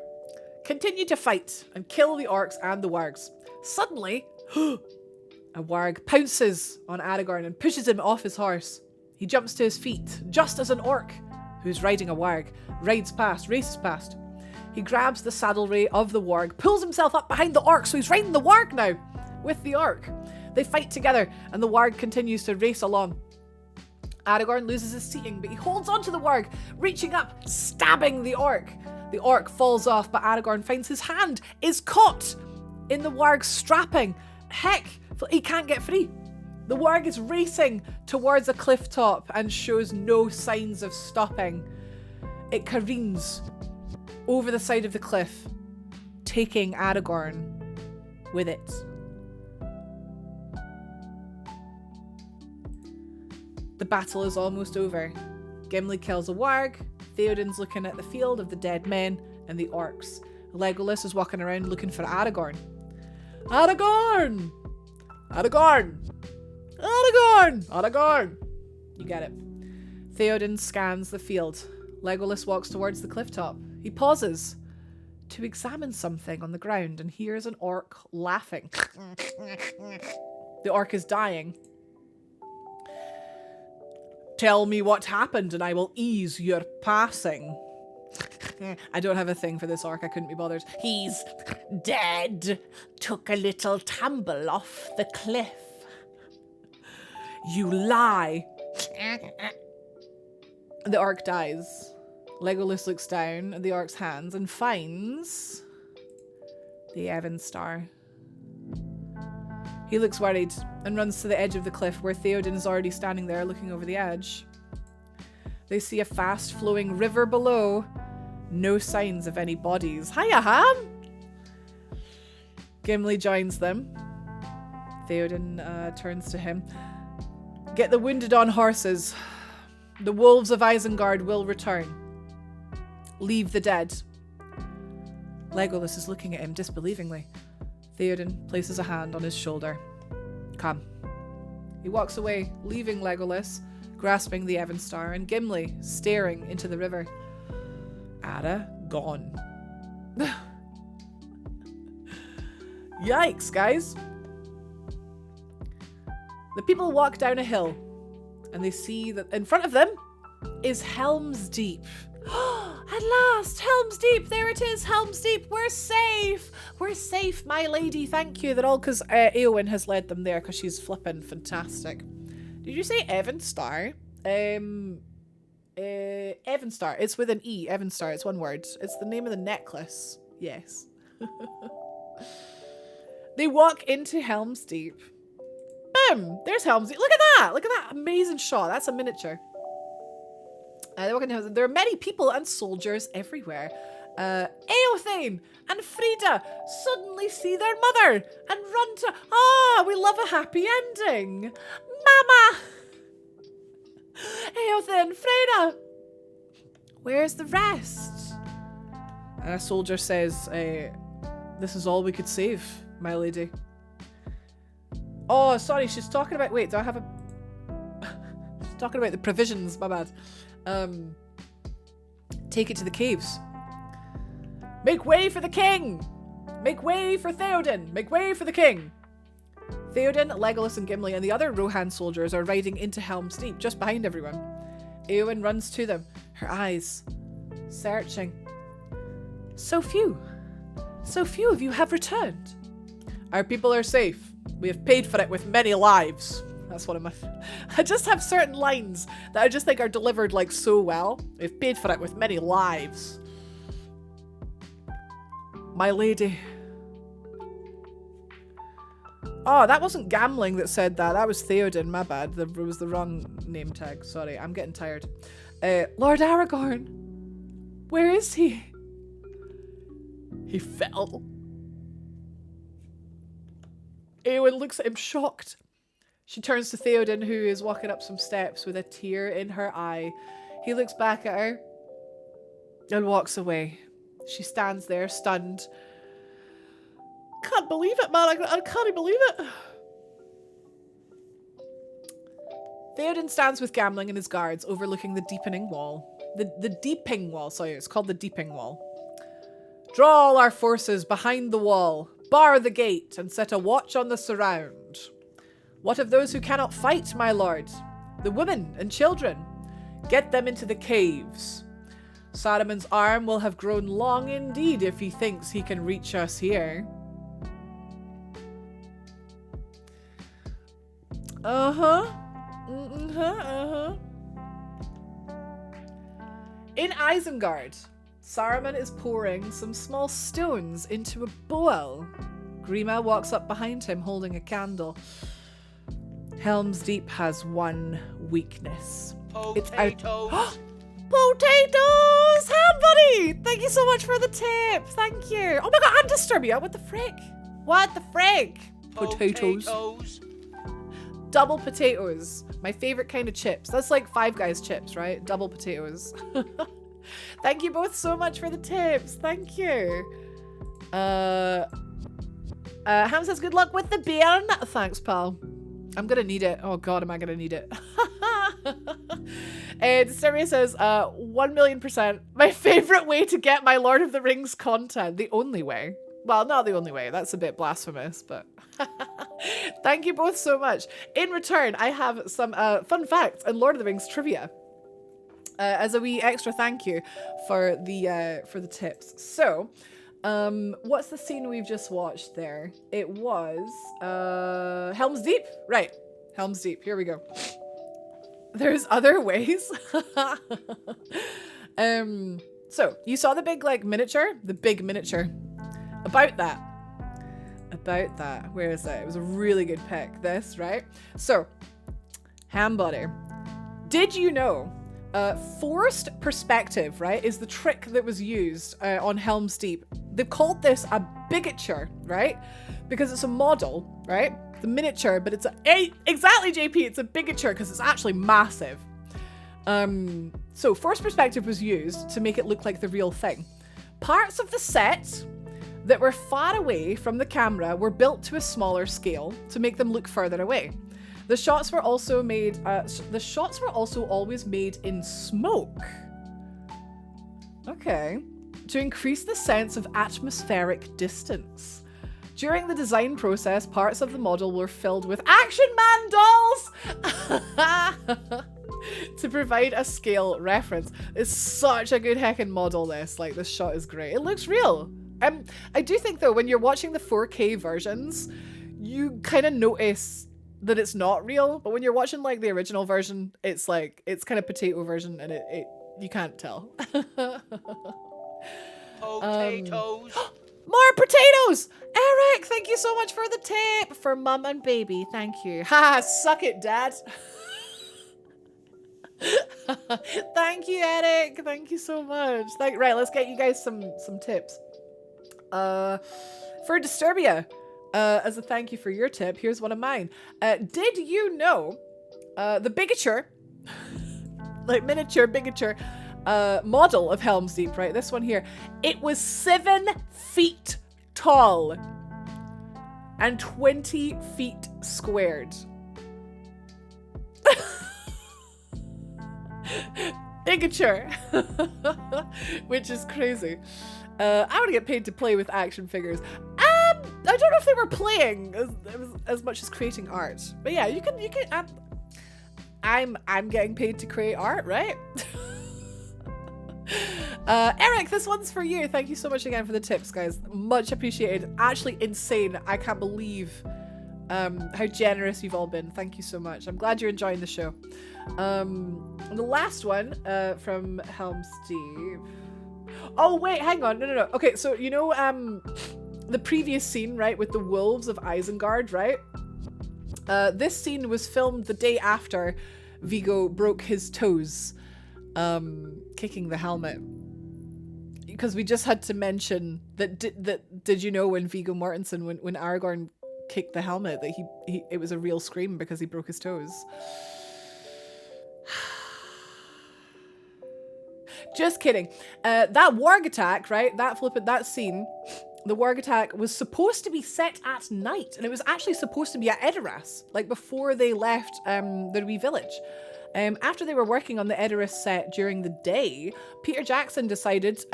continue to fight and kill the orcs and the wargs. Suddenly, a warg pounces on Aragorn and pushes him off his horse. He jumps to his feet, just as an orc, who's riding a warg, races past. He grabs the saddlery of the warg, pulls himself up behind the orc, so he's riding the warg now, with the orc. They fight together, and the warg continues to race along. Aragorn loses his seating, but he holds onto the warg, reaching up, stabbing the orc. The orc falls off, but Aragorn finds his hand is caught in the warg's strapping. Heck, he can't get free. The warg is racing towards a cliff top and shows no signs of stopping. It careens over the side of the cliff, taking Aragorn with it. The battle is almost over. Gimli kills a warg, Theoden's looking at the field of the dead men and the orcs. Legolas is walking around looking for Aragorn. Aragorn! Aragorn! Aragorn! Aragorn! You get it. Theoden scans the field. Legolas walks towards the cliff top. He pauses to examine something on the ground and hears an orc laughing. The orc is dying. Tell me what happened and I will ease your passing. I don't have a thing for this orc. I couldn't be bothered. He's dead. Took a little tumble off the cliff. You lie. The orc dies. Legolas looks down at the orc's hands and finds the Evan Star. He looks worried and runs to the edge of the cliff where Theoden is already standing there looking over the edge. They see a fast-flowing river below. No signs of any bodies. Hiya, Ham! Gimli joins them. Theoden turns to him. Get the wounded on horses. The wolves of Isengard will return. Leave the dead. Legolas is looking at him disbelievingly. Theoden places a hand on his shoulder. Come. He walks away, leaving Legolas, grasping the Evenstar, and Gimli staring into the river. Ada gone. Yikes, guys. The people walk down a hill, and they see that in front of them is Helm's Deep. At last, Helm's Deep, there it is, Helm's Deep, we're safe. We're safe, my lady, thank you. They're all because Eowyn has led them there because she's flippin' fantastic. Did you say Evenstar? Evenstar, it's with an E, Evenstar, it's one word. It's the name of the necklace, yes. They walk into Helm's Deep. Boom, there's Helm's Deep, look at that amazing shot, that's a miniature. There are many people and soldiers everywhere. Eothane and Frida suddenly see their mother and run to... we love a happy ending. Mama! Eothane, Frida! Where's the rest? And a soldier says, this is all we could save, my lady. Oh, sorry, she's talking about... Wait, do I have a... She's talking about the provisions, my bad. Take it to the caves. Make way for the king! Make way for Theoden! Make way for the king! Theoden, Legolas and Gimli and the other Rohan soldiers are riding into Helm's Deep, just behind everyone. Eowyn runs to them, her eyes searching. So few of you have returned. Our people are safe. We have paid for it with many lives. That's one of my... I just have certain lines that I just think are delivered like so well. We've paid for it with many lives. My lady. Oh, that wasn't Gamling that said that. That was Theoden, my bad. It was the wrong name tag. Sorry, I'm getting tired. Lord Aragorn. Where is he? He fell. Eowyn looks at him shocked. She turns to Theoden, who is walking up some steps with a tear in her eye. He looks back at her and walks away. She stands there, stunned. Can't believe it, man. I can't believe it. Theoden stands with Gamling and his guards overlooking the deepening wall. The deeping wall, sorry, it's called the deeping wall. Draw all our forces behind the wall, bar the gate, and set a watch on the surround. What of those who cannot fight, my lord? The women and children. Get them into the caves. Saruman's arm will have grown long indeed if he thinks he can reach us here. In Isengard, Saruman is pouring some small stones into a bowl. Grima walks up behind him holding a candle. Helm's Deep has one weakness. Potatoes. Potatoes! Ham buddy! Thank you so much for the tip. Thank you. Oh my god, and Disturbia. What the frick? What the frick? Potatoes. Double potatoes. My favorite kind of chips. That's like Five Guys chips, right? Double potatoes. Thank you both so much for the tips. Thank you. Ham says good luck with the bairn. Thanks, pal. I'm gonna need it. Oh god, am I gonna need it? Disturbia says, 1,000,000%. My favorite way to get my Lord of the Rings content. The only way. Well, not the only way. That's a bit blasphemous, but thank you both so much. In return, I have some fun facts and Lord of the Rings trivia as a wee extra thank you for the tips. So, what's the scene we've just watched there? It was Helm's Deep? Right. Helm's Deep. Here we go. There's other ways. So, you saw the big, like, miniature? The big miniature. About that. Where is that? It was a really good pick. This, right? So, Ham Butter. Did you know Forced perspective, right, is the trick that was used on Helm's Deep. They've called this a bigature, right? Because it's a model, right? The miniature, but it's exactly, JP, it's a bigature because it's actually massive. So forced perspective was used to make it look like the real thing. Parts of the set that were far away from the camera were built to a smaller scale to make them look further away. The shots were also made. The shots were also always made in smoke. Okay, to increase the sense of atmospheric distance. During the design process, parts of the model were filled with Action Man dolls to provide a scale reference. It's such a good heckin' model, this. Like, this shot is great. It looks real. I do think, though, when you're watching the 4K versions, you kind of notice that it's not real. But when you're watching, like, the original version, it's like, it's kind of potato version, and it you can't tell. Potatoes. More potatoes! Eric, thank you so much for the tip. For mum and baby, thank you. Ha, suck it, Dad. Thank you, Eric. Thank you so much. Right, let's get you guys some tips. For Disturbia, as a thank you for your tip, here's one of mine. Did you know the bigature, like miniature bigature, model of Helm's Deep, right? This one here, it was 7 feet tall and 20 feet squared. Bigature. Which is crazy. I want to get paid to play with action figures. I don't know if they were playing as much as creating art, but yeah, you can. I'm getting paid to create art, right? Eric, this one's for you. Thank you so much again for the tips, guys. Much appreciated. Actually insane. I can't believe how generous you've all been. Thank you so much. I'm glad you're enjoying the show. The last one from Helm's Deep. Oh wait, hang on. No. Okay, so you know the previous scene, right, with the wolves of Isengard, right? This scene was filmed the day after Viggo broke his toes kicking the helmet. Because we just had to mention that did you know when Viggo Mortensen, when Aragorn kicked the helmet, that he it was a real scream because he broke his toes. Just kidding. That warg attack, right? That scene, the warg attack was supposed to be set at night, and it was actually supposed to be at Edoras, like before they left the wee village. After they were working on the Edoras set during the day, Peter Jackson decided,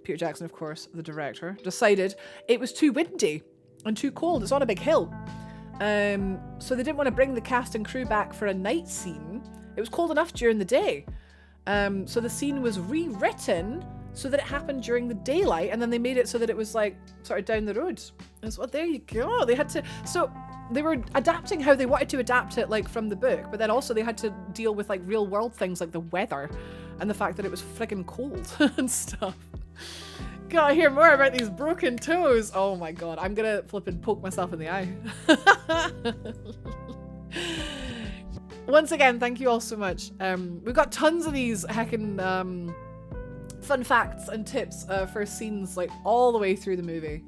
Peter Jackson, of course, the director, decided it was too windy and too cold. It's on a big hill. So they didn't want to bring the cast and crew back for a night scene. It was cold enough during the day. So the scene was rewritten so that it happened during the daylight, and then they made it so that it was like sort of down the road. And so there you go. They had to, so they were adapting how they wanted to adapt it, like from the book, but then also they had to deal with like real world things like the weather and the fact that it was friggin' cold and stuff. Gotta hear more about these broken toes. Oh my god, I'm gonna flippin' poke myself in the eye. Once again, thank you all so much. We've got tons of these heckin' fun facts and tips for scenes like all the way through the movie,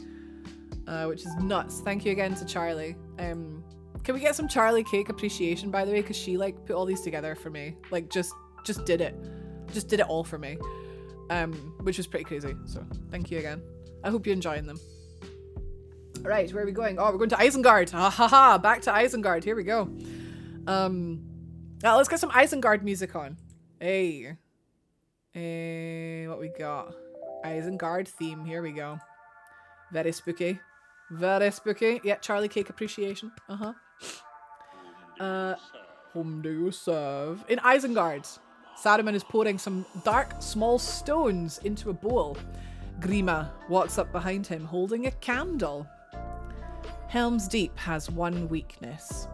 which is nuts. Thank you again to Charlie. Can we get some Charlie Cake appreciation, by the way, because she like put all these together for me, like just did it all for me, which was pretty crazy. So thank you again. I hope you're enjoying them. All right, where are we going? Oh, we're going to Isengard. Ha ha ha! Back to Isengard. Here we go. Let's get some Isengard music on. Hey, what we got? Isengard theme. Here we go. Very spooky. Very spooky. Yeah, Charlie Cake appreciation. Whom do you serve? In Isengard, Saruman is pouring some dark, small stones into a bowl. Grima walks up behind him, holding a candle. Helm's Deep has one weakness.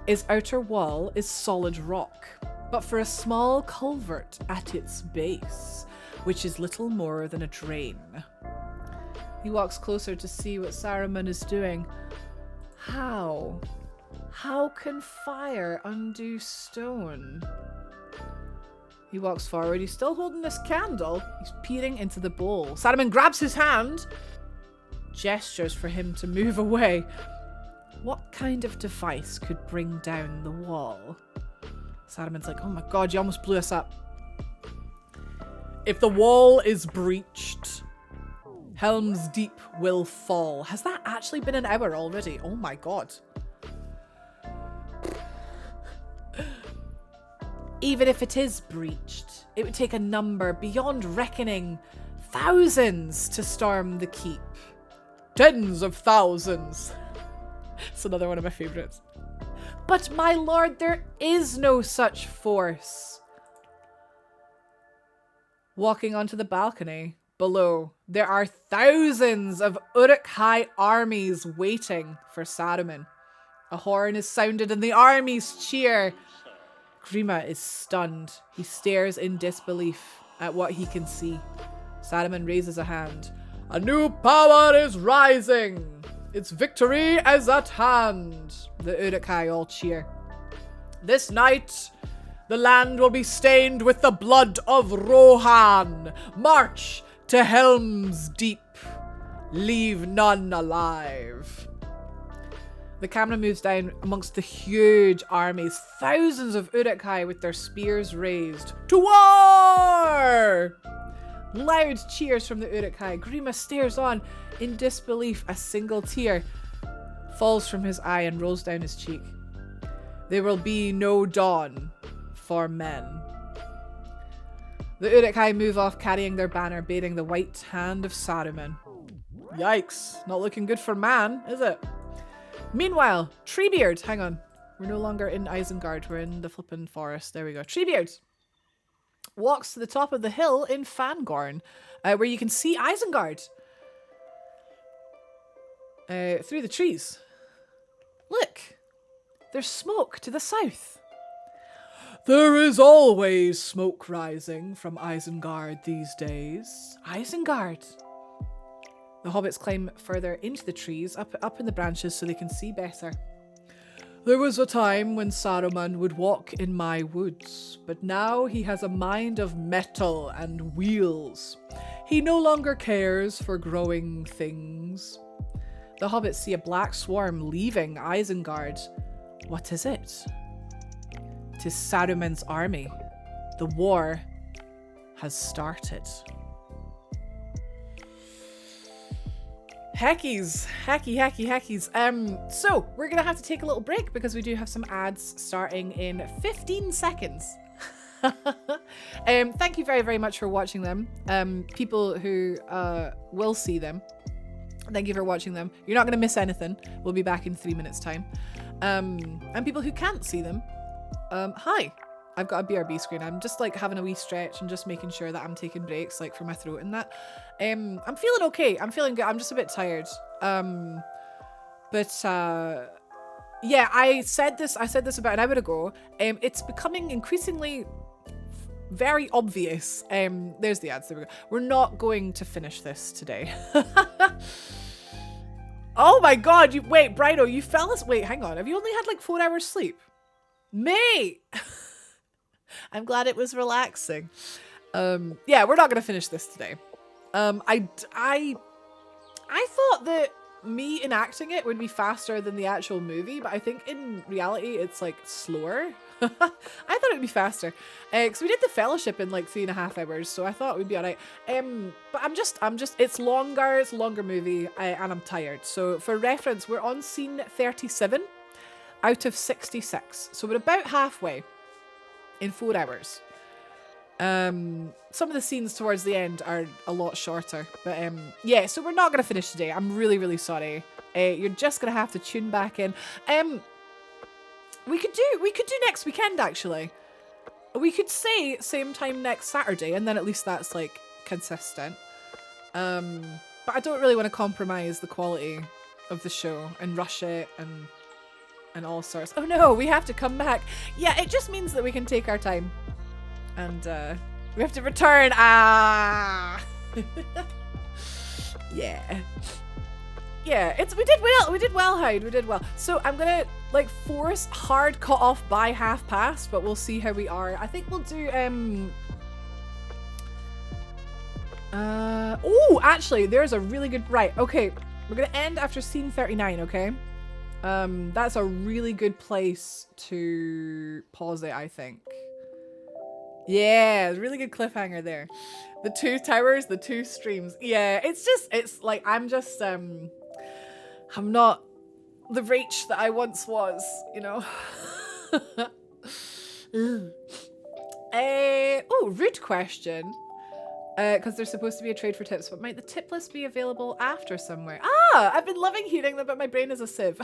Its outer wall is solid rock, but for a small culvert at its base, which is little more than a drain. He walks closer to see what Saruman is doing. How? How can fire undo stone? He walks forward. He's still holding this candle. He's peering into the bowl. Saruman grabs his hand, gestures for him to move away. What kind of device could bring down the wall? Saruman's like, oh my god, you almost blew us up. If the wall is breached, Helm's Deep will fall. Has that actually been an hour already? Oh my god. Even if it is breached, it would take a number beyond reckoning. Thousands to storm the keep. Tens of thousands. It's another one of my favourites. But my lord, there is no such force. Walking onto the balcony below, there are thousands of Uruk-hai armies waiting for Saruman. A horn is sounded and the armies cheer. Grima is stunned. He stares in disbelief at what he can see. Saruman raises a hand. A new power is rising. Its victory is at hand. The Uruk-hai all cheer. This night, the land will be stained with the blood of Rohan. March to Helm's Deep. Leave none alive. The camera moves down amongst the huge armies, thousands of Uruk-hai with their spears raised. To war! Loud cheers from the Uruk-hai. Grima stares on in disbelief. A single tear falls from his eye and rolls down his cheek. There will be no dawn for men. The Uruk-hai move off carrying their banner, bearing the white hand of Saruman. Yikes, not looking good for man, is it? Meanwhile, Treebeard, hang on. We're no longer in Isengard, we're in the flippin' forest. There we go. Treebeard walks to the top of the hill in Fangorn, where you can see Isengard. Through the trees. Look, there's smoke to the south. There is always smoke rising from Isengard these days. Isengard. The hobbits climb further into the trees, up in the branches so they can see better. There was a time when Saruman would walk in my woods, but now he has a mind of metal and wheels. He no longer cares for growing things. The hobbits see a black swarm leaving Isengard. What is it? 'Tis Saruman's army. The war has started. Heckies. Heckies. So, we're going to have to take a little break because we do have some ads starting in 15 seconds. Thank you very, very much for watching them. People who will see them, thank you for watching them. You're not going to miss anything. We'll be back in 3 minutes' time. And people who can't see them, hi. I've got a BRB screen. I'm just like having a wee stretch and just making sure that I'm taking breaks like for my throat and that. I'm feeling okay. I'm feeling good. I'm just a bit tired. Yeah, I said this about an hour ago. It's becoming increasingly very obvious. There's the ads. There we go. We're not going to finish this today. Oh my god, wait, Brido, you fell asleep. Wait, hang on. Have you only had like 4 hours sleep? Mate! I'm glad it was relaxing. Yeah, we're not gonna finish this today. I thought that me enacting it would be faster than the actual movie, but I think in reality it's like slower. I thought it'd be faster. Because we did the Fellowship in like 3.5 hours, so I thought we'd be alright. But I'm just, it's a longer movie, and I'm tired. So for reference, we're on scene 37 out of 66. So we're about halfway in 4 hours. Some of the scenes towards the end are a lot shorter, but yeah, so we're not gonna finish today. I'm really, really sorry. You're just gonna have to tune back in. We could do next weekend, actually. We could say same time next Saturday, and then at least that's like consistent. But I don't really want to compromise the quality of the show and rush it and all sorts. Oh no, we have to come back. Yeah, it just means that we can take our time. And we have to return. Ah. Yeah. Yeah, we did well, Hyde, we did well. So I'm gonna like force hard cut off by half past, but we'll see how we are. I think we'll do oh, actually, there's a really good, right, okay. We're gonna end after scene 39, okay? That's a really good place to pause it, I think. Yeah, really good cliffhanger there. The 2 towers, the 2 streams. Yeah, it's like, I'm not the Rach that I once was, you know? Oh, rude question. Because there's supposed to be a trade for tips, but might the tip list be available after somewhere? Ah, I've been loving hearing that, but my brain is a sieve.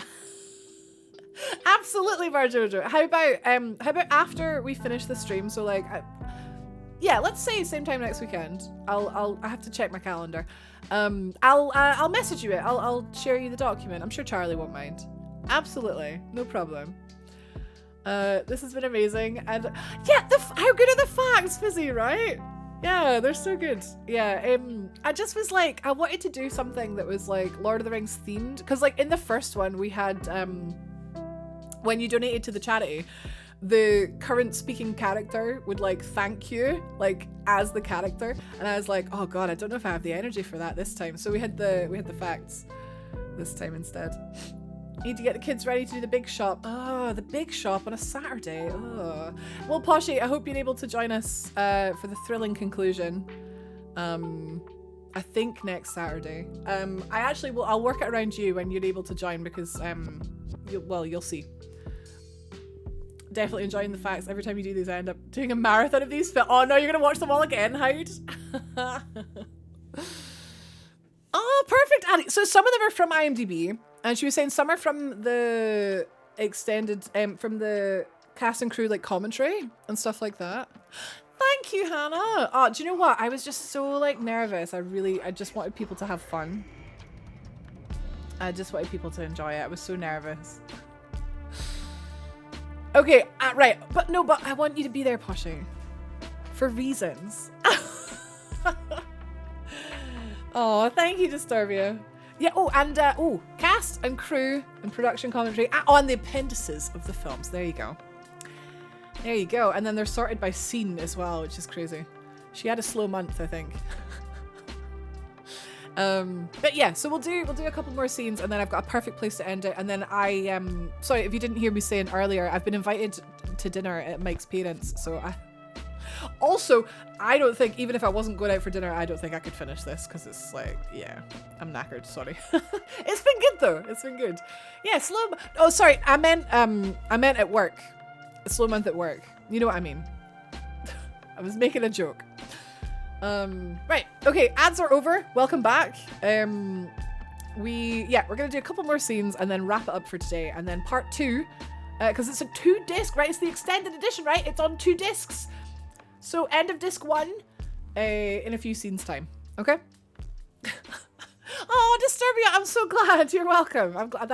Absolutely, Marjojo. How about after we finish the stream? So like, yeah, let's say same time next weekend. I have to check my calendar. I'll message you it. I'll share you the document. I'm sure Charlie won't mind. Absolutely, no problem. This has been amazing, and yeah, how good are the facts, Fizzy? Right? Yeah, they're so good. Yeah, I just was like, I wanted to do something that was like Lord of the Rings themed, because like in the first one we had when you donated to the charity, the current speaking character would like thank you like as the character, and I was like, oh god, I don't know if I have the energy for that this time. So we had the facts this time instead. Need to get the kids ready to do the big shop. Oh, the big shop on a Saturday. Oh. Well, Poshy, I hope you're able to join us for the thrilling conclusion. I think next Saturday. I'll work it around you when you're able to join, because you'll see. Definitely enjoying the facts. Every time you do these, I end up doing a marathon of these. Oh no, you're gonna watch them all again, Hyde. Oh, perfect, Annie. So some of them are from IMDb. And she was saying some are from the extended, from the cast and crew, like commentary and stuff like that. Thank you, Hannah. Oh, do you know what? I was just so like nervous. I just wanted people to have fun. I just wanted people to enjoy it. I was so nervous. Okay, right. But I want you to be there, Poshy. For reasons. Oh, thank you, Disturbia. Yeah, and cast and crew and production commentary on the appendices of the films. There you go. There you go. And then they're sorted by scene as well, which is crazy. She had a slow month, I think. But yeah, so we'll do a couple more scenes, and then I've got a perfect place to end it. And then sorry if you didn't hear me saying earlier, I've been invited to dinner at Mike's parents, so also, I don't think, even if I wasn't going out for dinner, I don't think I could finish this, because it's like, yeah, I'm knackered, sorry. It's been good though, it's been good. Yeah, oh sorry, I meant at work. A slow month at work. You know what I mean. I was making a joke. Right, okay, ads are over. Welcome back. We're gonna do a couple more scenes and then wrap it up for today, and then part 2, because it's a 2-disc, right? It's the extended edition, right? It's on 2 discs. So end of disc 1 in a few scenes time. Okay? Oh, Disturbia, I'm so glad. You're welcome. I'm glad.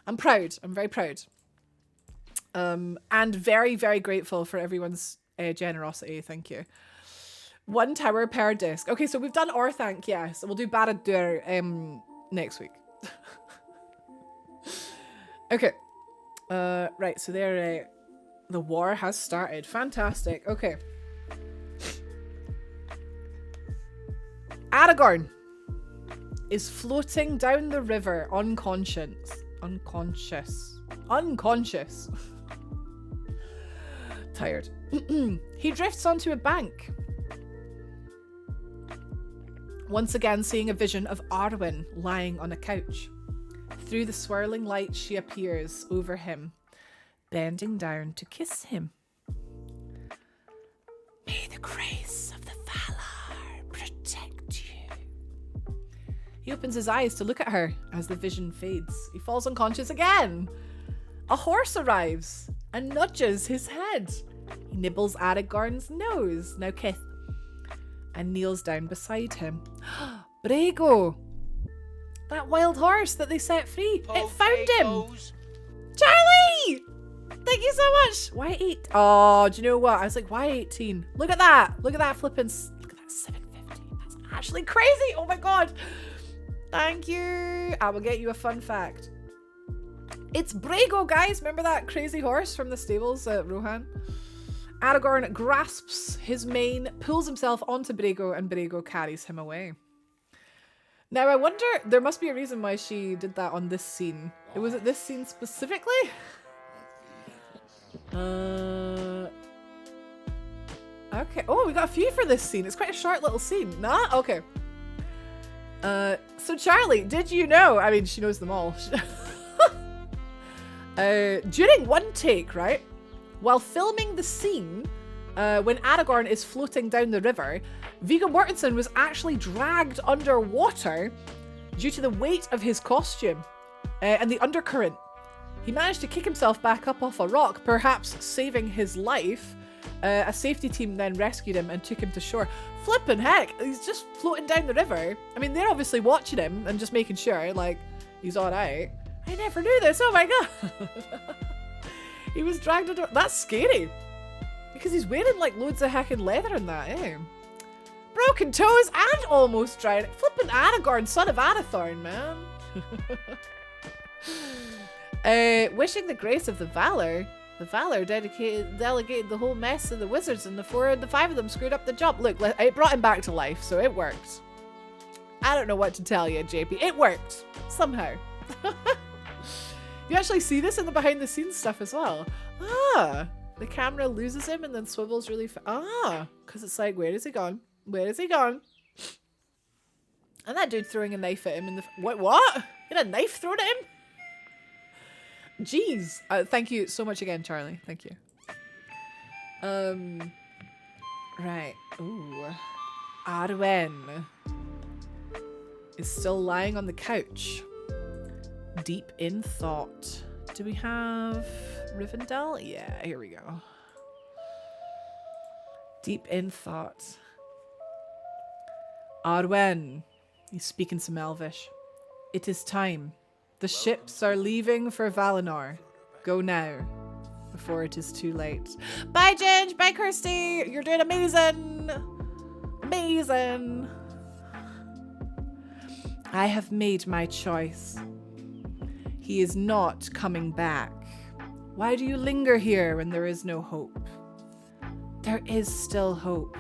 I'm proud. I'm very proud. And very, very grateful for everyone's generosity. Thank you. 1 tower per disc. Okay, so we've done Orthanc, yes. We'll do Barad-dûr next week. Okay. Right, so there. The war has started. Fantastic. Okay. Aragorn is floating down the river unconscious. Tired. He drifts onto a bank. Once again seeing a vision of Arwen lying on a couch. Through the swirling light she appears over him, bending down to kiss him. May the grace of the Valar protect you. He opens his eyes to look at her as the vision fades. He falls unconscious again. A horse arrives and nudges his head. He nibbles Aragorn's nose, now Kith, and kneels down beside him. Brago! That wild horse that they set free. It found him! Charlie! Thank you so much. Why 8? Oh, do you know what? I was like, why 18? Look at that. Look at that flipping. Look at that 750. That's actually crazy. Oh my god. Thank you. I will get you a fun fact. It's Brago, guys. Remember that crazy horse from the stables at Rohan? Aragorn grasps his mane, pulls himself onto Brago, and Brago carries him away. Now, I wonder, there must be a reason why she did that on this scene. Was it this scene specifically? Okay. Oh, we got a few for this scene. It's quite a short little scene. Nah? Okay. So Charlie, did you know? I mean, she knows them all. During one take, right? While filming the scene, when Aragorn is floating down the river, Viggo Mortensen was actually dragged underwater due to the weight of his costume and the undercurrent. He managed to kick himself back up off a rock, perhaps saving his life. A safety team then rescued him and took him to shore. Flippin' heck, he's just floating down the river. I mean, they're obviously watching him and just making sure, like, he's alright. I never knew this, oh my god. He was dragged under. That's scary. Because he's wearing like loads of heckin' leather and that, eh? Broken toes and almost drowned. Flippin' Aragorn, son of Arathorn, man. Wishing the grace of the Valor. The Valor delegated the whole mess to the wizards, and the 4 and the 5 of them screwed up the job. Look, it brought him back to life, so it worked. I don't know what to tell you, JP. It worked. Somehow. You actually see this in the behind the scenes stuff as well. Ah, the camera loses him and then swivels really fast. Because it's like, where is he gone? Where is he gone? And that dude throwing a knife at him in the... What? He had a knife thrown at him? Jeez. Thank you so much again, Charlie. Thank you. Right. Ooh. Arwen is still lying on the couch. Deep in thought. Do we have Rivendell? Yeah, here we go. Deep in thought. Arwen. He's speaking some Elvish. It is time. The ships are leaving for Valinor. Go now, before it is too late. Bye, Ginge. Bye, Kirsty. You're doing amazing. Amazing. I have made my choice. He is not coming back. Why do you linger here when there is no hope? There is still hope.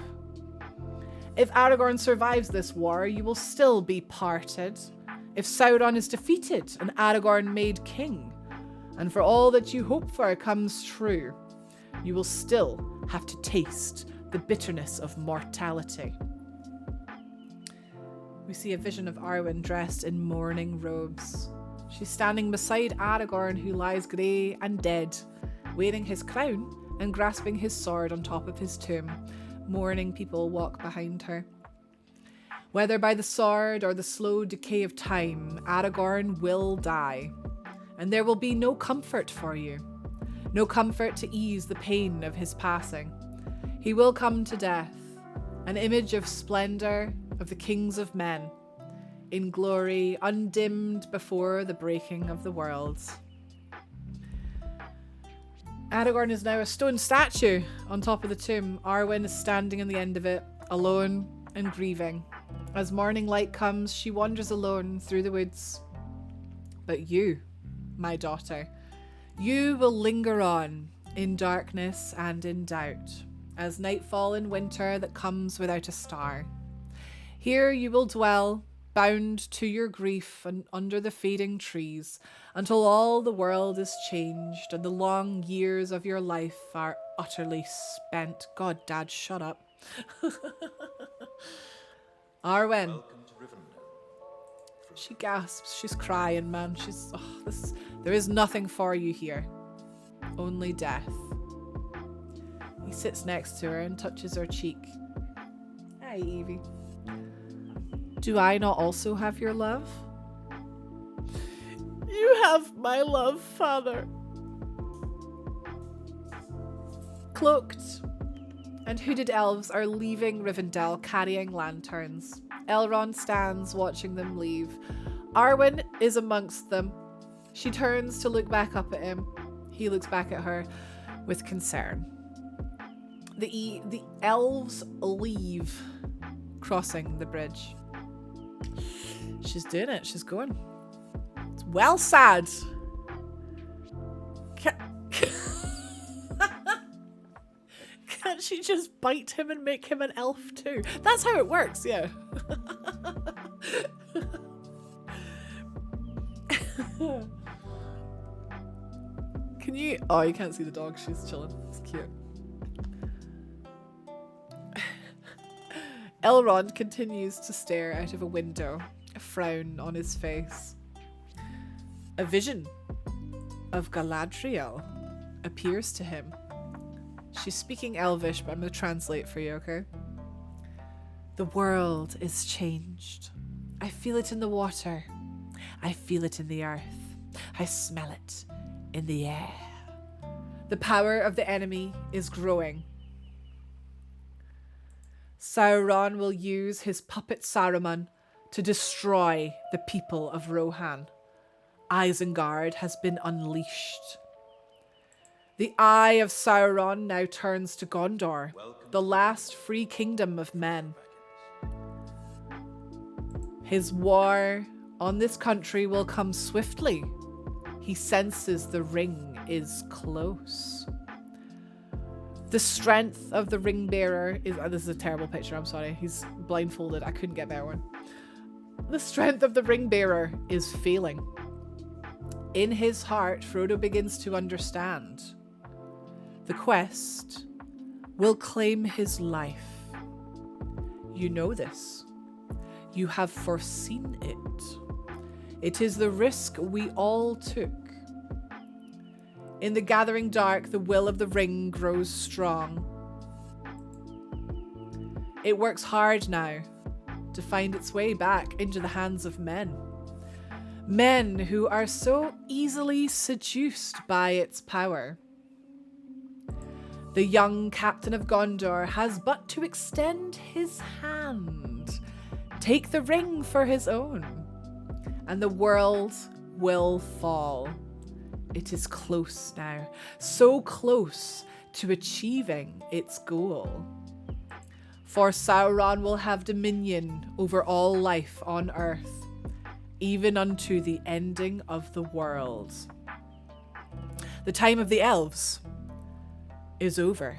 If Aragorn survives this war, you will still be parted. If Sauron is defeated and Aragorn made king, and for all that you hope for comes true, you will still have to taste the bitterness of mortality. We see a vision of Arwen dressed in mourning robes. She's standing beside Aragorn, who lies grey and dead, wearing his crown and grasping his sword on top of his tomb. Mourning people walk behind her. Whether by the sword or the slow decay of time, Aragorn will die, and there will be no comfort for you, no comfort to ease the pain of his passing. He will come to death, an image of splendor of the kings of men, in glory undimmed before the breaking of the worlds. Aragorn is now a stone statue on top of the tomb. Arwen is standing on the end of it, alone and grieving. As morning light comes, she wanders alone through the woods. But you, my daughter, you will linger on in darkness and in doubt, as nightfall in winter that comes without a star. Here you will dwell, bound to your grief and under the fading trees, until all the world is changed and the long years of your life are utterly spent. God, Dad, shut up. Arwen. Welcome to Rivendell. She gasps. She's crying, man. There is nothing for you here. Only death. He sits next to her and touches her cheek. Hi, Evie. Do I not also have your love? You have my love, Father. Cloaked and hooded elves are leaving Rivendell carrying lanterns. Elrond stands watching them leave. Arwen is amongst them. She turns to look back up at him. He looks back at her with concern. The elves leave, crossing the bridge. She's doing it. She's going. It's well sad. Can't she just bite him and make him an elf too? That's how it works, yeah. Can you... Oh, you can't see the dog. She's chilling. It's cute. Elrond continues to stare out of a window, a frown on his face. A vision of Galadriel appears to him. She's speaking Elvish, but I'm going to translate for you, okay? The world is changed. I feel it in the water. I feel it in the earth. I smell it in the air. The power of the enemy is growing. Sauron will use his puppet Saruman to destroy the people of Rohan. Isengard has been unleashed. The eye of Sauron now turns to Gondor, the last free kingdom of men. His war on this country will come swiftly. He senses the ring is close. The strength of the ring bearer is... Oh, this is a terrible picture, I'm sorry. He's blindfolded. I couldn't get a better one. The strength of the ring bearer is failing. In his heart, Frodo begins to understand. The quest will claim his life. You know this. You have foreseen it. It is the risk we all took. In the gathering dark, the will of the ring grows strong. It works hard now to find its way back into the hands of men. Men who are so easily seduced by its power. The young captain of Gondor has but to extend his hand, take the ring for his own, and the world will fall. It is close now, so close to achieving its goal. For Sauron will have dominion over all life on earth, even unto the ending of the world. The time of the elves is over.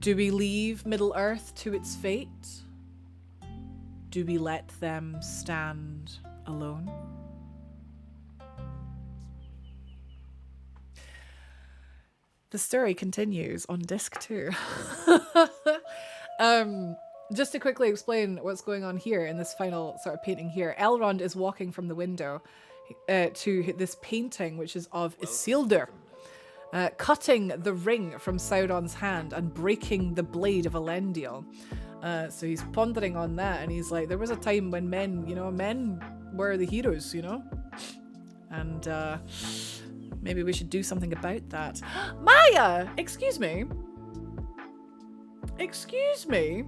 Do we leave Middle-earth to its fate? Do we let them stand alone? The story continues on disc 2. Just to quickly explain what's going on here in this final sort of painting here. Elrond is walking from the window to this painting, which is of Isildur, cutting the ring from Sauron's hand and breaking the blade of Elendil. So he's pondering on that, and he's like, there was a time when men, men were the heroes, and maybe we should do something about that. Maya! Excuse me. Excuse me.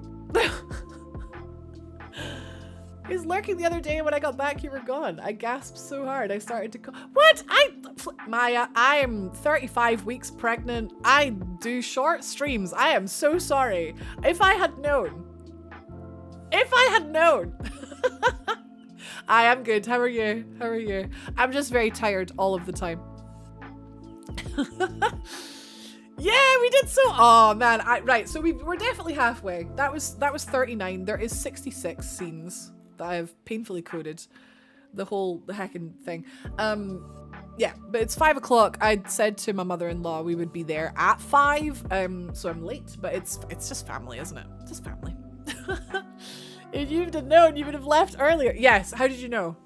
He was lurking the other day. When I got back, you were gone. I gasped so hard. I started to What? Maya, I am 35 weeks pregnant. I do short streams. I am so sorry. If I had known. I am good. How are you? I'm just very tired all of the time. Yeah, we did so. Oh man, right. So we're definitely halfway. That was 39. There is 66 scenes that I have painfully coded. The heckin' thing. Yeah, but it's 5 o'clock. I'd said to my mother-in-law we would be there at 5. So I'm late, but it's just family, isn't it? Just family. If you'd have known, you would have left earlier. Yes. How did you know?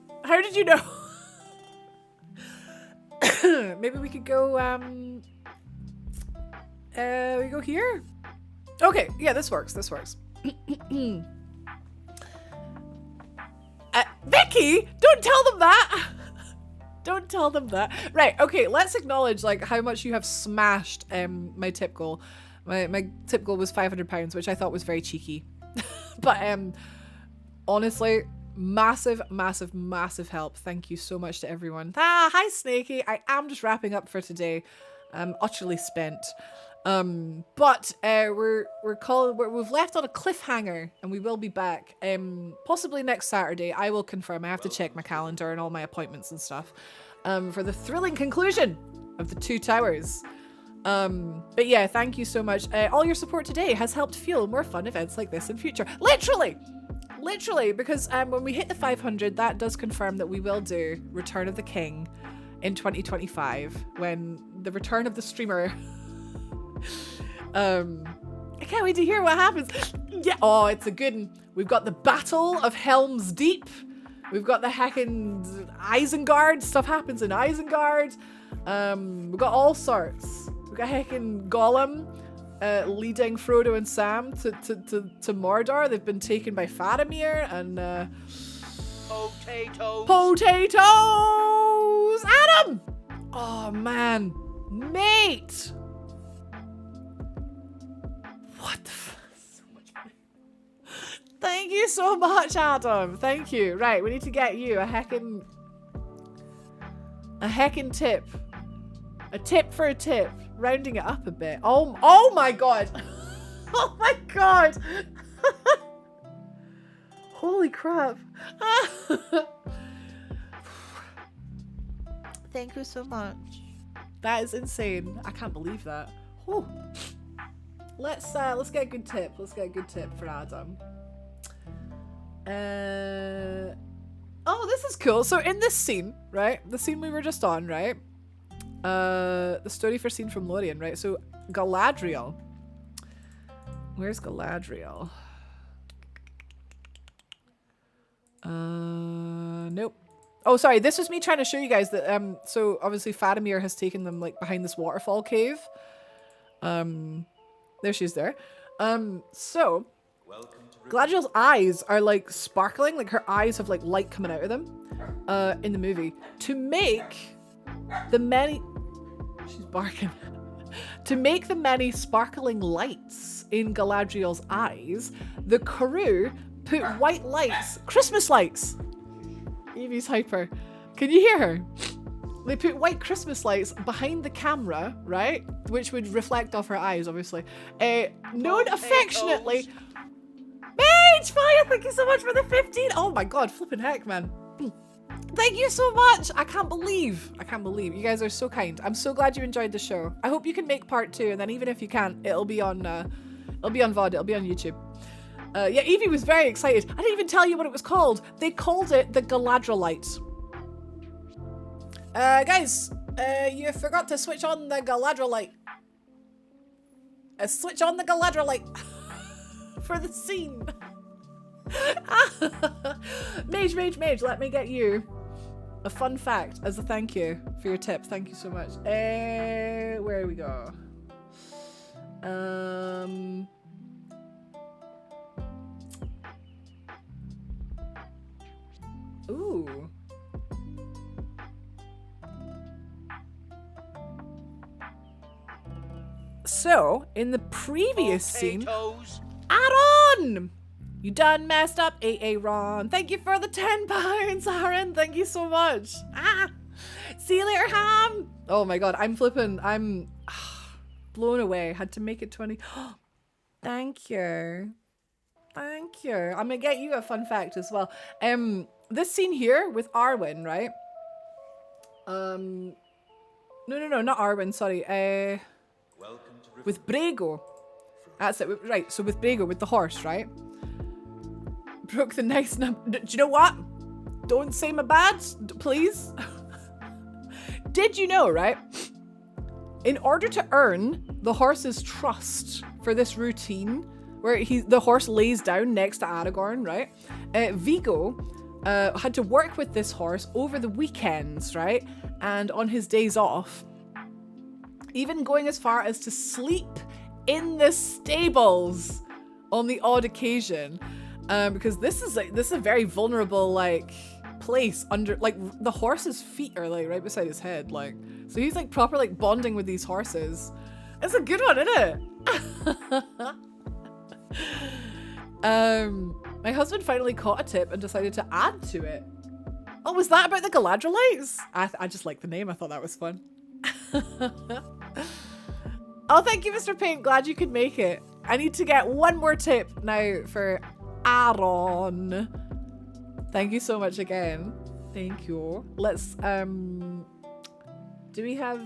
Maybe we could go. We go here. Okay. Yeah, this works. Vicky, don't tell them that. Don't tell them that. Right. Okay. Let's acknowledge how much you have smashed my tip goal. My tip goal was £500, which I thought was very cheeky. But honestly, massive help. Thank you so much to everyone. Hi Snakey. I am just wrapping up for today. I'm utterly spent. But we've left on a cliffhanger, and we will be back possibly next Saturday. I will confirm. I have to check my calendar and all my appointments and stuff for the thrilling conclusion of the Two Towers. But yeah, thank you so much. All your support today has helped fuel more fun events like this in future. Literally, because when we hit the 500, that does confirm that we will do Return of the King in 2025, when the return of the streamer. I can't wait to hear what happens. Yeah, oh, it's a good one. We've got the Battle of Helm's Deep. We've got the heckin' Isengard. Stuff happens in Isengard. We've got all sorts. We've got heckin' Gollum leading Frodo and Sam to Mordor. They've been taken by Faramir and Potatoes! Adam! Oh man. Mate! What the f- so much money. Thank you so much, Adam. Thank you. Right, we need to get you a heckin' tip. A tip for a tip. Rounding it up a bit. Oh my god. Oh my god. Holy crap. Thank you so much. That is insane. I can't believe that. Whew. Let's get a good tip. Let's get a good tip for Adam. Oh, this is cool. So in this scene, right? The scene we were just on, right? The story for scene from Lorien, right? So Galadriel. Where's Galadriel? Nope. Oh, sorry. This was me trying to show you guys that so obviously Faramir has taken them like behind this waterfall cave. There she is there. So Galadriel's eyes are like sparkling, like her eyes have like light coming out of them in the movie to make the many she's barking to make the many sparkling lights in Galadriel's eyes. The crew put white lights, Christmas lights. Evie's hyper. Can you hear her? They put white Christmas lights behind the camera, right? Which would reflect off her eyes, obviously. Known affectionately. Mage Fire, thank you so much for the 15. Oh my god, flipping heck, man. Thank you so much. I can't believe. You guys are so kind. I'm so glad you enjoyed the show. I hope you can make part 2, and then even if you can't, it'll be on VOD, it'll be on YouTube. Yeah, Evie was very excited. I didn't even tell you what it was called. They called it the Galadrielite. Guys, you forgot to switch on the Galadrielite. Switch on the Galadrielite for the scene. Mage, let me get you a fun fact as a thank you for your tip. Thank you so much. Where we go? Ooh. So, in the previous scene, Aaron! You done messed up, Aaron. Thank you for the 10 pounds, Aaron. Thank you so much. See you later, Ham. Oh my god, I'm blown away. Had to make it 20. Thank you. I'm gonna get you a fun fact as well. This scene here with Arwen, right? No, not Arwen, sorry. With Brego. That's it, right, so with Brego, with the horse, right? Broke the nice number. Do you know what? Don't say my bad, please. Did you know, right? In order to earn the horse's trust for this routine, where the horse lays down next to Aragorn, right? Viggo had to work with this horse over the weekends, right? And on his days off, even going as far as to sleep in the stables on the odd occasion, because this is a very vulnerable like place under, like the horse's feet are like right beside his head, like, so he's like proper like bonding with these horses. It's a good one, isn't it? My husband finally caught a tip and decided to add to it. Oh, was that about the Galadrielites? I just like the name. I thought that was fun. Oh, thank you, Mr. Paint. Glad you could make it. I need to get one more tip now for Aaron. Thank you so much again. Thank you. Let's, do we have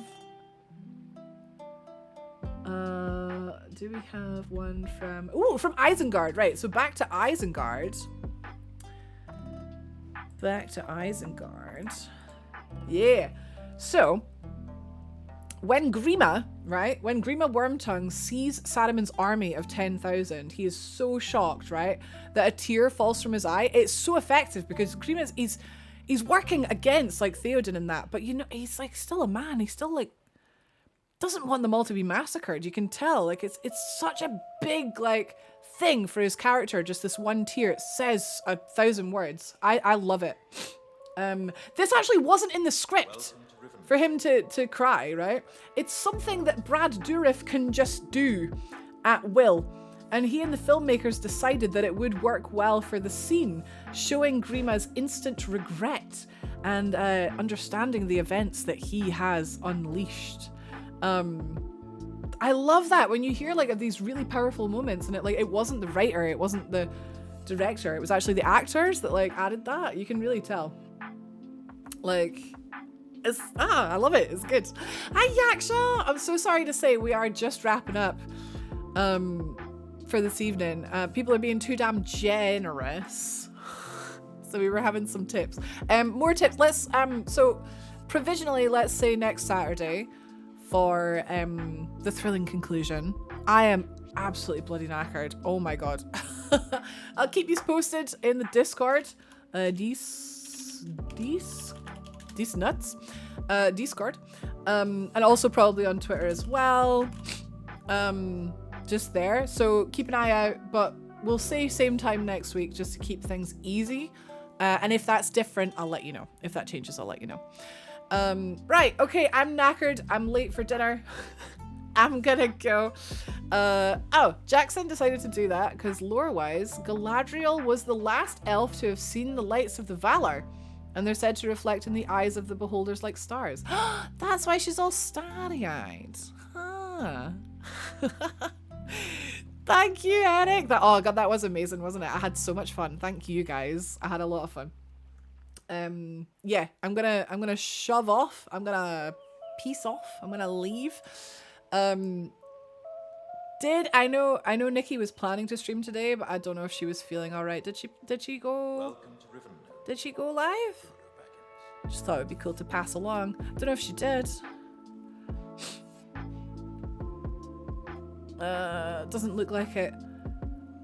one from, ooh, from Isengard, right? So back to Isengard. Yeah. So, when Grima, right? When Grima Wormtongue sees Saruman's army of 10,000, he is so shocked, right? That a tear falls from his eye. It's so effective because Grima's, he's working against like Theoden and that, but you know, he's like still a man. He's still like, doesn't want them all to be massacred. You can tell, like it's such a big like thing for his character. Just this one tear, it says 1,000 words. I love it. This actually wasn't in the script for him to cry, right? It's something that Brad Dourif can just do at will. And he and the filmmakers decided that it would work well for the scene, showing Grima's instant regret and understanding the events that he has unleashed. I love that when you hear like of these really powerful moments and it wasn't the writer, it wasn't the director, it was actually the actors that like added that. You can really tell. Like, I love it. It's good. Hi, Yaksha. I'm so sorry to say we are just wrapping up for this evening. People are being too damn generous. So we were having some tips. More tips. Let's so provisionally let's say next Saturday for the thrilling conclusion. I am absolutely bloody knackered. Oh my god. I'll keep you posted in the Discord. These nuts. Discord. And also probably on Twitter as well. Just there. So keep an eye out, but we'll say same time next week just to keep things easy. And if that's different, I'll let you know. If that changes, I'll let you know. Right, okay, I'm knackered. I'm late for dinner. I'm gonna go. Oh, Jackson decided to do that because lore-wise, Galadriel was the last elf to have seen the lights of the Valar. And they're said to reflect in the eyes of the beholders like stars. That's why she's all starry-eyed. Huh. Thank you, Eric. Oh god, that was amazing, wasn't it? I had so much fun. Thank you, guys. I had a lot of fun. Yeah, I'm gonna shove off. I'm gonna peace off. I'm gonna leave. I know Nikki was planning to stream today, but I don't know if she was feeling all right. Did she go? Welcome to Rivendell. Did she go live? Just thought it'd be cool to pass along. Don't know if she did. Doesn't look like it.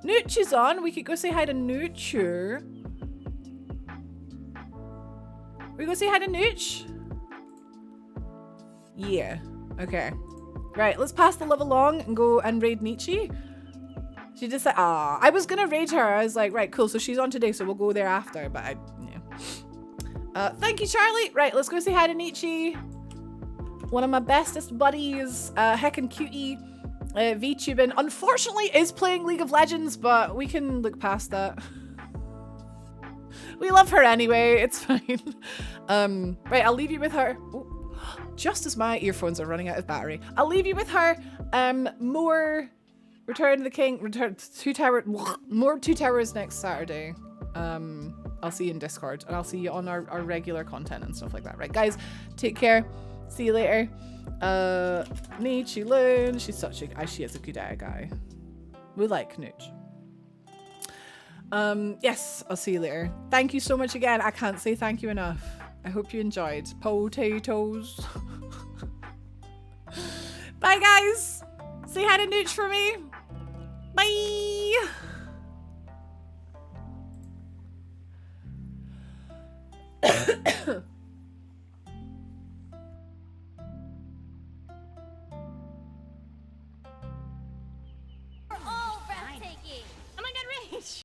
Nooch is on. We could go say hi to Nooch. We go say hi to Nooch? Yeah. Okay. Right, let's pass the love along and go and raid Nietzsche. She just said, I was gonna raid her. I was like, right, cool. So she's on today, so we'll go there after. But yeah. Thank you, Charlie. Right, let's go say hi to Nietzsche. One of my bestest buddies, heckin' cutie, VTubing. Unfortunately, is playing League of Legends, but we can look past that. We love her anyway. It's fine. Right, I'll leave you with her. Ooh. Just as my earphones are running out of battery. I'll leave you with her. More Return to the King, more Two Towers next Saturday. I'll see you in Discord and I'll see you on our regular content and stuff like that. Right, guys, take care. See you later. Nietzsche Loon. She is a good guy. We like Nooch. Yes, I'll see you later. Thank you so much again. I can't say thank you enough. I hope you enjoyed. Potatoes. Bye, guys. Say hi to Nooch for me. Bye.